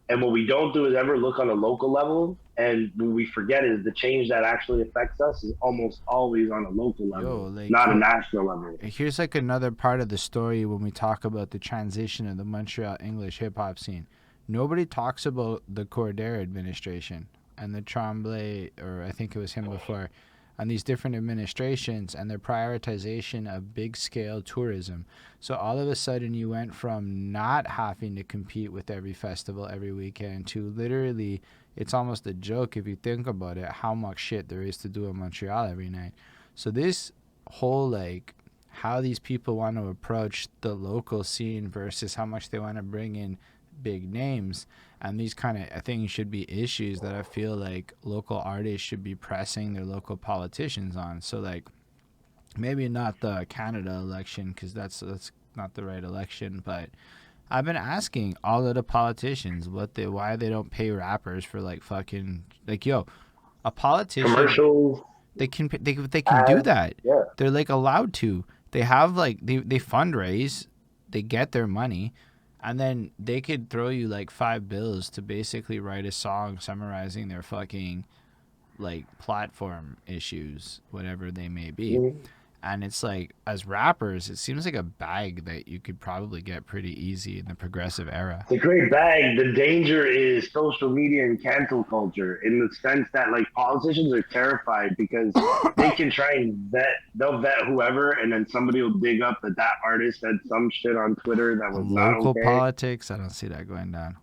and what we don't do is ever look on a local level And what we forget is the change that actually affects us is almost always on a local level, like, not a national level. here's like another part of the story when we talk about the transition of the Montreal English hip hop scene. Nobody talks about the Cordair administration and the Tremblay, or I think it was him before, and these different administrations and their prioritization of big scale tourism. So all of a sudden you went from not having to compete with every festival every weekend to literally, it's almost a joke if you think about it, how much shit there is to do in Montreal every night. So this whole like how these people want to approach the local scene versus how much they want to bring in big names, and these kind of things should be issues that I feel like local artists should be pressing their local politicians on. So like maybe not the Canada election, because that's not the right election, but I've been asking all of the politicians why they don't pay rappers for like fucking like, yo, a politician, commercials. they can do that. Yeah. They're like allowed to. They have like they fundraise, they get their money, and then they could throw you like $5 to basically write a song summarizing their fucking like platform issues, whatever they may be. Mm-hmm. And it's like, as rappers, it seems like a bag that you could probably get pretty easy in the progressive era. It's a great bag. The danger is social media and cancel culture, in the sense that like politicians are terrified because they can try and they'll vet whoever, and then somebody will dig up that artist said some shit on Twitter that was not okay. Local politics, I don't see that going down.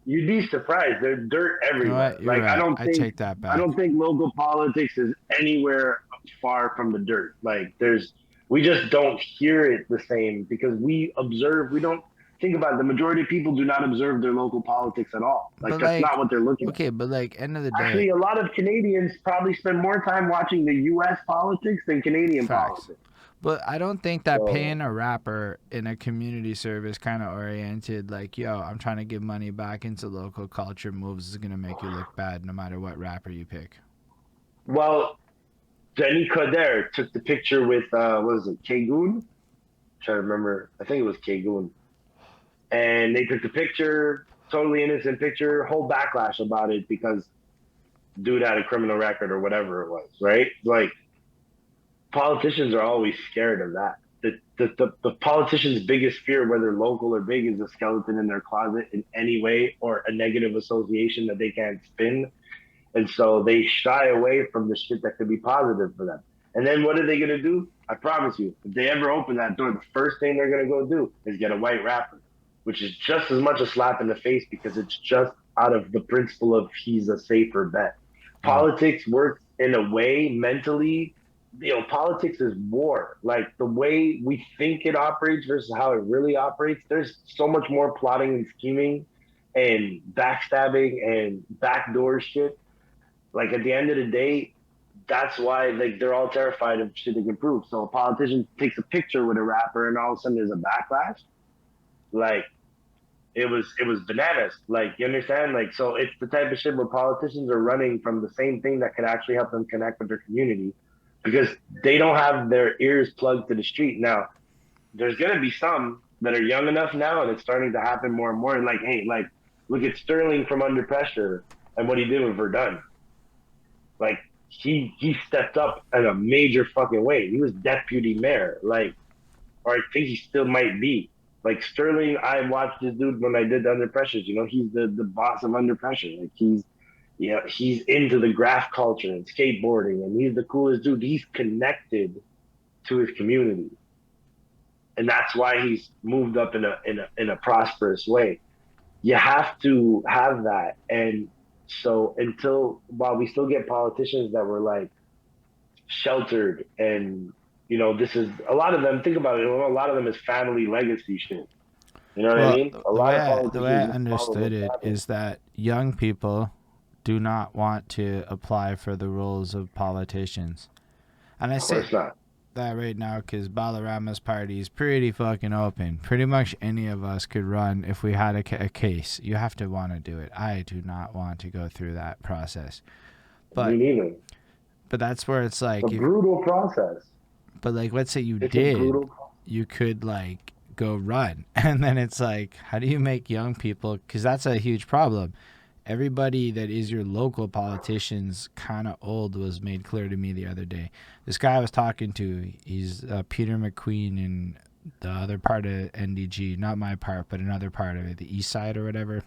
You'd be surprised. There's dirt everywhere. You know what? Like right. I take that back. I don't think local politics is anywhere far from the dirt. Like we just don't hear it the same because we don't think about it. The majority of people do not observe their local politics at all. Like that's not what they're looking at. Okay, but like end of the day. Actually, a lot of Canadians probably spend more time watching the U.S. politics than Canadian politics. But I don't think that paying a rapper in a community service kind of oriented, like, yo, I'm trying to give money back into local culture moves is going to make you look bad no matter what rapper you pick. Well, Denis Coderre took the picture with, what was it, K-Goon? I'm trying to remember. I think it was K-Goon. And they took the picture, totally innocent picture, whole backlash about it because dude had a criminal record or whatever it was, right? Like, politicians are always scared of that. The politician's biggest fear, whether local or big, is a skeleton in their closet in any way or a negative association that they can't spin. And so they shy away from the shit that could be positive for them. And then what are they going to do? I promise you, if they ever open that door, the first thing they're going to go do is get a white rapper, which is just as much a slap in the face because it's just out of the principle of he's a safer bet. Politics works in a way mentally. Politics is war. Like the way we think it operates versus how it really operates, there's so much more plotting and scheming and backstabbing and backdoor shit. Like at the end of the day, that's why like they're all terrified of shit they can prove. So a politician takes a picture with a rapper and all of a sudden there's a backlash. Like it was bananas. Like you understand? Like so it's the type of shit where politicians are running from the same thing that could actually help them connect with their community. Because they don't have their ears plugged to the street. Now, there's going to be some that are young enough now, and it's starting to happen more and more. And like, hey, like, look at Sterling from Under Pressure and what he did with Verdun. Like, he stepped up in a major fucking way. He was deputy mayor, like, or I think he still might be. Like, Sterling, I watched this dude when I did the Under Pressures. He's the boss of Under Pressure. Like, he's into the graph culture and skateboarding, and he's the coolest dude. He's connected to his community, and that's why he's moved up in a prosperous way. You have to have that, and so while we still get politicians that were like sheltered, and this is a lot of them. Think about it. A lot of them is family legacy shit. You know what I mean? The way I understood it is that young people do not want to apply for the roles of politicians. And I say that right now because Balarama's party is pretty fucking open. Pretty much any of us could run if we had a case. You have to want to do it. I do not want to go through that process. But, me neither. But that's where it's like... It's a brutal process. But like, let's say you you could like go run. And then it's like, how do you make young people... Because that's a huge problem. everybody that is your local politicians kind of old was made clear to me the other day. This guy I was talking to, he's Peter McQueen in the other part of NDG, not my part, but another part of it, the east side or whatever.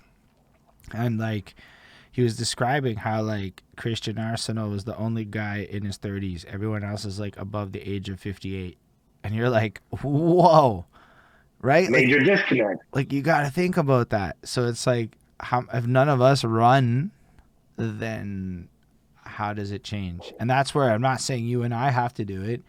And like, he was describing how like Christian Arsenault was the only guy in his 30s. Everyone else is like above the age of 58. And you're like, whoa, right? Major disconnect. Like you got to think about that. So it's like, if none of us run, then how does it change? And that's where I'm not saying you and I have to do it,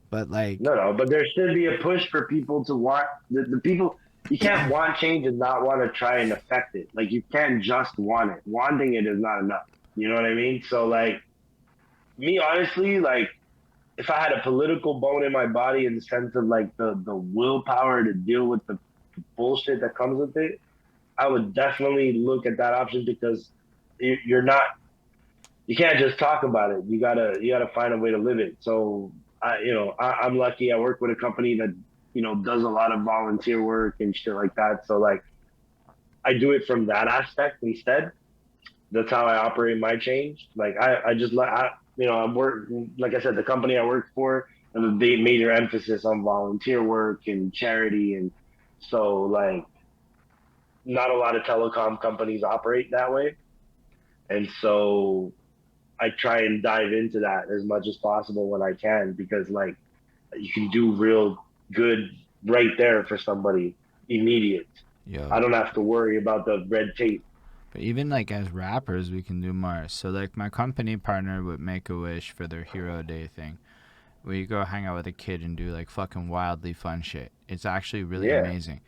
but like, No, but there should be a push for people to want the people. You can't want change and not want to try and affect it. Like you can't just want it. Wanting it is not enough. You know what I mean? So like, me honestly, like, if I had a political bone in my body in the sense of like the willpower to deal with the bullshit that comes with it, I would definitely look at that option, because you're not, you can't just talk about it. You gotta find a way to live it. So I'm lucky. I work with a company that, does a lot of volunteer work and shit like that. So like, I do it from that aspect instead. That's how I operate my change. Like I work, like I said, the company I work for, has a major emphasis on volunteer work and charity. And so like, not a lot of telecom companies operate that way. And so I try and dive into that as much as possible when I can, because like, you can do real good right there for somebody immediate. yo, I don't have to worry about the red tape. but even like as rappers, we can do more. So like my company partnered with Make-A-Wish for their Hero Day thing. We go hang out with a kid and do like fucking wildly fun shit. It's actually really amazing.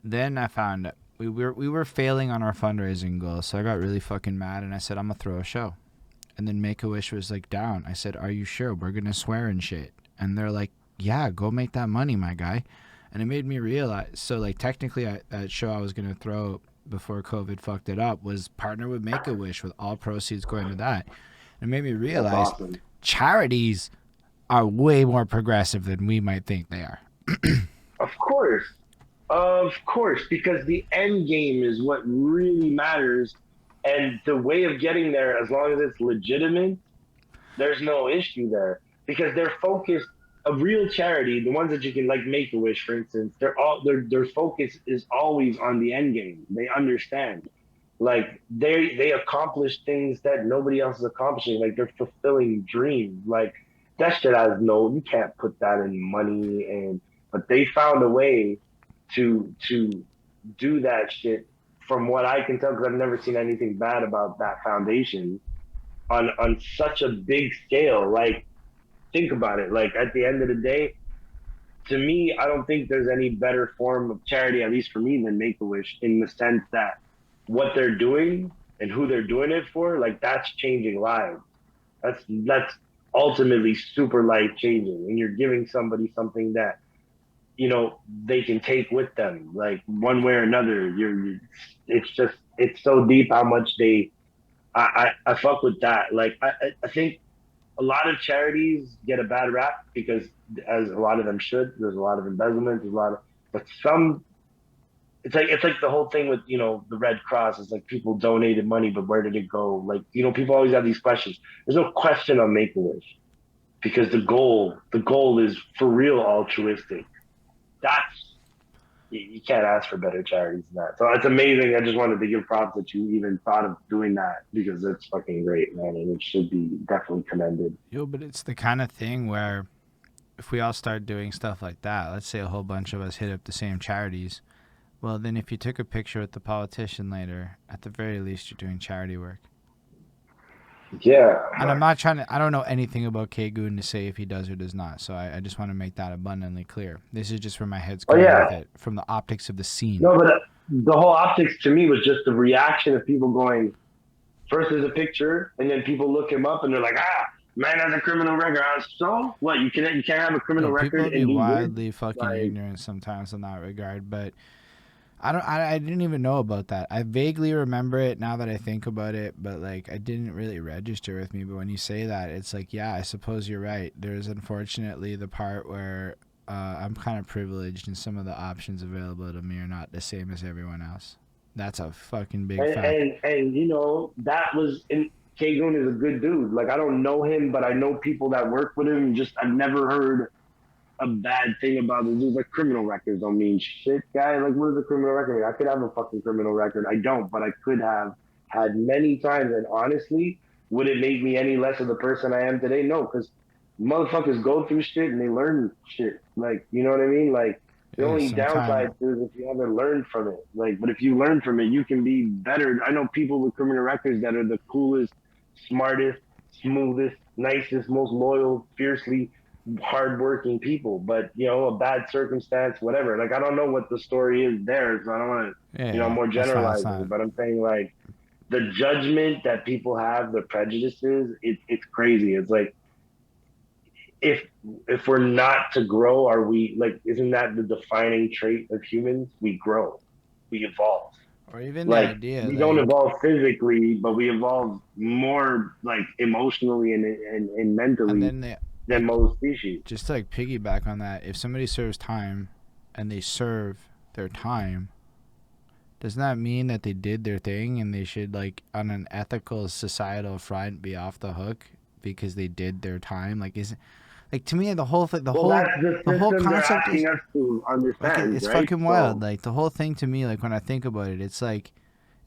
Then I found we were failing on our fundraising goals, so I got really fucking mad and I said I'm gonna throw a show. And then Make-A-Wish was like down. I said, "Are you sure? We're gonna swear and shit." And they're like, "Yeah, go make that money, my guy." And it made me realize. So like technically, that show I was gonna throw before COVID fucked it up was partner with Make-A-Wish, with all proceeds going to that. And it made me realize Awesome. charities are way more progressive than we might think they are. Of course, because the end game is what really matters. And the way of getting there, as long as it's legitimate, there's no issue there, because they're focused. A real charity, the ones that you can like Make-A-Wish, for instance, their focus is always on the end game. They understand, like they accomplish things that nobody else is accomplishing. Like they're fulfilling dreams. Like that shit has you can't put that in money. But they found a way to do that shit, from what I can tell, because I've never seen anything bad about that foundation on such a big scale. Like, think about it. Like, at the end of the day, to me, I don't think there's any better form of charity, at least for me, than Make-A-Wish, in the sense that what they're doing and who they're doing it for, like, that's changing lives. That's ultimately super life changing, and you're giving somebody something that they can take with them, like one way or another. It's so deep how much I fuck with that. Like I think a lot of charities get a bad rap because, as a lot of them should, there's a lot of embezzlement, but some, it's like the whole thing with, the Red Cross. It's like people donated money, but where did it go? Like, people always have these questions. There's no question on Make-A-Wish, because the goal is for real altruistic. You can't ask for better charities than that. So it's amazing. I just wanted to give props that you even thought of doing that, because it's fucking great, man, and it should be definitely commended. Yo, but it's the kind of thing where if we all start doing stuff like that, let's say a whole bunch of us hit up the same charities, well, then if you took a picture with the politician later, at the very least, you're doing charity work. Yeah. And I'm not trying to, I don't know anything about K-Goon to say if he does or does not, so I just want to make that abundantly clear. This is just where my head's going with it, from the optics of the scene. No, but the whole optics to me was just the reaction of people going, first there's a picture, and then people look him up and they're like, man has a criminal record. So what? You can't have a criminal record. People be wildly fucking ignorant sometimes in that regard, but I didn't even know about that. I vaguely remember it now that I think about it, but like I didn't really register with me. But when you say that, it's like, yeah, I suppose you're right. There's unfortunately the part where I'm kind of privileged and some of the options available to me are not the same as everyone else. That's a fucking big And fact. you know, that was in Kagun is a good dude. Like I don't know him, but I know people that work with him. Just I've never heard a bad thing about the dude. Like criminal records don't mean shit, guy. Like what is a criminal record mean? I could have a fucking criminal record. I don't, but I could have had many times. And honestly, would it make me any less of the person I am today? No, because motherfuckers go through shit and they learn shit. Like you know what I mean? Like the Yeah, only downside sometime. is if you haven't learned from it. Like, but if you learn from it, you can be better. I know people with criminal records that are the coolest, smartest, smoothest, nicest, most loyal, fiercely hardworking people. But you know, a bad circumstance, whatever. Like, I don't know what the story is there, so I don't want to, Yeah, you know, yeah. more That's not. That's generalizing. not. But I'm saying like the judgment that people have, the prejudices, it's crazy. It's like if if we're not to grow, are we like? Isn't that the defining trait of humans? We grow, we evolve. Or even the Like idea, we don't like, evolve physically, but we evolve more like emotionally and and mentally then they, than like, most species. just to like piggyback on that, if somebody serves time, and they serve their time, doesn't that mean that they did their thing and they should, like, on an ethical societal front, be off the hook because they did their time? Like, is like, to me, the whole thing, Well, that's the the whole system they're concept is asking us to like, understand, it's right? fucking wild. So, Like, the whole thing to me, like, when I think about it, it's like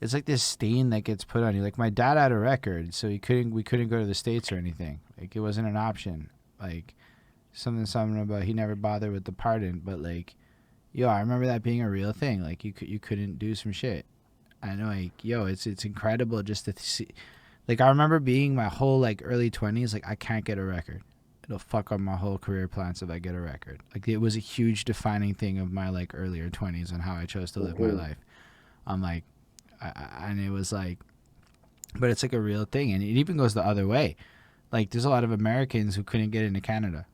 this stain that gets put on you. Like, my dad had a record, so we couldn't go to the States or anything. Like, it wasn't an option. Like, something about he never bothered with the pardon, but like, yo, I remember that being a real thing. Like, you couldn't do some shit. I know, like, yo, it's incredible just to see. Like, I remember being my whole, like, early 20s, like, I can't get a record. It'll fuck up my whole career plans if I get a record. Like, it was a huge defining thing of my, like, earlier 20s and how I chose to live my mhm. life. I'm like, and it was like, but it's like a real thing, and it even goes the other way. Like, there's a lot of Americans who couldn't get into Canada,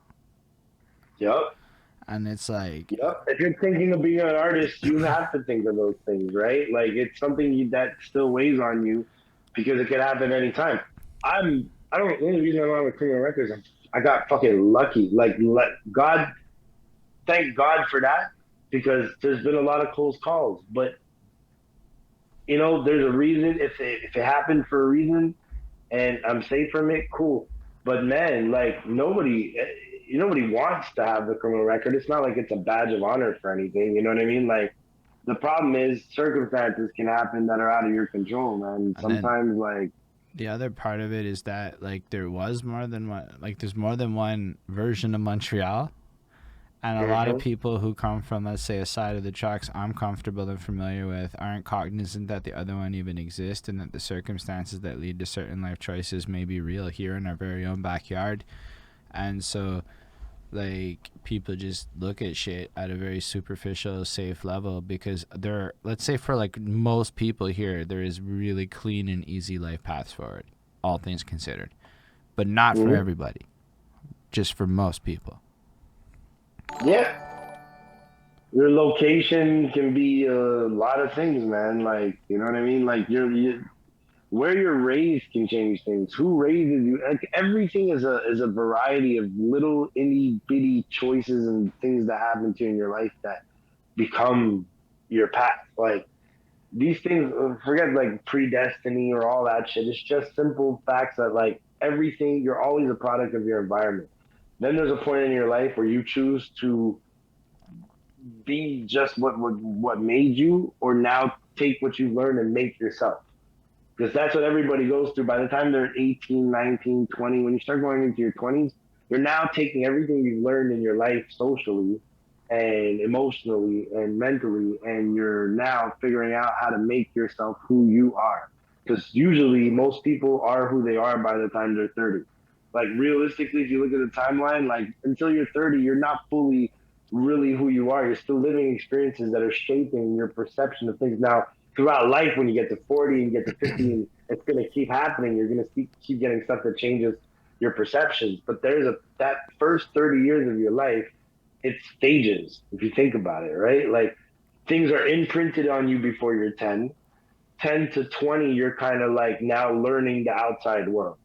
Yep. and it's like, Yep. If you're thinking of being an artist, you have to think of those things, right? Like it's something that still weighs on you because it could happen anytime. I don't, the only reason I'm on with criminal records, I got fucking lucky. Like, God, thank God for that because there's been a lot of close calls. But, you know, there's a reason. If it happened for a reason and I'm safe from it, cool. But man, like nobody wants to have the criminal record. It's not like it's a badge of honor for anything. You know what I mean? Like the problem is circumstances can happen that are out of your control, man. and then Sometimes like the other part of it is that, like, there was more than one, like, there's more than one version of Montreal, and a lot of mhm, people who come from, let's say, a side of the tracks I'm comfortable and familiar with aren't cognizant that the other one even exists, and that the circumstances that lead to certain life choices may be real here in our very own backyard. And so, like, people just look at shit at a very superficial, safe level because there, let's say, for like most people here, there is really clean and easy life paths forward, all things considered, but not for mhm. everybody, just for most people. Yeah. Your location can be a lot of things, man. Like, you know what I mean? Like where you're raised can change things. Who raises you? Like everything is a variety of little itty bitty choices and things that happen to you in your life that become your path. Like these things, forget like predestiny or all that shit. It's just simple facts that like everything, you're always a product of your environment. Then there's a point in your life where you choose to be just what made you, or now take what you learned and make yourself. Because that's what everybody goes through. By the time they're 18, 19, 20, when you start going into your 20s, you're now taking everything you've learned in your life socially and emotionally and mentally, and you're now figuring out how to make yourself who you are. Because usually most people are who they are by the time they're 30. Like realistically, if you look at the timeline, like until you're 30, you're not fully really who you are. You're still living experiences that are shaping your perception of things. Now, throughout life, when you get to 40 and you get to 50, and it's going to keep happening, you're going to keep getting stuff that changes your perceptions. But there's that first 30 years of your life, it's stages, if you think about it, right? Like things are imprinted on you before you're 10. 10 to 20, you're kind of like now learning the outside world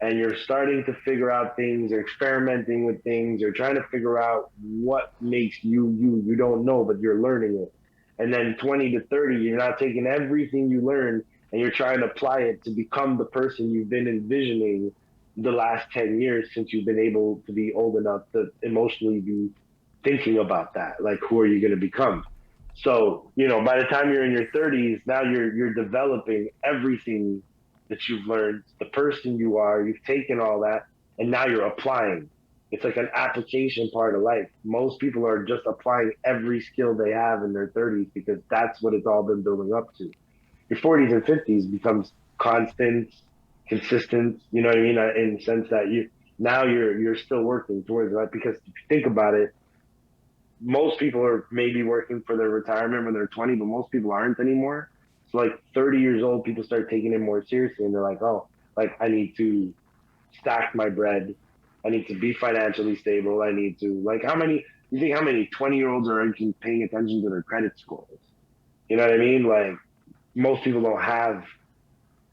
and you're starting to figure out things or experimenting with things or trying to figure out what makes you you don't know but you're learning it. And then 20 to 30, you're not taking everything you learn and you're trying to apply it to become the person you've been envisioning the last 10 years since you've been able to be old enough to emotionally be thinking about that. Like, who are you going to become? So, by the time you're in your 30s, now you're developing everything that you've learned, the person you are, you've taken all that, and now you're applying. It's like an application part of life. Most people are just applying every skill they have in their 30s because that's what it's all been building up to. Your 40s and 50s becomes constant, consistent. You know what I mean? In the sense that you're still working towards that, because if you think about it, most people are maybe working for their retirement when they're 20, but most people aren't anymore. So like 30 years old, people start taking it more seriously, and they're like, oh, like I need to stack my bread. I need to be financially stable. I need to, like, you think how many 20-year-olds are paying attention to their credit scores? You know what I mean? Like, most people don't have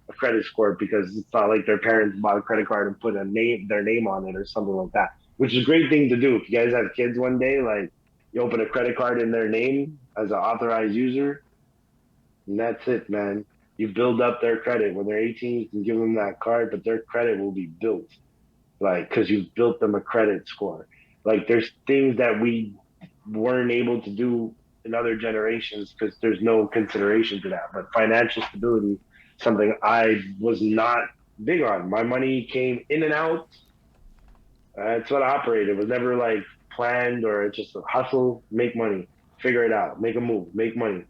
a credit score because it's not like their parents bought a credit card and put their name on it or something like that, which is a great thing to do. If you guys have kids one day, like, you open a credit card in their name as an authorized user, and that's it, man. You build up their credit. When they're 18, you can give them that card, but their credit will be built, like, because you've built them a credit score. Like, there's things that we weren't able to do in other generations because there's no consideration to that. But financial stability, something I was not big on. My money came in and out. That's what I operated. It was never like planned, or it's just a hustle, make money, figure it out, make a move, make money.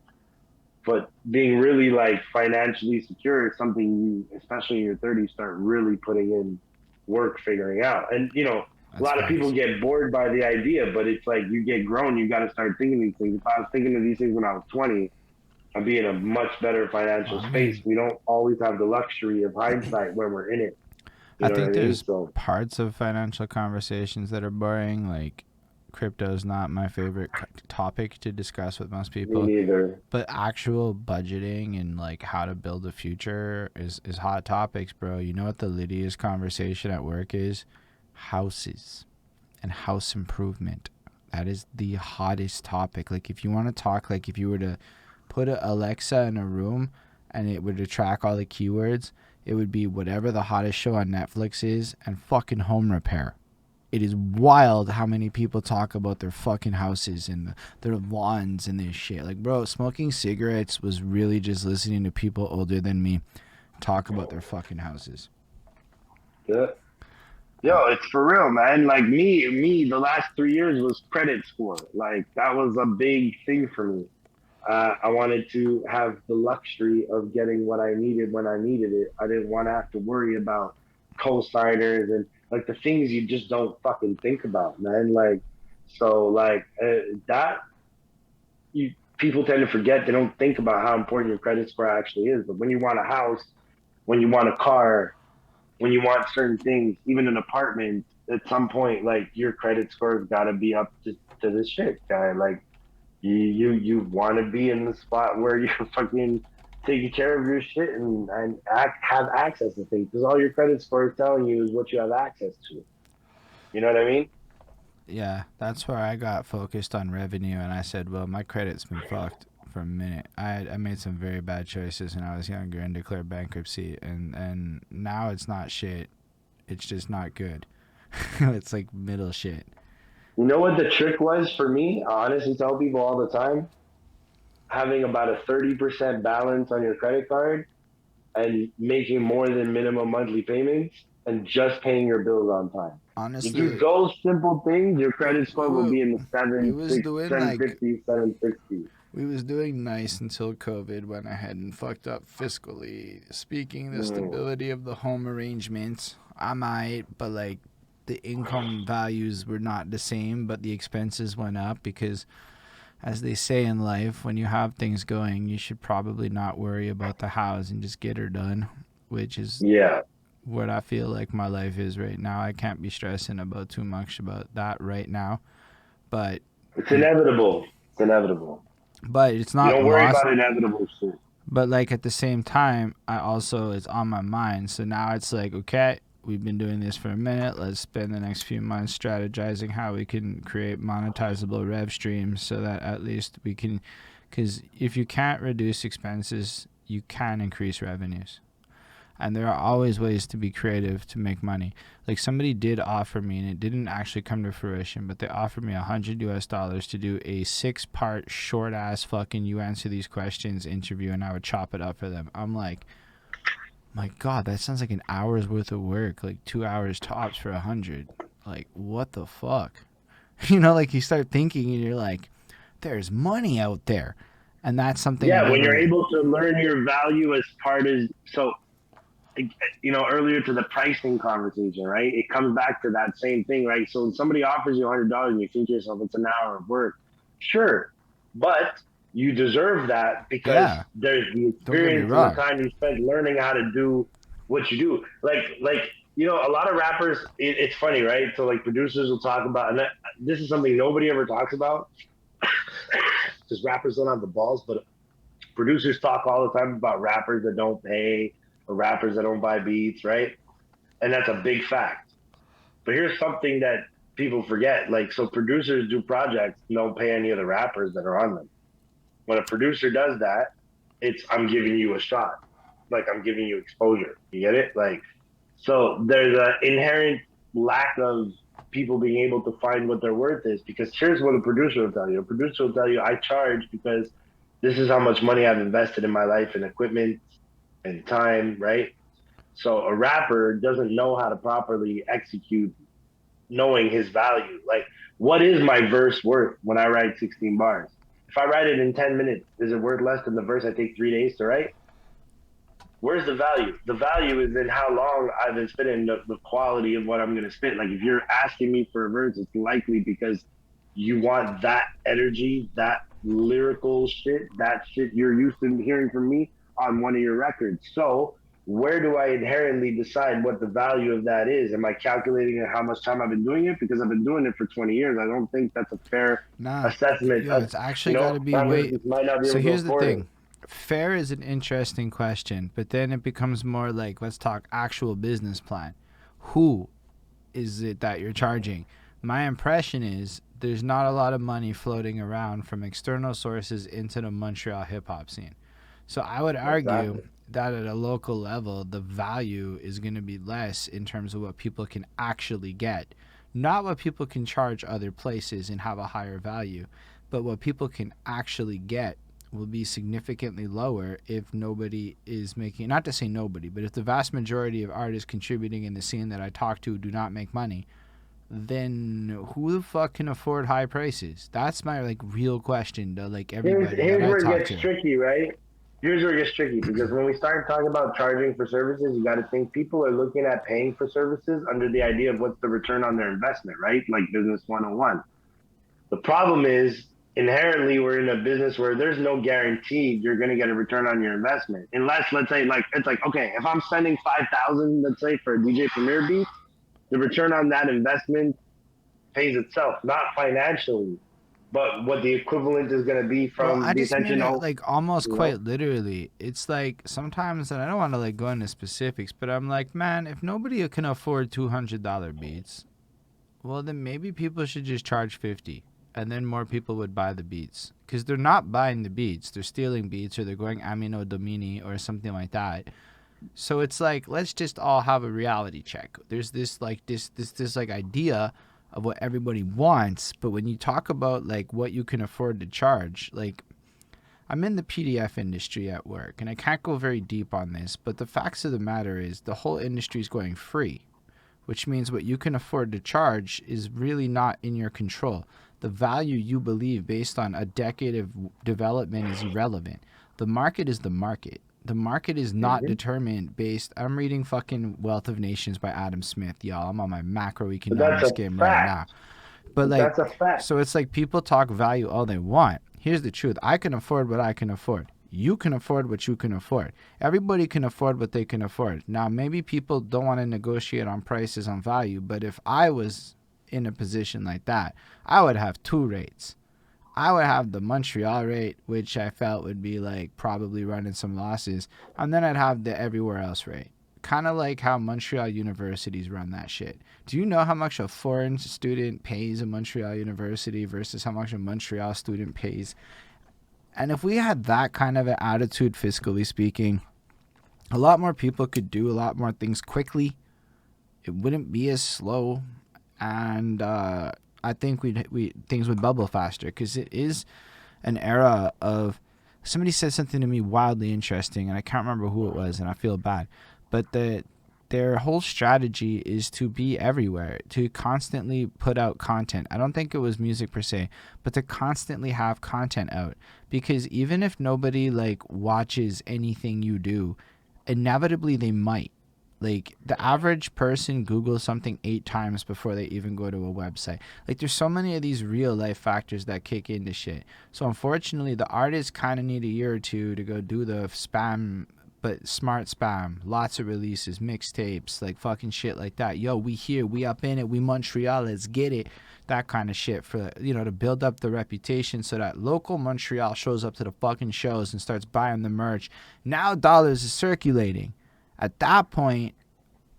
But being really like financially secure is something you, especially in your 30s, start really putting in work figuring out. And a lot of people get bored by the idea, but it's like you get grown, you got to start thinking these things. If I was thinking of these things when I was 20, I'd be in a much better financial space. We don't always have the luxury of hindsight when we're in it. I think there's parts of financial conversations that are boring. Like, crypto is not my favorite topic to discuss with most people. Me neither. But actual budgeting and like how to build a future is hot topics, bro. You know what the littiest conversation at work is? Houses and house improvement. That is the hottest topic. Like, if you want to talk, like if you were to put an Alexa in a room and it would track all the keywords, it would be whatever the hottest show on Netflix is and fucking home repair. It is wild how many people talk about their fucking houses and their lawns and this shit. Like, bro, smoking cigarettes was really just listening to people older than me talk about their fucking houses. Yeah. Yo, it's for real, man. Like, me, the last 3 years was credit score. Like, that was a big thing for me. I wanted to have the luxury of getting what I needed when I needed it. I didn't want to have to worry about co-signers and like the things you just don't fucking think about, man. Like, so like that, people tend to forget. They don't think about how important your credit score actually is. But when you want a house, when you want a car, when you want certain things, even an apartment, at some point, like, your credit score's got to be up to this shit, guy. Like, you want to be in the spot where you're fucking taking care of your shit and have access to things, because all your credit score is telling you is what you have access to. You know what I mean? Yeah, that's where I got focused on revenue, and I said, well, my credit's been fucked for a minute. I made some very bad choices when I was younger and declared bankruptcy, and now it's not shit. It's just not good. It's like middle shit. You know what the trick was for me? I honestly tell people all the time, having about a 30% balance on your credit card and making more than minimum monthly payments and just paying your bills on time. Honestly, you do those simple things, your credit score will be in the 750, 760. We was doing nice until COVID went ahead and fucked up fiscally. Speaking the stability of the home arrangements, I might, but like the income values were not the same, but the expenses went up because, as they say in life, when you have things going, you should probably not worry about the house and just get her done, which is what I feel like my life is right now. I can't be stressing about too much about that right now, but it's inevitable. It's inevitable. But it's not. You don't worry about inevitable shit. But like at the same time, it's on my mind. So now it's like, okay, we've been doing this for a minute. Let's spend the next few months strategizing how we can create monetizable rev streams so that at least we can Because if you can't reduce expenses, you can increase revenues. And there are always ways to be creative to make money. Like somebody did offer me, and it didn't actually come to fruition, but they offered me $100 to do a 6-part short ass fucking you answer these questions interview, and I would chop it up for them. I'm like, my God, that sounds like an hour's worth of work, like 2 hours tops for 100. Like, what the fuck? You know, like you start thinking and you're like, there's money out there. And that's something. Yeah, when you're able to learn your value as part of, so, you know, earlier to the pricing conversation, right? It comes back to that same thing, right? So when somebody offers you $100 and you think to yourself, it's an hour of work. Sure. But you deserve that because there's the experience and the time you spent learning how to do what you do. Like, you know, a lot of rappers, it's funny, right? So like producers will talk about, and this is something nobody ever talks about because rappers don't have the balls, but producers talk all the time about rappers that don't pay or rappers that don't buy beats, right? And that's a big fact. But here's something that people forget. Like, so producers do projects, don't pay any of the rappers that are on them. When a producer does that, it's, I'm giving you a shot. Like, I'm giving you exposure. You get it? Like, so there's an inherent lack of people being able to find what their worth is, because here's what a producer will tell you. A producer will tell you, I charge because this is how much money I've invested in my life and equipment and time, right? So a rapper doesn't know how to properly execute knowing his value. Like, what is my verse worth when I write 16 bars? If I write it in 10 minutes, is it worth less than the verse I take 3 days to write? Where's the value? The value is in how long I've been spitting, the quality of what I'm going to spit. Like, if you're asking me for a verse, it's likely because you want that energy, that lyrical shit, that shit you're used to hearing from me on one of your records. So where do I inherently decide what the value of that is? Am I calculating how much time I've been doing it? Because I've been doing it for 20 years. I don't think that's a fair assessment. Yeah, it's actually got to be way. So here's the thing. Fair is an interesting question, but then it becomes more like, let's talk actual business plan. Who is it that you're charging? My impression is there's not a lot of money floating around from external sources into the Montreal hip-hop scene. So I would argue that at a local level, the value is going to be less in terms of what people can actually get. Not what people can charge other places and have a higher value, but what people can actually get will be significantly lower if nobody is making, not to say nobody, but if the vast majority of artists contributing in the scene that I talk to do not make money, then who the fuck can afford high prices? That's my like real question to like everybody. Here's where it gets tricky, right? Here's where it gets tricky, because when we start talking about charging for services, you got to think people are looking at paying for services under the idea of what's the return on their investment, right? Like business 101. The problem is inherently we're in a business where there's no guarantee you're going to get a return on your investment. Unless, let's say, like, it's like, okay, if I'm spending $5,000, let's say, for a DJ Premier beat, the return on that investment pays itself, not financially, but what the equivalent is going to be from the attention. Like almost quite literally. It's like sometimes, and I don't want to like go into specifics, but I'm like, man, if nobody can afford $200 beats, well, then maybe people should just charge $50. And then more people would buy the beats, because they're not buying the beats, they're stealing beats, or they're going Amino Domini or something like that. So it's like, let's just all have a reality check. There's this like this like idea of what everybody wants, but when you talk about like what you can afford to charge, like I'm in the PDF industry at work, and I can't go very deep on this, but the facts of the matter is the whole industry is going free, which means what you can afford to charge is really not in your control. The value you believe based on a decade of development is irrelevant. The market is the market. The market is not determined based... I'm reading fucking Wealth of Nations by Adam Smith, y'all. I'm on my macroeconomics game right now. But like, that's a fact. So it's like people talk value all they want. Here's the truth. I can afford what I can afford. You can afford what you can afford. Everybody can afford what they can afford. Now, maybe people don't want to negotiate on prices on value, but if I was in a position like that, I would have two rates. I would have the Montreal rate, which I felt would be like probably running some losses, and then I'd have the everywhere else rate. Kind of like how Montreal universities run that shit. Do you know how much a foreign student pays a Montreal university versus how much a Montreal student pays And if we had that kind of an attitude, fiscally speaking, a lot more people could do a lot more things quickly. It wouldn't be as slow, and I think things would bubble faster, because it is an era of. Somebody said something to me wildly interesting, and I can't remember who it was, and I feel bad. But their whole strategy is to be everywhere, to constantly put out content. I don't think it was music per se, but to constantly have content out. Because even if nobody like watches anything you do, inevitably they might. Like, the average person Googles something 8 times before they even go to a website. Like, there's so many of these real life factors that kick into shit. So unfortunately, the artists kind of need a year or two to go do the spam, but smart spam. Lots of releases, mixtapes, like fucking shit like that. Yo, we here, we up in it, we Montreal, let's get it. That kind of shit for, you know, to build up the reputation so that local Montreal shows up to the fucking shows and starts buying the merch. Now dollars is circulating. At that point,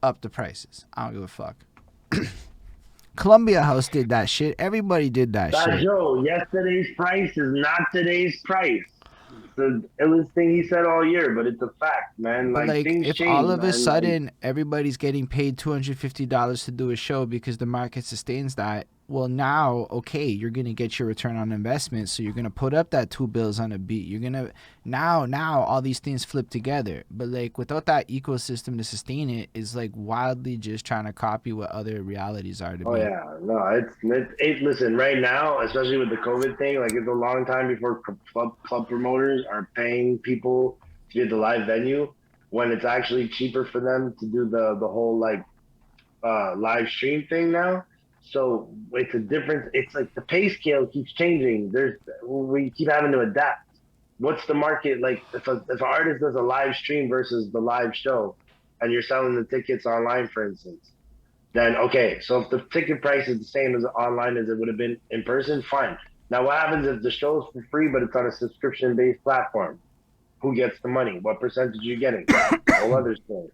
up the prices. I don't give a fuck. Columbia House did that shit. Everybody did that shit. Joe, yesterday's price is not today's price. It's the illest thing he said all year, but it's a fact, man. Like things if change, all of man. a sudden everybody's getting paid $250 to do a show because the market sustains that, well, now, okay, you're going to get your return on investment, so you're going to put up that 2 bills on a beat. You're going to, now all these things flip together. But, like, without that ecosystem to sustain it, is, like, wildly just trying to copy what other realities are to be. Yeah. No, it's listen, right now, especially with the COVID thing, like, it's a long time before club promoters are paying people to get the live venue, when it's actually cheaper for them to do the whole, like, live stream thing now. So it's a difference. It's like the pay scale keeps changing. We keep having to adapt. What's the market like? If an artist does a live stream versus the live show, and you're selling the tickets online, for instance, then okay. So if the ticket price is the same as online as it would have been in person, fine. Now what happens if the show's for free but it's on a subscription-based platform? Who gets the money? What percentage are you getting? All other story.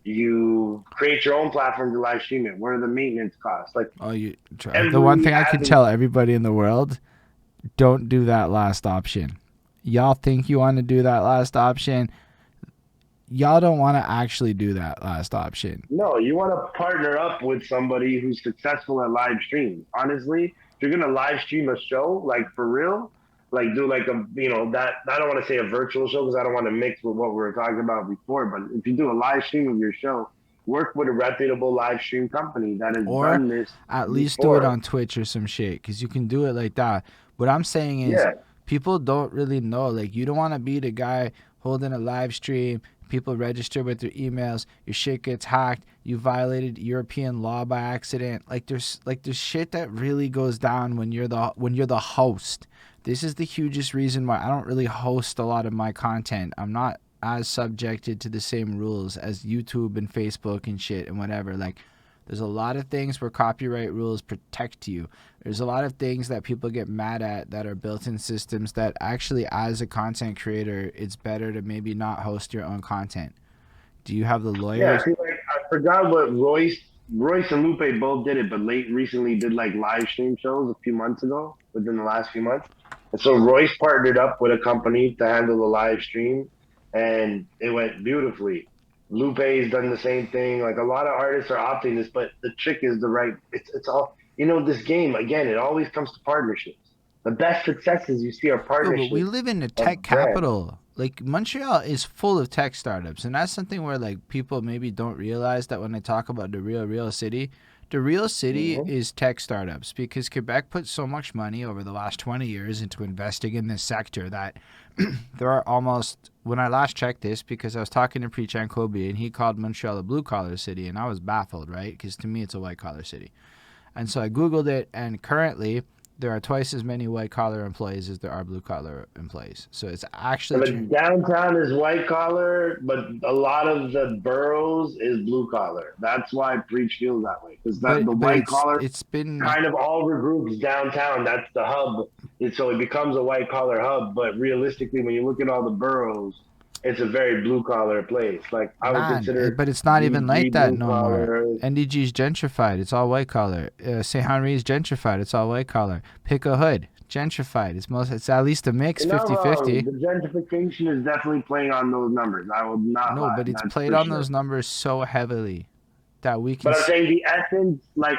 You create your own platform to live stream it. What are the maintenance costs? Like, the one thing I can tell everybody in the world, don't do that last option. Y'all think you want to do that last option. Y'all don't want to actually do that last option. No, you want to partner up with somebody who's successful at live streams. Honestly, if you're going to live stream a show, like for real, like do like a, you know, that, I don't want to say a virtual show because I don't want to mix with what we were talking about before, but if you do a live stream of your show, work with a reputable live stream company that has done this. At least do it on Twitch or some shit, because you can do it like that. What I'm saying is, people don't really know. Like, you don't want to be the guy holding a live stream, people register with their emails, your shit gets hacked, you violated European law by accident. Like there's shit that really goes down when you're the host. This is the hugest reason why I don't really host a lot of my content. I'm not as subjected to the same rules as YouTube and Facebook and shit and whatever. Like, there's a lot of things where copyright rules protect you. There's a lot of things that people get mad at that are built-in systems that actually, as a content creator, it's better to maybe not host your own content. Do you have the lawyers? Yeah, see, like, I forgot what Royce and Lupe both did it, but recently did like live stream shows a few months ago, within the last few months. And so Royce partnered up with a company to handle the live stream, and it went beautifully. Lupe's done the same thing. Like, a lot of artists are opting this, but the trick is it's all, you know, this game, again, it always comes to partnerships. The best successes you see are partnerships. But we live in a tech capital. Like, Montreal is full of tech startups, and that's something where, like, people maybe don't realize that when they talk about the real city. The real city is tech startups, because Quebec put so much money over the last 20 years into investing in this sector that there are almost, when I last checked this, because I was talking to Preach Kobe and he called Montreal a blue-collar city, and I was baffled, right? Because to me, it's a white-collar city. And so I Googled it, and currently there are twice as many white-collar employees as there are blue-collar employees. So it's actually... But downtown is white-collar, but a lot of the boroughs is blue-collar. That's why Preach feels that way. Because the white-collar it's been kind of all regroups downtown. That's the hub. And so it becomes a white-collar hub. But realistically, when you look at all the boroughs, it's a very blue-collar place. Like, I would consider... But it's not even like that no more. NDG's gentrified. It's all white-collar. St. Henri's gentrified. It's all white-collar. Pick a hood. gentrified. It's at least a mix, You're not 50-50. wrong. The gentrification is definitely playing on those numbers. I will not No, lie. but it's That's played for on sure. those numbers so heavily that we can. But I'm saying the essence, like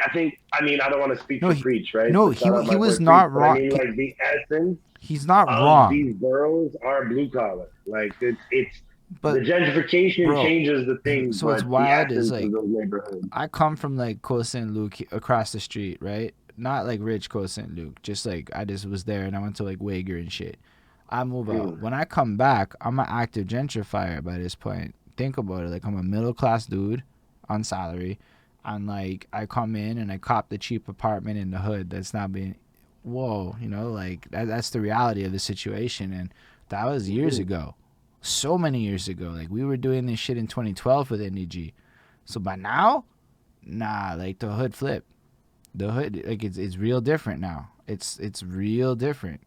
I mean, I don't want to speak No, for preach, right? no, So shout out he my boy was Preach, not but I wrong. mean, like the essence He's not of wrong. these boroughs are blue collar. Like it's the But gentrification bro, changes the things, so what's but the wild is essence of like those neighborhoods. I come from like Côte Saint Luc across the street, right? Not like rich Côte Saint Luc, just like I just was there and I went to like Wager and shit. I move out. When I come back, I'm an active gentrifier by this point. Think about it. Like I'm a middle class dude on salary, and like I come in and I cop the cheap apartment in the hood that's not being. Whoa, like that's the reality of the situation, and that was years ago, so many years ago. Like we were doing this shit in 2012 with NEG, so by now, nah, like the hood flip, the hood like it's real different now. It's real different.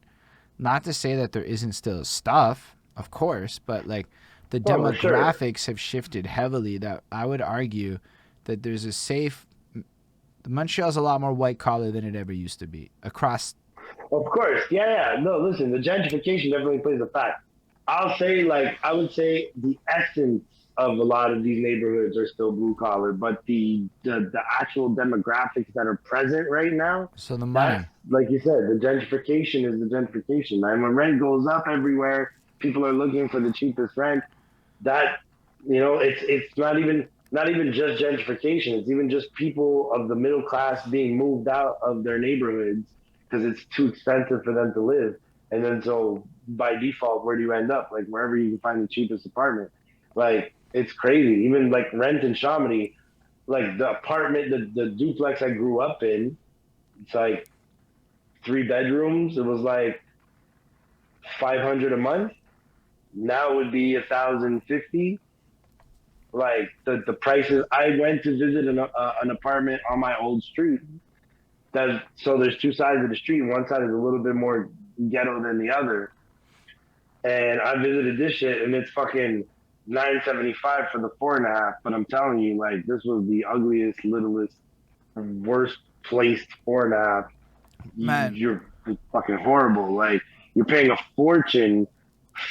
Not to say that there isn't still stuff, of course, but like the Oh, sure. demographics have shifted heavily. That I would argue that there's a safe. Montreal's a lot more white collar than it ever used to be across. Of course. Yeah, yeah. No, listen, the gentrification definitely plays a fact. I would say the essence of a lot of these neighborhoods are still blue collar, but the actual demographics that are present right now, So the that's money. like you said, the gentrification is the gentrification. And when rent goes up everywhere, people are looking for the cheapest rent. That it's not even just gentrification. It's even just people of the middle class being moved out of their neighborhoods because it's too expensive for them to live. And then so by default, where do you end up? Like wherever you can find the cheapest apartment. Like it's crazy. Even like rent in Chamonix, like the apartment, the duplex I grew up in, it's like 3 bedrooms. It was like 500 a month. Now it would be 1,050. Like the prices. I went to visit an apartment on my old street. So there's two sides of the street. One side is a little bit more ghetto than the other. And I visited this shit, and it's fucking 975 for the 4.5. But I'm telling you, like this was the ugliest, littlest, worst placed 4.5. Man, You're fucking horrible. Like you're paying a fortune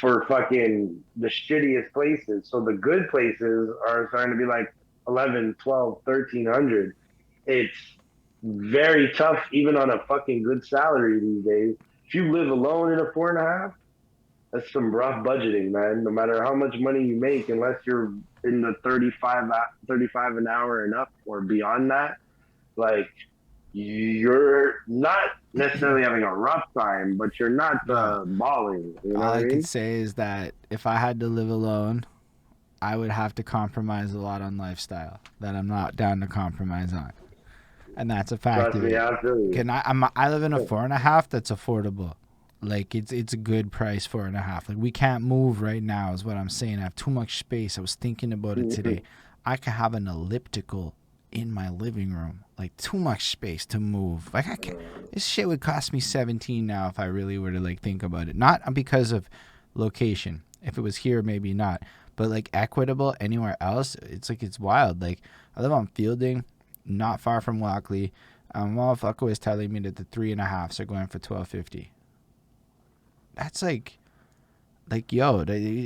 for fucking the shittiest places. So the good places are starting to be like 11, 12, 1300. It's very tough, even on a fucking good salary these days. If you live alone in a 4.5, that's some rough budgeting, man. No matter how much money you make, unless you're in the 35 an hour and up or beyond that, like you're not necessarily having a rough time, but you're not bro, balling. You know all what I I could mean? say is that if I had to live alone, I would have to compromise a lot on lifestyle that I'm not down to compromise on. And that's a fact Trust of me, it. I feel you. I live in a 4.5 that's affordable. Like it's a good price 4.5. Like we can't move right now is what I'm saying. I have too much space. I was thinking about it today. I could have an elliptical in my living room. Like too much space to move. Like I can this shit would cost me 17 now if I really were to like think about it. Not because of location. If it was here, maybe not. But like equitable anywhere else, it's like it's wild. Like I live on Fielding, not far from Lockley. Motherfucker was telling me that the 3.5s are going for $12.50. That's like yo,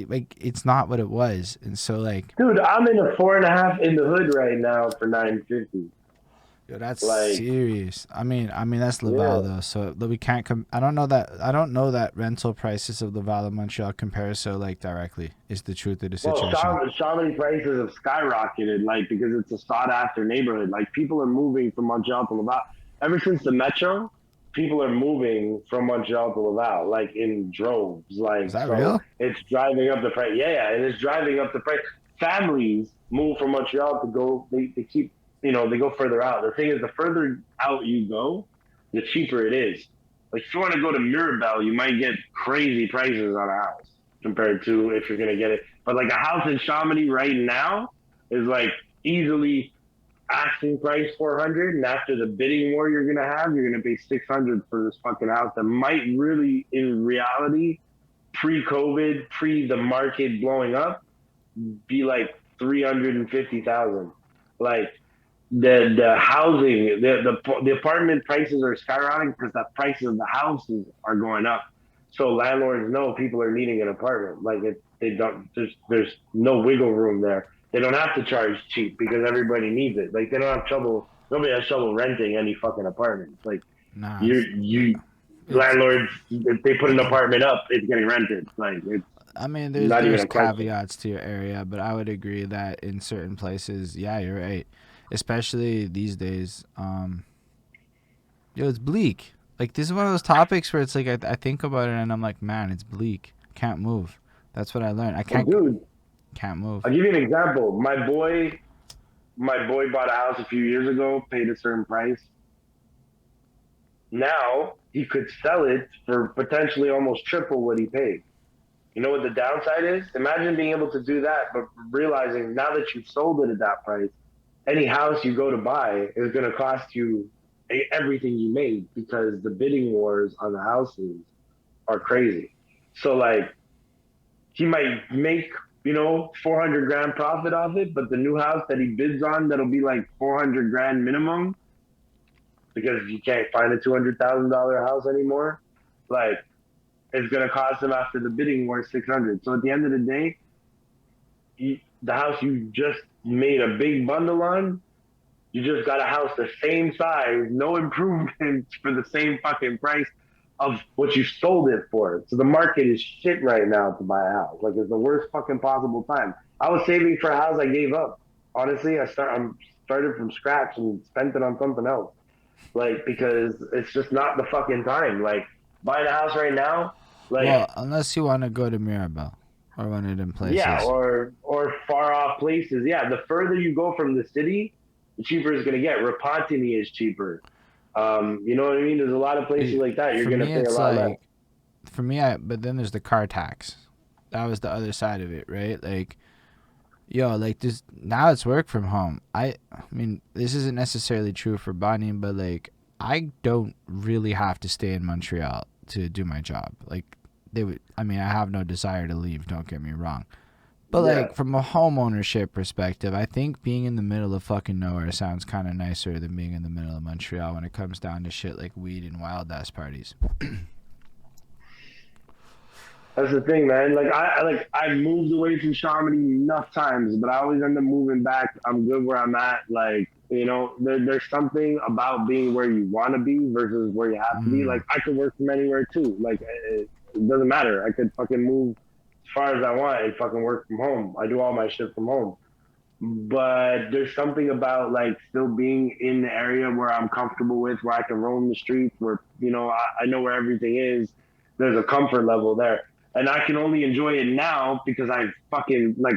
like it's not what it was, and so like, Dude, I'm in a 4.5 in the hood right now for 950. yo, that's Like, serious. I mean that's Laval yeah. though, so we can't. I don't know that rental prices of Laval and Montreal compare so like directly. Is the truth of the Well, situation. Chamonix prices have skyrocketed, like because it's a sought after neighborhood. Like people are moving from Montreal to Laval. Ever since the metro, people are moving from Montreal to Laval, like in droves. Is Like that so, real? it's driving up the price. Yeah, yeah, and it's driving up the price. Families move from Montreal to go. They keep, they go further out. The thing is, the further out you go, the cheaper it is. Like if you want to go to Mirabel, you might get crazy prices on a house compared to if you're gonna get it. But like a house in Chamonix right now is like easily asking price 400, and after the bidding war you're gonna pay 600 for this fucking house that might really, in reality, pre-COVID, pre the market blowing up, be like 350,000. Like the housing, the apartment prices are skyrocketing because the prices of the houses are going up. So landlords know people are needing an apartment. Like they don't, there's no wiggle room there. They don't have to charge cheap because everybody needs it. Like they don't have trouble. Nobody has trouble renting any fucking apartment. Like Nah, you it's landlords, if they put an apartment up, it's getting rented. Like it's I mean, not even there's a question. caveats to your area, but I would agree that in certain places, yeah, you're right. Especially these days, yo, it's bleak. Like this is one of those topics where it's like I think about it and I'm like, man, it's bleak. Can't move. That's what I learned. I Well, dude, can't move. I'll give you an example. My boy bought a house a few years ago, paid a certain price. Now he could sell it for potentially almost triple what he paid. You know what the downside is? Imagine being able to do that, but realizing now that you've sold it at that price, any house you go to buy is going to cost you everything you made because the bidding wars on the houses are crazy. So like he might make 400 grand profit off it, but the new house that he bids on that'll be like 400 grand minimum because you can't find a $200,000 house anymore. Like it's gonna cost him after the bidding war 600. So at the end of the day, the house you just made a big bundle on, you just got a house the same size, no improvements for the same fucking price of what you sold it for. So the market is shit right now to buy a house. Like it's the worst fucking possible time. I was saving for a house I gave up. Honestly, I'm started from scratch and spent it on something else. Like because it's just not the fucking time. Like buying a house right now, like Well, unless you want to go to Mirabel or one of them yeah, places. or far off places. Yeah, the further you go from the city, the cheaper it's gonna get. Rapatini is cheaper. You know what I mean? There's a lot of places like that. You're For gonna me, pay a it's lot less. like but then there's the car tax. That was the other side of it, right? Like, yo, like this now it's work from home. I mean, this isn't necessarily true for Bonnie, but like I don't really have to stay in Montreal to do my job. Like they would I mean, I have no desire to leave, don't get me wrong. But Yeah, like from a home ownership perspective, I think being in the middle of fucking nowhere sounds kind of nicer than being in the middle of Montreal when it comes down to shit like weed and wild ass parties. that's the thing, man. I've moved away from Chamonix enough times, but I always end up moving back. I'm good where I'm at. Like there's something about being where you want to be versus where you have to be. Like Mm. I could work from anywhere too. Like it doesn't matter. I could fucking move as far as I want and fucking work from home. I do all my shit from home. But there's something about like still being in the area where I'm comfortable with, where I can roam the streets, where I know where everything is. There's a comfort level there, and I can only enjoy it now because I fucking like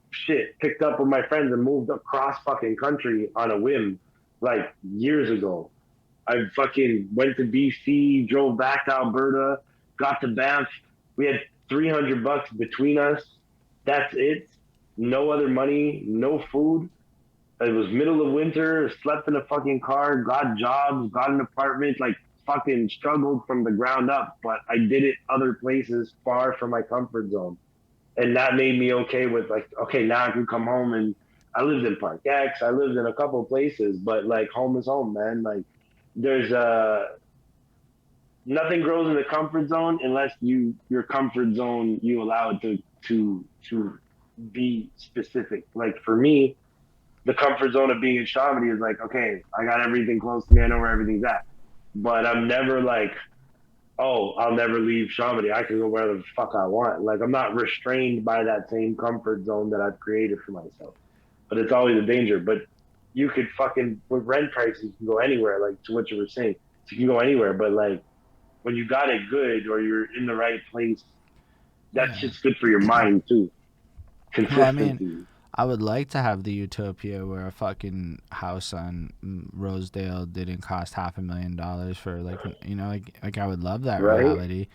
shit picked up with my friends and moved across fucking country on a whim, like years ago. I fucking went to BC, drove back to Alberta, got to Banff. We had $300 between us. That's it. No other money, no food. It was middle of winter, slept in a fucking car, got jobs, got an apartment, like fucking struggled from the ground up, but I did it other places far from my comfort zone. And that made me okay with like, okay, now I can come home and I lived in Park X, I lived in a couple of places, but like home is home, man. Like there's nothing grows in the comfort zone unless your comfort zone you allow it to be specific. Like for me, the comfort zone of being in Chamonix is like, okay, I got everything close to me, I know where everything's at. But I'm never like, oh, I'll never leave Chamonix. I can go wherever the fuck I want. Like I'm not restrained by that same comfort zone that I've created for myself. But it's always a danger. But you could fucking with rent prices, you can go anywhere, like to what you were saying. So you can go anywhere, but like when you got it good or you're in the right place, that's Yeah. just good for your mind too. Well, I mean, Consistency. I would like to have the utopia where a fucking house on Rosedale didn't cost $500,000 for like like I would love that Right? reality.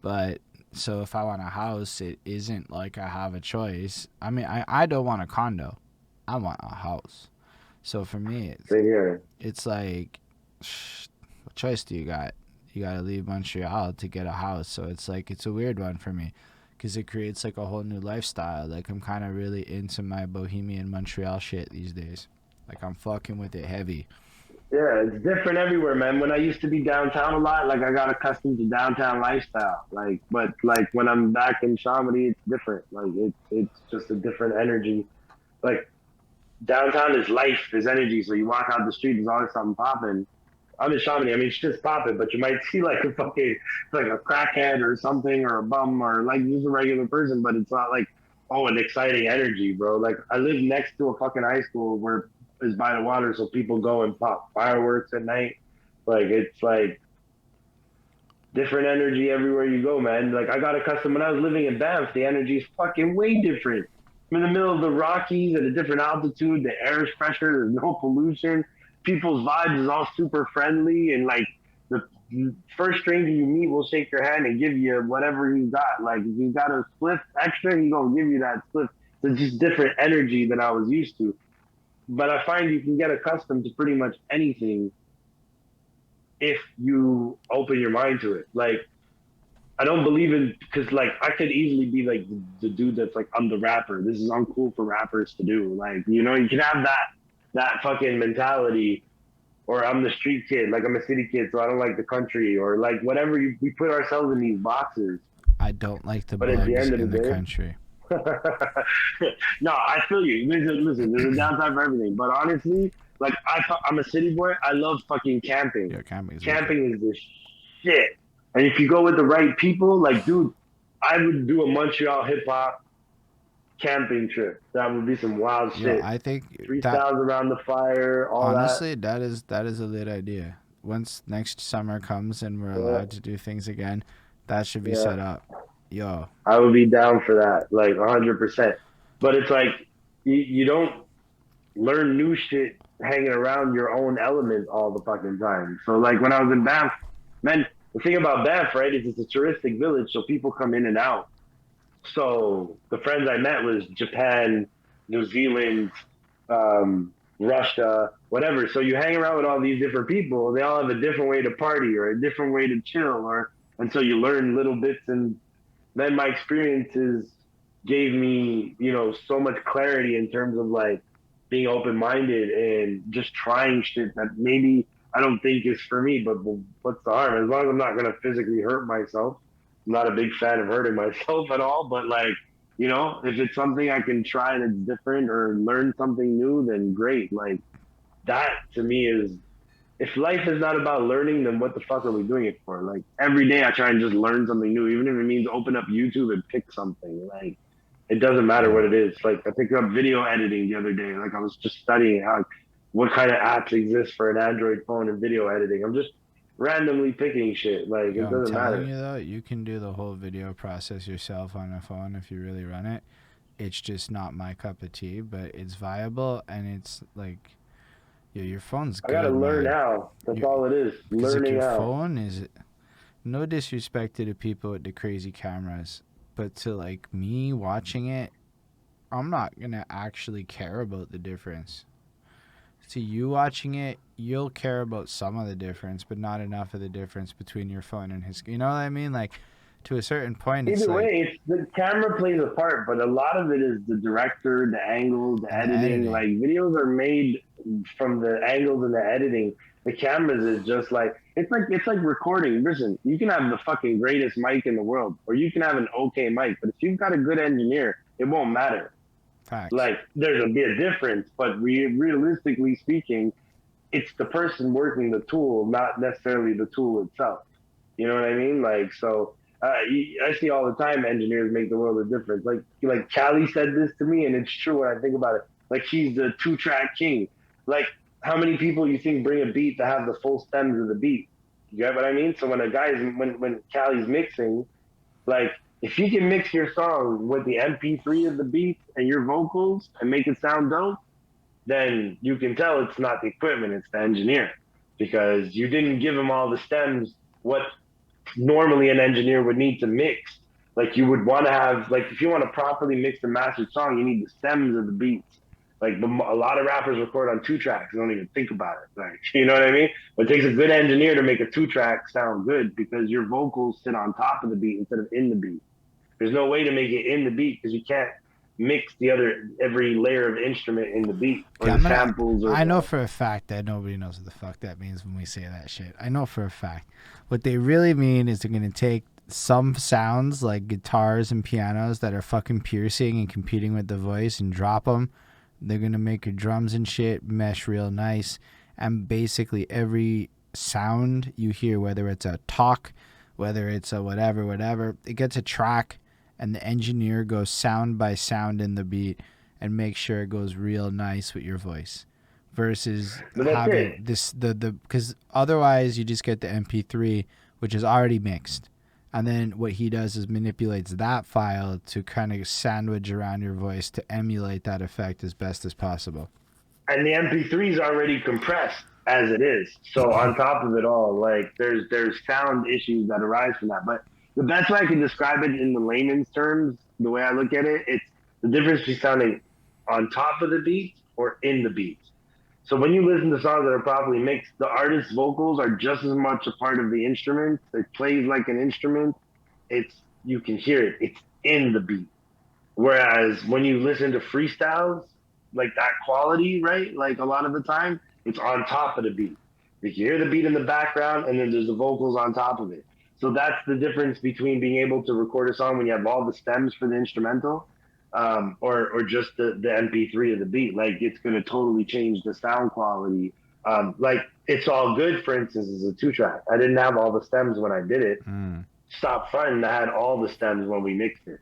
But so if I want a house, it isn't like I have a choice. I mean, I don't want a condo. I want a house. So for me, Same here. it's like, what choice do you got? You got to leave Montreal to get a house. So it's like, it's a weird one for me because it creates like a whole new lifestyle. Like I'm kind of really into my bohemian Montreal shit these days. Like I'm fucking with it heavy. Yeah, it's different everywhere, man. When I used to be downtown a lot, like I got accustomed to downtown lifestyle. Like, but like when I'm back in Chamonix, it's different. Like it's just a different energy. Like downtown is life, there's energy. So you walk out the street, there's always something popping. I'm in Chamonix. I mean, it's just popping, but you might see like a fucking like a crackhead or something or a bum or like just a regular person, but it's not like oh an exciting energy, bro. Like I live next to a fucking high school where is by the water, so people go and pop fireworks at night. Like it's like different energy everywhere you go, man. Like I got accustomed when I was living in Banff, the energy is fucking way different. I'm in the middle of the Rockies at a different altitude. The air is fresher. There's no pollution. People's vibes is all super friendly, and like the first stranger you meet will shake your hand and give you whatever you got. Like if you got a spliff extra, he gonna give you that spliff. It's just different energy than I was used to. But I find you can get accustomed to pretty much anything if you open your mind to it. Like I don't believe in because like I could easily be like the dude that's like I'm the rapper. This is uncool for rappers to do. Like you know you can have that fucking mentality, or I'm the street kid. Like I'm a city kid, so I don't like the country, or like whatever. We put ourselves in these boxes. I don't like the But at the bugs end of in the the day, country. no, I feel you. Listen, there's a downside for everything. But honestly, like I'm a city boy. I love fucking camping. Yeah, camping is Camping is the shit. And if you go with the right people, like, dude, I would do a Montreal hip hop camping trip. That would be some wild Yo, shit. I think that Freestyles around the fire, all honestly, that is a lit idea. Once next summer comes and we're that. allowed to do things again, that should be set up. Yo, I would be down for that, like 100%. But it's like you don't learn new shit hanging around your own element all the fucking time. So like when I was in Banff, man, the thing about Banff, right, is it's a touristic village, so people come in and out. So the friends I met was Japan, New Zealand, Russia, whatever. So you hang around with all these different people. They all have a different way to party or a different way to chill, or and so you learn little bits. And then my experiences gave me, you know, so much clarity in terms of like being open minded and just trying shit that maybe I don't think is for me. But what's the harm? As long as I'm not gonna physically hurt myself. I'm not a big fan of hurting myself at all, but like, you know, if it's something I can try that's different or learn something new, then great. Like that to me is, if life is not about learning, then what the fuck are we doing it for? Like every day I try and just learn something new, even if it means open up YouTube and pick something. Like it doesn't matter what it is. Like I picked up video editing the other day. Like I was just studying how, what kind of apps exist for an Android phone and video editing. I'm just randomly picking shit. Like yo, it I'm doesn't telling matter. you though, you can do the whole video process yourself on a phone if you really run it. It's just not my cup of tea, but it's viable and it's like, yo, your phone's I gotta good, learn man. how. That's all it is. Because like Learning your how. phone is, no disrespect to the people with the crazy cameras, but to like me watching it, I'm not gonna actually care about the difference. To you watching it, you'll care about some of the difference, but not enough of the difference between your phone and his. You know what I mean? Like, to a certain point, it's Either like, way, it's the camera plays a part, but a lot of it is the director, the angles, the and the editing. editing. Like videos are made from the angles and the editing. The cameras is just like it's like recording. Listen, you can have the fucking greatest mic in the world, or you can have an okay mic, but if you've got a good engineer, it won't matter. Facts. Like there's a bit of difference, but realistically speaking, it's the person working the tool, not necessarily the tool itself. You know what I mean? Like so. I see all the time engineers make the world of difference. Like Callie said this to me, and it's true when I think about it. Like he's the 2-track king. Like how many people you think bring a beat to have the full stems of the beat? You get what I mean? So when a guy's when Callie's mixing, like if he can mix your song with the MP3 of the beat and your vocals and make it sound dope, then you can tell it's not the equipment, it's the engineer, because you didn't give him all the stems. What normally an engineer would need to mix. Like you would want to have, like if you want to properly mix the mastered song, you need the stems of the beats. Like a lot of rappers record on 2 tracks and don't even think about it. Like, you know what I mean? But it takes a good engineer to make a 2-track sound good, because your vocals sit on top of the beat instead of in the beat. There's no way to make it in the beat because you can't mix every layer of instrument in the beat or Okay, the samples or I know the. for a fact that nobody knows what the fuck that means when we say that shit. I know for a fact. What they really mean is they're gonna take some sounds like guitars and pianos that are fucking piercing and competing with the voice and drop them. They're gonna make your drums and shit mesh real nice, and basically every sound you hear, whether it's a talk, whether it's a whatever, it gets a track, and the engineer goes sound by sound in the beat and make sure it goes real nice with your voice, versus But that's having it. this the because otherwise you just get the MP3, which is already mixed, and then what he does is manipulates that file to kind of sandwich around your voice to emulate that effect as best as possible. And the MP3 is already compressed as it is. So on top of it all, like there's sound issues that arise from that. But the best way I can describe it in the layman's terms, the way I look at it, it's the difference between sounding on top of the beat or in the beat. So when you listen to songs that are properly mixed, the artist's vocals are just as much a part of the instrument. It plays like an instrument. It's you can hear it. It's in the beat. Whereas when you listen to freestyles, like that quality, right? Like a lot of the time, it's on top of the beat. You can hear the beat in the background, and then there's the vocals on top of it. So that's the difference between being able to record a song when you have all the stems for the instrumental, or just the MP3 of the beat. Like it's going to totally change the sound quality. Like it's all good, for instance, is a 2-track. I didn't have all the stems when I did it. Stop Frontin', I had all the stems when we mixed it.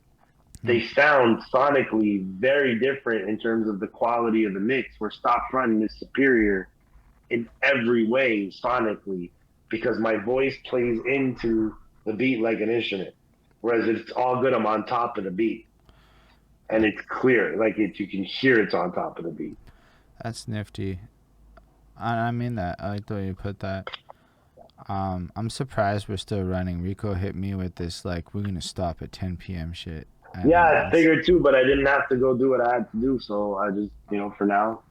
They sound sonically very different in terms of the quality of the mix, where Stop Frontin' is superior in every way sonically because my voice plays into the beat like an instrument. Whereas it's all good, I'm on top of the beat. And it's clear, like you can hear it's on top of the beat. That's nifty. I mean that. I like the way you put that. I'm surprised we're still running. Rico hit me with this like we're gonna stop at 10 p.m. shit. And Yeah, I figured too, but I didn't have to go do what I had to do, so I just, for now,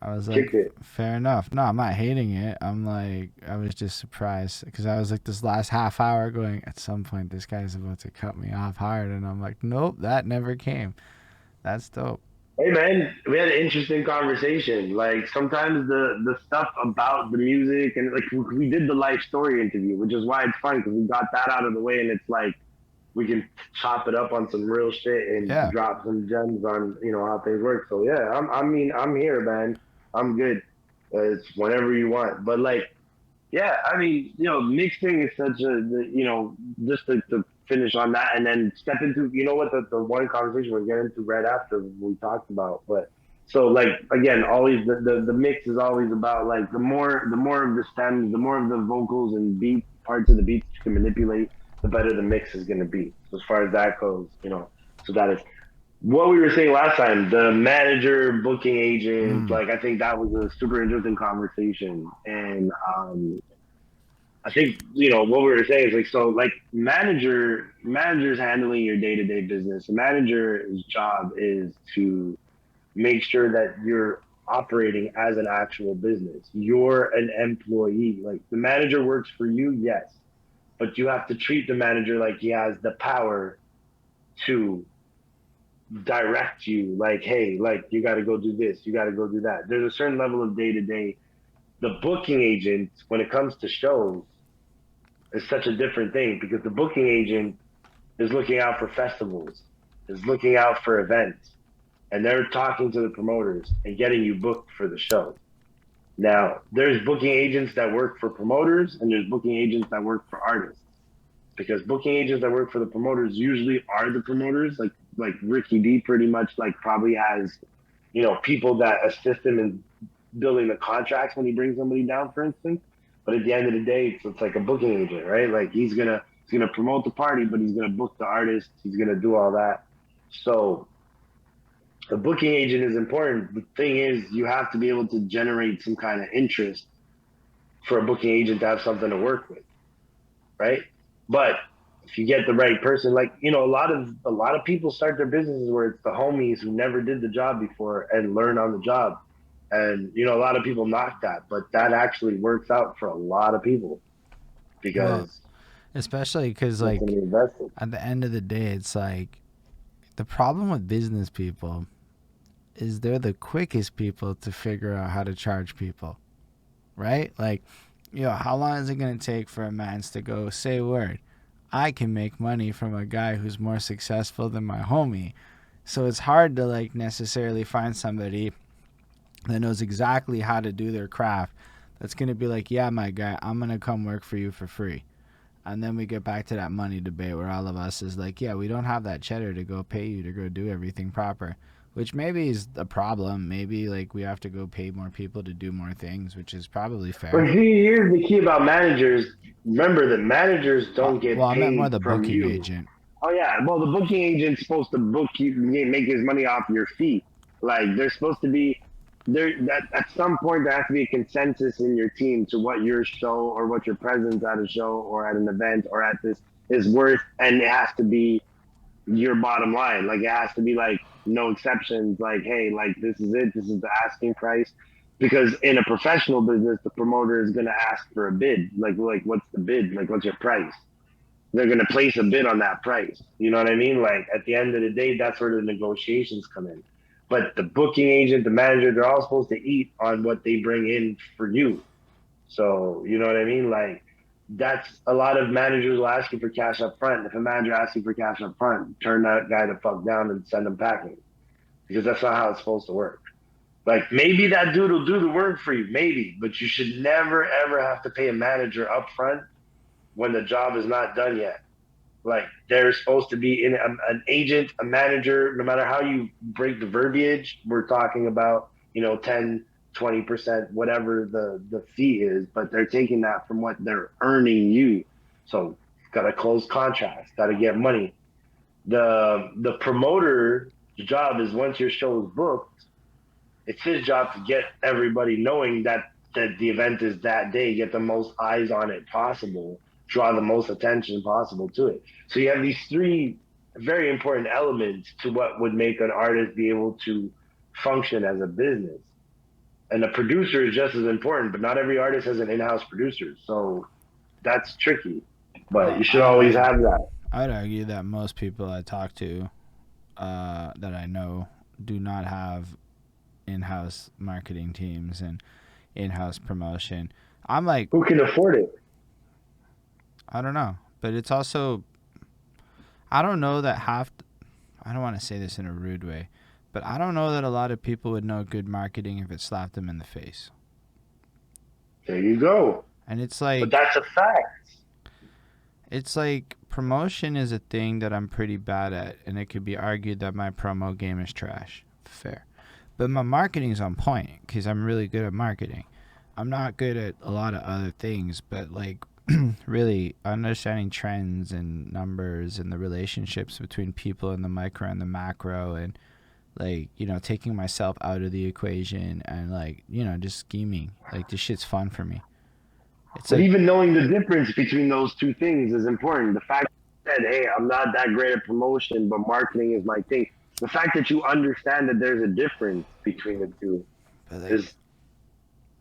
I was kicked like, it. fair enough. No, I'm not hating it. I'm like, I was just surprised because I was like this last half hour going, at some point this guy's about to cut me off hard, and I'm like, nope, that never came. That's dope. Hey man, we had an interesting conversation. Like sometimes the stuff about the music and like we did the life story interview, which is why it's fun because we got that out of the way, and it's like we can chop it up on some real shit and Yeah. drop some gems on how things work. So yeah, I'm here, man. I'm good. It's whenever you want, but like yeah, I mean, mixing is such just to finish on that and then step into, what the one conversation we're getting into right after we talked about. But so like, again, always the mix is always about like the more of the stems, the more of the vocals and beat parts of the beats you can manipulate, the better the mix is going to be. So as far as that goes, so that is what we were saying last time, the manager, booking agent, like I think that was a super interesting conversation. And I think, what we were saying is like, so like managers handling your day-to-day business. A manager's job is to make sure that you're operating as an actual business. You're an employee. Like the manager works for you, yes, but you have to treat the manager like he has the power to direct you, like, hey, like you got to go do this, you got to go do that. There's a certain level of day to day. The booking agent, when it comes to shows, is such a different thing because the booking agent is looking out for festivals, is looking out for events, and they're talking to the promoters and getting you booked for the show. Now, there's booking agents that work for promoters and there's booking agents that work for artists. Because booking agents that work for the promoters usually are the promoters. Like Ricky D pretty much like probably has, people that assist him in building the contracts when he brings somebody down, for instance. But at the end of the day, it's like a booking agent, right? Like he's gonna promote the party, but he's gonna book the artist. He's gonna do all that. So a booking agent is important. The thing is, you have to be able to generate some kind of interest for a booking agent to have something to work with, right? But if you get the right person, like a lot of people start their businesses where it's the homies who never did the job before and learn on the job, and a lot of people knock that, but that actually works out for a lot of people because especially because like at the end of the day, it's like the problem with business people is they're the quickest people to figure out how to charge people, right? Like, how long is it going to take for a man's to go, say a word? I can make money from a guy who's more successful than my homie. So it's hard to like necessarily find somebody that knows exactly how to do their craft that's going to be like, yeah, my guy, I'm going to come work for you for free. And then we get back to that money debate where all of us is like, yeah, we don't have that cheddar to go pay you to go do everything proper, which maybe is a problem. Maybe like we have to go pay more people to do more things, which is probably fair. But here's the key about managers. Remember that managers don't get I meant more paid the from booking you. agent. Oh yeah, well the booking agent's supposed to book you, make his money off your fee. Like there's supposed to be at some point there has to be a consensus in your team to what your show or what your presence at a show or at an event or at this is worth, and it has to be your bottom line. Like it has to be like no exceptions. Like hey, like this is it. This is the asking price. Because in a professional business, the promoter is going to ask for a bid. Like what's the bid? Like what's your price? They're going to place a bid on that price. You know what I mean? Like at the end of the day, that's where the negotiations come in. But the booking agent, the manager, they're all supposed to eat on what they bring in for you. So, you know what I mean? Like that's a lot of managers will ask you for cash up front. If a manager asks you for cash up front, turn that guy the fuck down and send him packing. Because that's not how it's supposed to work. Like maybe that dude will do the work for you, maybe, but you should never ever have to pay a manager up front when the job is not done yet. Like there's supposed to be an agent, a manager, no matter how you break the verbiage, we're talking about, 10, 20%, whatever the fee is, but they're taking that from what they're earning you. So got to close contracts, got to get money. The promoter's job is once your show is booked, it's his job to get everybody knowing that the event is that day, get the most eyes on it possible, draw the most attention possible to it. So you have these three very important elements to what would make an artist be able to function as a business. And a producer is just as important, but not every artist has an in-house producer. So that's tricky, but you should always have that. I'd argue that most people I talk to that I know do not have in-house marketing teams and in-house promotion. I'm like, who can afford it? I don't know, but it's also, I don't know that I don't want to say this in a rude way, but I don't know that a lot of people would know good marketing if it slapped them in the face. There you go. And it's like, but that's a fact. It's like promotion is a thing that I'm pretty bad at, and it could be argued that my promo game is trash. Fair. But my marketing's on point because I'm really good at marketing. I'm not good at a lot of other things, but like really understanding trends and numbers and the relationships between people and the micro and the macro, and like, taking myself out of the equation and like, just scheming. Like this shit's fun for me. But even knowing the difference between those two things is important. The fact that, hey, I'm not that great at promotion, but marketing is my thing. The fact that you understand that there's a difference between the two is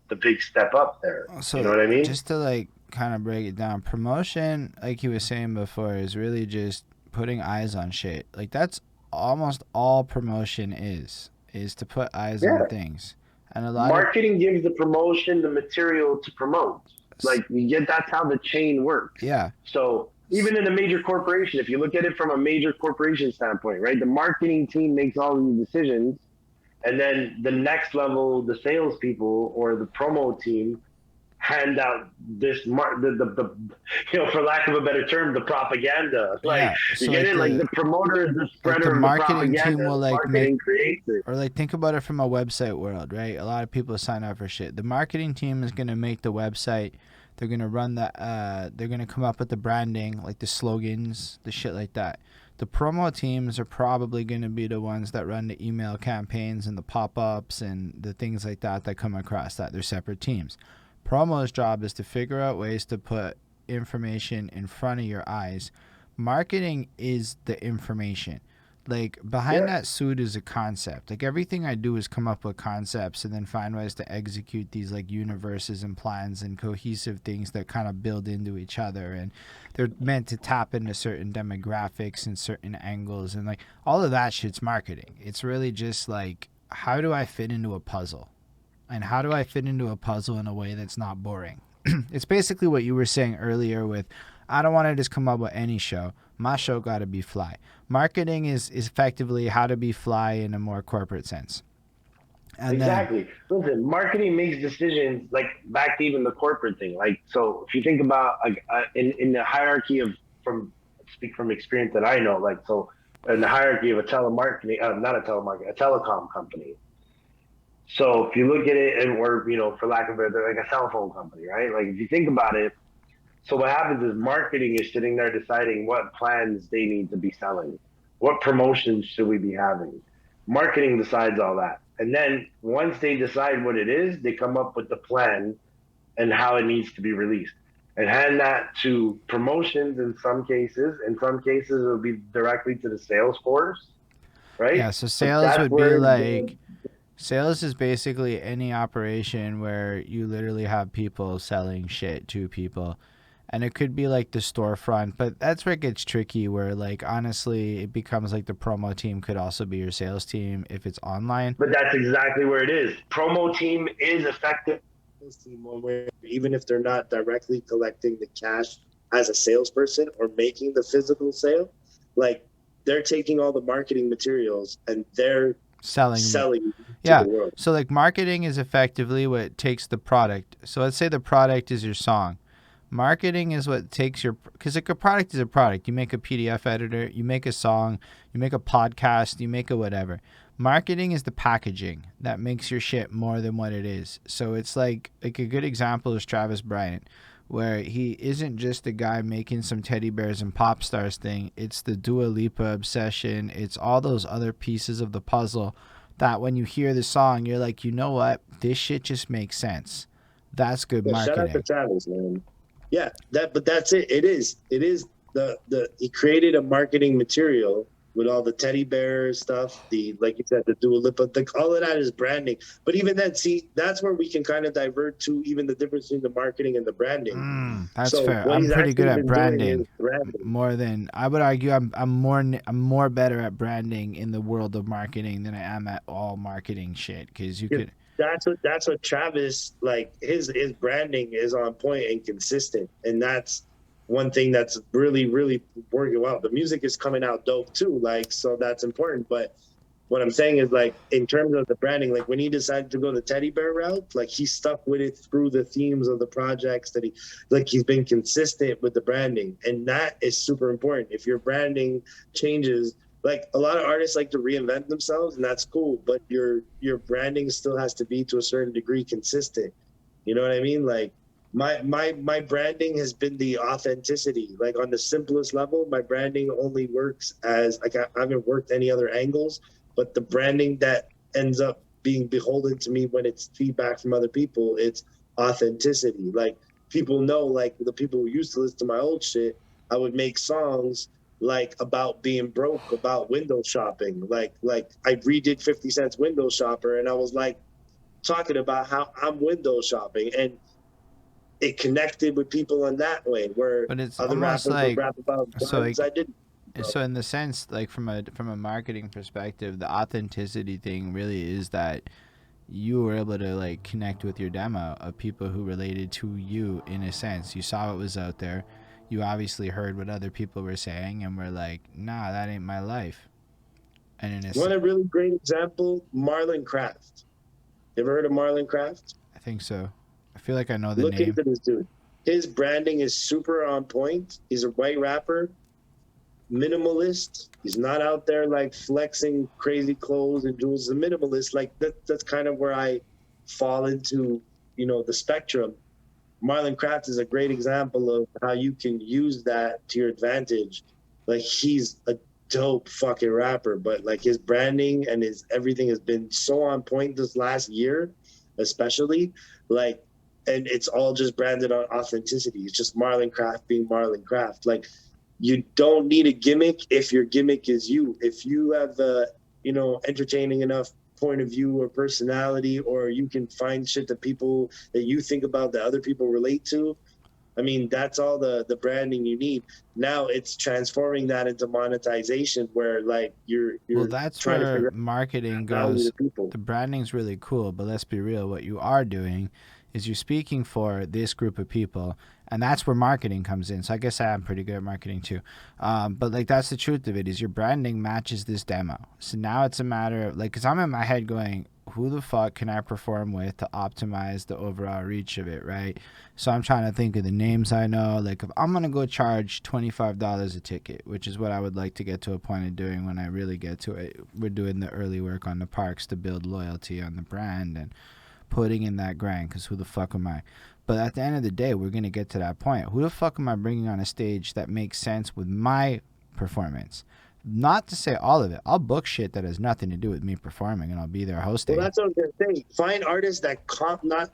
the big step up there. So, you know what I mean? Just to like kind of break it down, promotion, like you were saying before, is really just putting eyes on shit. Like that's almost all promotion is to put eyes on things. And a lot marketing gives the promotion the material to promote. Like that's how the chain works. Yeah. So even in a major corporation, if you look at it from a major corporation standpoint, right, the marketing team makes all these decisions, and then the next level, the salespeople or the promo team hand out this for lack of a better term, the propaganda. Like you get it, like the promoter is the spreader of the propaganda. Team will like marketing creates it. Or like think about it from a website world, right? A lot of people sign up for shit. The marketing team is gonna make the website. They're gonna run the. They're gonna come up with the branding, like the slogans, the shit like that. The promo teams are probably gonna be the ones that run the email campaigns and the pop-ups and the things like that come across that. They're separate teams. Promo's job is to figure out ways to put information in front of your eyes. Marketing is the information. Like behind Yeah, that suit is a concept. Like everything I do is come up with concepts and then find ways to execute these like universes and plans and cohesive things that kind of build into each other, and they're meant to tap into certain demographics and certain angles, and like all of that shit's marketing. It's really just like, how do I fit into a puzzle? And how do I fit into a puzzle in a way that's not boring? It's basically what you were saying earlier with, I don't want to just come up with any show. My show got to be fly. Marketing is effectively how to be fly in a more corporate sense. And then, exactly. Listen, marketing makes decisions like back to even the corporate thing. Like, so if you think about like in the hierarchy of from speak from experience that I know, like so in the hierarchy of a telemarketing, not a telemarketing, a telecom company. So if you look at it, and or for lack of a better, like a cell phone company, right? Like if you think about it, so what happens is marketing is sitting there deciding what plans they need to be selling, what promotions should we be having. Marketing decides all that, and then once they decide what it is, they come up with the plan and how it needs to be released, and hand that to promotions in some cases. In some cases, it will be directly to the sales force, right? yeah, so But sales that's would be where like, sales is basically any operation where you literally have people selling shit to people. And it could be like the storefront, but that's where it gets tricky, where like honestly it becomes like the promo team could also be your sales team if it's online. But that's exactly where it is. Promo team is effective. Team one where even if they're not directly collecting the cash as a salesperson or making the physical sale, like they're taking all the marketing materials and they're selling to Yeah. the world. So like marketing is effectively what takes the product. So let's say the product is your song. Marketing is what takes your, because like a product is a product. You make a PDF editor, you make a song, you make a podcast, you make a whatever. Marketing is the packaging that makes your shit more than what it is. So it's like a good example is Travis Bryant, where he isn't just a guy making some teddy bears and pop stars thing. It's the Dua Lipa obsession. It's all those other pieces of the puzzle that when you hear the song, you're like, you know what? This shit just makes sense. That's good Shout out to marketing. Travis, man. Yeah, but that's it. It is the he created a marketing material with all the teddy bear stuff, the like you said, the Dua Lipa, all of that is branding. But even then, see, that's where we can kind of divert to even the difference between the marketing and the branding. That's So fair. what I'm he's pretty good actually at been doing branding. is branding. More than I would argue, I'm more better at branding in the world of marketing than I am at all marketing shit. Because you could. That's what Travis, like his branding is on point and consistent, and that's one thing that's really working well. The music is coming out dope too, like, so that's important. But what I'm saying is, like, in terms of the branding, like when he decided to go the teddy bear route, like he stuck with it through the themes of the projects that he's been consistent with the branding, and that is super important. If your branding changes, like a lot of artists like to reinvent themselves, and that's cool, but your branding still has to be to a certain degree consistent. You know what I mean? Like my branding has been the authenticity. Like on the simplest level, my branding only works as like I haven't worked any other angles, but the branding that ends up being beholden to me when it's feedback from other people, it's authenticity. Like people know, like the people who used to listen to my old shit, I would make songs like about being broke, about window shopping. Like I redid 50 Cent's Window Shopper, and I was like talking about how I'm window shopping, and it connected with people in that way, where But it's other almost rappers like, would rap about guns. so like, I didn't. so in the sense, like from a marketing perspective, the authenticity thing really is that you were able to like connect with your demo of people who related to you in a sense. You saw what was out there. You obviously heard what other people were saying and were like, nah, that ain't my life. And in a One a really great example, Marlon Craft. You ever heard of Marlon Craft? I think so. I feel like I know the Look name. into this dude. His branding is super on point. He's a white rapper, minimalist. He's not out there like flexing crazy clothes and jewels. He's a minimalist. Like that's kind of where I fall into, the spectrum. Marlon Craft is a great example of how you can use that to your advantage. Like he's a dope fucking rapper, but like his branding and his everything has been so on point this last year, especially. Like, and it's all just branded on authenticity. It's just Marlon Craft being Marlon Craft. Like You don't need a gimmick if your gimmick is you. If you have entertaining enough point of view or personality, or you can find shit that you think about that other people relate to. I mean, that's all the branding you need. Now it's transforming that into monetization, where like you're Well, that's trying to where figure marketing out value goes. to people. The branding's really cool, but let's be real. What you are doing is you're speaking for this group of people, and that's where marketing comes in. So I guess I am pretty good at marketing too. But like that's the truth of it is your branding matches this demo. So now it's a matter of like, because I'm in my head going, who the fuck can I perform with to optimize the overall reach of it, right? So I'm trying to think of the names I know. Like if I'm gonna go charge $25 a ticket, which is what I would like to get to a point of doing when I really get to it. We're doing the early work on the parks to build loyalty on the brand and putting in that grind. Because who the fuck am I? But at the end of the day, we're gonna get to that point. Who the fuck am I bringing on a stage that makes sense with my performance? Not to say all of it. I'll book shit that has nothing to do with me performing, and I'll be there hosting. Well, that's what I was gonna say. Find artists that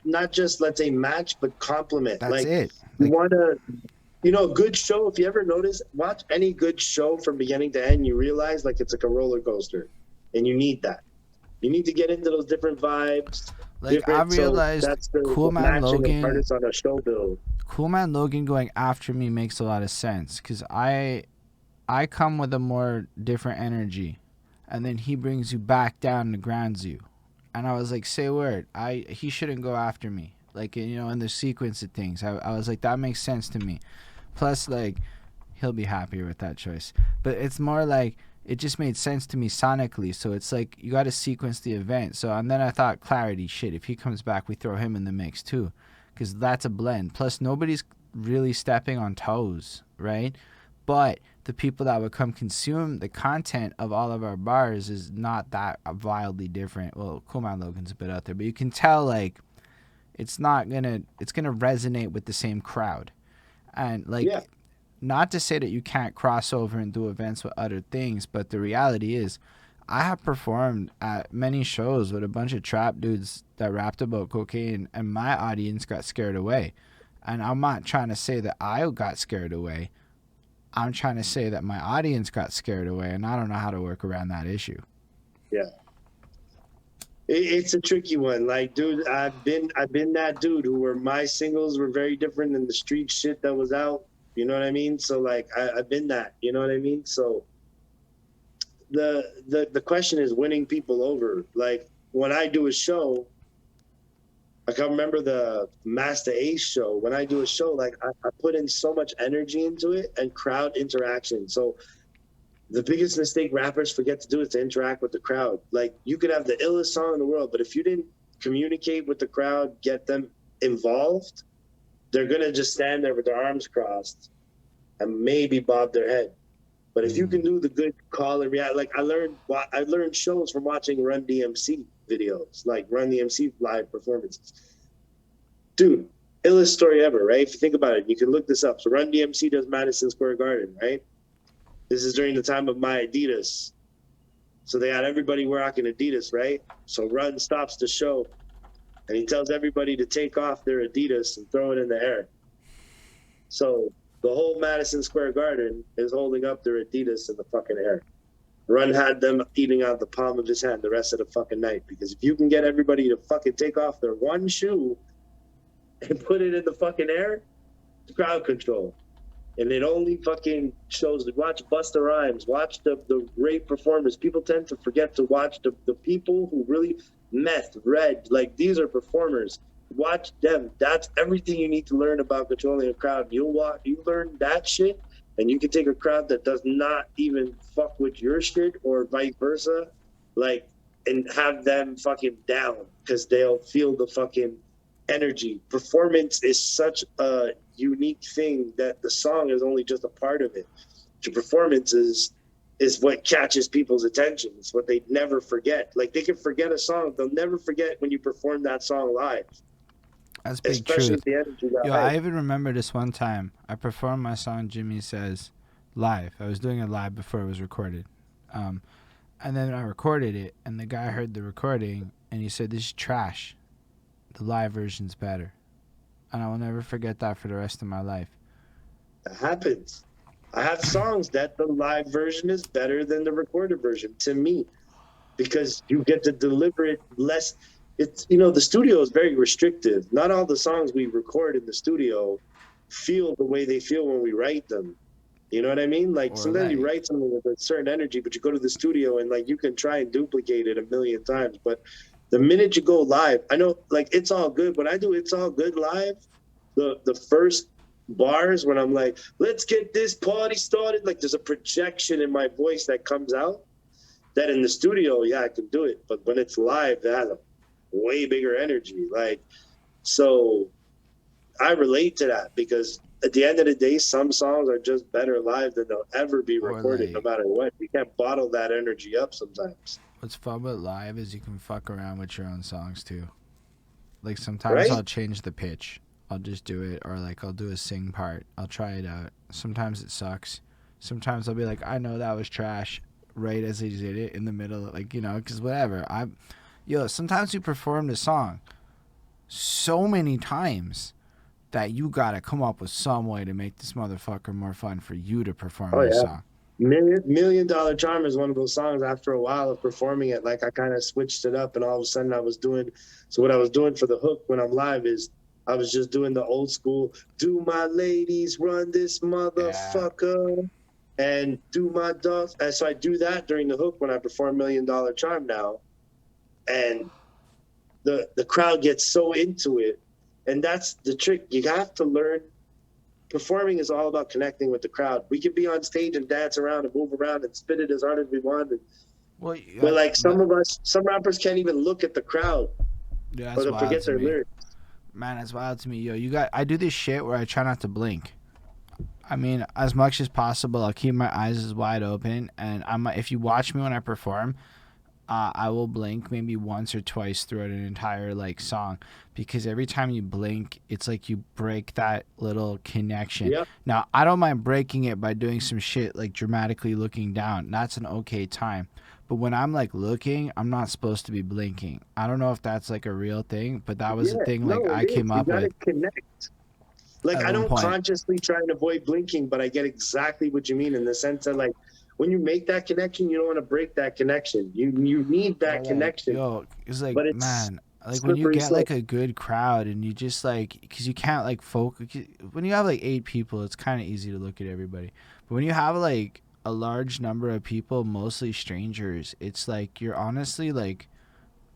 not just let's say match, but complement. That's like it. you Like, want to, a good show. If you ever notice, watch any good show from beginning to end. You realize like it's like a roller coaster, and you need that. You need to get into those different vibes. like I realized so that's the Coolman matching of Logan. artists on a show build. Coolman Logan going after me makes a lot of sense because I come with a more different energy, and then he brings you back down and grounds you, and I was like, say a word. He shouldn't go after me, like in the sequence of things. I was like that makes sense to me. Plus, like he'll be happier with that choice, but it's more like it just made sense to me sonically. So it's like you got to sequence the event. So and then I thought Clarity, shit. If he comes back, we throw him in the mix too, because that's a blend. Plus, nobody's really stepping on toes, right? But the people that would come consume the content of all of our bars is not that wildly different. Well, Coolman Logan's a bit out there, but you can tell like it's gonna resonate with the same crowd. And like Yeah. not to say that you can't cross over and do events with other things, but the reality is I have performed at many shows with a bunch of trap dudes that rapped about cocaine, and my audience got scared away. And I'm not trying to say that I got scared away. I'm trying to say that my audience got scared away, and I don't know how to work around that issue. Yeah. It's a tricky one. Like, dude, I've been that dude where my singles were very different than the street shit that was out. You know what I mean? So like, I've been that. You know what I mean? So the question is winning people over. Like when I do a show, I can remember the Master Ace show. When I do a show, like I put in so much energy into it and crowd interaction. So the biggest mistake rappers forget to do is to interact with the crowd. Like you could have the illest song in the world, but if you didn't communicate with the crowd, get them involved, they're gonna just stand there with their arms crossed and maybe bob their head. But if you can do the good call and react, like I learned shows from watching Run DMC videos, like Run DMC live performances. Dude, illest story ever, right? If you think about it, you can look this up. So Run DMC does Madison Square Garden, right? This is during the time of my Adidas. So they had everybody rocking Adidas, right? So Run stops the show and he tells everybody to take off their Adidas and throw it in the air. So the whole Madison Square Garden is holding up their Adidas in the fucking air. Run had them eating out the palm of his hand the rest of the fucking night, because if you can get everybody to fucking take off their one shoe and put it in the fucking air, it's crowd control. And it only fucking shows, watch Busta Rhymes, watch the great performers. People tend to forget to watch the people who really meth, red, like these are performers. Watch them. That's everything you need to learn about controlling a crowd. You learn that shit, and you can take a crowd that does not even fuck with your shit or vice versa, like, and have them fucking down because they'll feel the fucking energy. Performance is such a unique thing that the song is only just a part of it. Your performance is what catches people's attention. It's what they never forget. Like they can forget a song, they'll never forget when you perform that song live. That's big Especially truth. the energy Yo, I even remember this one time. I performed my song Jimmy Says live. I was doing it live before it was recorded. And then I recorded it, and the guy heard the recording, and he said, "This is trash. The live version's better." And I will never forget that for the rest of my life. It happens. I have songs that the live version is better than the recorded version to me, because you get to deliver it less. It's, the studio is very restrictive. Not all the songs we record in the studio feel the way they feel when we write them. You know what I mean? Like Or sometimes you like, write something with a certain energy, but you go to the studio and like you can try and duplicate it a million times. But the minute you go live, I know like It's All Good. When I do It's All Good live, the first bars when I'm like, let's get this party started, like there's a projection in my voice that comes out that in the studio, yeah, I can do it. But when it's live, that has a way bigger energy. Like, so I relate to that because at the end of the day, some songs are just better live than they'll ever be or recorded, no like, matter what. You can't bottle that energy up sometimes. what's fun with live is you can fuck around with your own songs too. Like sometimes Right? I'll change the pitch. I'll just do it, or like I'll do a sing part. I'll try it out. Sometimes it sucks. Sometimes I'll be like, I know that was trash, right as I did it in the middle, like because whatever. Sometimes you perform the song so many times that you gotta come up with some way to make this motherfucker more fun for you to perform Oh this yeah. song. Million Dollar Charm is one of those songs. After a while of performing it, like I kind of switched it up, and all of a sudden I was doing. So what I was doing for the hook when I'm live is I was just doing the old school. Do my ladies run this Yeah. motherfucker? And do my dogs. And so I do that during the hook when I perform Million Dollar Charm now, and the crowd gets so into it, and that's the trick. You have to learn. Performing is all about connecting with the crowd. We can be on stage and dance around and move around and spit it as hard as we want. Well, But like some rappers can't even look at the crowd yeah, or that's they'll wild forget to their me. lyrics. Man, that's wild to me. I do this shit where I try not to blink. I mean, as much as possible, I'll keep my eyes as wide open. And if you watch me when I perform, I will blink maybe once or twice throughout an entire like song, because every time you blink, it's like you break that little connection. Yep. Now, I don't mind breaking it by doing some shit like dramatically looking down. That's an okay time. But when I'm like looking, I'm not supposed to be blinking. I don't know if that's like a real thing, but that was Yeah, a thing like no, it I is. came You up gotta with connect. Like at I one don't point. consciously try and avoid blinking, but I get exactly what you mean in the sense that like when you make that connection, you don't want to break that connection. You need Or that like, connection, it's like, but it's man, like when you slippery get slope. like a good crowd and you just like, because you can't like focus. When you have like 8 people, it's kind of easy to look at everybody. But when you have like a large number of people, mostly strangers, it's like you're honestly like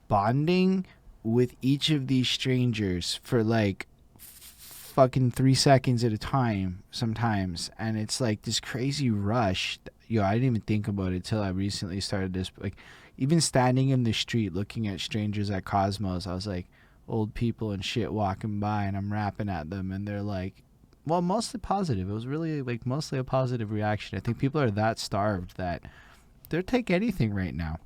bonding with each of these strangers for like fucking 3 seconds at a time sometimes, and it's like this crazy rush. I didn't even think about it till I recently started this. Like, even standing in the street looking at strangers at Cosmos, I was like, old people and shit walking by, and I'm rapping at them, and they're like, well, mostly positive. It was really like mostly a positive reaction. I think people are that starved that they'll take anything right now,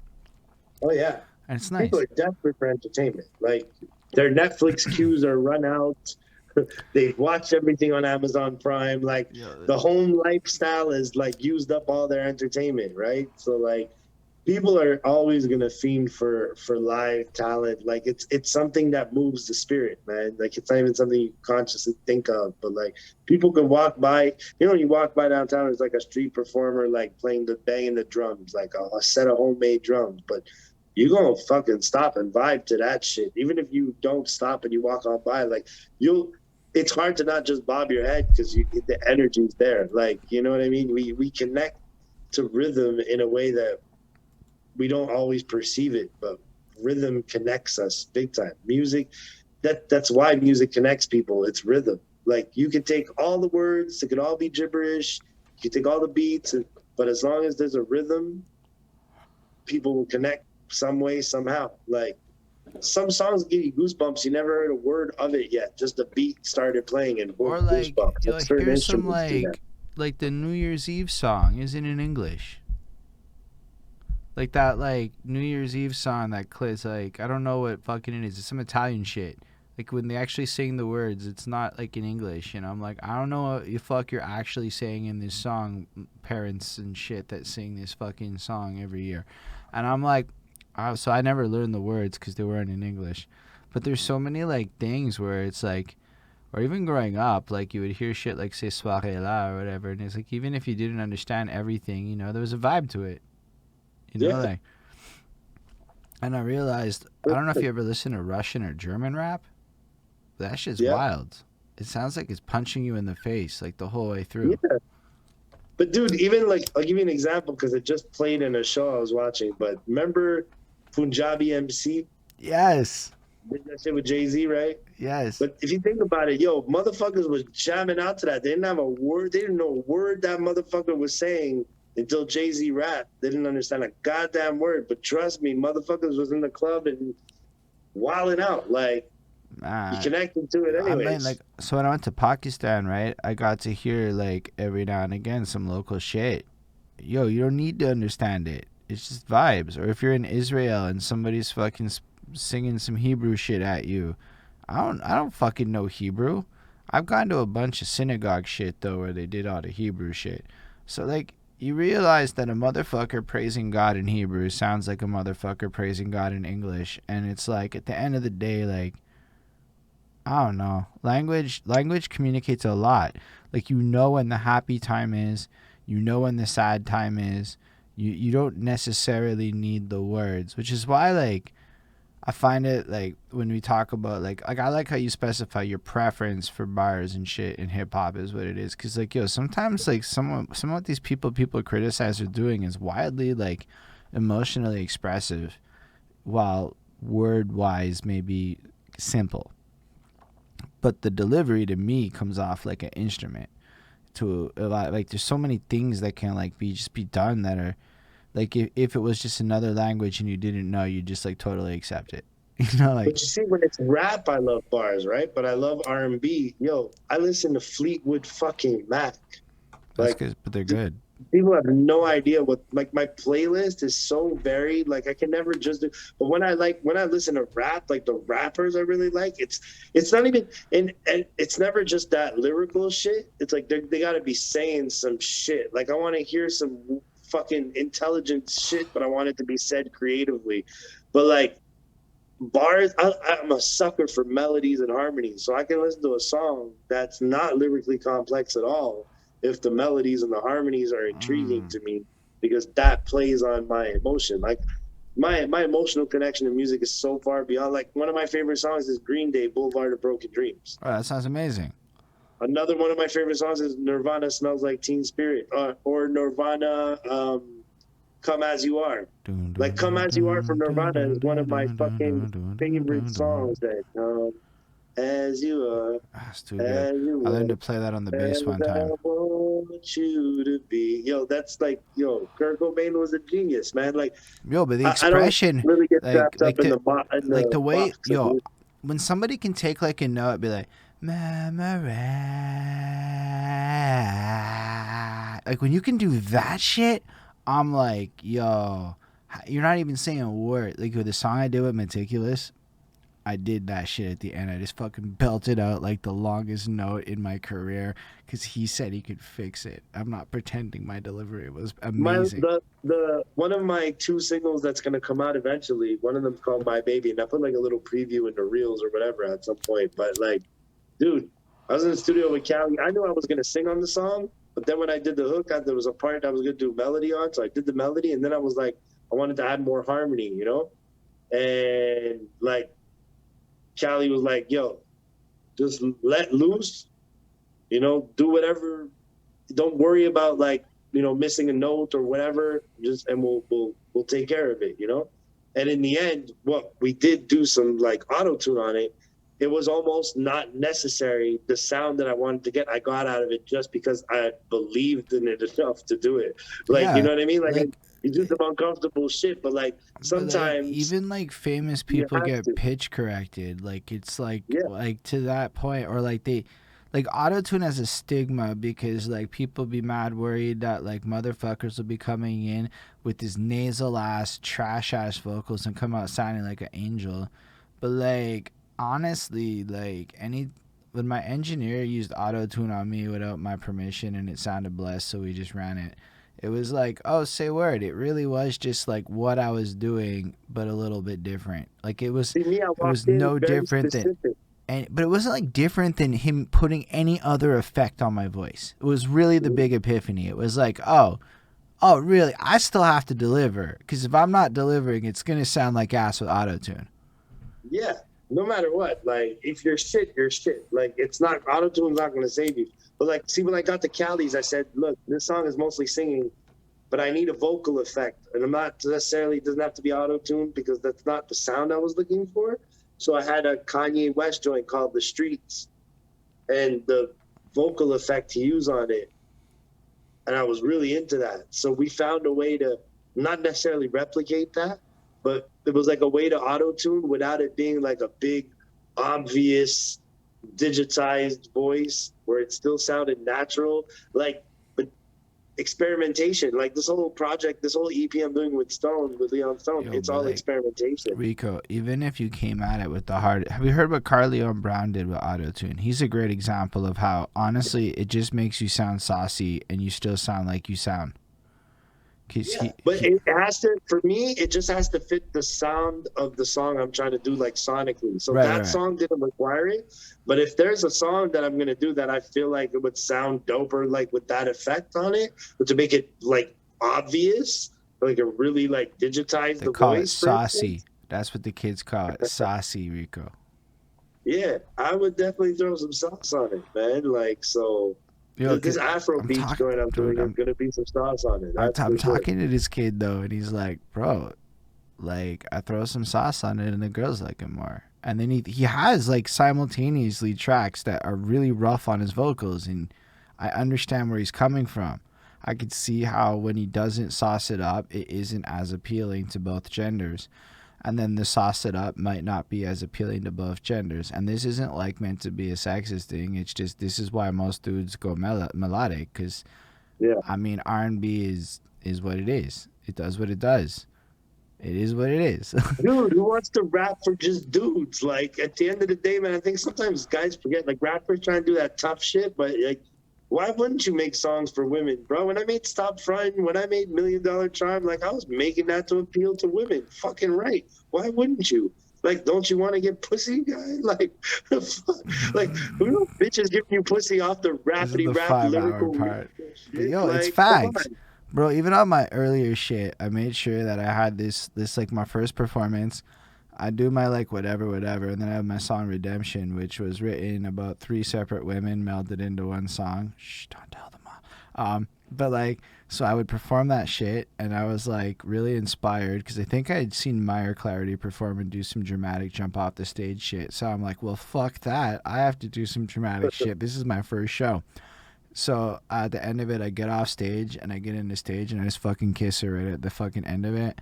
Oh yeah. and it's People nice. are desperate for entertainment. Like their Netflix queues are run out. They've watched everything on Amazon Prime. Like Yeah, the home lifestyle is like used up all their entertainment, right? So like people are always gonna fiend for live talent. Like it's something that moves the spirit, man. Like it's not even something you consciously think of, but like people can walk by. When you walk by downtown, there's like a street performer like banging the drums, like a set of homemade drums, but you gonna fucking stop and vibe to that shit. Even if you don't stop and you walk on by, like you'll. It's hard to not just bob your head because the energy's there. Like you know what I mean. We connect to rhythm in a way that we don't always perceive it, but rhythm connects us big time. Music, that's why music connects people. It's rhythm. Like you can take all the words, it could all be gibberish. You can take all the beats, but as long as there's a rhythm, people will connect some way, somehow. Like some songs give you goosebumps. You never heard a word of it yet. Just the beat started playing and boom, Or like, goosebumps. Like certain here's some instruments do that. like the New Year's Eve song isn't in English. Like that like New Year's Eve song that Clit's like, I don't know what fucking it is. It's some Italian shit. Like when they actually sing the words, it's not like in English. I'm like, I don't know what the fuck you're actually saying in this song, parents and shit that sing this fucking song every year. And I'm like, so I never learned the words because they weren't in English. But there's so many like things where it's like, or even growing up, like you would hear shit like "C'est soirée là" or whatever, and it's like even if you didn't understand everything, you know, there was a vibe to it, you know, Yeah. like. And I realized, I don't know if you ever listen to Russian or German rap. That shit's Yeah. wild. It sounds like it's punching you in the face like the whole way through. Yeah. But dude, even like I'll give you an example because it just played in a show I was watching. But remember Punjabi MC? Yes. Did that shit with Jay-Z, right? Yes. But if you think about it, yo, motherfuckers was jamming out to that. They didn't have a word. They didn't know a word that motherfucker was saying until Jay-Z rapped. They didn't understand a goddamn word. But trust me, motherfuckers was in the club and wilding out. Like, you connected to it anyways. I mean, like, so when I went to Pakistan, right, I got to hear, like, every now and again some local shit. Yo, you don't need to understand it. It's just vibes. Or if you're in Israel and somebody's fucking singing some Hebrew shit at you, I don't fucking know Hebrew. I've gone to a bunch of synagogue shit though where they did all the Hebrew shit. So like you realize that a motherfucker praising God in Hebrew sounds like a motherfucker praising God in English, and it's like at the end of the day, like I don't know. Language communicates a lot. Like you know when the happy time is, you know when the sad time is. You don't necessarily need the words, which is why like I find it like when we talk about like I like how you specify your preference for bars and shit in hip hop is what it is, because like yo sometimes like some of what these people criticize are doing is wildly like emotionally expressive, while word wise maybe simple, but the delivery to me comes off like an instrument to a lot. Like there's so many things that can like be done that are like if it was just another language and you didn't know, you just like totally accept it. You know, like. But you see, when it's rap, I love bars, right? But I love R&B. Yo, I listen to Fleetwood fucking Mac. That's Like, good, but they're good. People have no idea what, like, my playlist is so varied. Like, I can never just do. But when I listen to rap, like the rappers I really like, it's not even, and it's never just that lyrical shit. It's like they got to be saying some shit. Like, I want to hear some fucking intelligent shit, but I want it to be said creatively. But like bars, I'm a sucker for melodies and harmonies, so I can listen to a song that's not lyrically complex at all if the melodies and the harmonies are intriguing to me, because that plays on my emotion. Like my emotional connection to music is so far beyond. Like one of my favorite songs is Green Day, Boulevard of Broken Dreams. Oh, that sounds amazing. Another one of my favorite songs is Nirvana, Smells Like Teen Spirit, or Nirvana, Come As You Are. Like Come As You Are from Nirvana is one of my fucking favorite songs. That As You Are, that's too good. I learned to play that on the bass one time. I want you to be. Yo, that's like, yo, Kurt Cobain was a genius, man. Like, yo, but the expression, I don't really get wrapped up in the way, box, yo, when somebody can take like a note, be like, memory. Like when you can do that shit, I'm like, yo, you're not even saying a word. Like with the song I did with Meticulous, I did that shit at the end. I just fucking belted out like the longest note in my career because he said he could fix it. I'm not pretending. My delivery was amazing. The one of my 2 singles that's gonna come out eventually, one of them's called My Baby, and I put like a little preview in the reels or whatever at some point. But like, dude, I was in the studio with Callie. I knew I was gonna sing on the song, but then when I did the hook, there was a part I was gonna do melody on, so I did the melody, and then I was like, I wanted to add more harmony, you know? And like, Callie was like, yo, just let loose, you know, do whatever. Don't worry about like, you know, missing a note or whatever. And we'll take care of it, you know? And in the end, we did do some like auto-tune on it. It was almost not necessary. The sound that I wanted to get, I got out of it just because I believed in it enough to do it. Like, yeah, you know what I mean? Like you do some uncomfortable shit, but like sometimes like, even like famous people get pitch corrected. Like it's like like to that point, or like they like autotune has a stigma because like people be mad worried that like motherfuckers will be coming in with this nasal ass trash ass vocals and come out sounding like an angel. But like honestly, like when my engineer used autotune on me without my permission and it sounded blessed, so we just ran it. It was like, oh, say word. It really was just like what I was doing, but a little bit different. Like it was no different than but it wasn't like different than him putting any other effect on my voice. It was really the big epiphany. It was like, oh, really? I still have to deliver, because if I'm not delivering, it's gonna sound like ass with autotune. Yeah, no matter what. Like, if you're shit, you're shit. Like, it's not, autotune's not going to save you. But, like, see, when I got the Callies, I said, look, this song is mostly singing, but I need a vocal effect. And I'm not necessarily, it doesn't have to be autotune, because that's not the sound I was looking for. So I had a Kanye West joint called The Streets, and the vocal effect he used on it, and I was really into that. So we found a way to not necessarily replicate that, but it was like a way to auto-tune without it being like a big, obvious, digitized voice where it still sounded natural. Like, but experimentation, like this whole project, this whole EP I'm doing with Leon Stone, it's all experimentation. Rico, even if you came at it with the hard, have you heard what Carleon Brown did with auto-tune? He's a great example of how, honestly, it just makes you sound saucy and you still sound like you sound. Yeah, but it has to, for me, it just has to fit the sound of the song I'm trying to do, like sonically. So that song didn't require it. But if there's a song that I'm going to do that I feel like it would sound doper, like with that effect on it, but to make it like obvious, like a really like digitize the call voice. It saucy. That's what the kids call it. Saucy, Rico. Yeah, I would definitely throw some sauce on it, man. Like, so. Yo, this Afro beat joint I'm doing is gonna be some sauce on it. I'm talking to this kid though, and he's like, "Bro, like I throw some sauce on it, and the girls like it more." And then he has like simultaneously tracks that are really rough on his vocals, and I understand where he's coming from. I could see how when he doesn't sauce it up, it isn't as appealing to both genders. And then the sauce it up might not be as appealing to both genders. And this isn't like meant to be a sexist thing. It's just, this is why most dudes go melodic, because I mean, R&B is what it is. It does what it does. It is what it is. Dude, who wants to rap for just dudes? Like, at the end of the day, man, I think sometimes guys forget, like, rappers trying to do that tough shit, but like, why wouldn't you make songs for women, bro? When I made Stop Frontin', when I made $1 Million Charm, like, I was making that to appeal to women. Fucking right. Why wouldn't you? Like, don't you want to get pussy, guy? Like, like, who bitches giving you pussy off the rapidy rap lyrical part? Yo, like, it's facts. Bro, even on my earlier shit, I made sure that I had this like, my first performance. I do my, like, whatever, and then I have my song Redemption, which was written about 3 separate women melded into one song. Shh, don't tell them all. But, like, so I would perform that shit, and I was, like, really inspired, because I think I had seen Myer Clarity perform and do some dramatic jump off the stage shit. So I'm like, well, fuck that. I have to do some dramatic shit. This is my first show. So at the end of it, I get off stage, and I get into stage, and I just fucking kiss her right at the fucking end of it.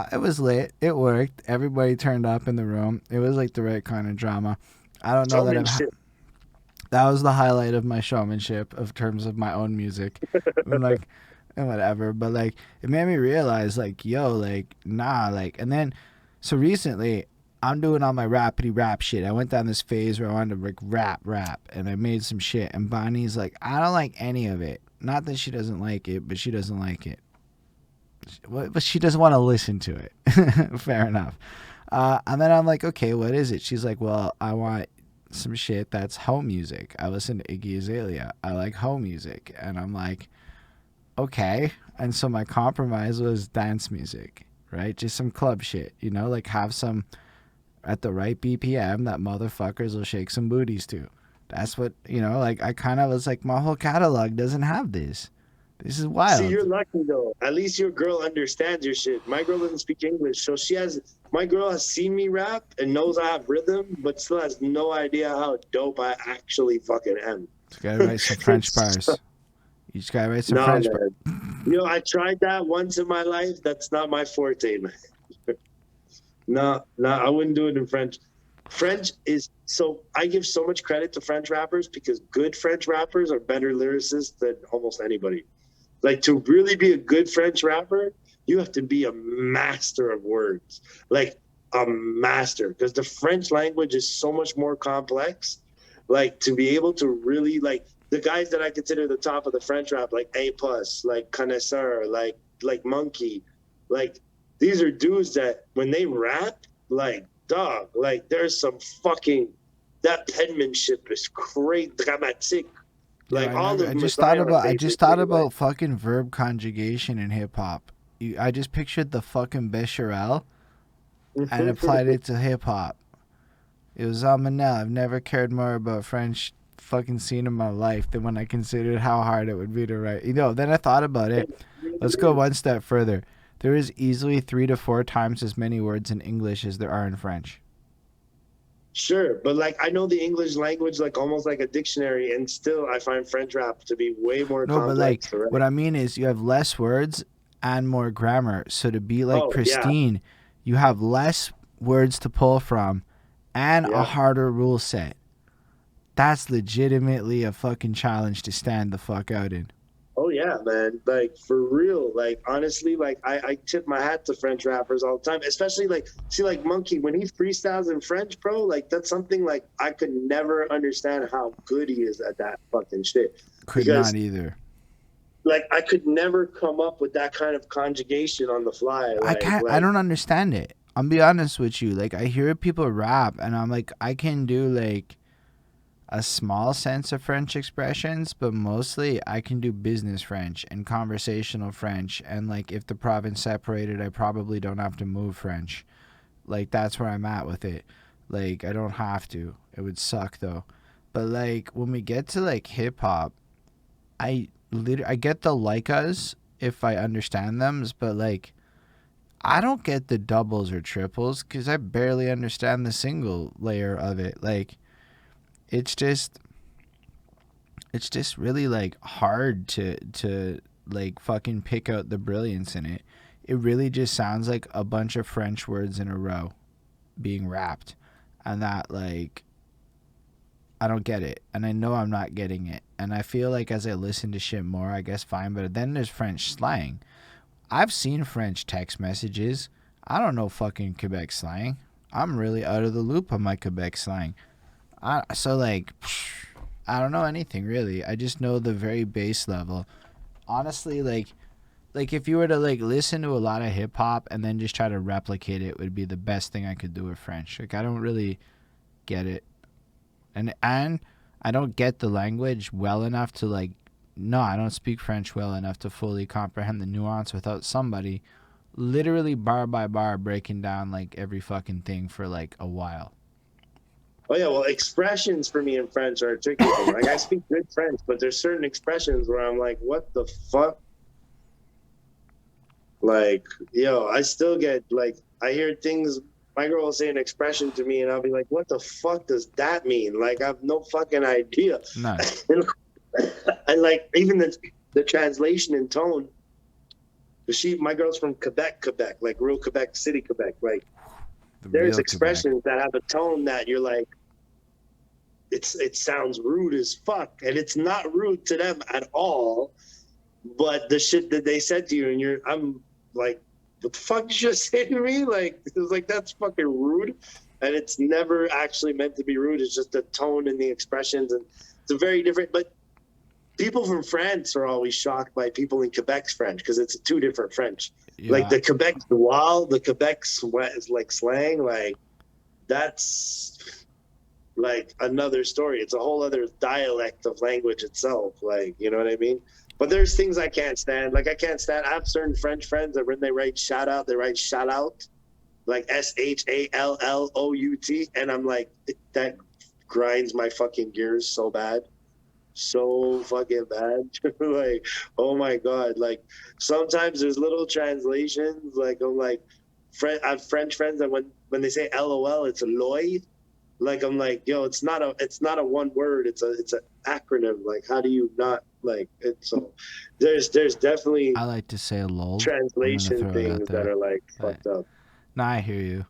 It was lit. It worked. Everybody turned up in the room. It was like the right kind of drama. I don't know that that was the highlight of my showmanship of terms of my own music. I'm like, and whatever. But like, it made me realize, like, yo, like, nah, like, and then, so recently, I'm doing all my rapidy rap shit. I went down this phase where I wanted to like rap, and I made some shit. And Bonnie's like, I don't like any of it. Not that she doesn't like it, but she doesn't like it. But she doesn't want to listen to it. Fair enough. And then I'm like, okay, what is it? She's like, well, I want some shit that's home music. I listen to Iggy Azalea. I like home music. And I'm like, okay. And so my compromise was dance music, right? Just some club shit, you know, like have some at the right BPM that motherfuckers will shake some booties to. That's what, you know, like I kind of was like, my whole catalog doesn't have this. This is wild. See, you're lucky though. At least your girl understands your shit. My girl doesn't speak English, so my girl has seen me rap and knows I have rhythm, but still has no idea how dope I actually fucking am. You gotta write some French bars. You just gotta write some French bars. You know, I tried that once in my life. That's not my forte, man. No, I wouldn't do it in French. French is so, I give so much credit to French rappers because good French rappers are better lyricists than almost anybody. Like, to really be a good French rapper, you have to be a master of words. Like, a master. Because the French language is so much more complex. Like, to be able to really, like, the guys that I consider the top of the French rap, like A+, like Connoisseur, like Monkey, like, these are dudes that, when they rap, like, dog, like, there's some fucking that penmanship is great, dramatic. Like I just thought about fucking verb conjugation in hip hop. I just pictured the fucking Becherel and applied it to hip hop. It was Manel. I've never cared more about French fucking scene in my life than when I considered how hard it would be to write. Then I thought about it. Let's go one step further. There is easily 3 to 4 times as many words in English as there are in French. Sure, but like I know the English language like almost like a dictionary, and still I find French rap to be way more complex. But like what I mean is you have less words and more grammar. So to be like pristine, you have less words to pull from and a harder rule set. That's legitimately a fucking challenge to stand the fuck out in. Oh yeah, man. Like for real. Like honestly, like I tip my hat to French rappers all the time. Especially like like Monkey when he freestyles in French, bro, like that's something like I could never understand how good he is at that fucking shit. Could not either. Like I could never come up with that kind of conjugation on the fly. Like, I don't understand it. I'll be honest with you. Like I hear people rap and I'm like, I can do like a small sense of French expressions, but mostly I can do business French and conversational French. And like if the province separated, I probably don't have to move French. Like that's where I'm at with it. Like I don't have to. It would suck though. But like when we get to like hip hop, I get the like-us if I understand them, but like I don't get the doubles or triples because I barely understand the single layer of it. Like it's just really like hard to like fucking pick out the brilliance in it. It really just sounds like a bunch of French words in a row being rapped, and that like I don't get it, and I know I'm not getting it, and I feel like as I listen to shit more, I guess fine, but then there's French slang. I've seen French text messages. I don't know fucking Quebec slang. I'm really out of the loop on my Quebec slang. So like I don't know anything really. I just know the very base level. Honestly, like if you were to like listen to a lot of hip hop and then just try to replicate it would be the best thing I could do with French. Like I don't really get it. And I don't get the language well enough to like I don't speak French well enough to fully comprehend the nuance without somebody literally bar by bar breaking down like every fucking thing for like a while. Oh yeah, well, expressions for me in French are articulating. Like I speak good French, but there's certain expressions where I'm like, what the fuck? Like, I still get like I hear things. My girl will say an expression to me, and I'll be like, what the fuck does that mean? Like I have no fucking idea. Nice. And like even the translation and tone. My girl's from Quebec, like real Quebec City, Quebec. Like there's expressions that have a tone that you're like, it sounds rude as fuck, and it's not rude to them at all. But the shit that they said to you, and I'm like, what the fuck did you just say to me? Like it was like that's fucking rude, and it's never actually meant to be rude. It's just the tone and the expressions, and it's a very different. But people from France are always shocked by people in Quebec's French because it's two different French. Yeah. Like the Quebec Dual, the Quebec like slang, like that's like another story. It's a whole other dialect of language itself. Like, you know what I mean? But there's things I can't stand. Like I have certain French friends that when they write shout out, they write shout out, like SHALLOUT, and I'm like, that grinds my fucking gears so bad. So fucking bad. Like, oh my god. Like sometimes there's little translations, like I'm like I have French friends that when they say LOL it's a loy. Like I'm like, it's not a one word, it's an acronym. Like how do you not like it? So there's definitely I like to say lol translation things that are like fucked up. No, I hear you.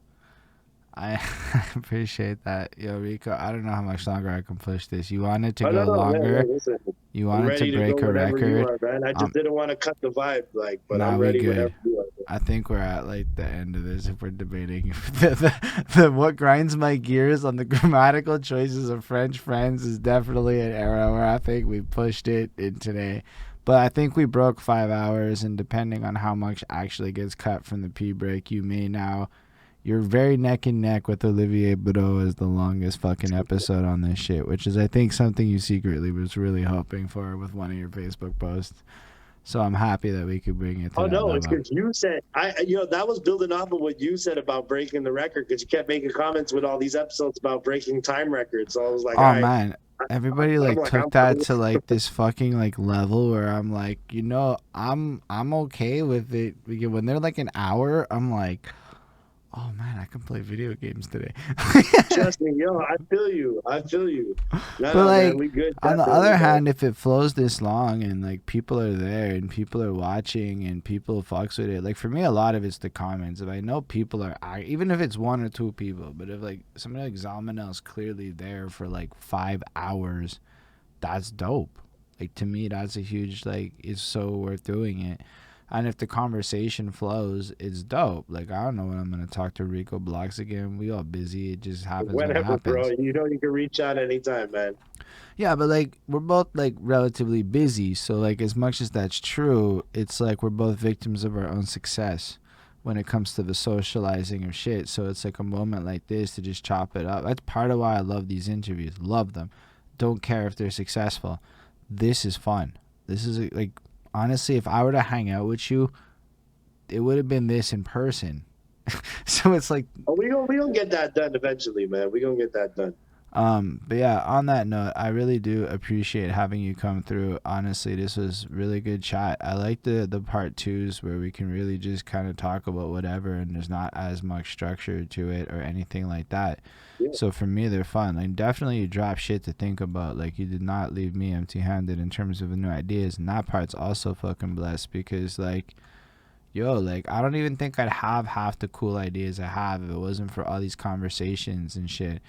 I appreciate that. Yo, Rico, I don't know how much longer I can push this. You wanted to go longer. Man, you wanted to break a record. Man. I just didn't want to cut the vibe, but I'm ready whenever you are. I think we're at like the end of this if we're debating. the what grinds my gears on the grammatical choices of French friends is definitely an era where I think we pushed it in today. But I think we broke 5 hours, and depending on how much actually gets cut from the pee break, you may now you're very neck and neck with Olivier Brault as the longest fucking episode on this shit, which is I think something you secretly was really hoping for with one of your Facebook posts. So I'm happy that we could bring it to Oh that no, level. it's because you said that was building off of what you said about breaking the record, because you kept making comments with all these episodes about breaking time records. So I was like, oh all right, man, everybody took that to like this fucking like level where I'm like, I'm okay with it. When they're like an hour, I'm like, oh man, I can play video games today. Trust me, yo, I feel you. But like, man, we good. on the Definitely, other man. hand, if it flows this long and like people are there and people are watching and people fucks with it, like for me, a lot of it's the comments. If I know people are, even if it's one or two people, but if like somebody like Zalmanel's clearly there for like 5 hours, that's dope. Like to me, that's a huge like. It's so worth doing it. And if the conversation flows, it's dope. Like, I don't know when I'm going to talk to Rico Blox again. We all busy. It just happens when it Whenever, happens. bro. You know you can reach out anytime, man. Yeah, but, like, we're both, like, relatively busy. So, like, as much as that's true, it's like we're both victims of our own success when it comes to the socializing of shit. So it's like a moment like this to just chop it up. That's part of why I love these interviews. Love them. Don't care if they're successful. This is fun. This is, like... Honestly, if I were to hang out with you, it would have been this in person. So it's like, oh, we gonna get that done eventually, man. We gonna get that done. But yeah, on that note, I really do appreciate having you come through. Honestly, this was really good chat. I like the part twos where we can really just kind of talk about whatever and there's not as much structure to it or anything like that. Yeah. So for me, they're fun. Like definitely you drop shit to think about. Like you did not leave me empty-handed in terms of the new ideas. And that part's also fucking blessed because like, yo, like I don't even think I'd have half the cool ideas I have if it wasn't for all these conversations and shit.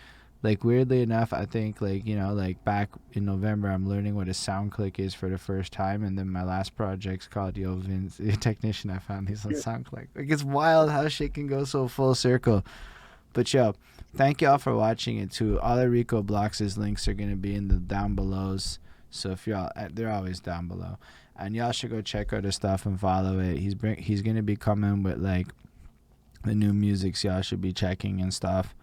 Like weirdly enough, I think like, like back in November, I'm learning what a sound click is for the first time. And then my last project's called Yo Vince, the technician. I found these on sound click. Like it's wild how shit can go so full circle. But yo, thank y'all for watching it too. All the Rico Blox's links are going to be in the down belows. So if y'all, they're always down below. And y'all should go check out his stuff and follow it. He's going to be coming with like the new music, so y'all should be checking and stuff.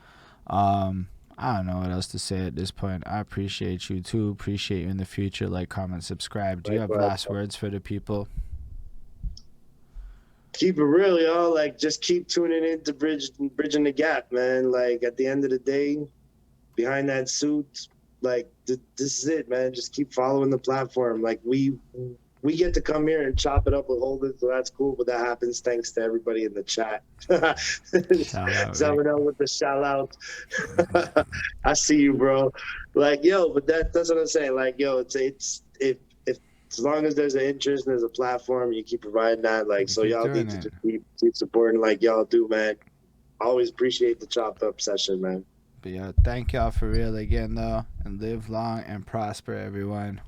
I don't know what else to say at this point. I appreciate you too. Appreciate you in the future. Like, comment, subscribe. Do you have last words for the people? Keep it real, y'all. Like, just keep tuning in to Bridging the Gap, man. Like, at the end of the day, behind that suit, like, this is it, man. Just keep following the platform. Like, we get to come here and chop it up with Holden, so that's cool. But that happens thanks to everybody in the chat. Someone else with the shout out. I see you, bro. Like, yo, but that's what I'm saying. Like, yo, it's if as long as there's an interest and there's a platform, you keep providing that. Like, so y'all need to just keep supporting like y'all do, man. Always appreciate the chopped up session, man. But yeah, thank y'all for real again though, and live long and prosper, everyone.